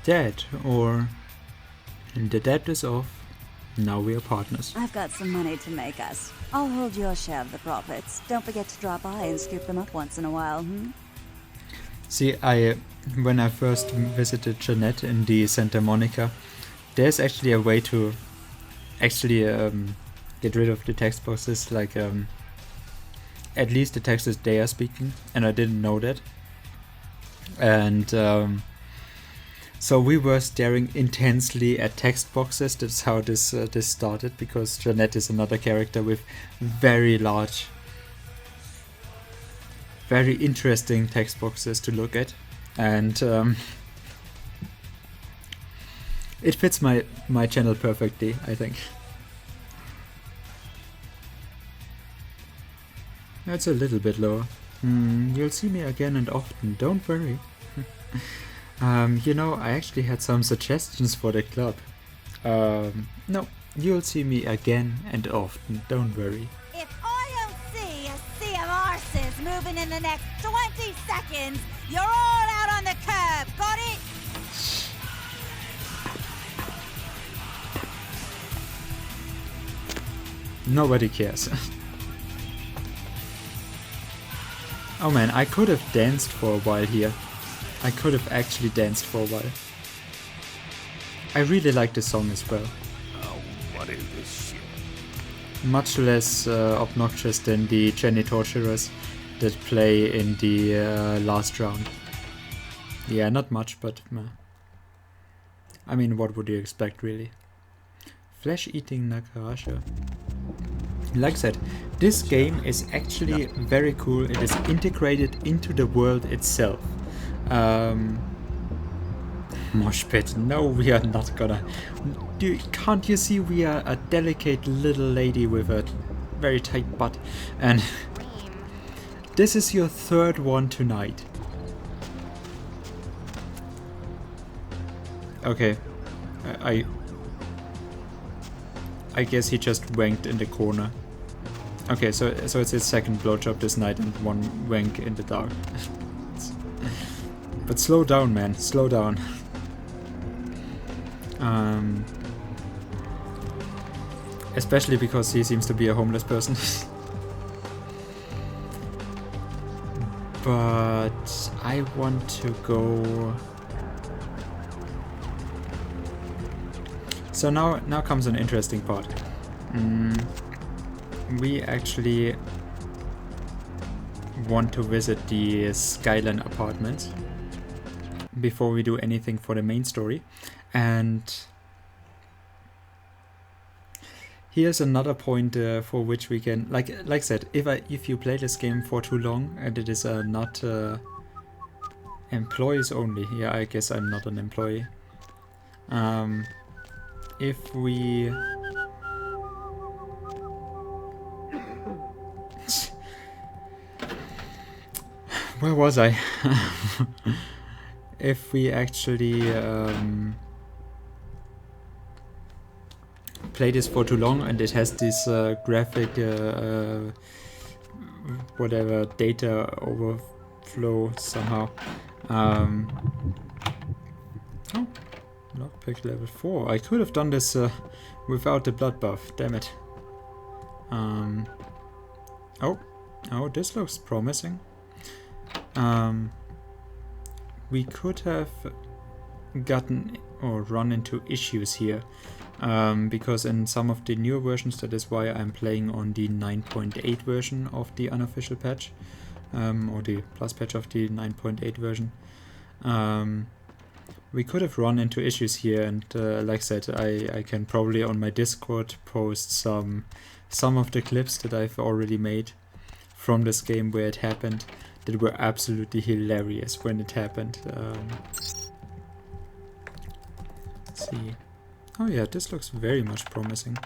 Speaker 1: Dead, or the debt is off. Now we are partners.
Speaker 5: I've got some money to make us. I'll hold your share of the profits. Don't forget to drop by and scoop them up once in a while,
Speaker 1: See, when I first visited Jeanette in the Santa Monica, there's actually a way to actually get rid of the text boxes, like at least the texts they are speaking, and I didn't know that. And so we were staring intensely at text boxes. That's how this started, because Jeanette is another character with very large, very interesting text boxes to look at, and it fits my channel perfectly, I think. That's a little bit lower. You'll see me again and often, don't worry. You know, I actually had some suggestions for the club. No, you'll see me again and often, don't worry.
Speaker 5: If I don't see a sea of arses moving in the next 20 seconds, you're all out on the curb, got it?
Speaker 1: Nobody cares. Oh man, I could have danced for a while here. I could have actually danced for a while. I really like the song as well.
Speaker 8: Oh, what is this shit?
Speaker 1: Much less obnoxious than the Jenny Torturers that play in the last round. Yeah, not much, but I mean, what would you expect, really? Flesh-eating Nakarasha. Like I said, this game is actually very cool. It is integrated into the world itself. Mosh pit. No, we are not gonna. Can't you see we are a delicate little lady with a very tight butt? And this is your third one tonight. Okay. I guess he just wanked in the corner. Okay, so it's his second blowjob this night and one wank in the dark. But slow down, man. Slow down. Especially because he seems to be a homeless person. But I want to go... So now comes an interesting part. We actually want to visit the Skyline apartments before we do anything for the main story. And here's another point for which we can, like I said, if you play this game for too long and it is not employees only. Yeah, I guess I'm not an employee. If we Where was I? If we actually play this for too long and it has this graphic whatever data overflow somehow. Oh, lockpick level 4. I could have done this without the blood buff, damn it. Oh, this looks promising. We could have gotten or run into issues here. Because in some of the newer versions, that is why I'm playing on the 9.8 version of the unofficial patch, or the plus patch of the 9.8 version. We could have run into issues here, and like I said, I can probably on my Discord post some of the clips that I've already made from this game where it happened that were absolutely hilarious when it happened. Let's see. Oh yeah, this looks very much promising.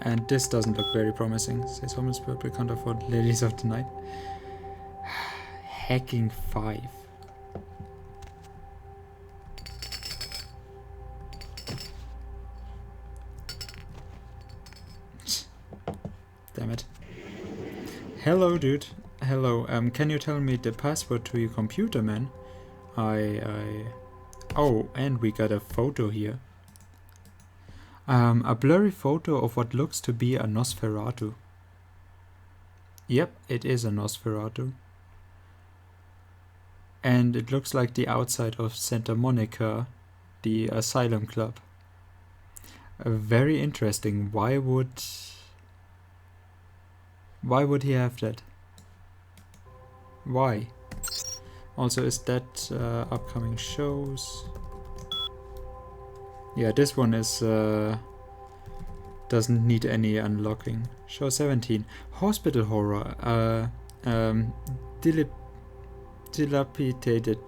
Speaker 1: And this doesn't look very promising. Says Homeless Purple can't afford Ladies of the Night. Hacking 5. Damn it. Hello, dude. Hello. Can you tell me the password to your computer, man? Oh, and we got a photo here. A blurry photo of what looks to be a Nosferatu. Yep, it is a Nosferatu. And it looks like the outside of Santa Monica, the Asylum Club. Very interesting. Why would he have that? Why? Also, is that upcoming shows? Yeah, this one is doesn't need any unlocking. Show 17. Hospital horror. Dilapidated.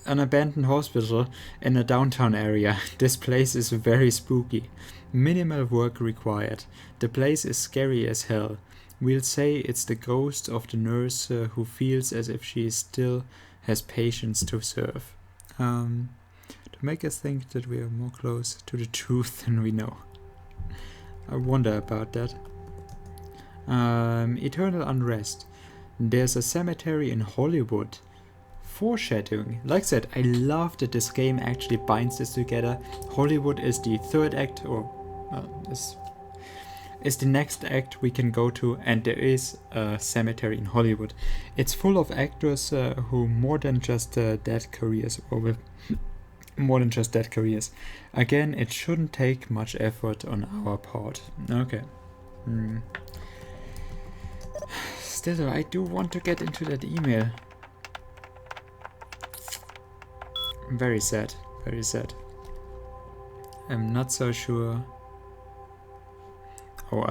Speaker 1: An abandoned hospital in a downtown area. This place is very spooky. Minimal work required. The place is scary as hell. We'll say it's the ghost of the nurse who feels as if she still has patience to serve. To make us think that we are more close to the truth than we know. I wonder about that. Eternal unrest. There's a cemetery in Hollywood. Foreshadowing. Like I said, I love that this game actually binds this together. Hollywood is the third act, or is the next act we can go to, and there is a cemetery in Hollywood. It's full of actors who more than just dead careers, or with more than just dead careers. Again, it shouldn't take much effort on our part. Okay. Still, I do want to get into that email. Very sad, very sad. I'm not so sure. Oh,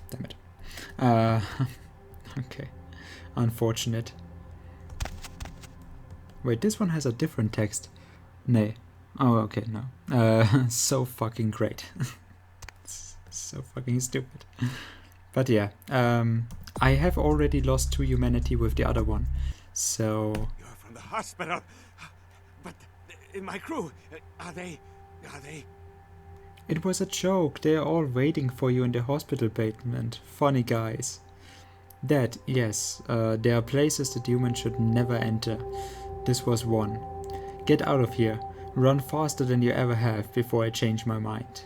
Speaker 1: damn it. Okay. Unfortunate. Wait, this one has a different text. Nay. Oh, okay, no. So fucking great. So fucking stupid. But yeah, I have already lost 2 humanity with the other one, so...
Speaker 21: You're from the hospital, but my crew, are they...
Speaker 1: It was a joke. They are all waiting for you in the hospital basement. Funny guys. That, yes, there are places that humans should never enter. This was one. Get out of here. Run faster than you ever have before I change my mind.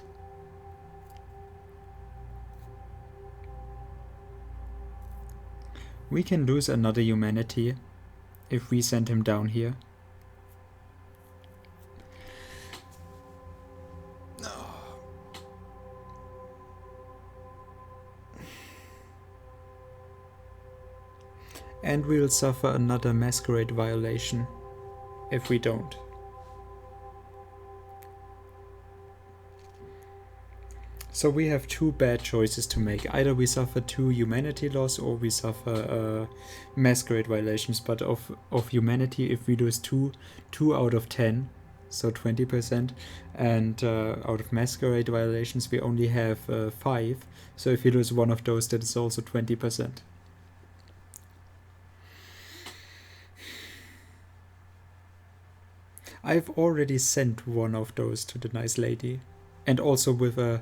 Speaker 1: We can lose another humanity if we send him down here. And we'll suffer another masquerade violation if we don't. So we have two bad choices to make. Either we suffer 2 humanity loss or we suffer masquerade violations. But of humanity, if we lose 2 out of 10, so 20%, and out of masquerade violations we only have 5. So if you lose one of those, that is also 20%. I've already sent one of those to the nice lady, and also with a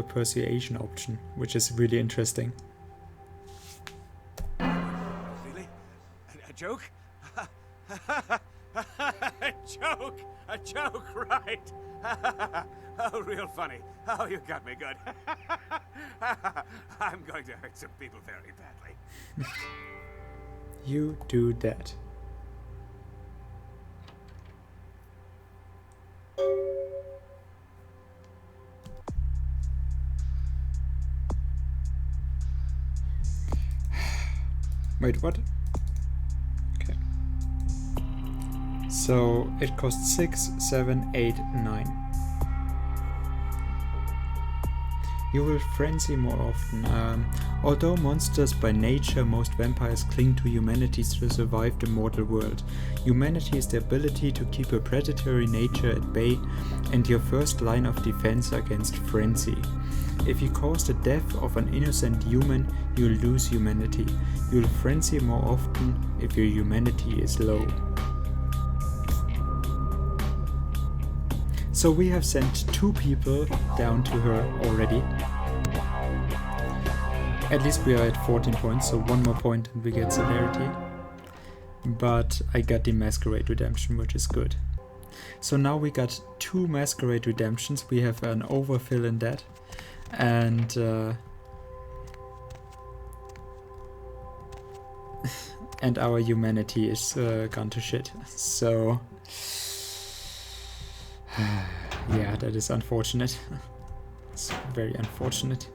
Speaker 1: persuasion option, which is really interesting.
Speaker 21: Really? A joke? A joke, right? Oh, real funny. Oh, you got me good. I'm going to hurt some people very badly.
Speaker 1: You do that. Wait, what? Okay. So it costs 6, 7, 8, 9. You will frenzy more often. Although monsters by nature, most vampires cling to humanity to survive the mortal world. Humanity is the ability to keep a predatory nature at bay and your first line of defense against frenzy. If you cause the death of an innocent human, you'll lose humanity. You'll frenzy more often if your humanity is low. So we have sent 2 people down to her already. At least we are at 14 points, so 1 more point and we get celerity. But I got the Masquerade Redemption, which is good. So now we got 2 Masquerade Redemptions. We have an overfill in that. And and our humanity is gone to shit. So yeah, that is unfortunate. It's very unfortunate.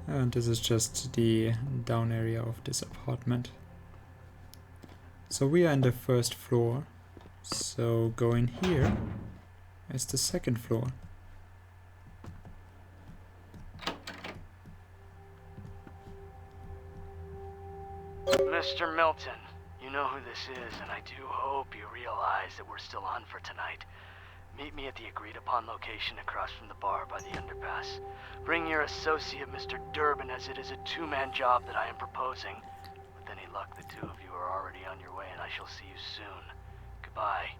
Speaker 1: And this is just the down area of this apartment. So we are in the first floor. So going here is the second floor.
Speaker 2: Mr. Milton, you know who this is, and I do hope you realize that we're still on for tonight. Meet me at the agreed-upon location across from the bar by the underpass. Bring your associate, Mr. Durbin, as it is a 2-man job that I am proposing. With any luck, the 2 of you are already on your way, and I shall see you soon. Goodbye.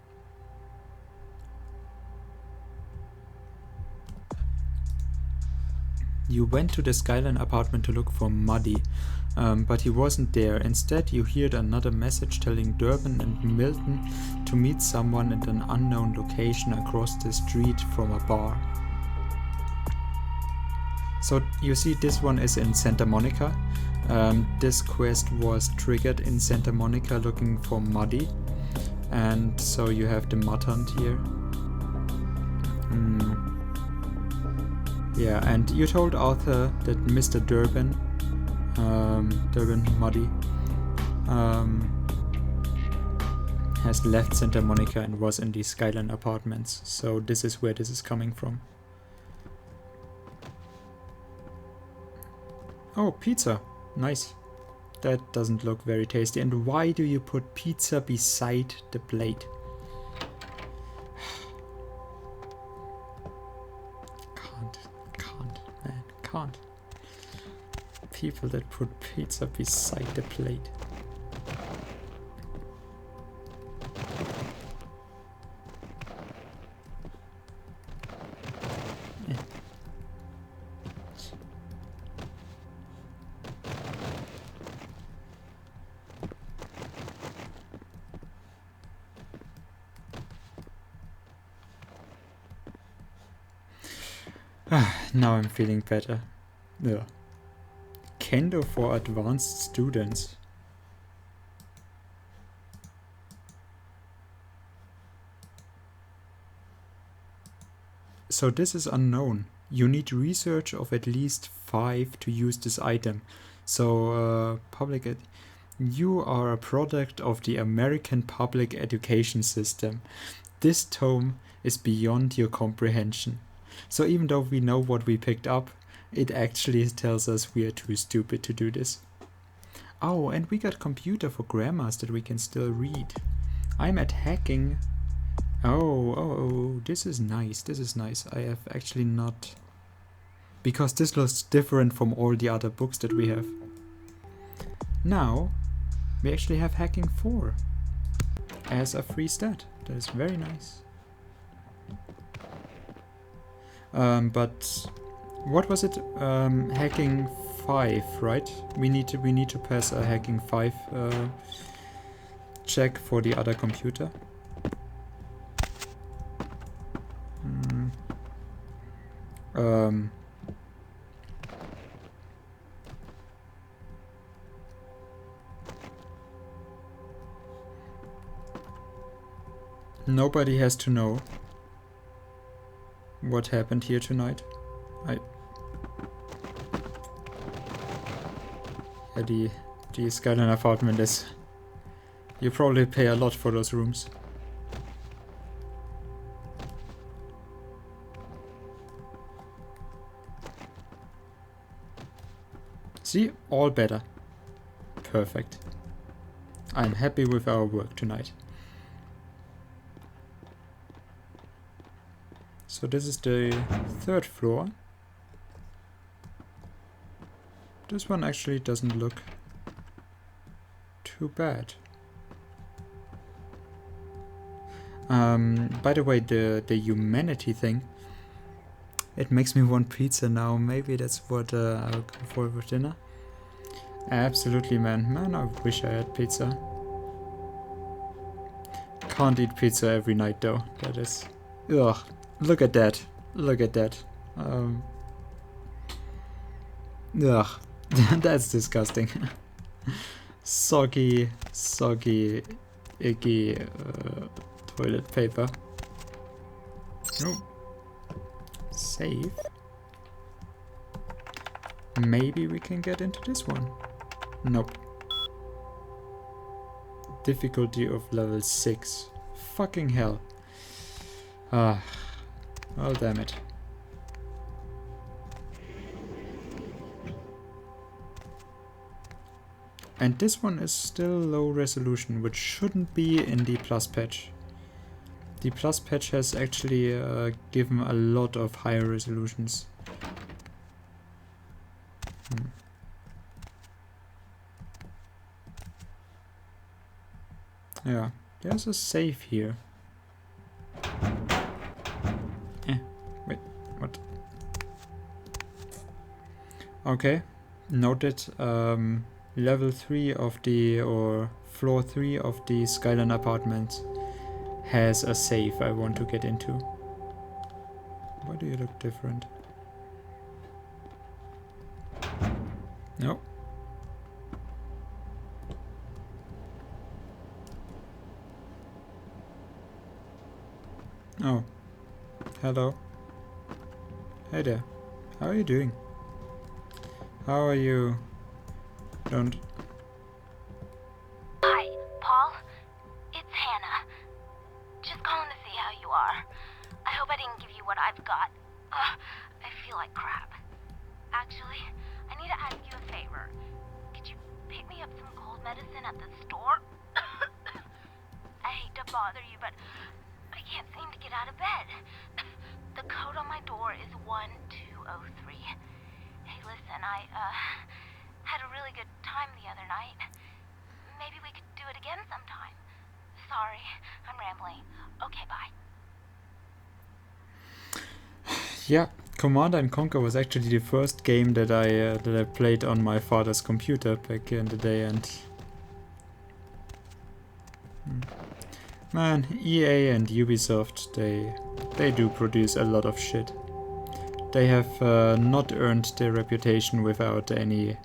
Speaker 1: You went to the Skyline apartment to look for Muddy, but he wasn't there. Instead, you heard another message telling Durbin and Milton to meet someone at an unknown location across the street from a bar. So you see, this one is in Santa Monica. This quest was triggered in Santa Monica looking for Muddy, and so you have the mud hunt here. Yeah, and you told Arthur that Mr. Durbin, Muddy, has left Santa Monica and was in the Skyline apartments. So this is where this is coming from. Oh, pizza. Nice. That doesn't look very tasty. And why do you put pizza beside the plate? Can't. People that put pizza beside the plate. Now I'm feeling better. Yeah. Kendo for advanced students. So this is unknown. You need research of at least 5 to use this item. So You are a product of the American public education system. This tome is beyond your comprehension. So even though we know what we picked up, it actually tells us we are too stupid to do this. Oh, and we got computer for grammars that we can still read. I'm at hacking. Oh, this is nice. This is nice. I have actually not... Because this looks different from all the other books that we have. Now, we actually have hacking 4 as a free stat. That is very nice. But what was it? Hacking 5, right? We need to pass a hacking 5 check for the other computer. Nobody has to know what happened here tonight. The Skyline apartment is... You probably pay a lot for those rooms. See? All better. Perfect. I'm happy with our work tonight. So this is the 3rd floor. This one actually doesn't look too bad. By the way, the humanity thing, it makes me want pizza now. Maybe that's what I'll go for dinner. Absolutely, man. Man, I wish I had pizza. Can't eat pizza every night though. That is... Ugh. Look at that. Look at that. Ugh. That's disgusting. Soggy, icky toilet paper. Oh. Save. Maybe we can get into this one. Nope. Difficulty of level 6. Fucking hell. Ah. Oh, damn it. And this one is still low resolution, which shouldn't be in the plus patch. The plus patch has actually given a lot of higher resolutions. Yeah, there's a save here. Wait, what? Okay, noted. Level 3 of the, or floor 3 of the Skyline apartment has a safe I want to get into. Why do you look different? No. Oh. Hello. Hey there. How are you doing? How are you? Don't...
Speaker 3: Hi, Paul. It's Hannah. Just calling to see how you are. I hope I didn't give you what I've got. I feel like crap. Actually, I need to ask you a favor. Could you pick me up some cold medicine at the store? I hate to bother you, but I can't seem to get out of bed. The code on my door is 1203. Hey, listen, I had a really good time the other night. Maybe we could do it again sometime. Sorry, I'm rambling. Okay, bye.
Speaker 1: Yeah, Command and Conquer was actually the first game that I played on my father's computer back in the day, and man, EA and Ubisoft, they do produce a lot of shit. They have not earned their reputation without any...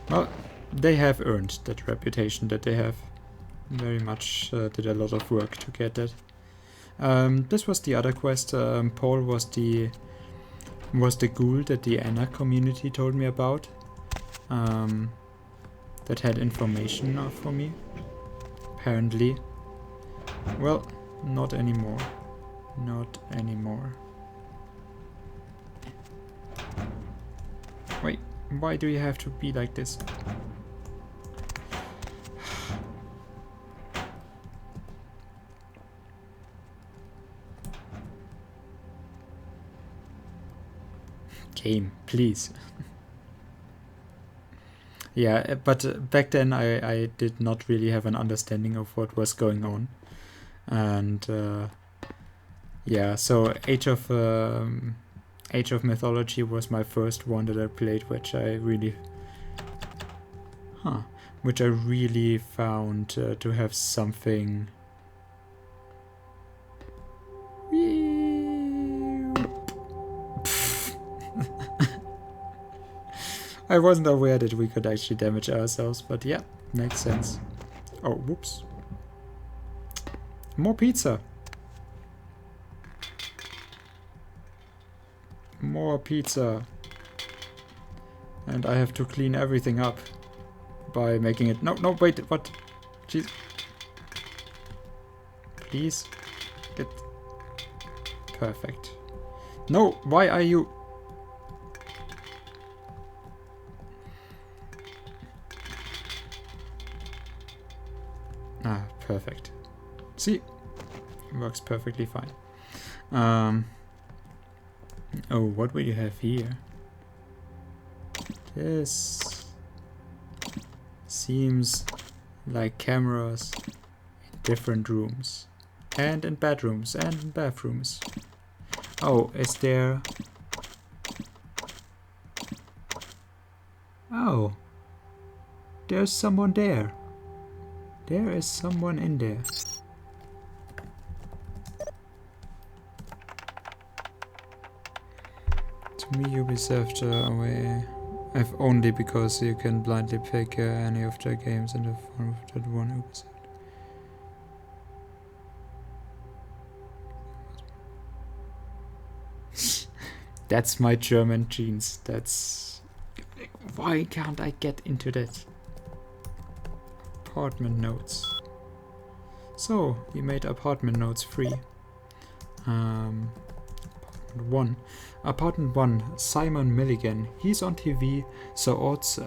Speaker 1: Well, they have earned that reputation that they have. Very much did a lot of work to get that. This was the other quest. Paul was the was the ghoul that the Anna community told me about. That had information for me. Apparently. Well, not anymore. Not anymore. Wait, why do you have to be like this? Game, please. Yeah, but back then I did not really have an understanding of what was going on. And yeah, so Age of Mythology was my first one that I played, which I really found to have something I wasn't aware that we could actually damage ourselves, but yeah, makes sense. Oh, whoops. More pizza. More pizza. And I have to clean everything up by making it... No, wait, what? Jeez. Please. Get... Perfect. No, why are you... Ah, perfect. See? Works perfectly fine. Oh, what will you have here? This seems like cameras in different rooms. And in bedrooms and in bathrooms. Oh, is there... Oh. There's someone there. There is someone in there. To me, Ubisoft away. If only because you can blindly pick any of their games in the form of that one Ubisoft. That's my German genes. That's... Why can't I get into that? Apartment notes. So, we made apartment notes free. Apartment 1, Simon Milligan. He's on TV, so odds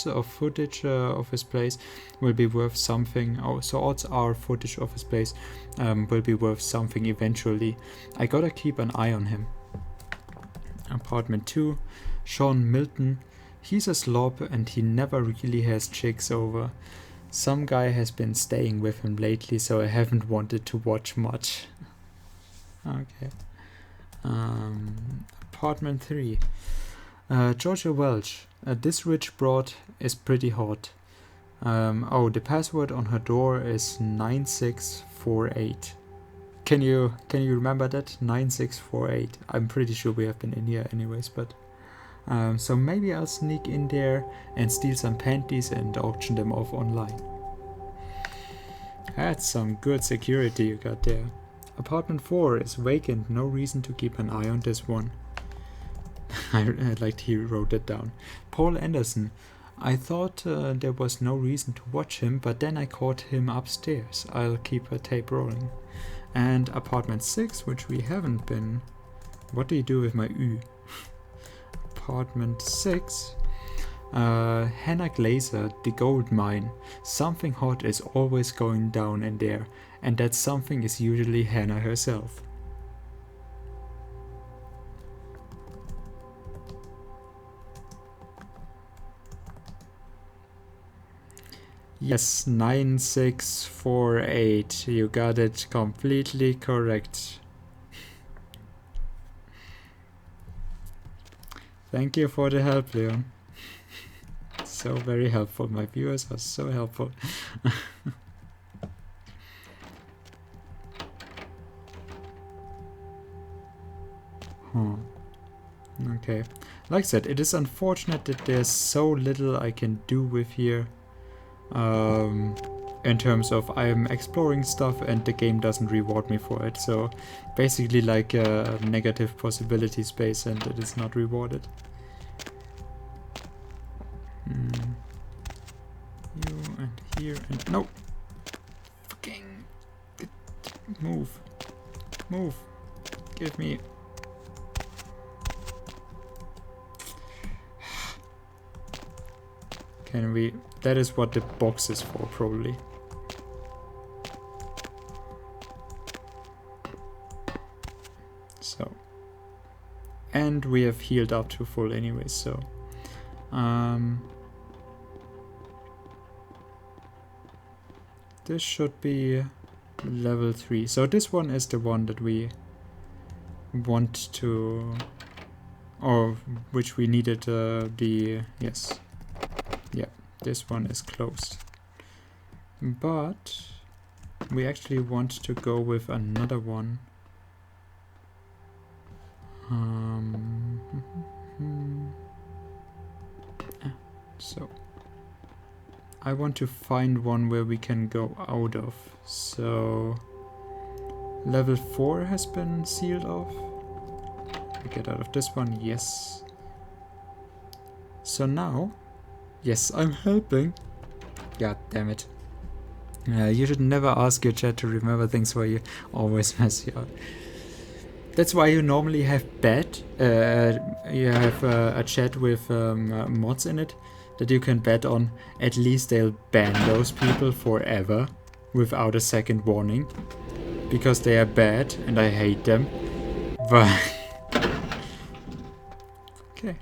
Speaker 1: of footage of his place will be worth something. Oh, so odds are footage of his place will be worth something eventually. I gotta keep an eye on him. Apartment 2, Sean Milton. He's a slob and he never really has chicks over. Some guy has been staying with him lately, so I haven't wanted to watch much. Okay. Apartment 3. Georgia Welch. This rich broad is pretty hot. Oh, the password on her door is 9648. Can you remember that? 9648. I'm pretty sure we have been in here anyways, but... so maybe I'll sneak in there and steal some panties and auction them off online. That's some good security you got there. Apartment 4 is vacant, no reason to keep an eye on this one. I liked he wrote that down. Paul Anderson. I thought there was no reason to watch him, but then I caught him upstairs. I'll keep a tape rolling. And Apartment 6, which we haven't been... What do you do with my Ü? Apartment 6. Hannah Glazer, the gold mine. Something hot is always going down in there, and that something is usually Hannah herself. Yes, 9648. You got it completely correct. Thank you for the help, Leon. So very helpful. My viewers are so helpful. Okay. Like I said, it is unfortunate that there's so little I can do with here. in terms of I'm exploring stuff and the game doesn't reward me for it. So basically like a negative possibility space and it is not rewarded. You and here and no. Fucking move. Move. Give me. Can we? That is what the box is for, probably. So. And we have healed up to full anyway, so. This should be level 3. So this one is the one that we want to, or which we needed yes. Yeah, this one is closed. But we actually want to go with another one. So I want to find one where we can go out of. So level 4 has been sealed off. We get out of this one, yes. So now, yes, I'm helping. God damn it. You should never ask your chat to remember things where you always mess you up. That's why you normally have you have a chat with mods in it that you can bet on. At least they'll ban those people forever without a second warning, because they are bad and I hate them. But okay.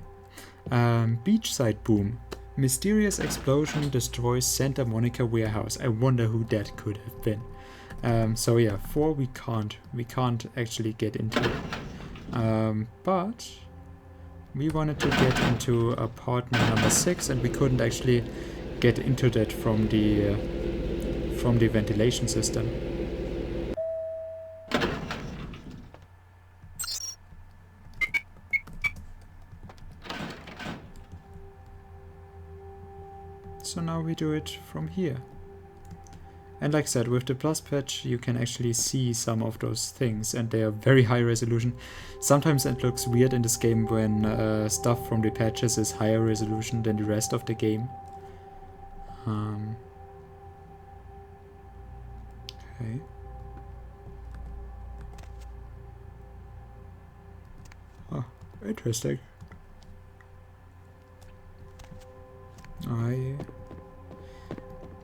Speaker 1: Beachside boom. Mysterious explosion destroys Santa Monica warehouse. I wonder who that could have been. So yeah, 4 we can't actually get into. But we wanted to get into apartment number 6 and we couldn't actually get into that from the ventilation system. So now we do it from here. And like I said, with the plus patch you can actually see some of those things and they are very high resolution. Sometimes it looks weird in this game when stuff from the patches is higher resolution than the rest of the game. Okay. Oh, interesting.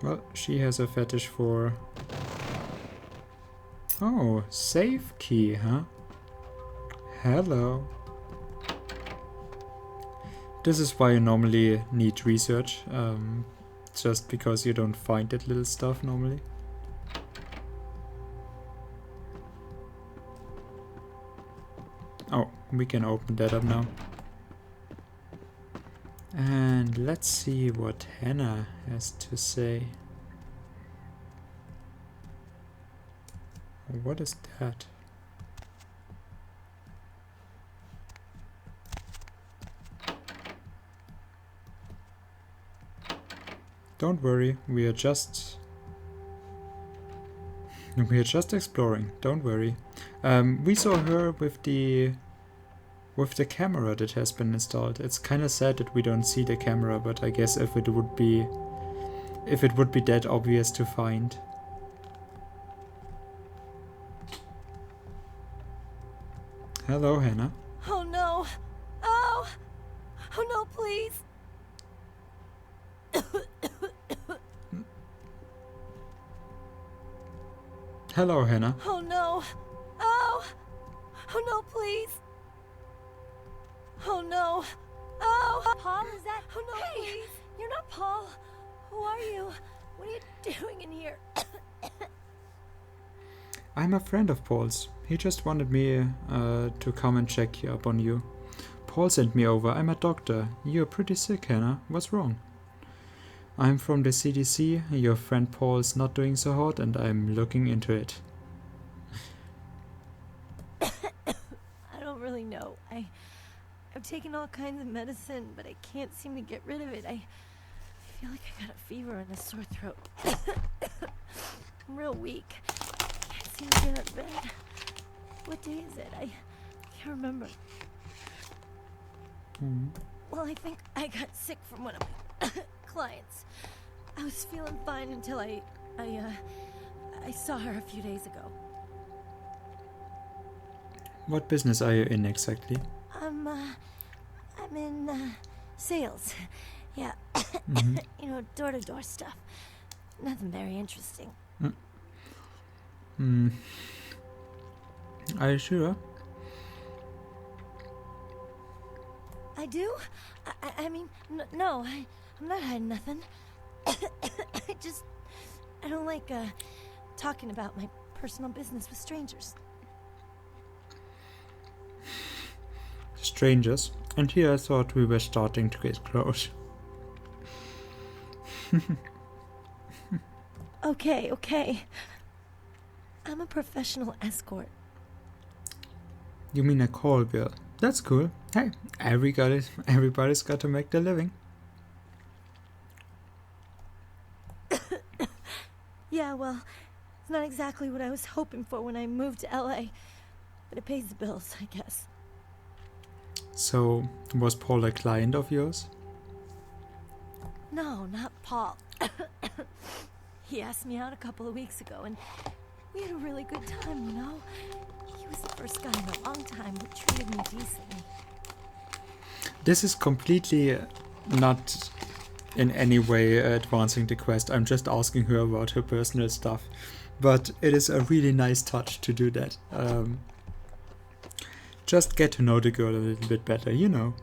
Speaker 1: Well, she has a fetish for... Oh, save key, huh? Hello. This is why you normally need research, just because you don't find that little stuff normally. Oh, we can open that up now. And let's see what Hannah has to say. What is that? Don't worry, we are just exploring. Don't worry. We saw her with the camera that has been installed. It's kind of sad that we don't see the camera, but I guess if it would be that obvious to find. Hello, Hannah.
Speaker 11: Oh no! Oh! Oh no, please!
Speaker 1: Hello, Hannah.
Speaker 11: Oh no! Oh! Oh no, please! Oh no! Oh!
Speaker 4: Paul, is that...
Speaker 11: Oh no,
Speaker 4: Hey,
Speaker 11: please!
Speaker 4: you're not Paul.
Speaker 11: Who are you? What are you doing in here?
Speaker 1: I'm a friend of Paul's. He just wanted me to come and check up on you. Paul sent me over. I'm a doctor. You're pretty sick, Hannah. What's wrong? I'm from the CDC. Your friend Paul's not doing so hot and I'm looking into it.
Speaker 11: I don't really know. I've taken all kinds of medicine, but I can't seem to get rid of it. I feel like I got a fever and a sore throat. I'm real weak. Can't seem to get out of bed. What day is it? I can't remember. Well, I think I got sick from one of my clients. I was feeling fine until I saw her a few days ago.
Speaker 1: What business are you in exactly?
Speaker 11: I'm in sales. Yeah. You know, door-to-door stuff. Nothing very interesting.
Speaker 1: Are you sure?
Speaker 11: I do? I mean, no, I'm not hiding nothing. I don't like talking about my personal business with strangers.
Speaker 1: Strangers? And here I thought we were starting to get close.
Speaker 11: Okay. I'm a professional escort.
Speaker 1: You mean a call girl? That's cool. Hey, everybody's got to make their living.
Speaker 11: Yeah, well, it's not exactly what I was hoping for when I moved to LA, but it pays the bills, I guess.
Speaker 1: So, was Paul a client of yours?
Speaker 11: No, not Paul. He asked me out a couple of weeks ago, and we had a really good time, you know? He was the first guy in a long time who treated me decently.
Speaker 1: This is completely not in any way advancing the quest. I'm just asking her about her personal stuff. But it is a really nice touch to do that. Just get to know the girl a little bit better, you know.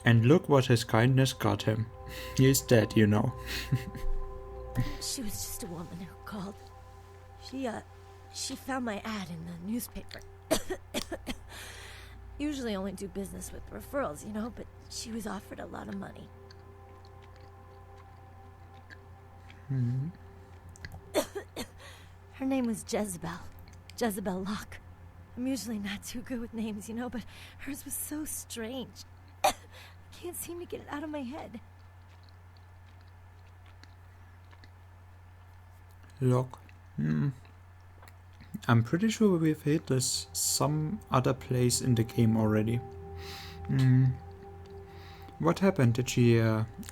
Speaker 1: And look what his kindness got him. He is dead, you know.
Speaker 11: She was just a woman who called. She found my ad in the newspaper. Usually only do business with referrals, you know, but she was offered a lot of money. Her name was Jezebel Locke. I'm usually not too good with names, you know, but hers was so strange. I can't seem to get it out of my head.
Speaker 1: Look, I'm pretty sure we've hit this some other place in the game already. What happened? Did she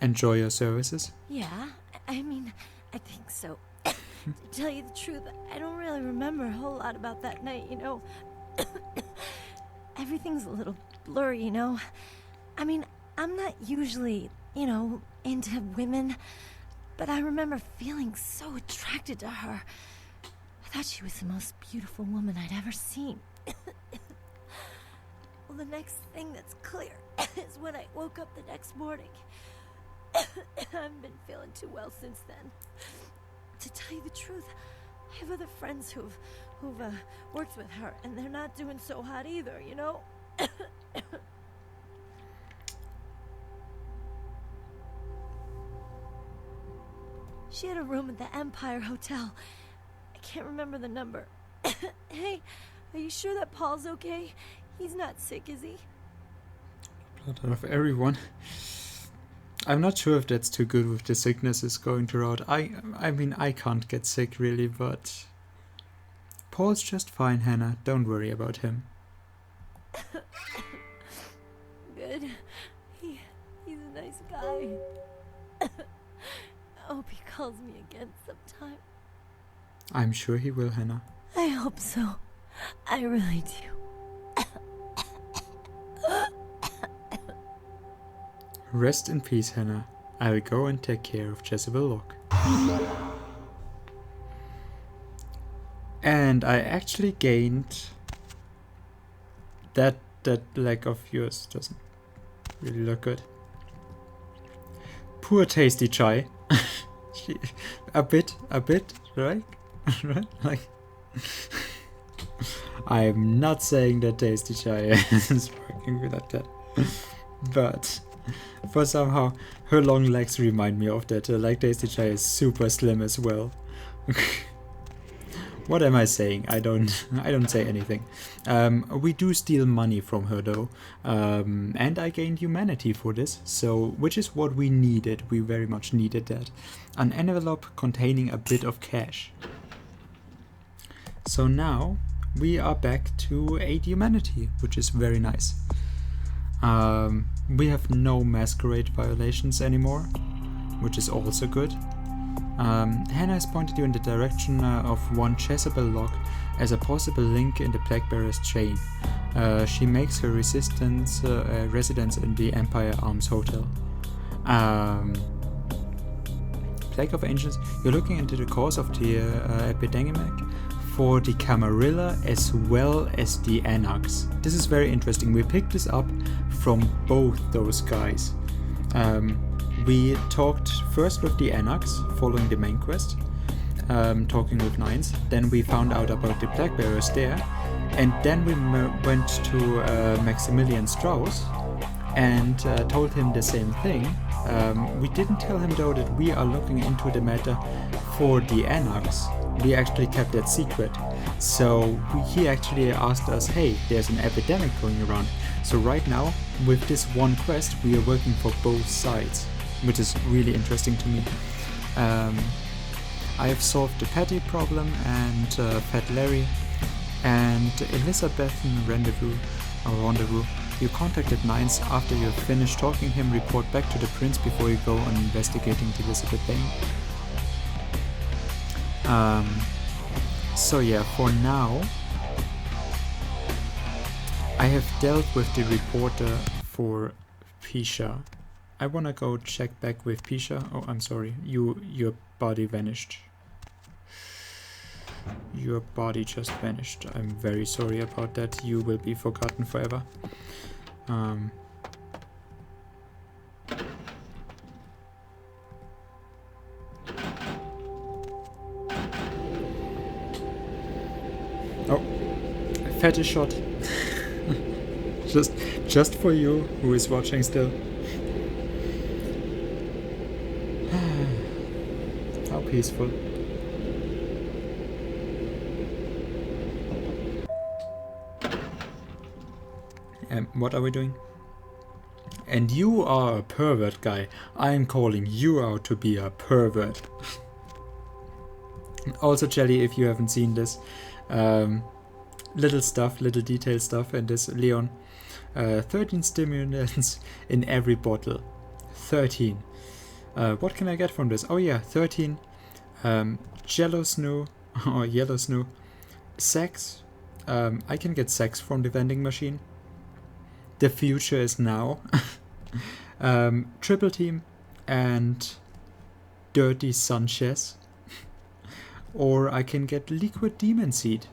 Speaker 1: enjoy your services?
Speaker 11: Yeah, I mean, I think so. To tell you the truth, I don't really remember a whole lot about that night, you know. Everything's a little blurry, you know. I mean, I'm not usually, you know, into women, but I remember feeling so attracted to her. I thought she was the most beautiful woman I'd ever seen. Well, the next thing that's clear is when I woke up the next morning. I haven't been feeling too well since then. To tell you the truth, I have other friends who've worked with her, and they're not doing so hot either, you know? She had a room at the Empire Hotel. I can't remember the number. Hey, are you sure that Paul's okay? He's not sick, is he?
Speaker 1: Blood out of everyone. I'm not sure if that's too good with the sicknesses going throughout. I mean, I can't get sick really, but Paul's just fine, Hannah. Don't worry about him.
Speaker 11: Good. He's a nice guy. I hope he calls me again sometime.
Speaker 1: I'm sure he will, Hannah.
Speaker 11: I hope so. I really do.
Speaker 1: Rest in peace, Hannah. I will go and take care of Jezebel Locke. And I actually gained that leg of yours doesn't really look good. Poor tasty chai. a bit, right? Right? Like, I'm not saying that tasty chai is working like that, but for somehow her long legs remind me of that. Like tasty chai is super slim as well. What am I saying? I don't say anything. We do steal money from her though, and I gained humanity for this, so which is what we needed. We very much needed that. An envelope containing a bit of cash. So now we are back to 8 humanity, which is very nice. We have no masquerade violations anymore, which is also good. Hannah has pointed you in the direction of one Jezebel lock as a possible link in the Plaguebearer's chain. She makes her residence in the Empire Arms Hotel. Plague of Ancients, you're looking into the cause of the epidemic for the Camarilla as well as the Anarchs. This is very interesting. We picked this up from both those guys. We talked first with the Anarchs, following the main quest, talking with Nines. Then we found out about the Plaguebearers there, and then we went to Maximilian Strauss and told him the same thing. We didn't tell him though that we are looking into the matter for the Anarchs. We actually kept that secret. So he actually asked us, hey, there's an epidemic going around. So right now, with this one quest, we are working for both sides, which is really interesting to me. I have solved the Patty problem and Fat Larry and Elizabethan rendezvous. You contacted Nines after you have finished talking to him. Report back to the prince before you go on investigating the Elizabeth Bane. So yeah, for now I have dealt with the reporter for Pisha. I wanna go check back with Pisha. Oh, I'm sorry, your body vanished. Your body just vanished. I'm very sorry about that. You will be forgotten forever. Oh, fetish shot. just for you who is watching still. How peaceful. What are we doing? And you are a pervert, guy. I'm calling you out to be a pervert. Also, Jelly, if you haven't seen this, little detail stuff in this, Leon. 13 stimulants in every bottle. 13. What can I get from this? Oh yeah, 13 Jello Snoo or Yellow Snoo. Sex. I can get sex from the vending machine. The future is now. Triple Team and Dirty Sanchez. Or I can get Liquid Demon Seed.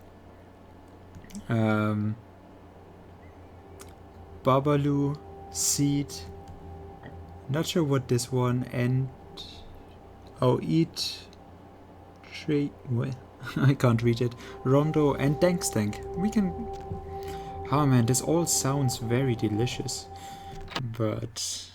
Speaker 1: Babalu Seed. Not sure what this one, and eat tree. Well, I can't read it. Rondo and Dankstank. We can. Oh man, this all sounds very delicious, but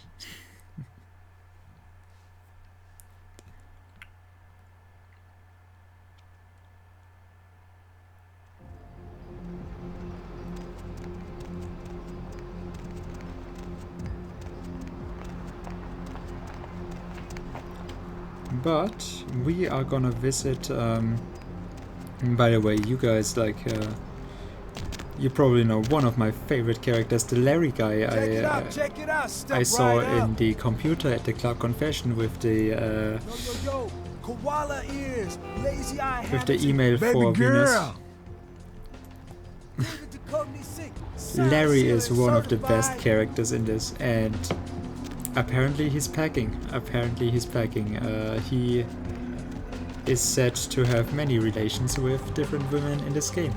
Speaker 1: we are gonna visit. By the way, you guys like. You probably know one of my favorite characters, the Larry guy. I saw in the computer at the Club Confession with the email for Venus. Larry is one of the best characters in this, and apparently he's packing. He is said to have many relations with different women in this game.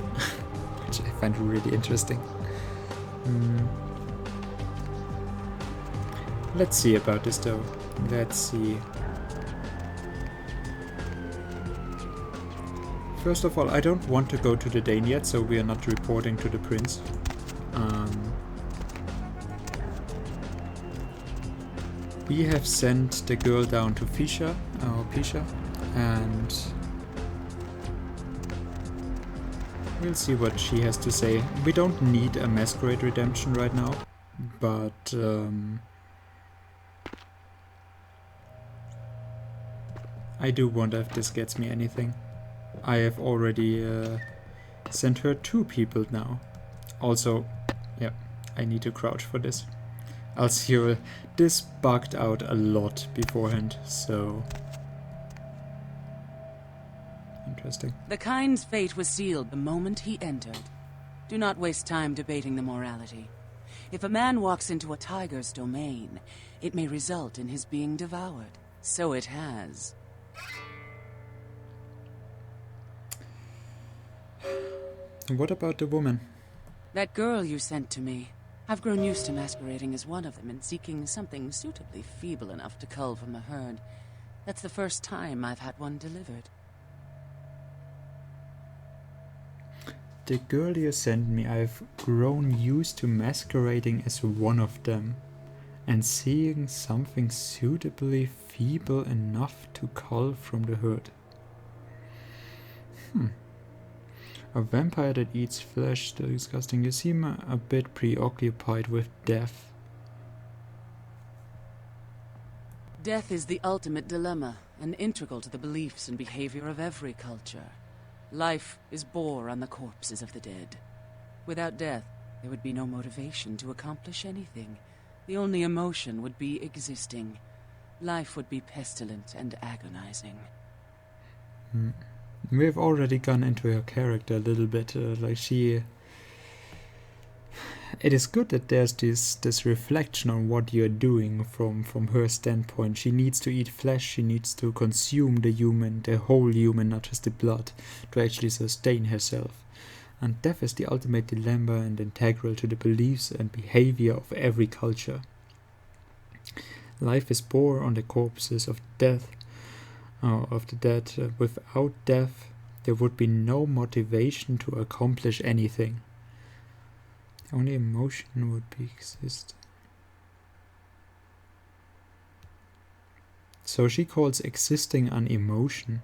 Speaker 1: Which I find really interesting. Let's see about this though. Let's see. First of all, I don't want to go to the Dane yet, so we are not reporting to the prince. We have sent the girl down to Pisha, and We'll see what she has to say. We don't need a masquerade redemption right now, but I do wonder if this gets me anything. I have already sent her 2 people now. Also, yeah, I need to crouch for this. Else this bugged out a lot beforehand, so... Interesting.
Speaker 15: The kind's fate was sealed the moment he entered. Do not waste time debating the morality. If a man walks into a tiger's domain, it may result in his being devoured. So it has.
Speaker 1: What about the woman?
Speaker 15: That girl you sent to me. I've grown used to masquerading as one of them and seeking something suitably feeble enough to cull from the herd. That's the first time I've had one delivered.
Speaker 1: The girl you sent me, I've grown used to masquerading as one of them and seeing something suitably feeble enough to cull from the herd. A vampire that eats flesh, still disgusting. You seem a bit preoccupied with death.
Speaker 15: Death is the ultimate dilemma, and integral to the beliefs and behavior of every culture. Life is bore on the corpses of the dead. Without death, there would be no motivation to accomplish anything. The only emotion would be existing. Life would be pestilent and agonizing.
Speaker 1: We've already gone into her character a little bit, like she... It is good that there's this reflection on what you're doing from her standpoint. She needs to eat flesh, she needs to consume the whole human, not just the blood, to actually sustain herself. And death is the ultimate dilemma and integral to the beliefs and behavior of every culture. Life is born on the corpses of the dead. Without death, there would be no motivation to accomplish anything. Only emotion would be exist. So she calls existing an emotion.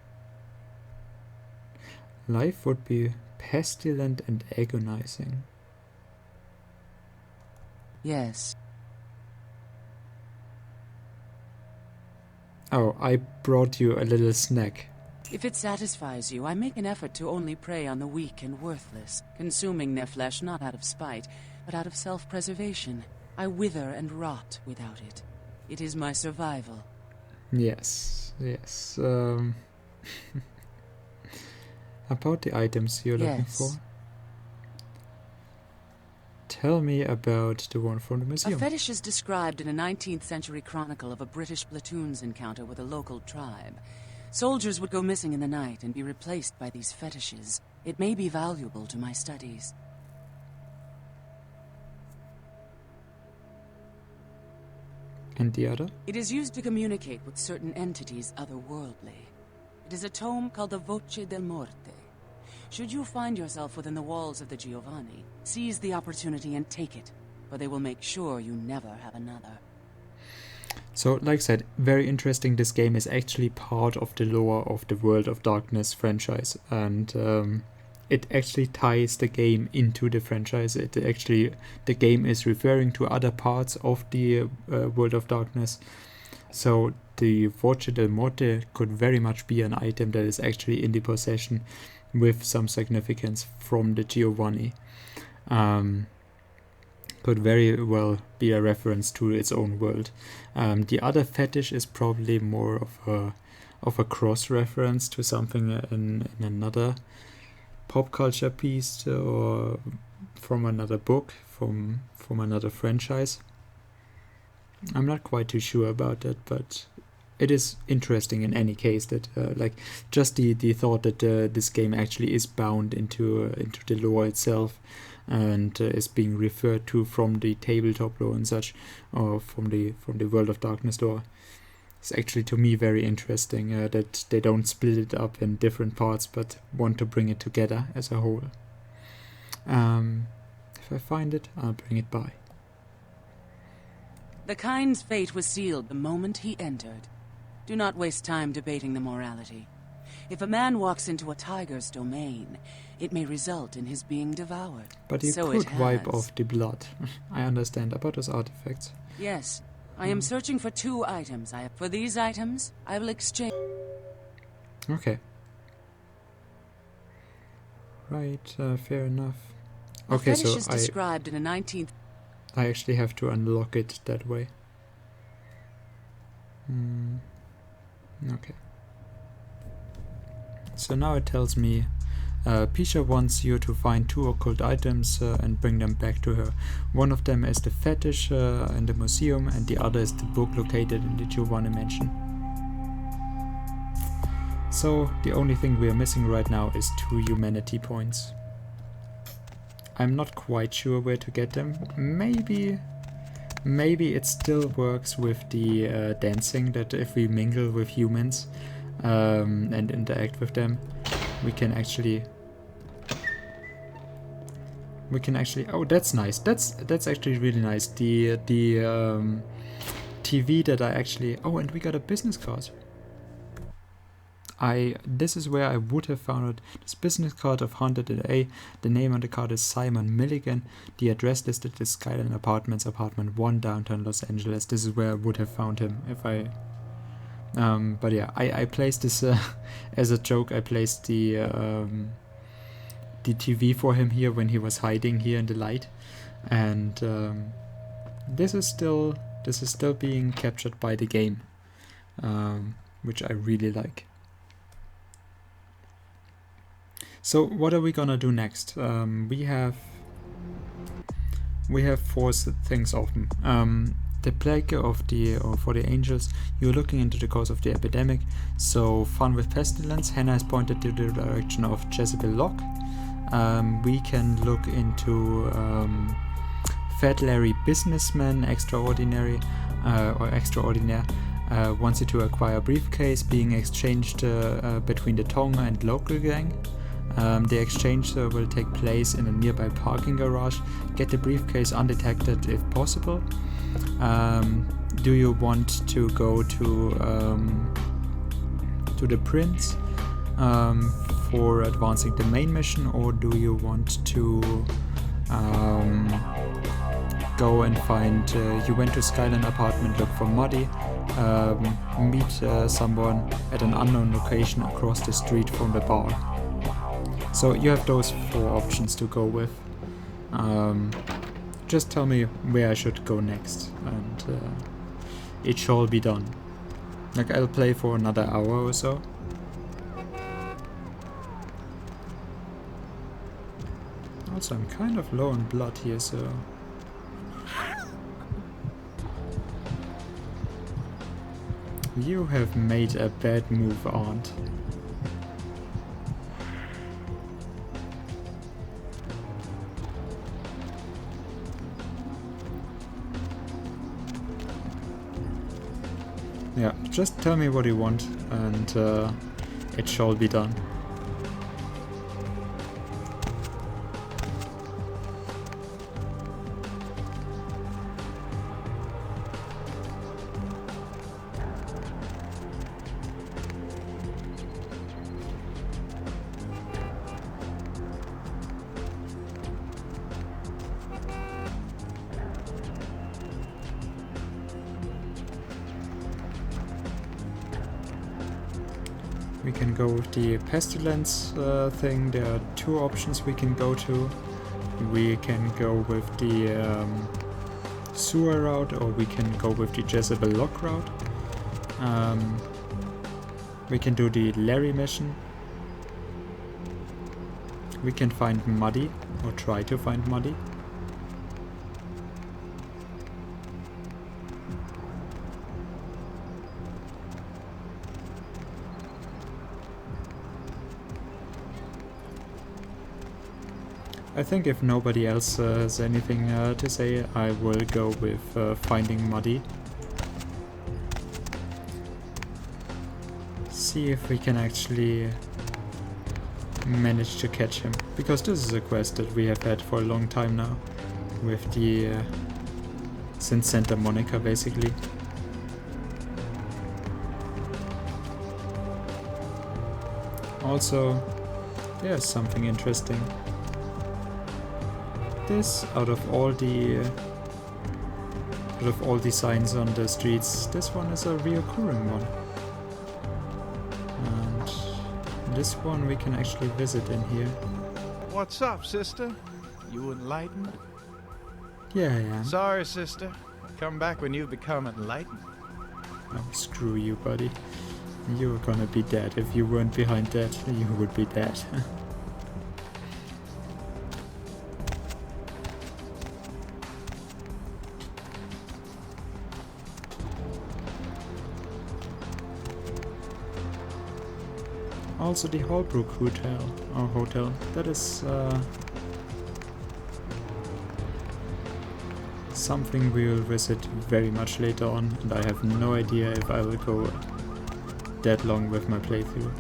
Speaker 1: Life would be pestilent and agonizing.
Speaker 15: Yes.
Speaker 1: Oh, I brought you a little snack.
Speaker 15: If it satisfies you, I make an effort to only prey on the weak and worthless, consuming their flesh not out of spite, but out of self-preservation. I wither and rot without it. It is my survival.
Speaker 1: Yes. About the items you're looking for? Tell me about the one from the museum.
Speaker 15: A fetish is described in a 19th century chronicle of a British platoon's encounter with a local tribe. Soldiers would go missing in the night and be replaced by these fetishes. It may be valuable to my studies.
Speaker 1: And the other?
Speaker 15: It is used to communicate with certain entities otherworldly. It is a tome called the Voce del Morte. Should you find yourself within the walls of the Giovanni, seize the opportunity and take it, for they will make sure you never have another.
Speaker 1: So, like I said, very interesting. This game is actually part of the lore of the World of Darkness franchise, and it actually ties the game into the franchise. The game is referring to other parts of the World of Darkness. So the Voce del Morte could very much be an item that is actually in the possession with some significance from the Giovanni. Could very well be a reference to its own world. The other fetish is probably more of a cross-reference to something in another pop culture piece or from another book, from another franchise. I'm not quite too sure about that, but it is interesting in any case that just the thought that this game actually is bound into the lore itself and is being referred to from the tabletop lore and such, or from the World of Darkness lore. It's actually, to me, very interesting that they don't split it up in different parts but want to bring it together as a whole. If I find it, I'll bring it by.
Speaker 15: The kind's fate was sealed the moment he entered. Do not waste time debating the morality. If a man walks into a tiger's domain, it may result in his being devoured.
Speaker 1: But you
Speaker 15: so
Speaker 1: could
Speaker 15: it
Speaker 1: wipe
Speaker 15: has.
Speaker 1: off the blood. I understand about those artifacts.
Speaker 15: Yes, I am searching for 2 items. For these items, I will exchange...
Speaker 1: Okay. Right, fair enough.
Speaker 15: A
Speaker 1: Okay,
Speaker 15: fetish
Speaker 1: so
Speaker 15: is described in a 19th...
Speaker 1: I actually have to unlock it that way. Okay. So now it tells me Pisha wants you to find 2 occult items and bring them back to her. One of them is the fetish in the museum, and the other is the book located in the Giovanni mansion. So the only thing we are missing right now is 2 humanity points. I'm not quite sure where to get them. Maybe it still works with the dancing, that if we mingle with humans and interact with them, we can actually... Oh, that's nice. That's actually really nice. The TV that I actually... Oh, and we got a business card. This is where I would have found it. This business card of Haunted A. The name on the card is Simon Milligan. The address listed is Skyline Apartments, Apartment 1, downtown Los Angeles. This is where I would have found him if I... but yeah, I placed this as a joke. I placed the TV for him here when he was hiding here in the light, and this is still being captured by the game, which I really like. So what are we gonna do next? We have 4 things open. The plague for the angels. You're looking into the cause of the epidemic. So fun with pestilence. Hannah is pointed to the direction of Jezebel Lock. We can look into Fat Larry Businessman Extraordinary or Extraordinaire. Wants you to acquire a briefcase being exchanged between the Tonga and local gang. The exchange will take place in a nearby parking garage. Get the briefcase undetected if possible. Do you want to go to the prince for advancing the main mission, or do you want to go and find... you went to Skyline Apartment, look for Muddy, meet someone at an unknown location across the street from the bar. So you have those 4 options to go with. Just tell me where I should go next, and it shall be done. Like, I'll play for another hour or so. Also, I'm kind of low on blood here, so... You have made a bad move, Aunt. Yeah, just tell me what you want, and it shall be done. We can go with the pestilence thing. There are 2 options we can go to. We can go with the sewer route, or we can go with the Jezebel Lock route. We can do the Larry mission. We can find Muddy, or try to find Muddy. I think if nobody else has anything to say, I will go with finding Muddy. See if we can actually manage to catch him. Because this is a quest that we have had for a long time now. With the... since Santa Monica, basically. Also, there's something interesting. This, out of all the signs on the streets, this one is a reoccurring one. And this one we can actually visit in here.
Speaker 6: What's up, sister? You enlightened?
Speaker 1: Yeah, I am.
Speaker 6: Sorry, sister. Come back when you've become enlightened.
Speaker 1: Oh, screw you, buddy. You're gonna be dead. If you weren't behind that, you would be dead. Also the Holbrook hotel, that is something we will visit very much later on, and I have no idea if I will go that long with my playthrough.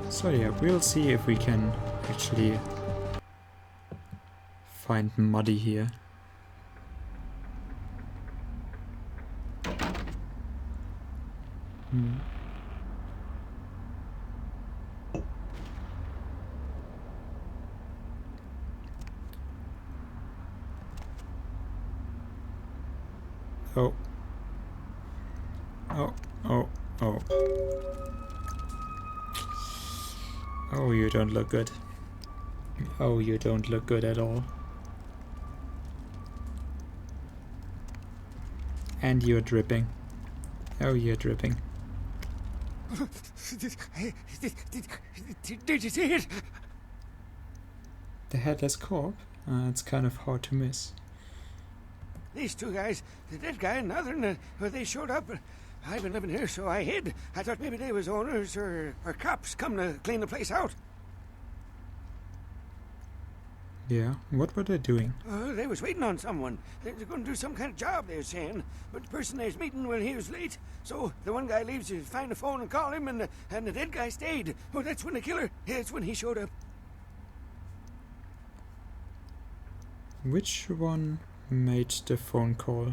Speaker 1: So yeah, we'll see if we can actually find Muddy here. Oh. Oh, oh, oh. Oh, you don't look good. Oh, you don't look good at all. And you're dripping. Oh, you're dripping.
Speaker 12: Did you see it?
Speaker 1: The headless corpse? It's kind of hard to miss.
Speaker 12: These two guys, the dead guy and the other, and they showed up. I've been living here, so I hid. I thought maybe they was owners or cops come to clean the place out.
Speaker 1: Yeah, what were they doing?
Speaker 12: They was waiting on someone. They were going to do some kind of job, they were saying. But the person they was meeting, well, he was late. So the one guy leaves to find the phone and call him, and the dead guy stayed. Oh, that's when the killer, that's when he showed up.
Speaker 1: Which one made the phone call?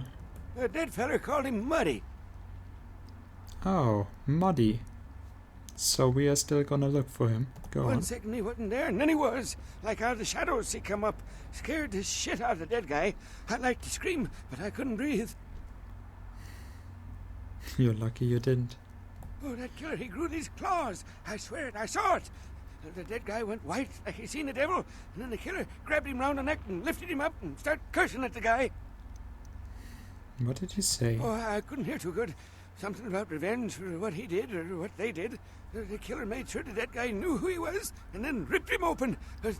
Speaker 12: The dead feller called him Muddy.
Speaker 1: Oh, Muddy. So we are still gonna look for him. Go on.
Speaker 12: 1 second he wasn't there, and then he was. Like out of the shadows he come up. Scared the shit out of the dead guy. I'd like to scream, but I couldn't breathe.
Speaker 1: You're lucky you didn't.
Speaker 12: Oh, that killer, he grew these claws. I swear it, I saw it. The dead guy went white like he seen the devil, and then the killer grabbed him round the neck and lifted him up and started cursing at the guy.
Speaker 1: What did he say?
Speaker 12: Oh, I couldn't hear too good. Something about revenge for what he did or what they did. The killer made sure the dead guy knew who he was and then ripped him open.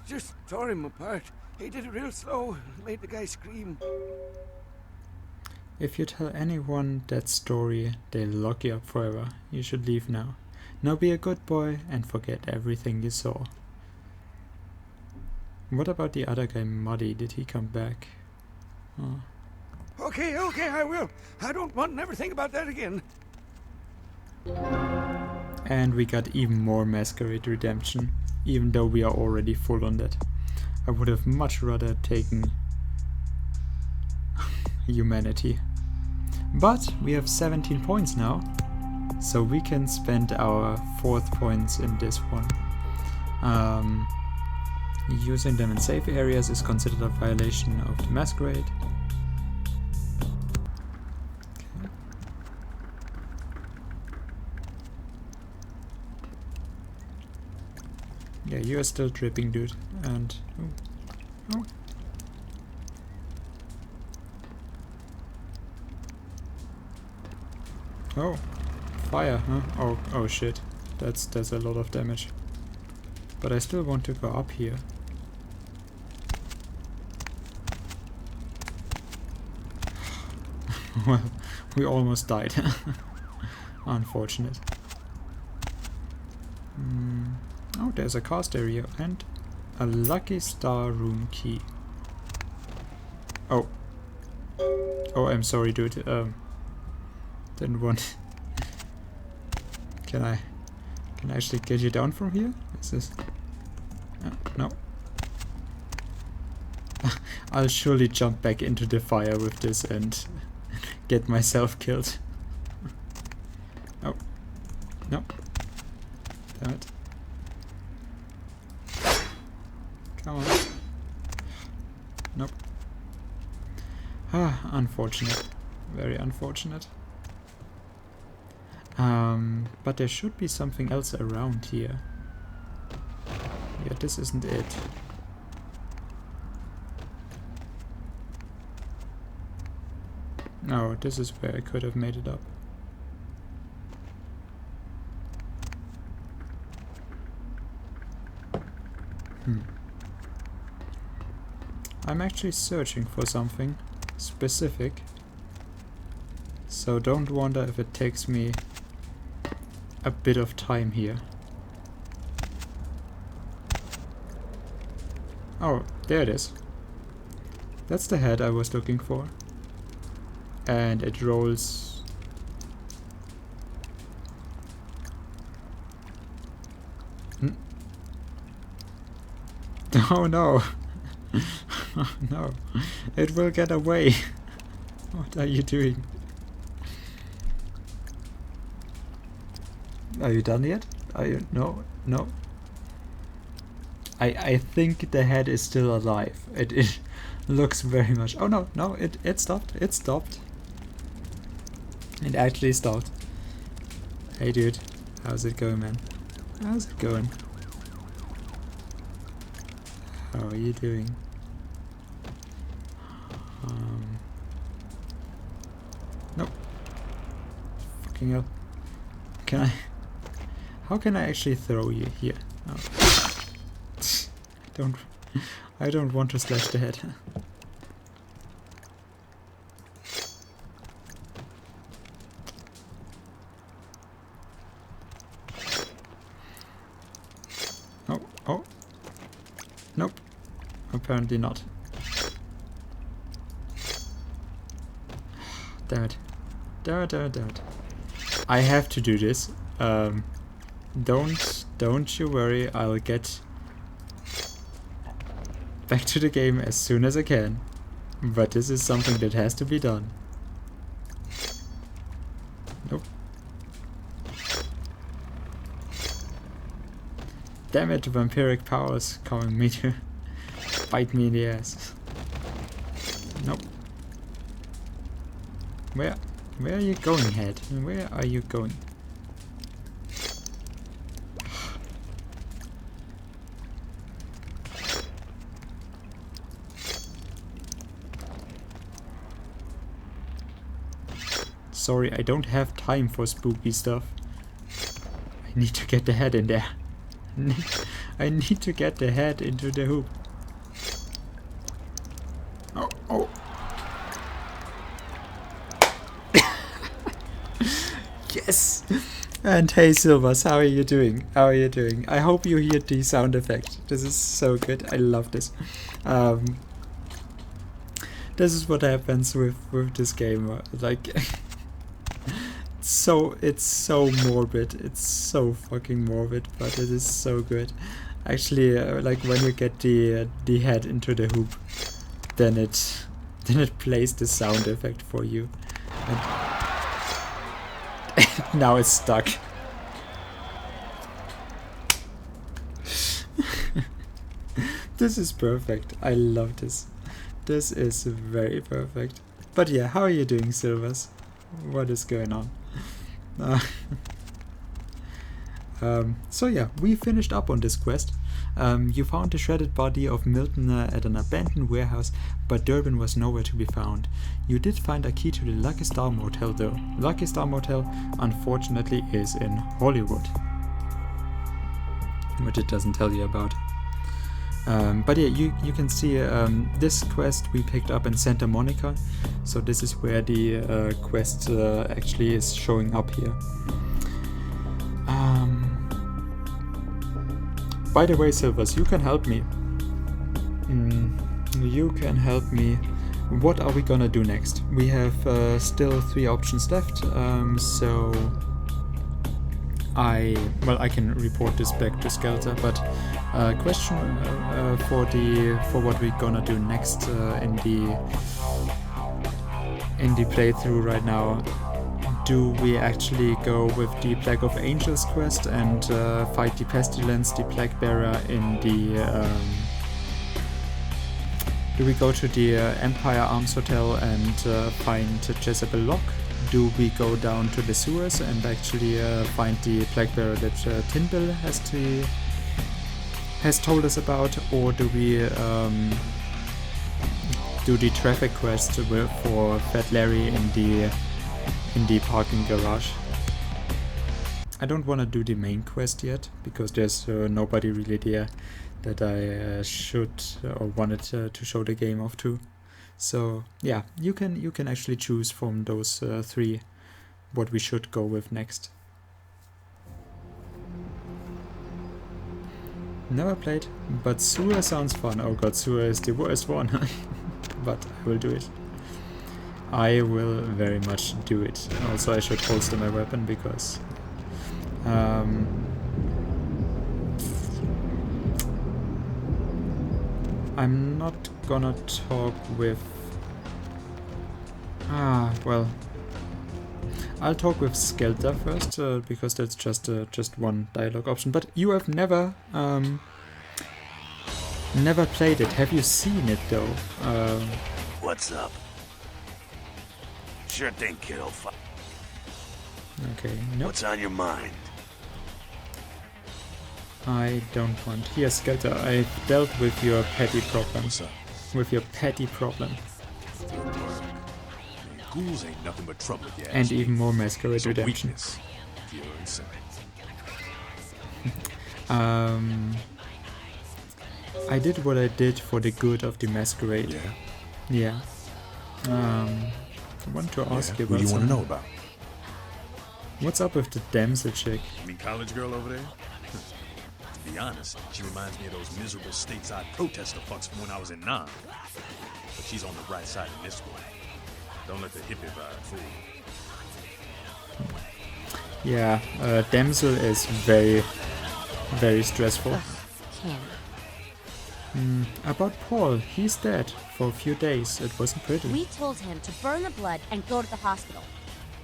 Speaker 12: Just tore him apart. He did it real slow and made the guy scream.
Speaker 1: If you tell anyone that story, they'll lock you up forever. You should leave now. Now be a good boy and forget everything you saw. What about the other guy, Muddy? Did he come back? Oh.
Speaker 12: Okay, I will. I don't want to never think about that again.
Speaker 1: And we got even more Masquerade Redemption, even though we are already full on that. I would have much rather taken Humanity. But we have 17 points now, so we can spend our 4th points in this one. Using them in safe areas is considered a violation of the Masquerade. Yeah, you are still dripping, dude. And oh. Oh, fire, huh? Oh shit. That's a lot of damage. But I still want to go up here. Well, we almost died. Unfortunate. Oh, there's a cast area and a lucky star room key. Oh. Oh, I'm sorry, dude. Didn't want. Can I actually get you down from here? Is this? No. I'll surely jump back into the fire with this and get myself killed. Oh. No. Damn it. Come on. Nope. Ah, unfortunate. Very unfortunate. But there should be something else around here. Yeah, this isn't it. No, this is where I could have made it up. I'm actually searching for something specific, so don't wonder if it takes me a bit of time here. Oh, there it is. That's the head I was looking for. And it rolls... Oh no! Oh no! It will get away! What are you doing? Are you done yet? Are you... No? No? I think the head is still alive. It looks very much... Oh no, no, it stopped. It stopped. It actually stopped. Hey dude, how's it going, man? How's it going? How are you doing? Nope. Fucking hell. Can I... How can I actually throw you here? Oh. I don't want to slash the head. Oh, oh. Nope. Apparently not. Damn it. Damn it, damn it, damn it. I have to do this. Don't you worry, I'll get back to the game as soon as I can. But this is something that has to be done. Nope. Damn it, vampiric powers calling me to bite me in the ass. Nope. Where are you going, head? Where are you going? Sorry, I don't have time for spooky stuff. I need to get the head in there. I need to get the head into the hoop. Oh, oh. Yes! And hey Silvers, how are you doing? How are you doing? I hope you hear the sound effect. This is so good. I love this. This is what happens with this game. Like... it's so morbid. It's so fucking morbid, but it is so good. Actually, like when you get the head into the hoop, then it plays the sound effect for you. And now it's stuck. This is perfect. I love this. This is very perfect. But yeah, how are you doing, Silvers? What is going on? So yeah, we finished up on this quest. You found the shredded body of Milton at an abandoned warehouse, but Durbin was nowhere to be found. You did find a key to the Lucky Star Motel though. Lucky Star Motel, unfortunately, is in Hollywood, which it doesn't tell you about. But yeah, you can see this quest we picked up in Santa Monica, so this is where the quest actually is showing up here. By the way, Silvers, you can help me. You can help me. What are we gonna do next? We have still 3 options left, so I can report this back to Skelter, but Question for what we're gonna do next in the playthrough right now. Do we actually go with the Plague of Angels quest and fight the Pestilence, the Plague Bearer in the... do we go to the Empire Arms Hotel and find Jezebel Lock? Do we go down to the sewers and actually find the Plague Bearer that Tinbill has told us about? Or do we do the traffic quest for Fat Larry in the parking garage? I don't want to do the main quest yet because there's nobody really there that I should or wanted to show the game off to. So yeah, you can actually choose from those three what we should go with next. Never played, but Sewer sounds fun. Oh god, Sewer is the worst one. But I will do it. I will very much do it. Also, I should holster my weapon because I'm not gonna talk with... well, I'll talk with Skelter first because that's just one dialogue option. But you have never played it. Have you seen it though?
Speaker 8: What's up? Sure thing, kiddo.
Speaker 1: Okay, nope.
Speaker 8: What's on your mind?
Speaker 1: I don't want... Here, Skelter, I've dealt with your petty problems. With your petty problem.
Speaker 13: Ghouls ain't nothing but trouble, yeah.
Speaker 1: And even more Masquerade Redemption. I did what I did for the good of the Masquerade. Yeah. I want to ask you about
Speaker 13: Who do you want to know about?
Speaker 1: What's up with the damsel chick?
Speaker 13: You mean college girl over there? To be honest, she reminds me of those miserable stateside protester fucks from when I was in Nam. But she's on the right side in this one. Don't let the hippie vibe fool you.
Speaker 1: Yeah, damsel is very, very stressful. About Paul, he's dead for a few days. It wasn't pretty.
Speaker 9: We told him to burn the blood and go to the hospital.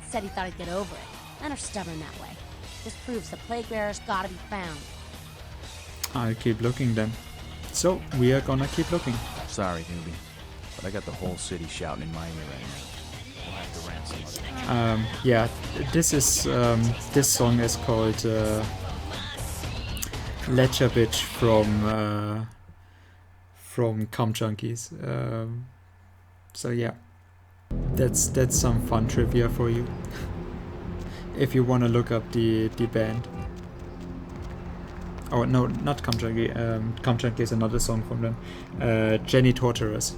Speaker 9: Said he thought he'd get over it. Men are stubborn that way. This proves the plague bearer's gotta be found.
Speaker 1: I'll keep looking then. So, we are gonna keep looking.
Speaker 10: Sorry, newbie, but I got the whole city shouting in my ear right now. We'll have to rant some other time.
Speaker 1: Yeah, this song is called Ledger Bitch from Cum Junkies. So yeah, that's some fun trivia for you. If you want to look up the band. Oh no, not Cum Junkie. Cum Junkie is another song from them. Jenny Torturers.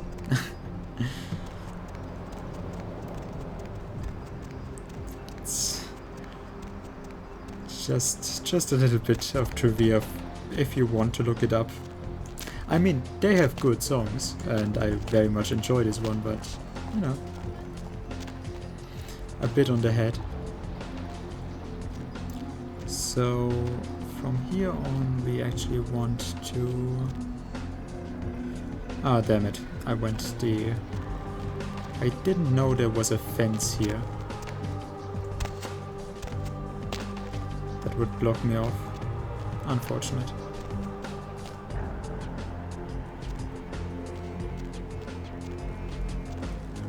Speaker 1: It's just a little bit of trivia if you want to look it up. I mean, they have good songs, and I very much enjoy this one, but, you know, a bit on the head. So, from here on, we actually want to... Ah, damn it. I didn't know there was a fence here. That would block me off. Unfortunate.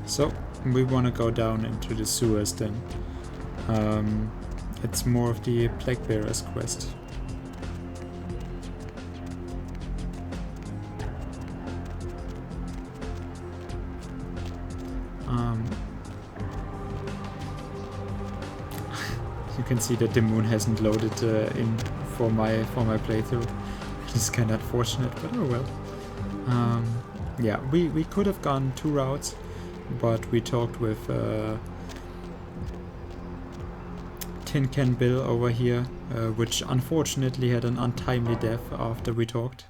Speaker 1: So, we want to go down into the sewers then. It's more of the Plague Bearer's quest. You can see that the moon hasn't loaded in for my playthrough. It's kind of unfortunate, but oh well. Yeah, we could have gone two routes, but we talked with Tin Can Bill over here, which unfortunately had an untimely death after we talked.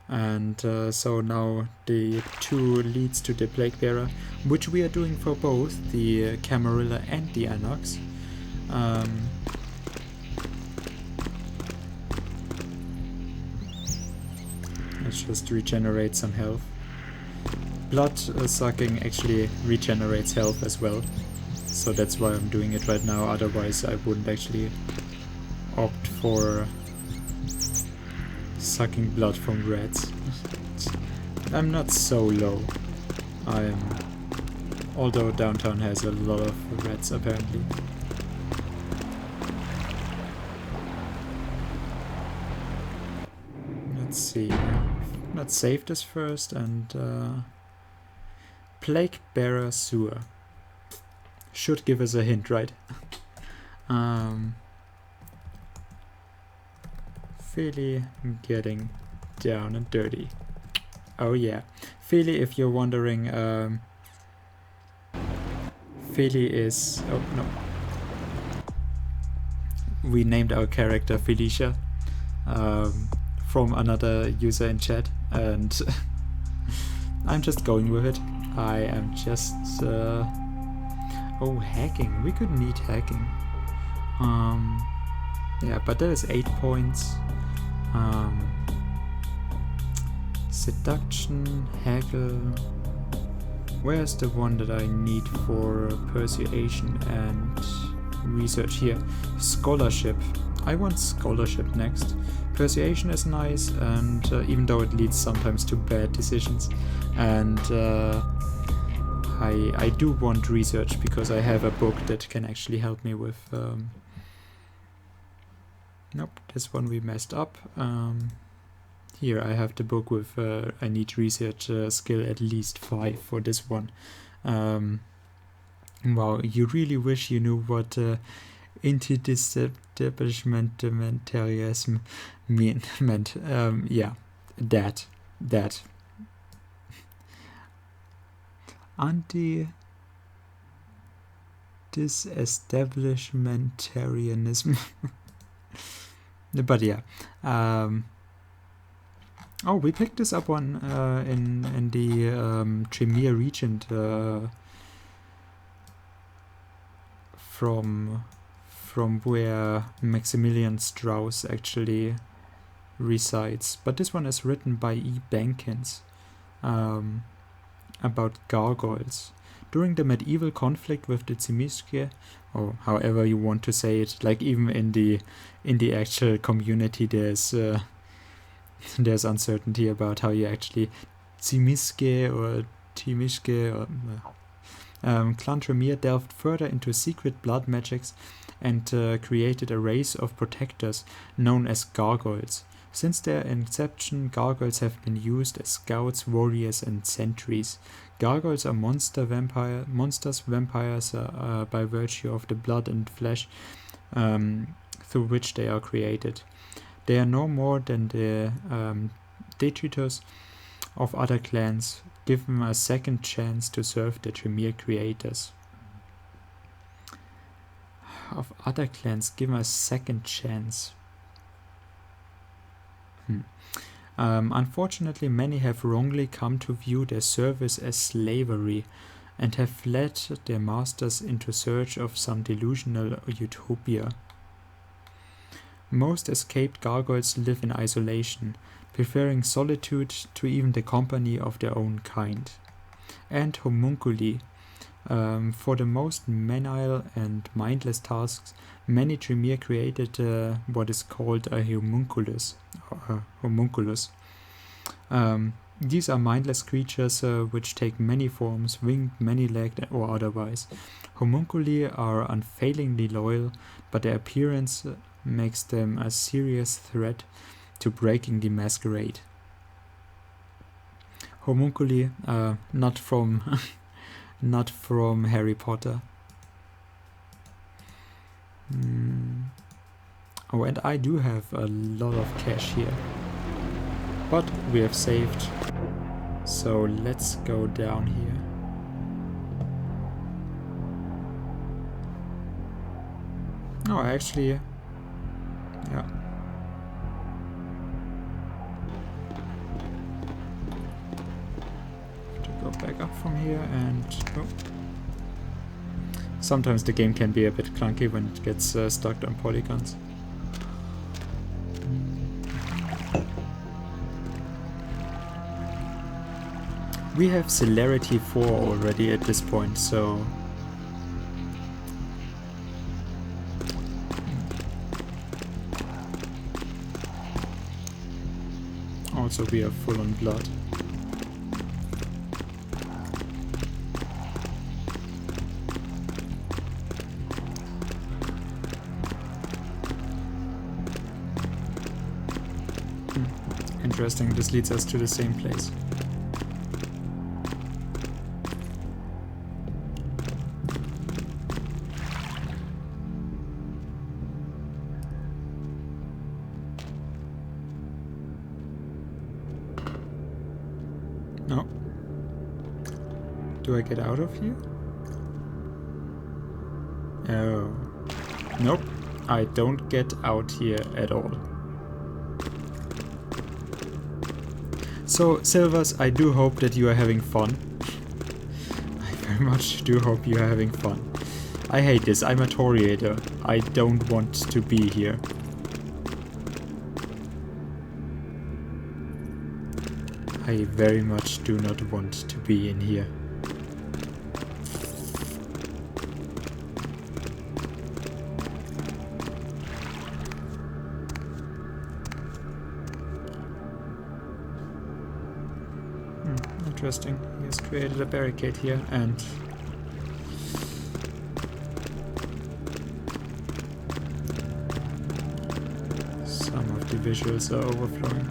Speaker 1: And so now the two leads to the Plague Bearer, which we are doing for both the Camarilla and the Anox. just regenerate some health. Blood sucking actually regenerates health as well, so that's why I'm doing it right now. Otherwise I wouldn't actually opt for sucking blood from rats. I'm not so low. Although downtown has a lot of rats apparently. Let's see. Let's save this first and Plague Bearer Sewer. Should give us a hint, right? Philly getting down and dirty. Oh yeah. Philly, if you're wondering, Philly is... oh no. We named our character Felicia from another user in chat, and I'm just going with it. I am just... oh, hacking. We could need hacking. Yeah, but that is 8 points. Seduction, haggle. Where's the one that I need for persuasion and research? Here, scholarship. I want scholarship next. Persuasion is nice, and even though it leads sometimes to bad decisions, and I do want research because I have a book that can actually help me with. Nope, this one we messed up. Here I have the book with I need research skill at least 5 for this one. Wow, you really wish you knew what interdisciplinarianism meant. Yeah, that. Anti-disestablishmentarianism. But yeah. Oh, we picked this up on in the Tremere region from where Maximilian Strauss actually resides. But this one is written by E. Bankins about gargoyles. During the medieval conflict with the Tzimiske, or however you want to say it, like even in the actual community there's uncertainty about how you actually Tzimiske or Timishke or Clan Tremere delved further into secret blood magics and created a race of protectors known as gargoyles. Since their inception, gargoyles have been used as scouts, warriors, and sentries. Gargoyles are monsters, vampires by virtue of the blood and flesh through which they are created. They are no more than the detritus of other clans. Give them a second chance to serve the Tremere creators. Of other clans, give them a second chance. Unfortunately, many have wrongly come to view their service as slavery and have fled their masters into search of some delusional utopia. Most escaped gargoyles live in isolation, preferring solitude to even the company of their own kind. And homunculi. For the most menial and mindless tasks, many Tremere created what is called a homunculus. These are mindless creatures which take many forms, winged, many-legged or otherwise. Homunculi are unfailingly loyal, but their appearance makes them a serious threat to breaking the masquerade. Homunculi, not from not from Harry Potter. Oh, and I do have a lot of cash here, but we have saved, so let's go down here. Oh, actually, yeah. To go back up from here and oh. Sometimes the game can be a bit clunky when it gets stuck on polygons. We have celerity 4 already at this point, so... Also we are full on blood. Interesting, this leads us to the same place. No. Do I get out of here? Oh. Nope. I don't get out here at all. So, Silvers, I do hope that you are having fun. I very much do hope you are having fun. I hate this, I'm a Toriator. I don't want to be here. I very much do not want to be in here. Interesting. He has created a barricade here and some of the visuals are overflowing.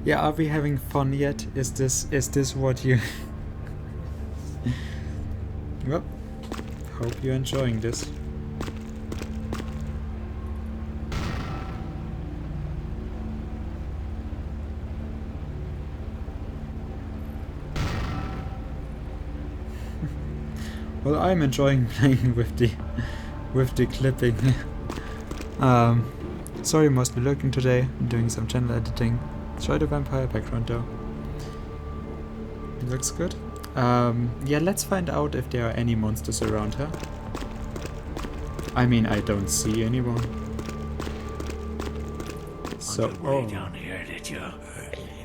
Speaker 1: Yeah, are we having fun yet? Is this what you... Well, hope you're enjoying this. Well, I'm enjoying playing with the clipping. Sorry, mostly lurking today. I'm doing some channel editing. Try the vampire background though. It looks good. Yeah, let's find out if there are any monsters around her. I mean, I don't see anyone. So,
Speaker 8: way down here, did you?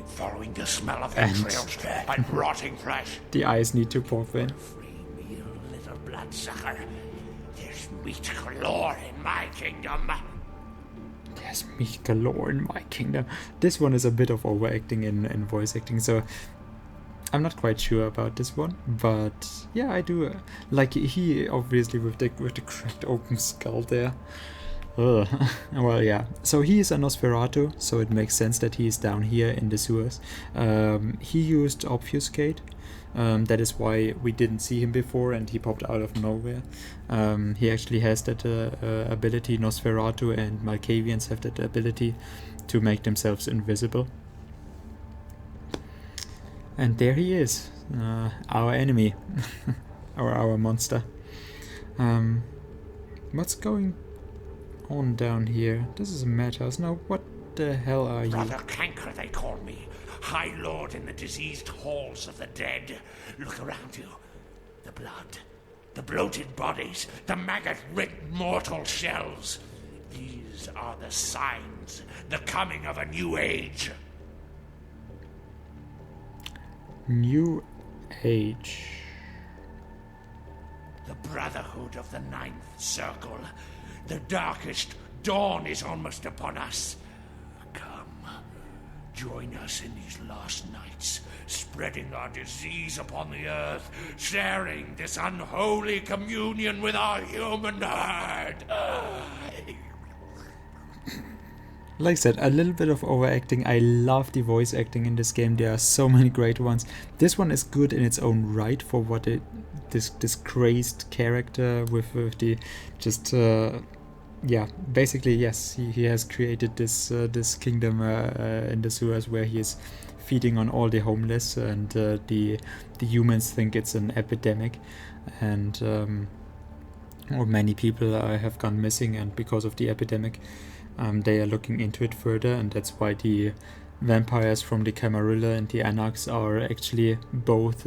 Speaker 8: Following the smell of entrails and rotting flesh.
Speaker 1: The eyes need to pop in.
Speaker 8: Little bloodsucker. There's meat galore in my kingdom.
Speaker 1: There's meat galore in my kingdom. This one is a bit of overacting in voice acting, so I'm not quite sure about this one. But yeah, I do like he obviously with the cracked open skull there. Ugh. Well, yeah. So he is a Nosferatu, so it makes sense that he is down here in the sewers. He used obfuscate. That is why we didn't see him before and he popped out of nowhere. He actually has that ability. Nosferatu and Malkavians have that ability to make themselves invisible. And there he is, our enemy, or our monster. What's going on down here? This is a madhouse. Now, what the hell are you?
Speaker 8: Brother Canker, they call me. High Lord in the diseased halls of the dead. Look around you. The blood. The bloated bodies. The maggot-ridden mortal shells. These are the signs. The coming of a new age.
Speaker 1: New age.
Speaker 8: The Brotherhood of the Ninth Circle. The darkest dawn is almost upon us. Join us in these last nights, spreading our disease upon the earth, sharing this unholy communion with our human herd.
Speaker 1: Like I said, a little bit of overacting. I love the voice acting in this game. There are so many great ones. This one is good in its own right for what this crazed character with the just yeah, basically yes, he has created this kingdom in the sewers where he is feeding on all the homeless, and the humans think it's an epidemic, and or many people have gone missing, and because of the epidemic, they are looking into it further, and that's why the vampires from the Camarilla and the Anarchs are actually both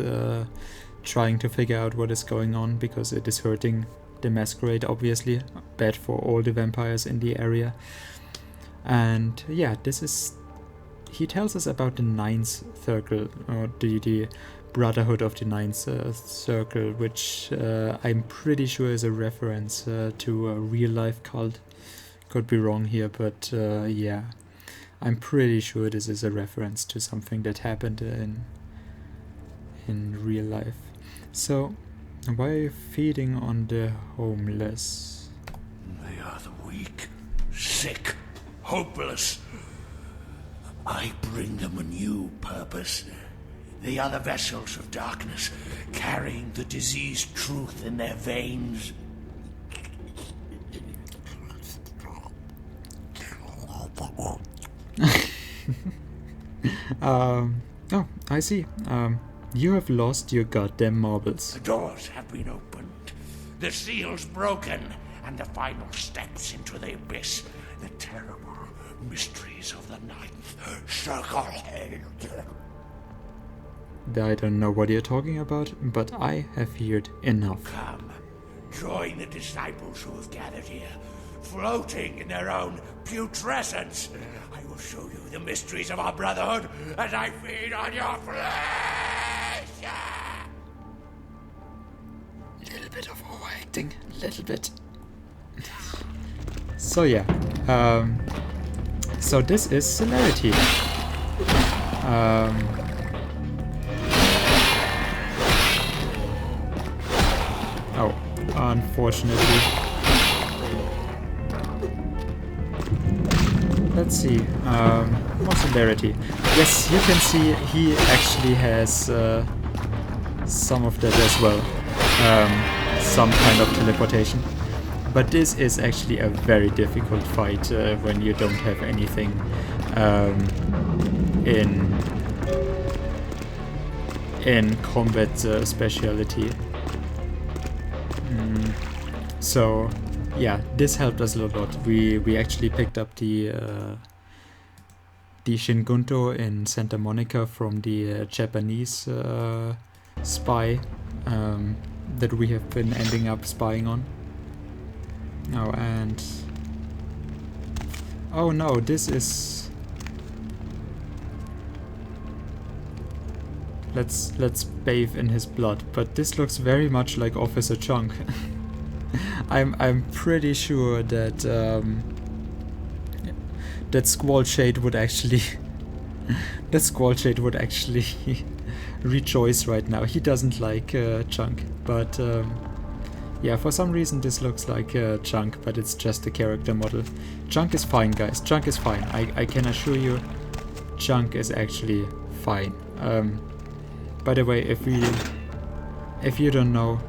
Speaker 1: trying to figure out what is going on, because it is hurting the Masquerade, obviously. Bad for all the vampires in the area. And yeah, this is... He tells us about the Ninth Circle, or the Brotherhood of the Ninth Circle, which I'm pretty sure is a reference to a real-life cult. Could be wrong here, but yeah. I'm pretty sure this is a reference to something that happened in real life. So, why are you feeding on the homeless?
Speaker 8: They are the weak, sick, hopeless. I bring them a new purpose. They are the vessels of darkness, carrying the diseased truth in their veins.
Speaker 1: Oh, I see. You have lost your goddamn marbles.
Speaker 8: The doors have been opened, the seals broken, and the final steps into the abyss. The terrible mysteries of the Ninth Circle.
Speaker 1: I don't know what you're talking about, but I have heard enough.
Speaker 8: Come, join the disciples who have gathered here, floating in their own putrescence. I will show you the mysteries of our brotherhood as I feed on your flesh.
Speaker 1: Little bit of overacting, little bit. So yeah, so this is Celerity. Oh, unfortunately. Let's see, more Celerity. Yes, you can see he actually has some of that as well. Some kind of teleportation. But this is actually a very difficult fight when you don't have anything in combat speciality. So yeah, this helped us a lot. We actually picked up the Shingunto in Santa Monica from the Japanese spy that we have been ending up spying on. Oh, and oh no, this is... Let's bathe in his blood, but this looks very much like Officer Chunk. I'm pretty sure that that Squall Shade would actually rejoice right now. He doesn't like Chunk, but yeah, for some reason this looks like Chunk, but it's just a character model. Chunk is fine, guys. Chunk is fine. I can assure you, Chunk is actually fine. By the way, if you don't know,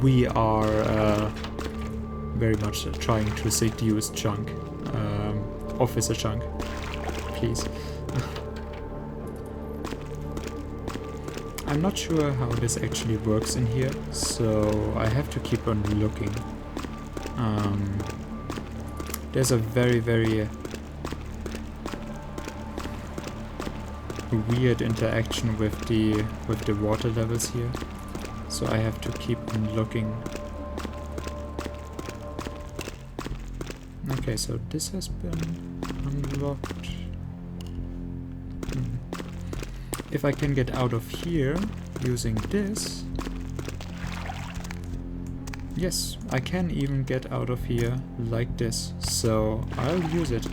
Speaker 1: we are very much trying to seduce Chunk. Officer Chunk, please. I'm not sure how this actually works in here, so I have to keep on looking. There's a very, very weird interaction with the water levels here, so I have to keep on looking. Okay, so this has been unlocked. If I can get out of here using this... Yes, I can even get out of here like this, so I'll use it.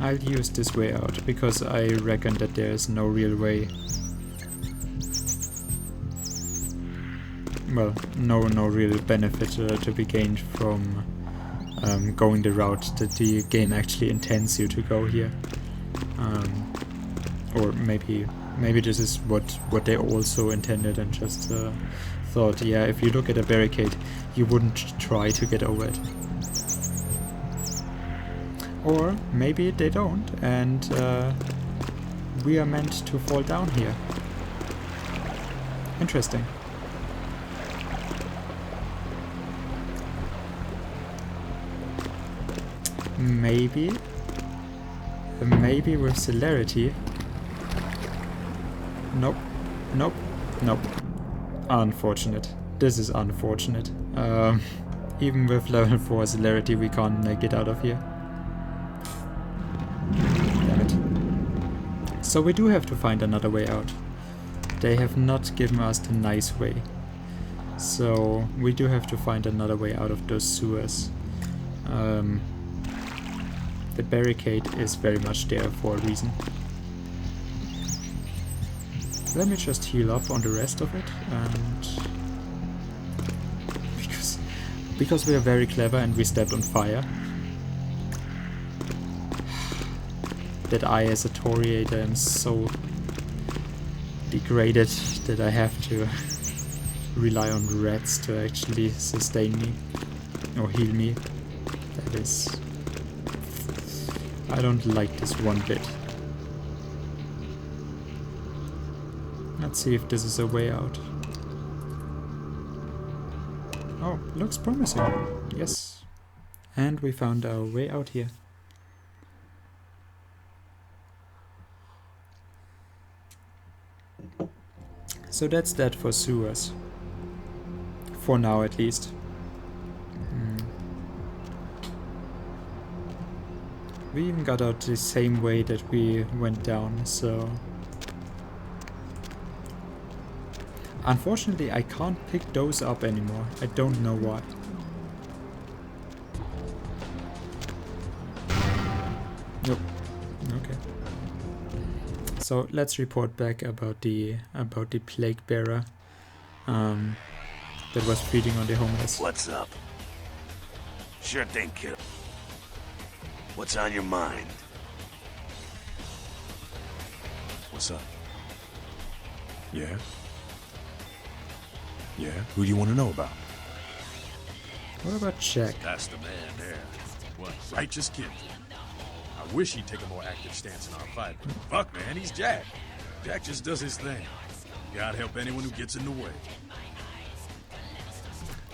Speaker 1: I'll use this way out, because I reckon that there is no real way. Well, no real benefit to be gained from going the route that the game actually intends you to go here. Or maybe this is what they also intended and just thought, yeah, if you look at a barricade, you wouldn't try to get over it. Or maybe they don't, and we are meant to fall down here. Interesting. Maybe with Celerity. Nope. Unfortunate. this is unfortunate. Even with level 4 celerity, we can't make it out of here. Damn it. So we do have to find another way out. They have not given us the nice way. So we do have to find another way out of those sewers. The barricade is very much there for a reason. Let me just heal up on the rest of it, and because we are very clever and we stepped on fire. That I as a Toriator am so degraded that I have to rely on rats to actually sustain me or heal me. That is... I don't like this one bit. Let's see if this is a way out. Oh, looks promising. Yes. And we found our way out here. So that's that for sewers. For now at least. We even got out the same way that we went down, so... Unfortunately, I can't pick those up anymore. I don't know why. Nope. Okay. So let's report back about the plague bearer that was feeding on the homeless.
Speaker 8: What's up? Sure thing, kid. What's on your mind?
Speaker 13: What's up? Yeah? Yeah? Who do you want to know about?
Speaker 1: What about Jack?
Speaker 13: That's the man there. What, righteous kid? I wish he'd take a more active stance in our fight. Fuck, man, he's Jack. Jack just does his thing. God help anyone who gets in the way.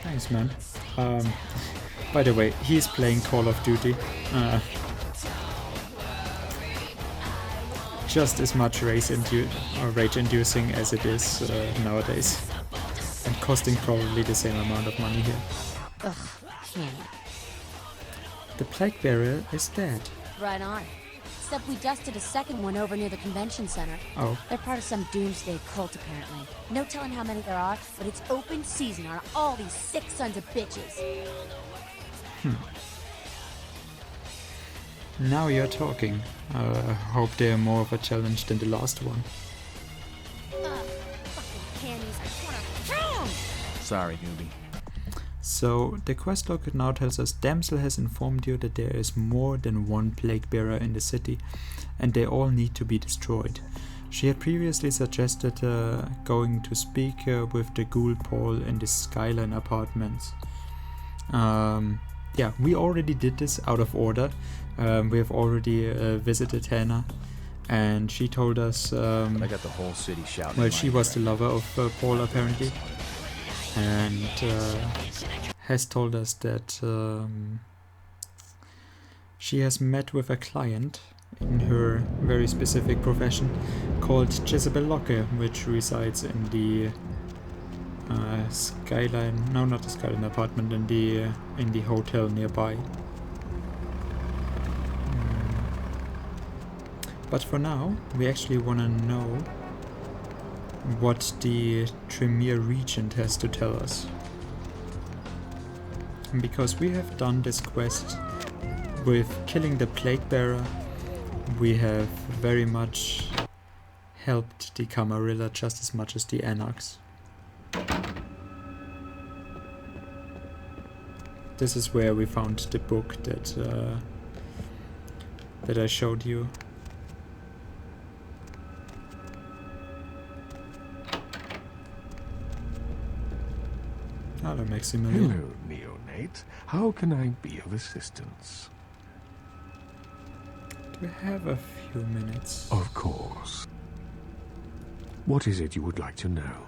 Speaker 1: Thanks, man. By the way, he's playing Call of Duty. Just as much rage-inducing as it is nowadays. And costing probably the same amount of money here.
Speaker 9: Ugh, can't.
Speaker 1: The plague bearer is dead.
Speaker 9: Right on. Except we dusted a second one over near the convention center.
Speaker 1: Oh.
Speaker 9: They're part of some doomsday cult, apparently. No telling how many there are, but it's open season on all these sick sons of bitches.
Speaker 1: Now you're talking. Hope they're more of a challenge than the last one.
Speaker 9: Fucking candies, I just wanna kill 'em!
Speaker 10: Sorry, newbie.
Speaker 1: So, the quest log now tells us Damsel has informed you that there is more than one plague bearer in the city, and they all need to be destroyed. She had previously suggested going to speak with the ghoul Paul in the Skyline apartments. Yeah, we already did this out of order. We have already visited Hannah, and she told us...
Speaker 10: I got the whole city shouting.
Speaker 1: Well, she was the lover of Paul, apparently. And has told us that she has met with a client in her very specific profession called Jezebel Locke, which resides in the Skyline, no, not the Skyline apartment, in the hotel nearby. But for now, we actually want to know what the Tremere Regent has to tell us. And because we have done this quest with killing the Plague Bearer, we have very much helped the Camarilla just as much as the Anarchs. This is where we found the book that I showed you. Hello, Maximilian.
Speaker 13: Hello, neonate. How can I be of assistance?
Speaker 1: We have a few minutes.
Speaker 13: Of course. What is it you would like to know?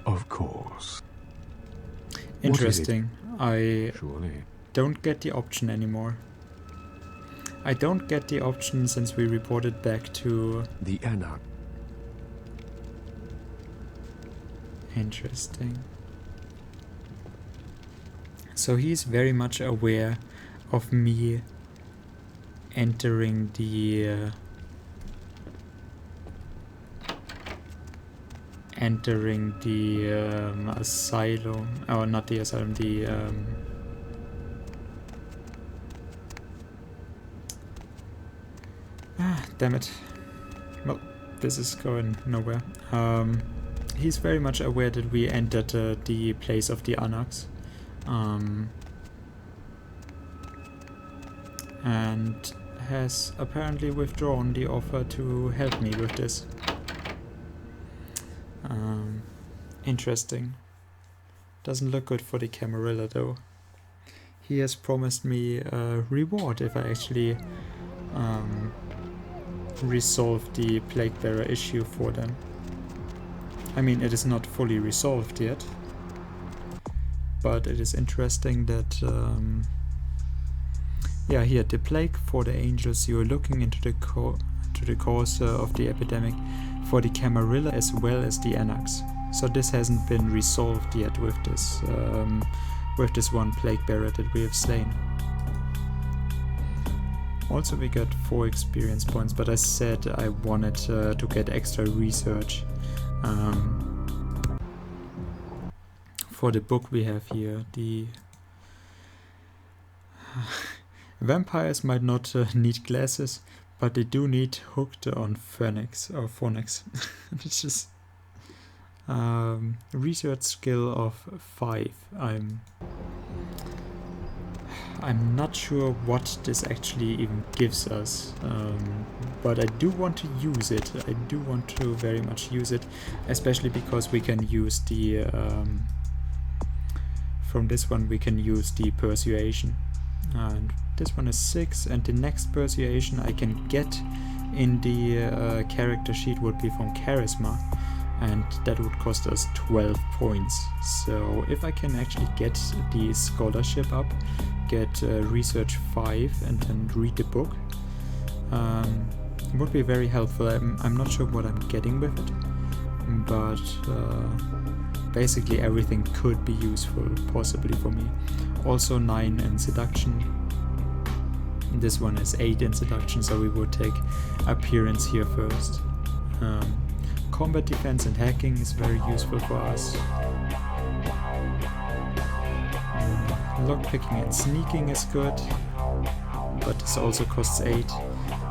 Speaker 13: Of course.
Speaker 1: Interesting. I
Speaker 13: Surely.
Speaker 1: don't get the option anymore. I don't get the option since we reported back to...
Speaker 13: The Anarch
Speaker 1: Interesting. So he's very much aware of me entering the asylum, or not the asylum, the damn it. Well, this is going nowhere. He's very much aware that we entered the place of the Anarchs. And has apparently withdrawn the offer to help me with this. Interesting. Doesn't look good for the Camarilla though. He has promised me a reward if I actually resolve the Plague Bearer issue for them. I mean, it is not fully resolved yet, but it is interesting that yeah, here, the plague for the angels, you are looking into the cause of the epidemic for the Camarilla as well as the Anarchs. So this hasn't been resolved yet with this one plague bearer that we have slain. Also, we got 4 experience points, but I said I wanted to get extra research for the book we have here. The vampires might not need glasses, but they do need hooked on phonics or phonics. It's just research skill of 5. I'm not sure what this actually even gives us, but I do want to use it. I do want to very much use it, especially because we can use the from this one we can use the persuasion, and this one is 6, and the next persuasion I can get in the character sheet would be from charisma, and that would cost us 12 points. So if I can actually get the scholarship up, get research 5, and then read the book, would be very helpful. I'm not sure what I'm getting with it, but basically everything could be useful possibly for me. Also 9 in seduction. This one is 8 in seduction, so we would take appearance here first. Combat defense and hacking is very useful for us. Lockpicking and sneaking is good, but this also costs 8.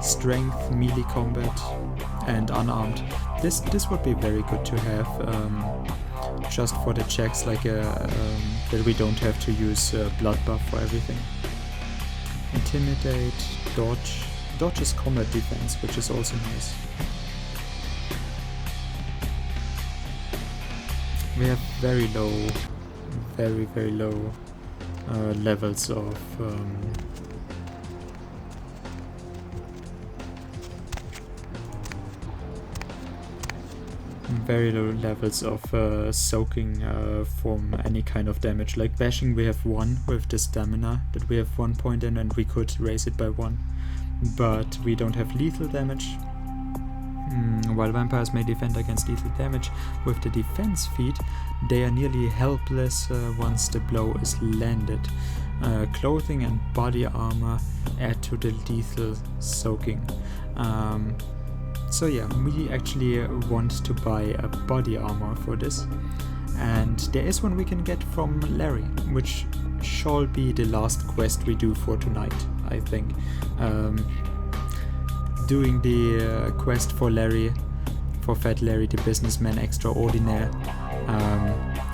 Speaker 1: Strength, melee combat, and unarmed. This would be very good to have, just for the checks, like that we don't have to use blood buff for everything. Intimidate, dodge. Dodge is combat defense, which is also nice. We have very low, very low levels of soaking from any kind of damage. Like bashing we have 1 with the stamina that we have 1 point in, and we could raise it by 1, but we don't have lethal damage. While vampires may defend against lethal damage with the defense feat, they are nearly helpless once the blow is landed. Clothing and body armor add to the lethal soaking. So yeah, we actually want to buy a body armor for this, and there is one we can get from Larry, which shall be the last quest we do for tonight, I think. Doing the quest for Larry, for Fat Larry the businessman extraordinaire.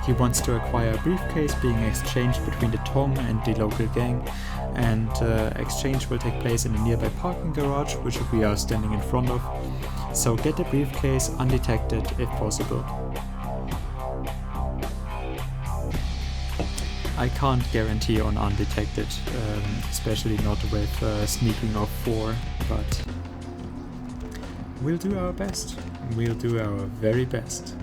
Speaker 1: He wants to acquire a briefcase being exchanged between the Tong and the local gang, and exchange will take place in a nearby parking garage, which we are standing in front of. So get the briefcase undetected if possible. I can't guarantee on undetected, especially not with sneaking of 4, but we'll do our best. We'll do our very best.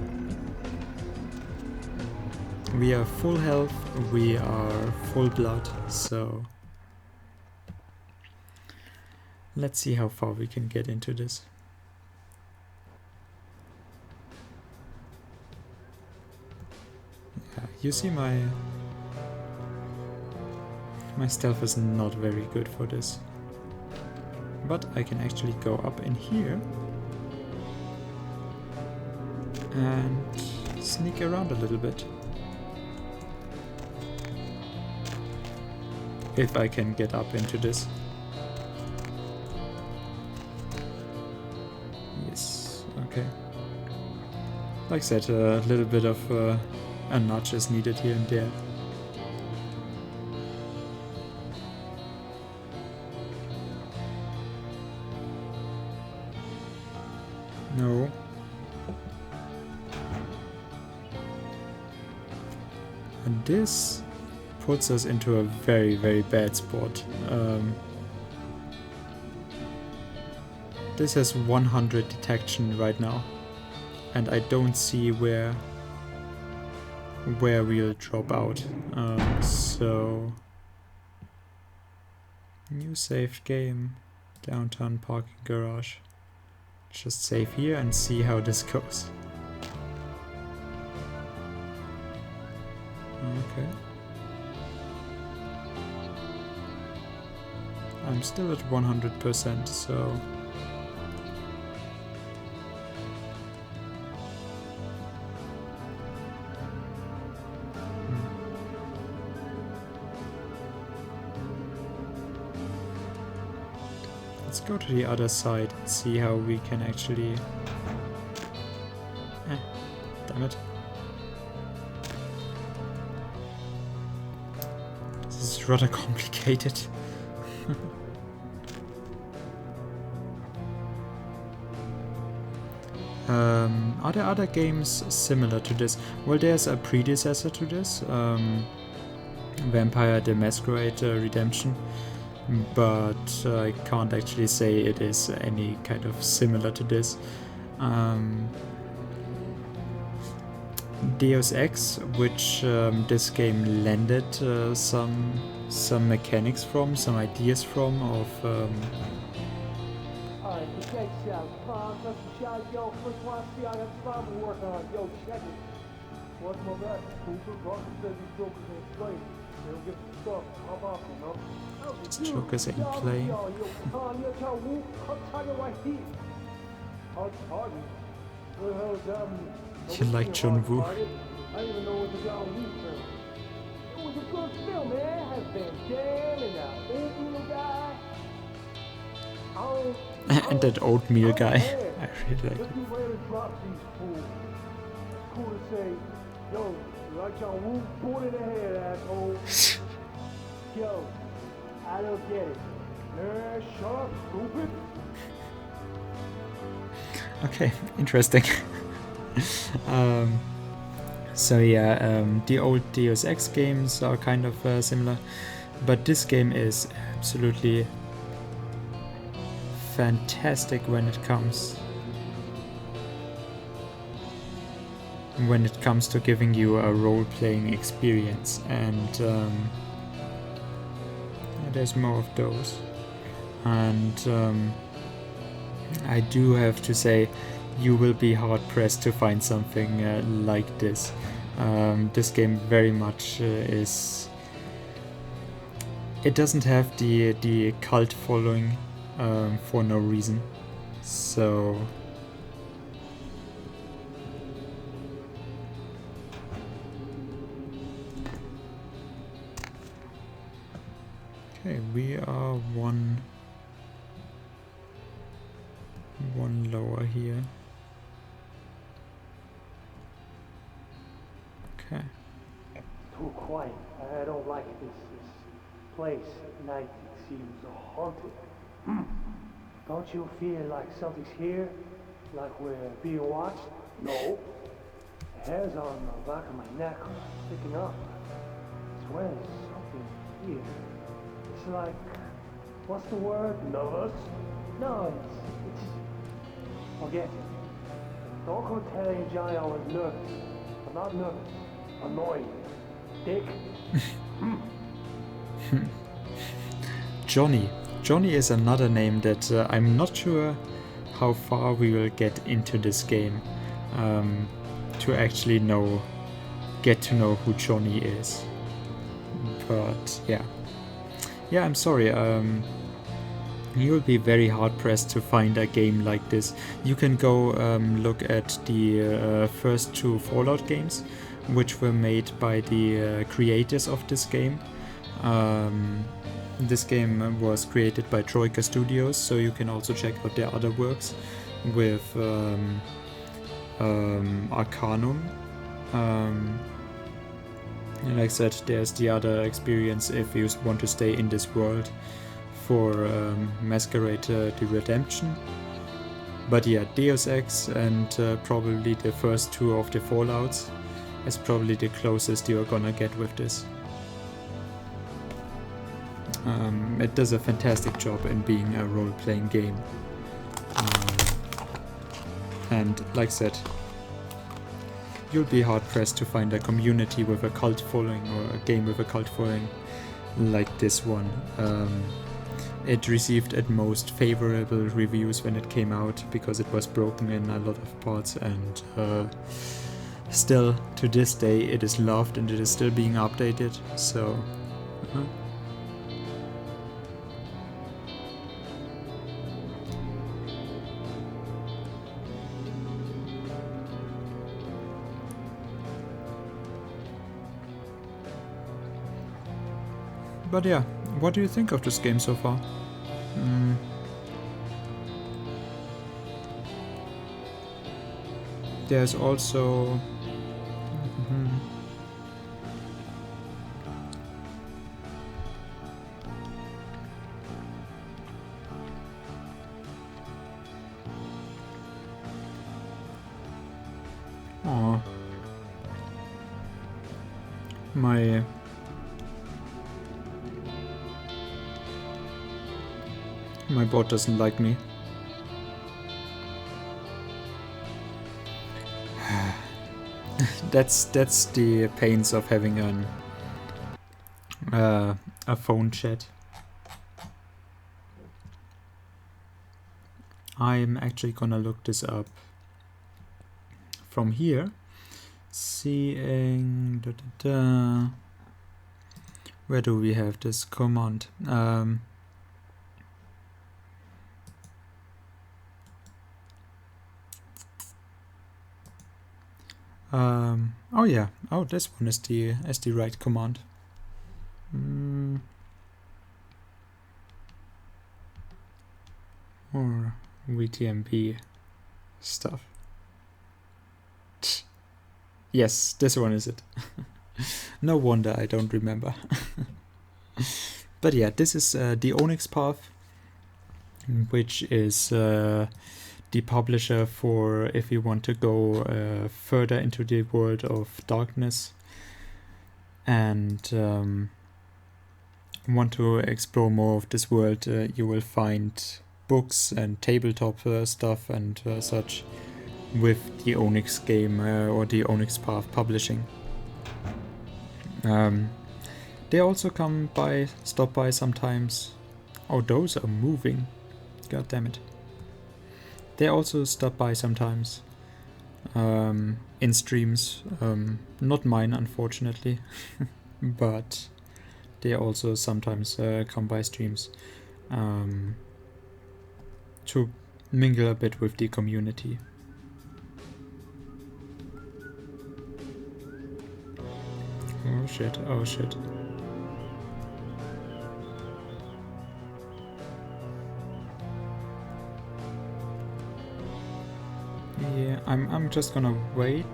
Speaker 1: We are full health, we are full blood, so let's see how far we can get into this. You see, my stealth is not very good for this. But I can actually go up in here and sneak around a little bit. If I can get up into this. Yes, okay. Like I said, a little bit of a nudge is needed here and there. No. And this puts us into a very, very bad spot. This has 100 detection right now, and I don't see where we'll drop out. So new saved game, downtown parking garage. Just save here and see how this goes. Okay. I'm still at 100%, so let's go to the other side and see how we can actually... damn it. This is rather complicated. Are there other games similar to this? Well, there's a predecessor to this, Vampire the Masquerade Redemption. But I can't actually say it is any kind of similar to this. Deus Ex, which this game landed some mechanics from, some ideas from, of Joker's ain't playing. You like John Woo? And that oatmeal guy. I really like it.
Speaker 7: Yo, I don't get it. Sharp, stupid.
Speaker 1: Okay, interesting. So yeah, the old Deus Ex games are kind of similar, but this game is absolutely fantastic when it comes to giving you a role-playing experience, and there's more of those. And I do have to say, you will be hard-pressed to find something like this. This game very much is... It doesn't have the cult following for no reason. So... Okay, we are one lower here. Okay.
Speaker 7: Too quiet. I don't like this place at night. It seems haunted. Don't you feel like something's here? Like we're being watched? No. The hairs on the back of my neck are sticking up. I swear there's something here. It's like, what's the word? Nervous? No, it's forget it. Don't come telling Johnny I was nervous. I'm not nervous. Annoying. Dick.
Speaker 1: Johnny. Johnny is another name that I'm not sure how far we will get into this game to actually know get to know who Johnny is. But yeah. Yeah, I'm sorry. You'll be very hard pressed to find a game like this. You can go look at the first 2 Fallout games, which were made by the creators of this game. This game was created by Troika Studios, so you can also check out their other works with Arcanum. And like I said, there's the other experience if you want to stay in this world for Masquerade the Redemption. But yeah, Deus Ex and probably the first 2 of the Fallouts is probably the closest you're gonna get with this. It does a fantastic job in being a role-playing game. And like I said, you'll be hard-pressed to find a community with a cult following or a game with a cult following like this one. It received at most favorable reviews when it came out because it was broken in a lot of parts, and still to this day it is loved and it is still being updated, so But yeah, what do you think of this game so far? There's also... Aw. My bot doesn't like me. That's the pains of having a phone chat. I'm actually gonna look this up from here. Seeing where do we have this command? Oh yeah, oh, this one is the right command. Or Vtmb stuff. Yes, this one is it. No wonder I don't remember. But yeah, this is the Onyx Path, which is the publisher for if you want to go further into the world of darkness and want to explore more of this world. You will find books and tabletop stuff and such with the Onyx game or the Onyx Path publishing. They also stop by sometimes. Oh, those are moving. God damn it. They also stop by sometimes in streams, not mine unfortunately, but they also sometimes come by streams to mingle a bit with the community. Oh shit, oh shit. Yeah, I'm just gonna wait.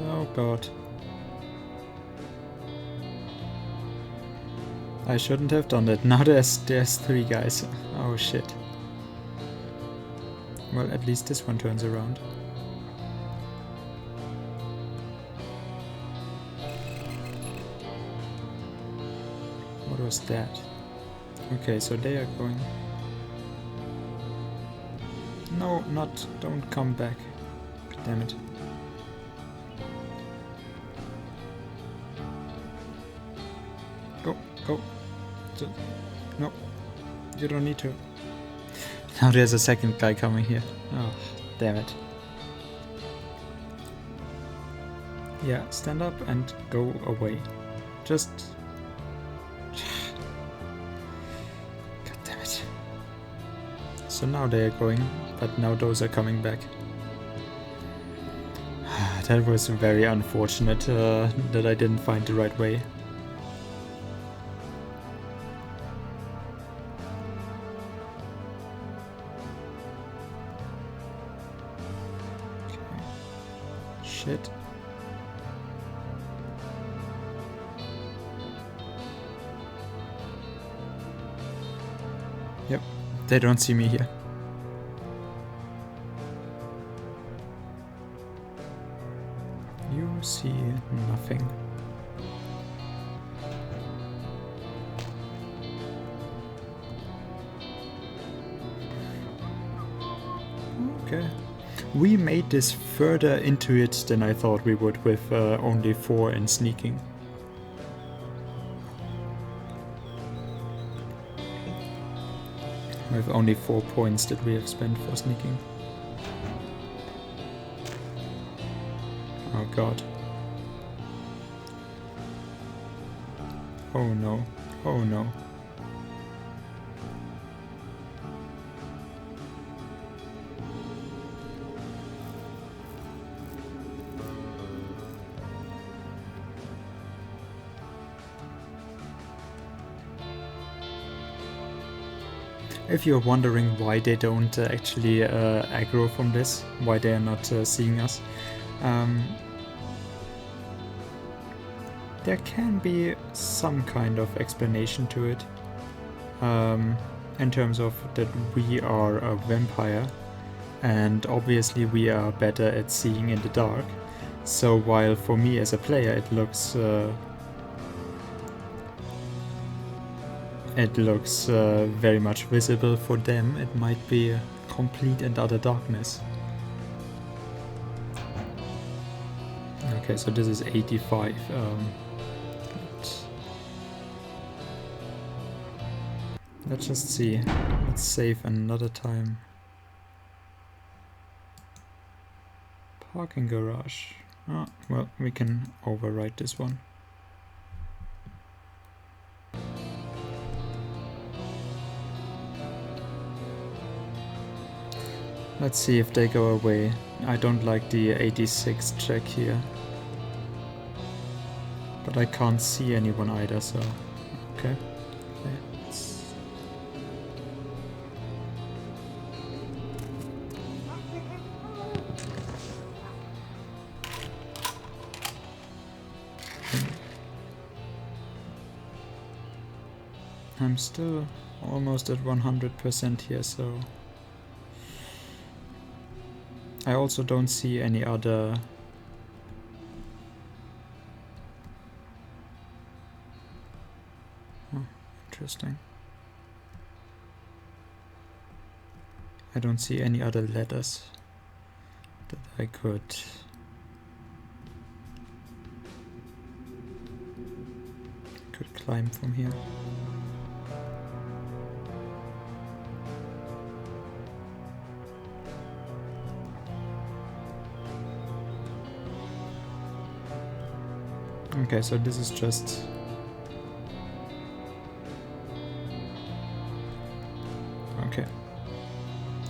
Speaker 1: Oh god. I shouldn't have done that. Now there's 3 guys. Oh shit. Well, at least this one turns around. What was that? Okay, so they are going... No, don't come back. Damn it. Go. No, you don't need to. Now there's a second guy coming here. Oh, damn it. Yeah, stand up and go away. Just... God damn it. So now they are going, but now those are coming back. That was very unfortunate that I didn't find the right way. Okay. Shit. Yep, they don't see me here. You see nothing. Okay. We made this further into it than I thought we would with only 4 in sneaking. With only 4 points that we have spent for sneaking. Oh god. Oh no. Oh no. If you're wondering why they don't actually aggro from this, why they are not seeing us, there can be some kind of explanation to it, in terms of that we are a vampire, and obviously we are better at seeing in the dark. So while for me as a player it looks very much visible, for them it might be a complete and utter darkness. Okay, so this is 85. Let's just see. Let's save another time. Parking garage. Oh, well, we can overwrite this one. Let's see if they go away. I don't like the 86 check here. But I can't see anyone either, so... Okay. I'm still almost at 100% here, so... I also don't see any other... Oh, interesting. I don't see any other ladders that I could... climb from here. Okay, so this is just... Okay.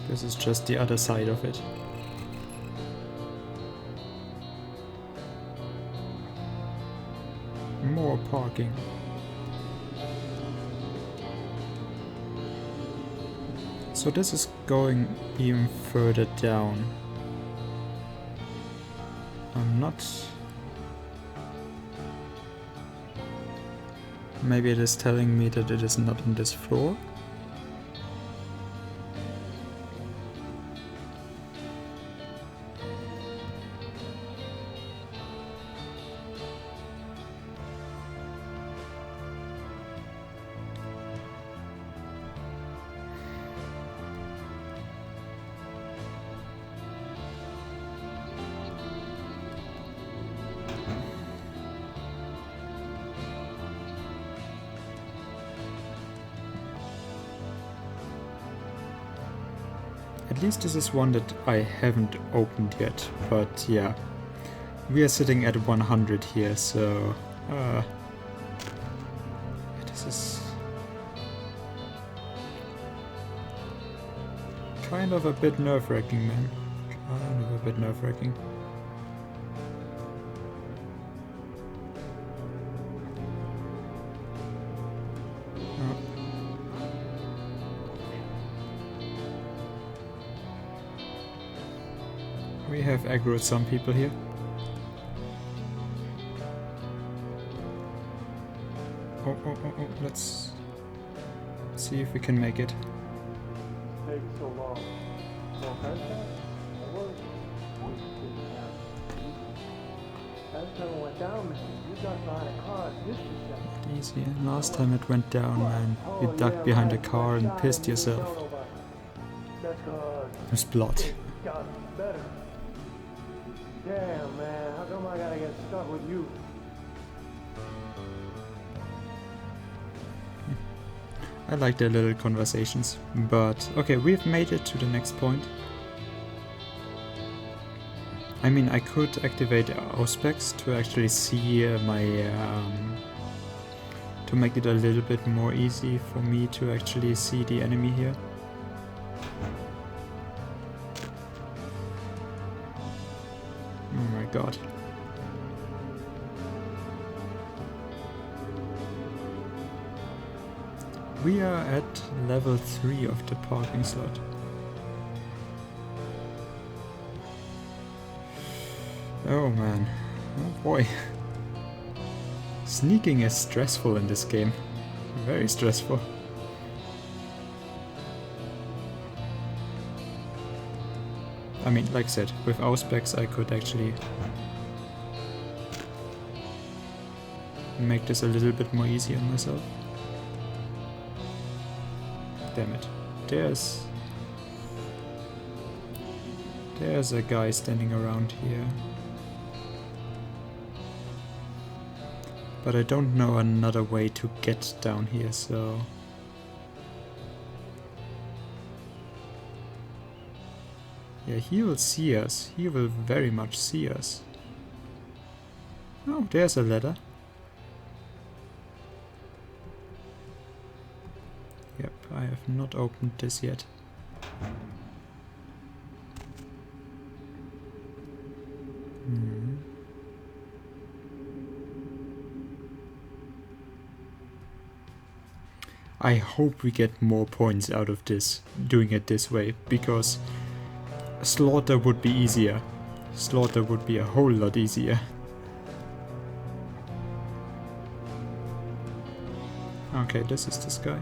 Speaker 1: This is just the other side of it. More parking. So this is going even further down. I'm not... Maybe it is telling me that it is not on this floor. At least this is one that I haven't opened yet, but yeah. We are sitting at 100 here, so this is kind of a bit nerve-wracking, man. Kind of a bit nerve-wracking. We have aggroed some people here. Oh, let's see if we can make it.
Speaker 7: Take so long. Last time it went down, man, you got behind a car and pissed yourself.
Speaker 1: Easy. Last time it went down, man, you ducked behind a car and pissed yourself. There's blood.
Speaker 7: Got better. Damn, man, how come I gotta get stuck with you?
Speaker 1: I like their little conversations, but okay, we've made it to the next point. I mean, I could activate Auspex to actually see my to make it a little bit more easy for me to actually see the enemy here. Oh my god. We are at level 3 of the parking slot. Oh man, oh boy. Sneaking is stressful in this game. Very stressful. I mean, like I said, with Auspex I could actually make this a little bit more easy on myself. Damn it. There's a guy standing around here. But I don't know another way to get down here, so... Yeah, he will see us. He will very much see us. Oh, there's a ladder. Yep, I have not opened this yet. I hope we get more points out of this, doing it this way, because slaughter would be easier. Slaughter would be a whole lot easier. Okay, this is this guy.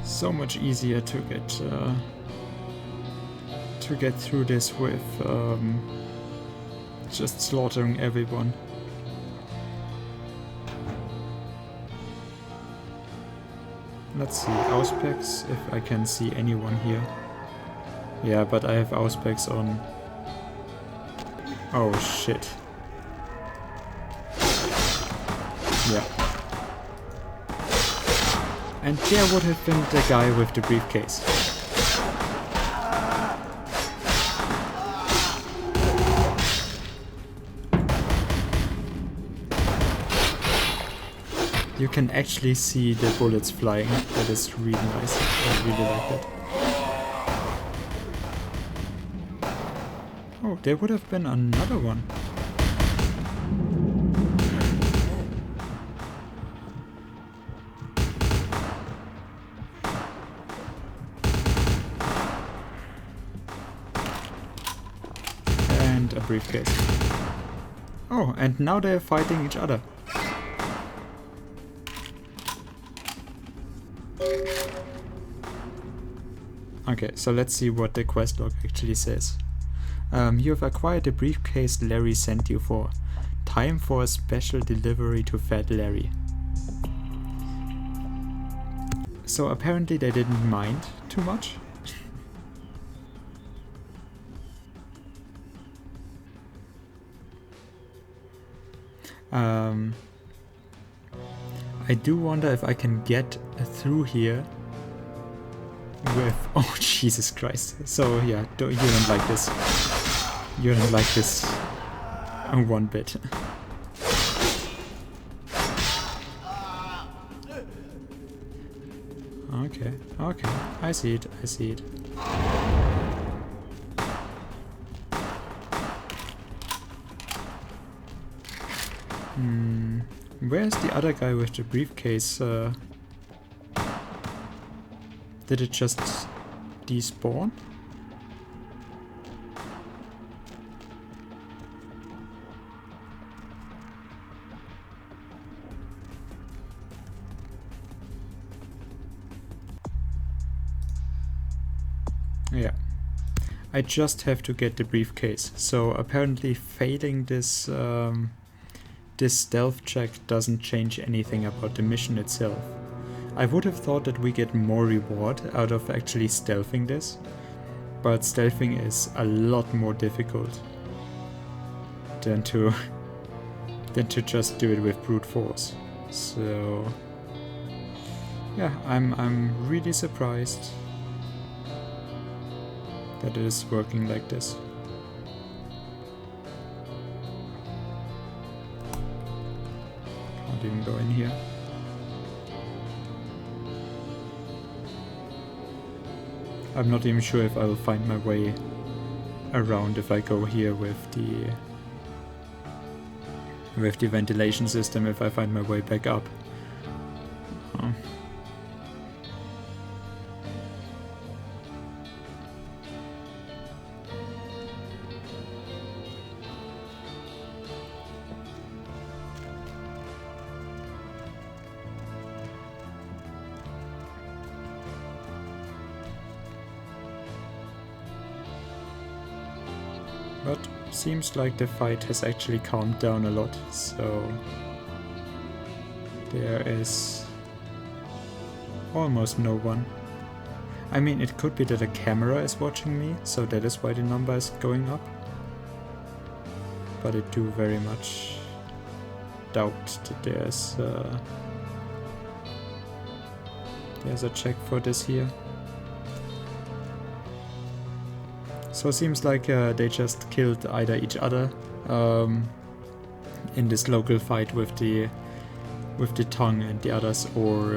Speaker 1: So much easier to get through this with just slaughtering everyone. Let's see, Auspex, if I can see anyone here. Yeah, but I have Auspex on. Oh shit. Yeah. And there would have been the guy with the briefcase. You can actually see the bullets flying. That is really nice. I really like that. Oh, there would have been another one. A briefcase. Oh, and now they're fighting each other. Okay, so let's see what the quest log actually says. You have acquired the briefcase Larry sent you for. Time for a special delivery to Fat Larry. So apparently they didn't mind too much? I do wonder if I can get through here with... Oh, Jesus Christ. So, yeah, you don't like this. You don't like this one bit. Okay, okay. I see it, I see it. Where's the other guy with the briefcase? Did it just despawn? Yeah. I just have to get the briefcase. So apparently failing this this stealth check doesn't change anything about the mission itself. I would have thought that we get more reward out of actually stealthing this, but stealthing is a lot more difficult than to just do it with brute force. So yeah, I'm really surprised that it is working like this. Can't even go in here. I'm not even sure if I will find my way around if I go here with the ventilation system, if I find my way back up. But seems like the fight has actually calmed down a lot, so there is almost no one. I mean, it could be that a camera is watching me, so that is why the number is going up. But I do very much doubt that there's a check for this here. So it seems like they just killed either each other in this local fight with the tongue and the others, or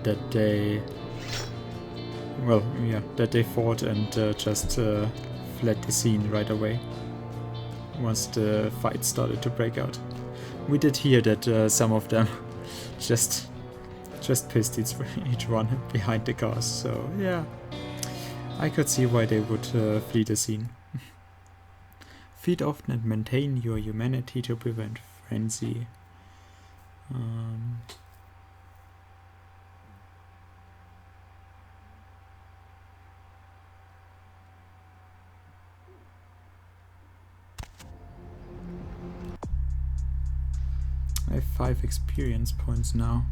Speaker 1: that they, well, yeah, that they fought and just fled the scene right away once the fight started to break out. We did hear that some of them just pissed each one behind the cars, so yeah. I could see why they would flee the scene. Feed often and maintain your humanity to prevent frenzy. I have 5 experience points now.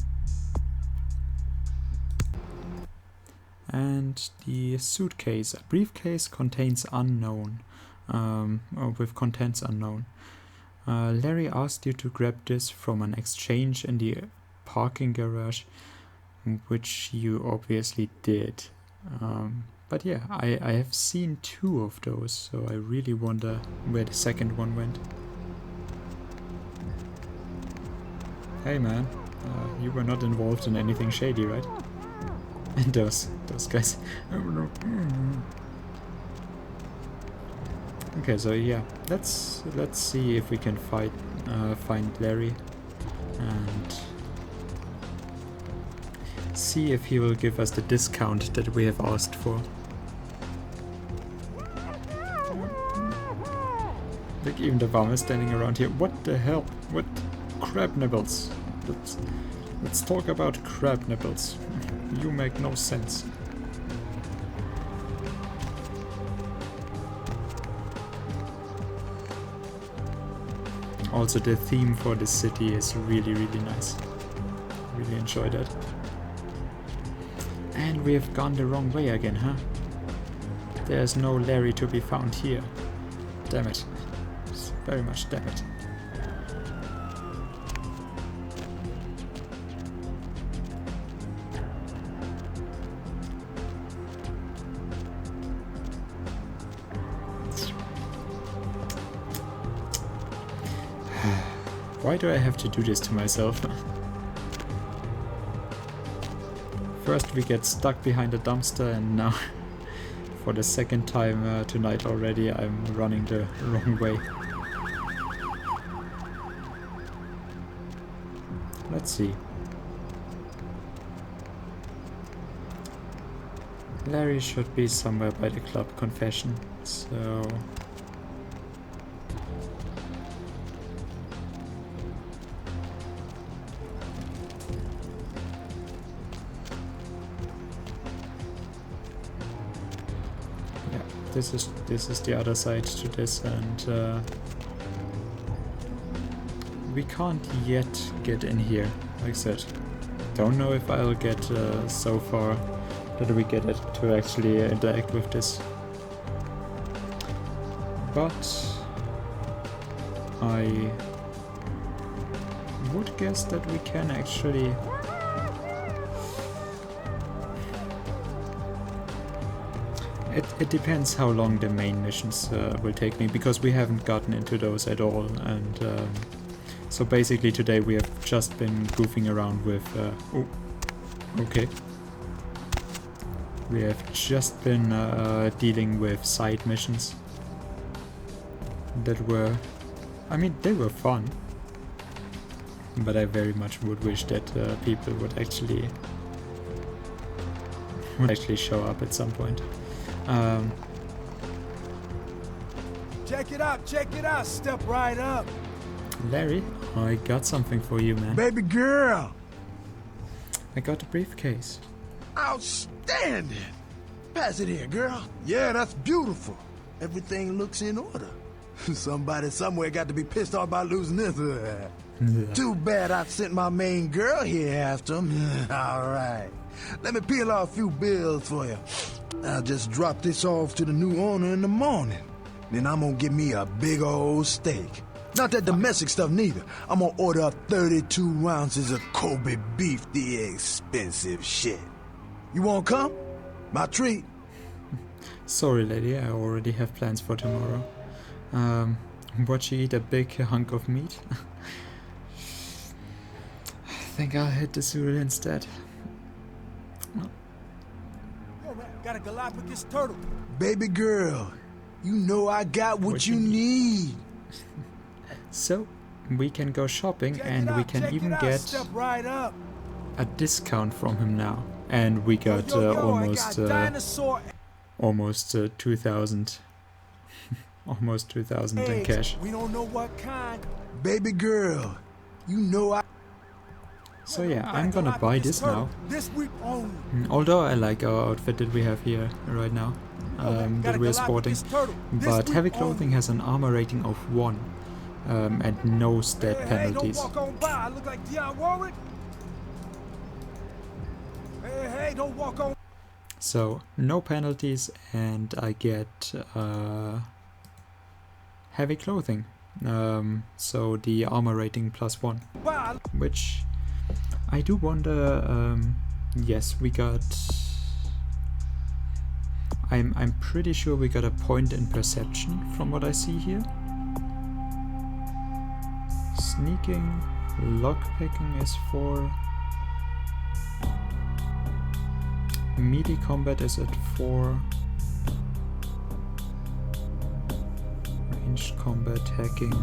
Speaker 1: And the suitcase. A briefcase contains unknown. Or with contents unknown. Larry asked you to grab this from an exchange in the parking garage, which you obviously did. But yeah, I have seen 2 of those, so I really wonder where the second one went. Hey man, you were not involved in anything shady, right? And those guys. Okay, so yeah, let's see if we can find Larry and see if he will give us the discount that we have asked for. Like, even the farm is standing around here. What the hell? What crab nibbles? Let's talk about crab nibbles. You make no sense. Also, the theme for this city is really, really nice. Really enjoy that. And we have gone the wrong way again, huh? There's no Larry to be found here. Damn it. Very much damn it. Why do I have to do this to myself? First we get stuck behind a dumpster, and now for the second time tonight already I'm running the wrong way. Let's see. Larry should be somewhere by the club confession, so... This is the other side to this, and we can't yet get in here, like I said. Don't know if I'll get so far that we get it to actually interact with this. But I would guess that we can actually... It depends how long the main missions will take me, because we haven't gotten into those at all, and so basically today we have just been goofing around with... oh, okay. We have just been dealing with side missions that were... I mean, they were fun, but I very much would wish that people would actually show up at some point.
Speaker 14: Check it out, step right up.
Speaker 1: Larry, I got something for you, man.
Speaker 14: Baby girl.
Speaker 1: I got a briefcase.
Speaker 14: Outstanding. Pass it here, girl. Yeah, that's beautiful. Everything looks in order. Somebody somewhere got to be pissed off about losing this. Too bad I sent my main girl here after him. All right. Let me peel off a few bills for you. I'll just drop this off to the new owner in the morning. Then I'm gonna get me a big old steak. Not that domestic stuff neither. I'm gonna order up 32 ounces of Kobe beef, the expensive shit. You wanna come? My treat.
Speaker 1: Sorry, lady, I already have plans for tomorrow. Watch you eat a big hunk of meat? I think I'll hit the zoo instead.
Speaker 14: Yo, man, got a Galapagos turtle. Baby girl, you know I got what you need.
Speaker 1: So, we can go shopping, and we can even get a discount from him now. And we got almost 2,000. Almost 2,000 in cash.
Speaker 14: We don't know what kind. Baby girl, you know I...
Speaker 1: So yeah, I'm gonna buy this now.
Speaker 14: This week only.
Speaker 1: Although I like our outfit that we have here right now, that we're sporting. But heavy clothing has an armor rating of 1 and no stat penalties.
Speaker 14: Don't walk on by. I look like Dionne Warwick. Hey, don't walk on.
Speaker 1: So no penalties, and I get heavy clothing. So the armor rating +1, which I do wonder. Yes, we got. I'm pretty sure we got a point in perception from what I see here. Sneaking, lockpicking is 4. Melee combat is at 4. Ranged combat, hacking.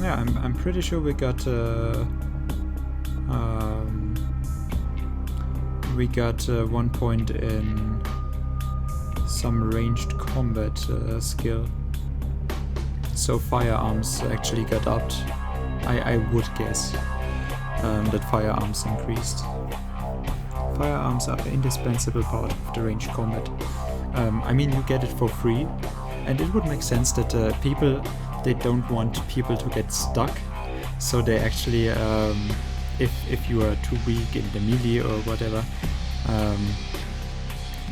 Speaker 1: Yeah, I'm pretty sure we got 1 point in some ranged combat skill. So firearms actually got upped. I would guess that firearms increased. Firearms are an indispensable part of the ranged combat. I mean, you get it for free, and it would make sense that people, they don't want people to get stuck, so they actually if you are too weak in the melee or whatever,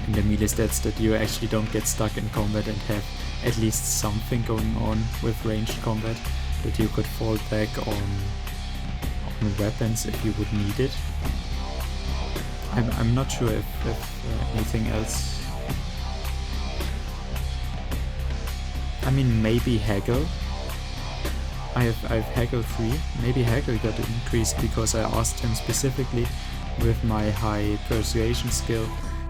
Speaker 1: in the melee stats, that you actually don't get stuck in combat and have at least something going on with ranged combat, that you could fall back on weapons if you would need it. I'm not sure if anything else. I mean, maybe Haggle. I have Haggle 3. Maybe Haggle got increased because I asked him specifically with my high persuasion skill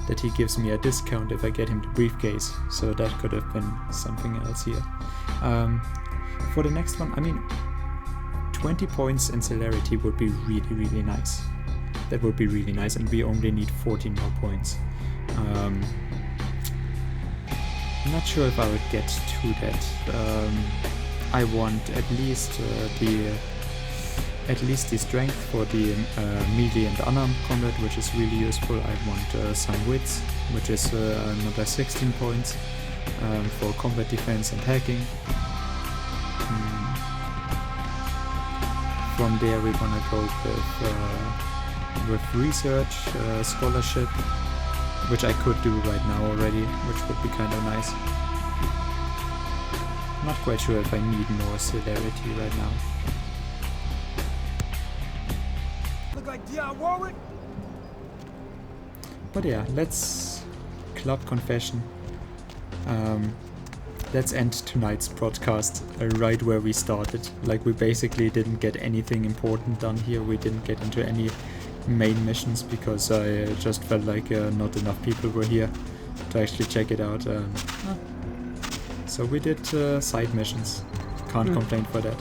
Speaker 1: that he gives me a discount if I get him the briefcase. So that could have been something else here. For the next one, I mean, 20 points in celerity would be really, really nice. That would be really nice, and we only need 14 more points. I'm not sure if I would get to that. I want at least the strength for the melee and unarmed combat, which is really useful. I want some wits, which is another 16 points for combat defense and hacking. From there we wanna go with research, scholarship, which I could do right now already, which would be kind of nice. Not quite sure if I need more celerity right now.
Speaker 16: Look like Dionne Warwick.
Speaker 1: But yeah, let's club confession. Let's end tonight's broadcast right where we started. Like, we basically didn't get anything important done here. We didn't get into any main missions because I just felt like not enough people were here to actually check it out. So we did side missions. Can't complain for that.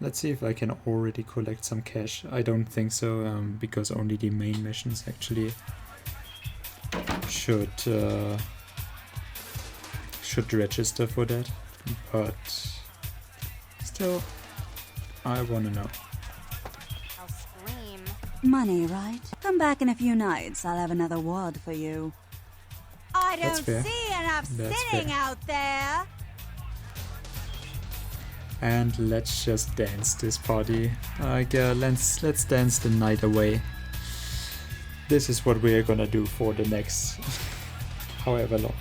Speaker 1: Let's see if I can already collect some cash. I don't think so, because only the main missions actually should register for that. But still, I wanna know.
Speaker 5: I'll scream. Money, right? Come back in a few nights. I'll have another wad for you.
Speaker 22: I
Speaker 1: That's
Speaker 22: don't
Speaker 1: fair.
Speaker 22: see enough
Speaker 1: That's
Speaker 22: sinning
Speaker 1: fair.
Speaker 22: out there.
Speaker 1: And let's just dance this party. Let's dance the night away. This is what we are gonna do for the next however long.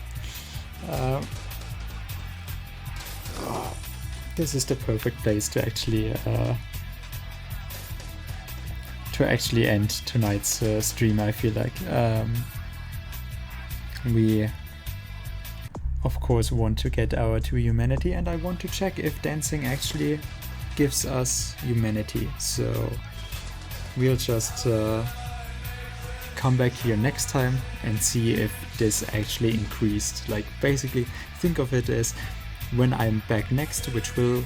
Speaker 1: This is the perfect place to actually end tonight's stream. I feel like we of course want to get our 2 humanity, and I want to check if dancing actually gives us humanity. So we'll just come back here next time and see if this actually increased. Like, basically think of it as when I'm back next, which will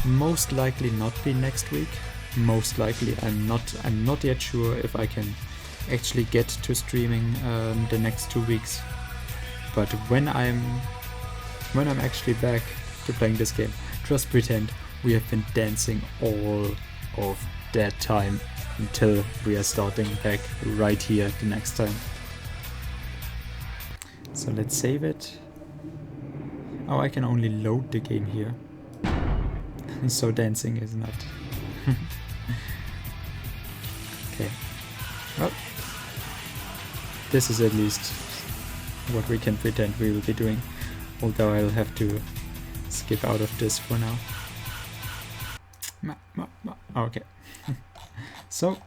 Speaker 1: most likely not be next week. Most likely, I'm not yet sure if I can actually get to streaming the next 2 weeks. But when I'm actually back to playing this game, just pretend we have been dancing all of that time until we are starting back right here the next time. So let's save it. Oh, I can only load the game here. So dancing is not. Okay. Well, this is at least what we can pretend we will be doing. Although I'll have to skip out of this for now. Okay. So,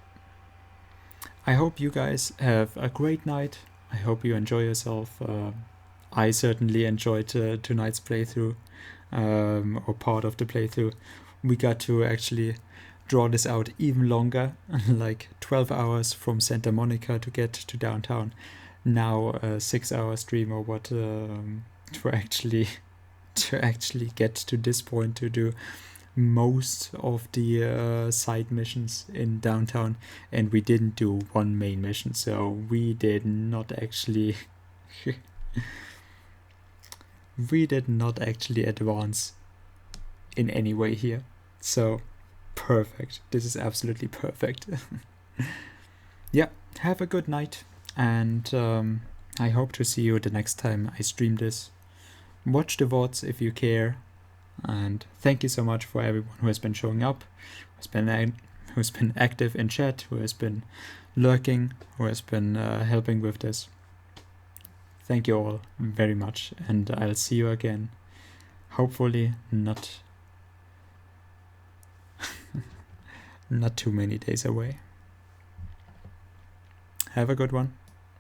Speaker 1: I hope you guys have a great night. I hope you enjoy yourself. I certainly enjoyed tonight's playthrough, or part of the playthrough. We got to actually draw this out even longer, like 12 hours from Santa Monica to get to downtown. Now a 6-hour stream or what, to actually get to this point to do most of the side missions in downtown, and we didn't do one main mission, so we did not actually advance in any way here. So perfect. This is absolutely perfect. Yeah, have a good night, and I hope to see you the next time I stream this. Watch the VODs if you care. And thank you so much for everyone who has been showing up, who's been active in chat, who has been lurking, who has been helping with this. Thank you all very much, and I'll see you again. Hopefully not not too many days away. Have a good one.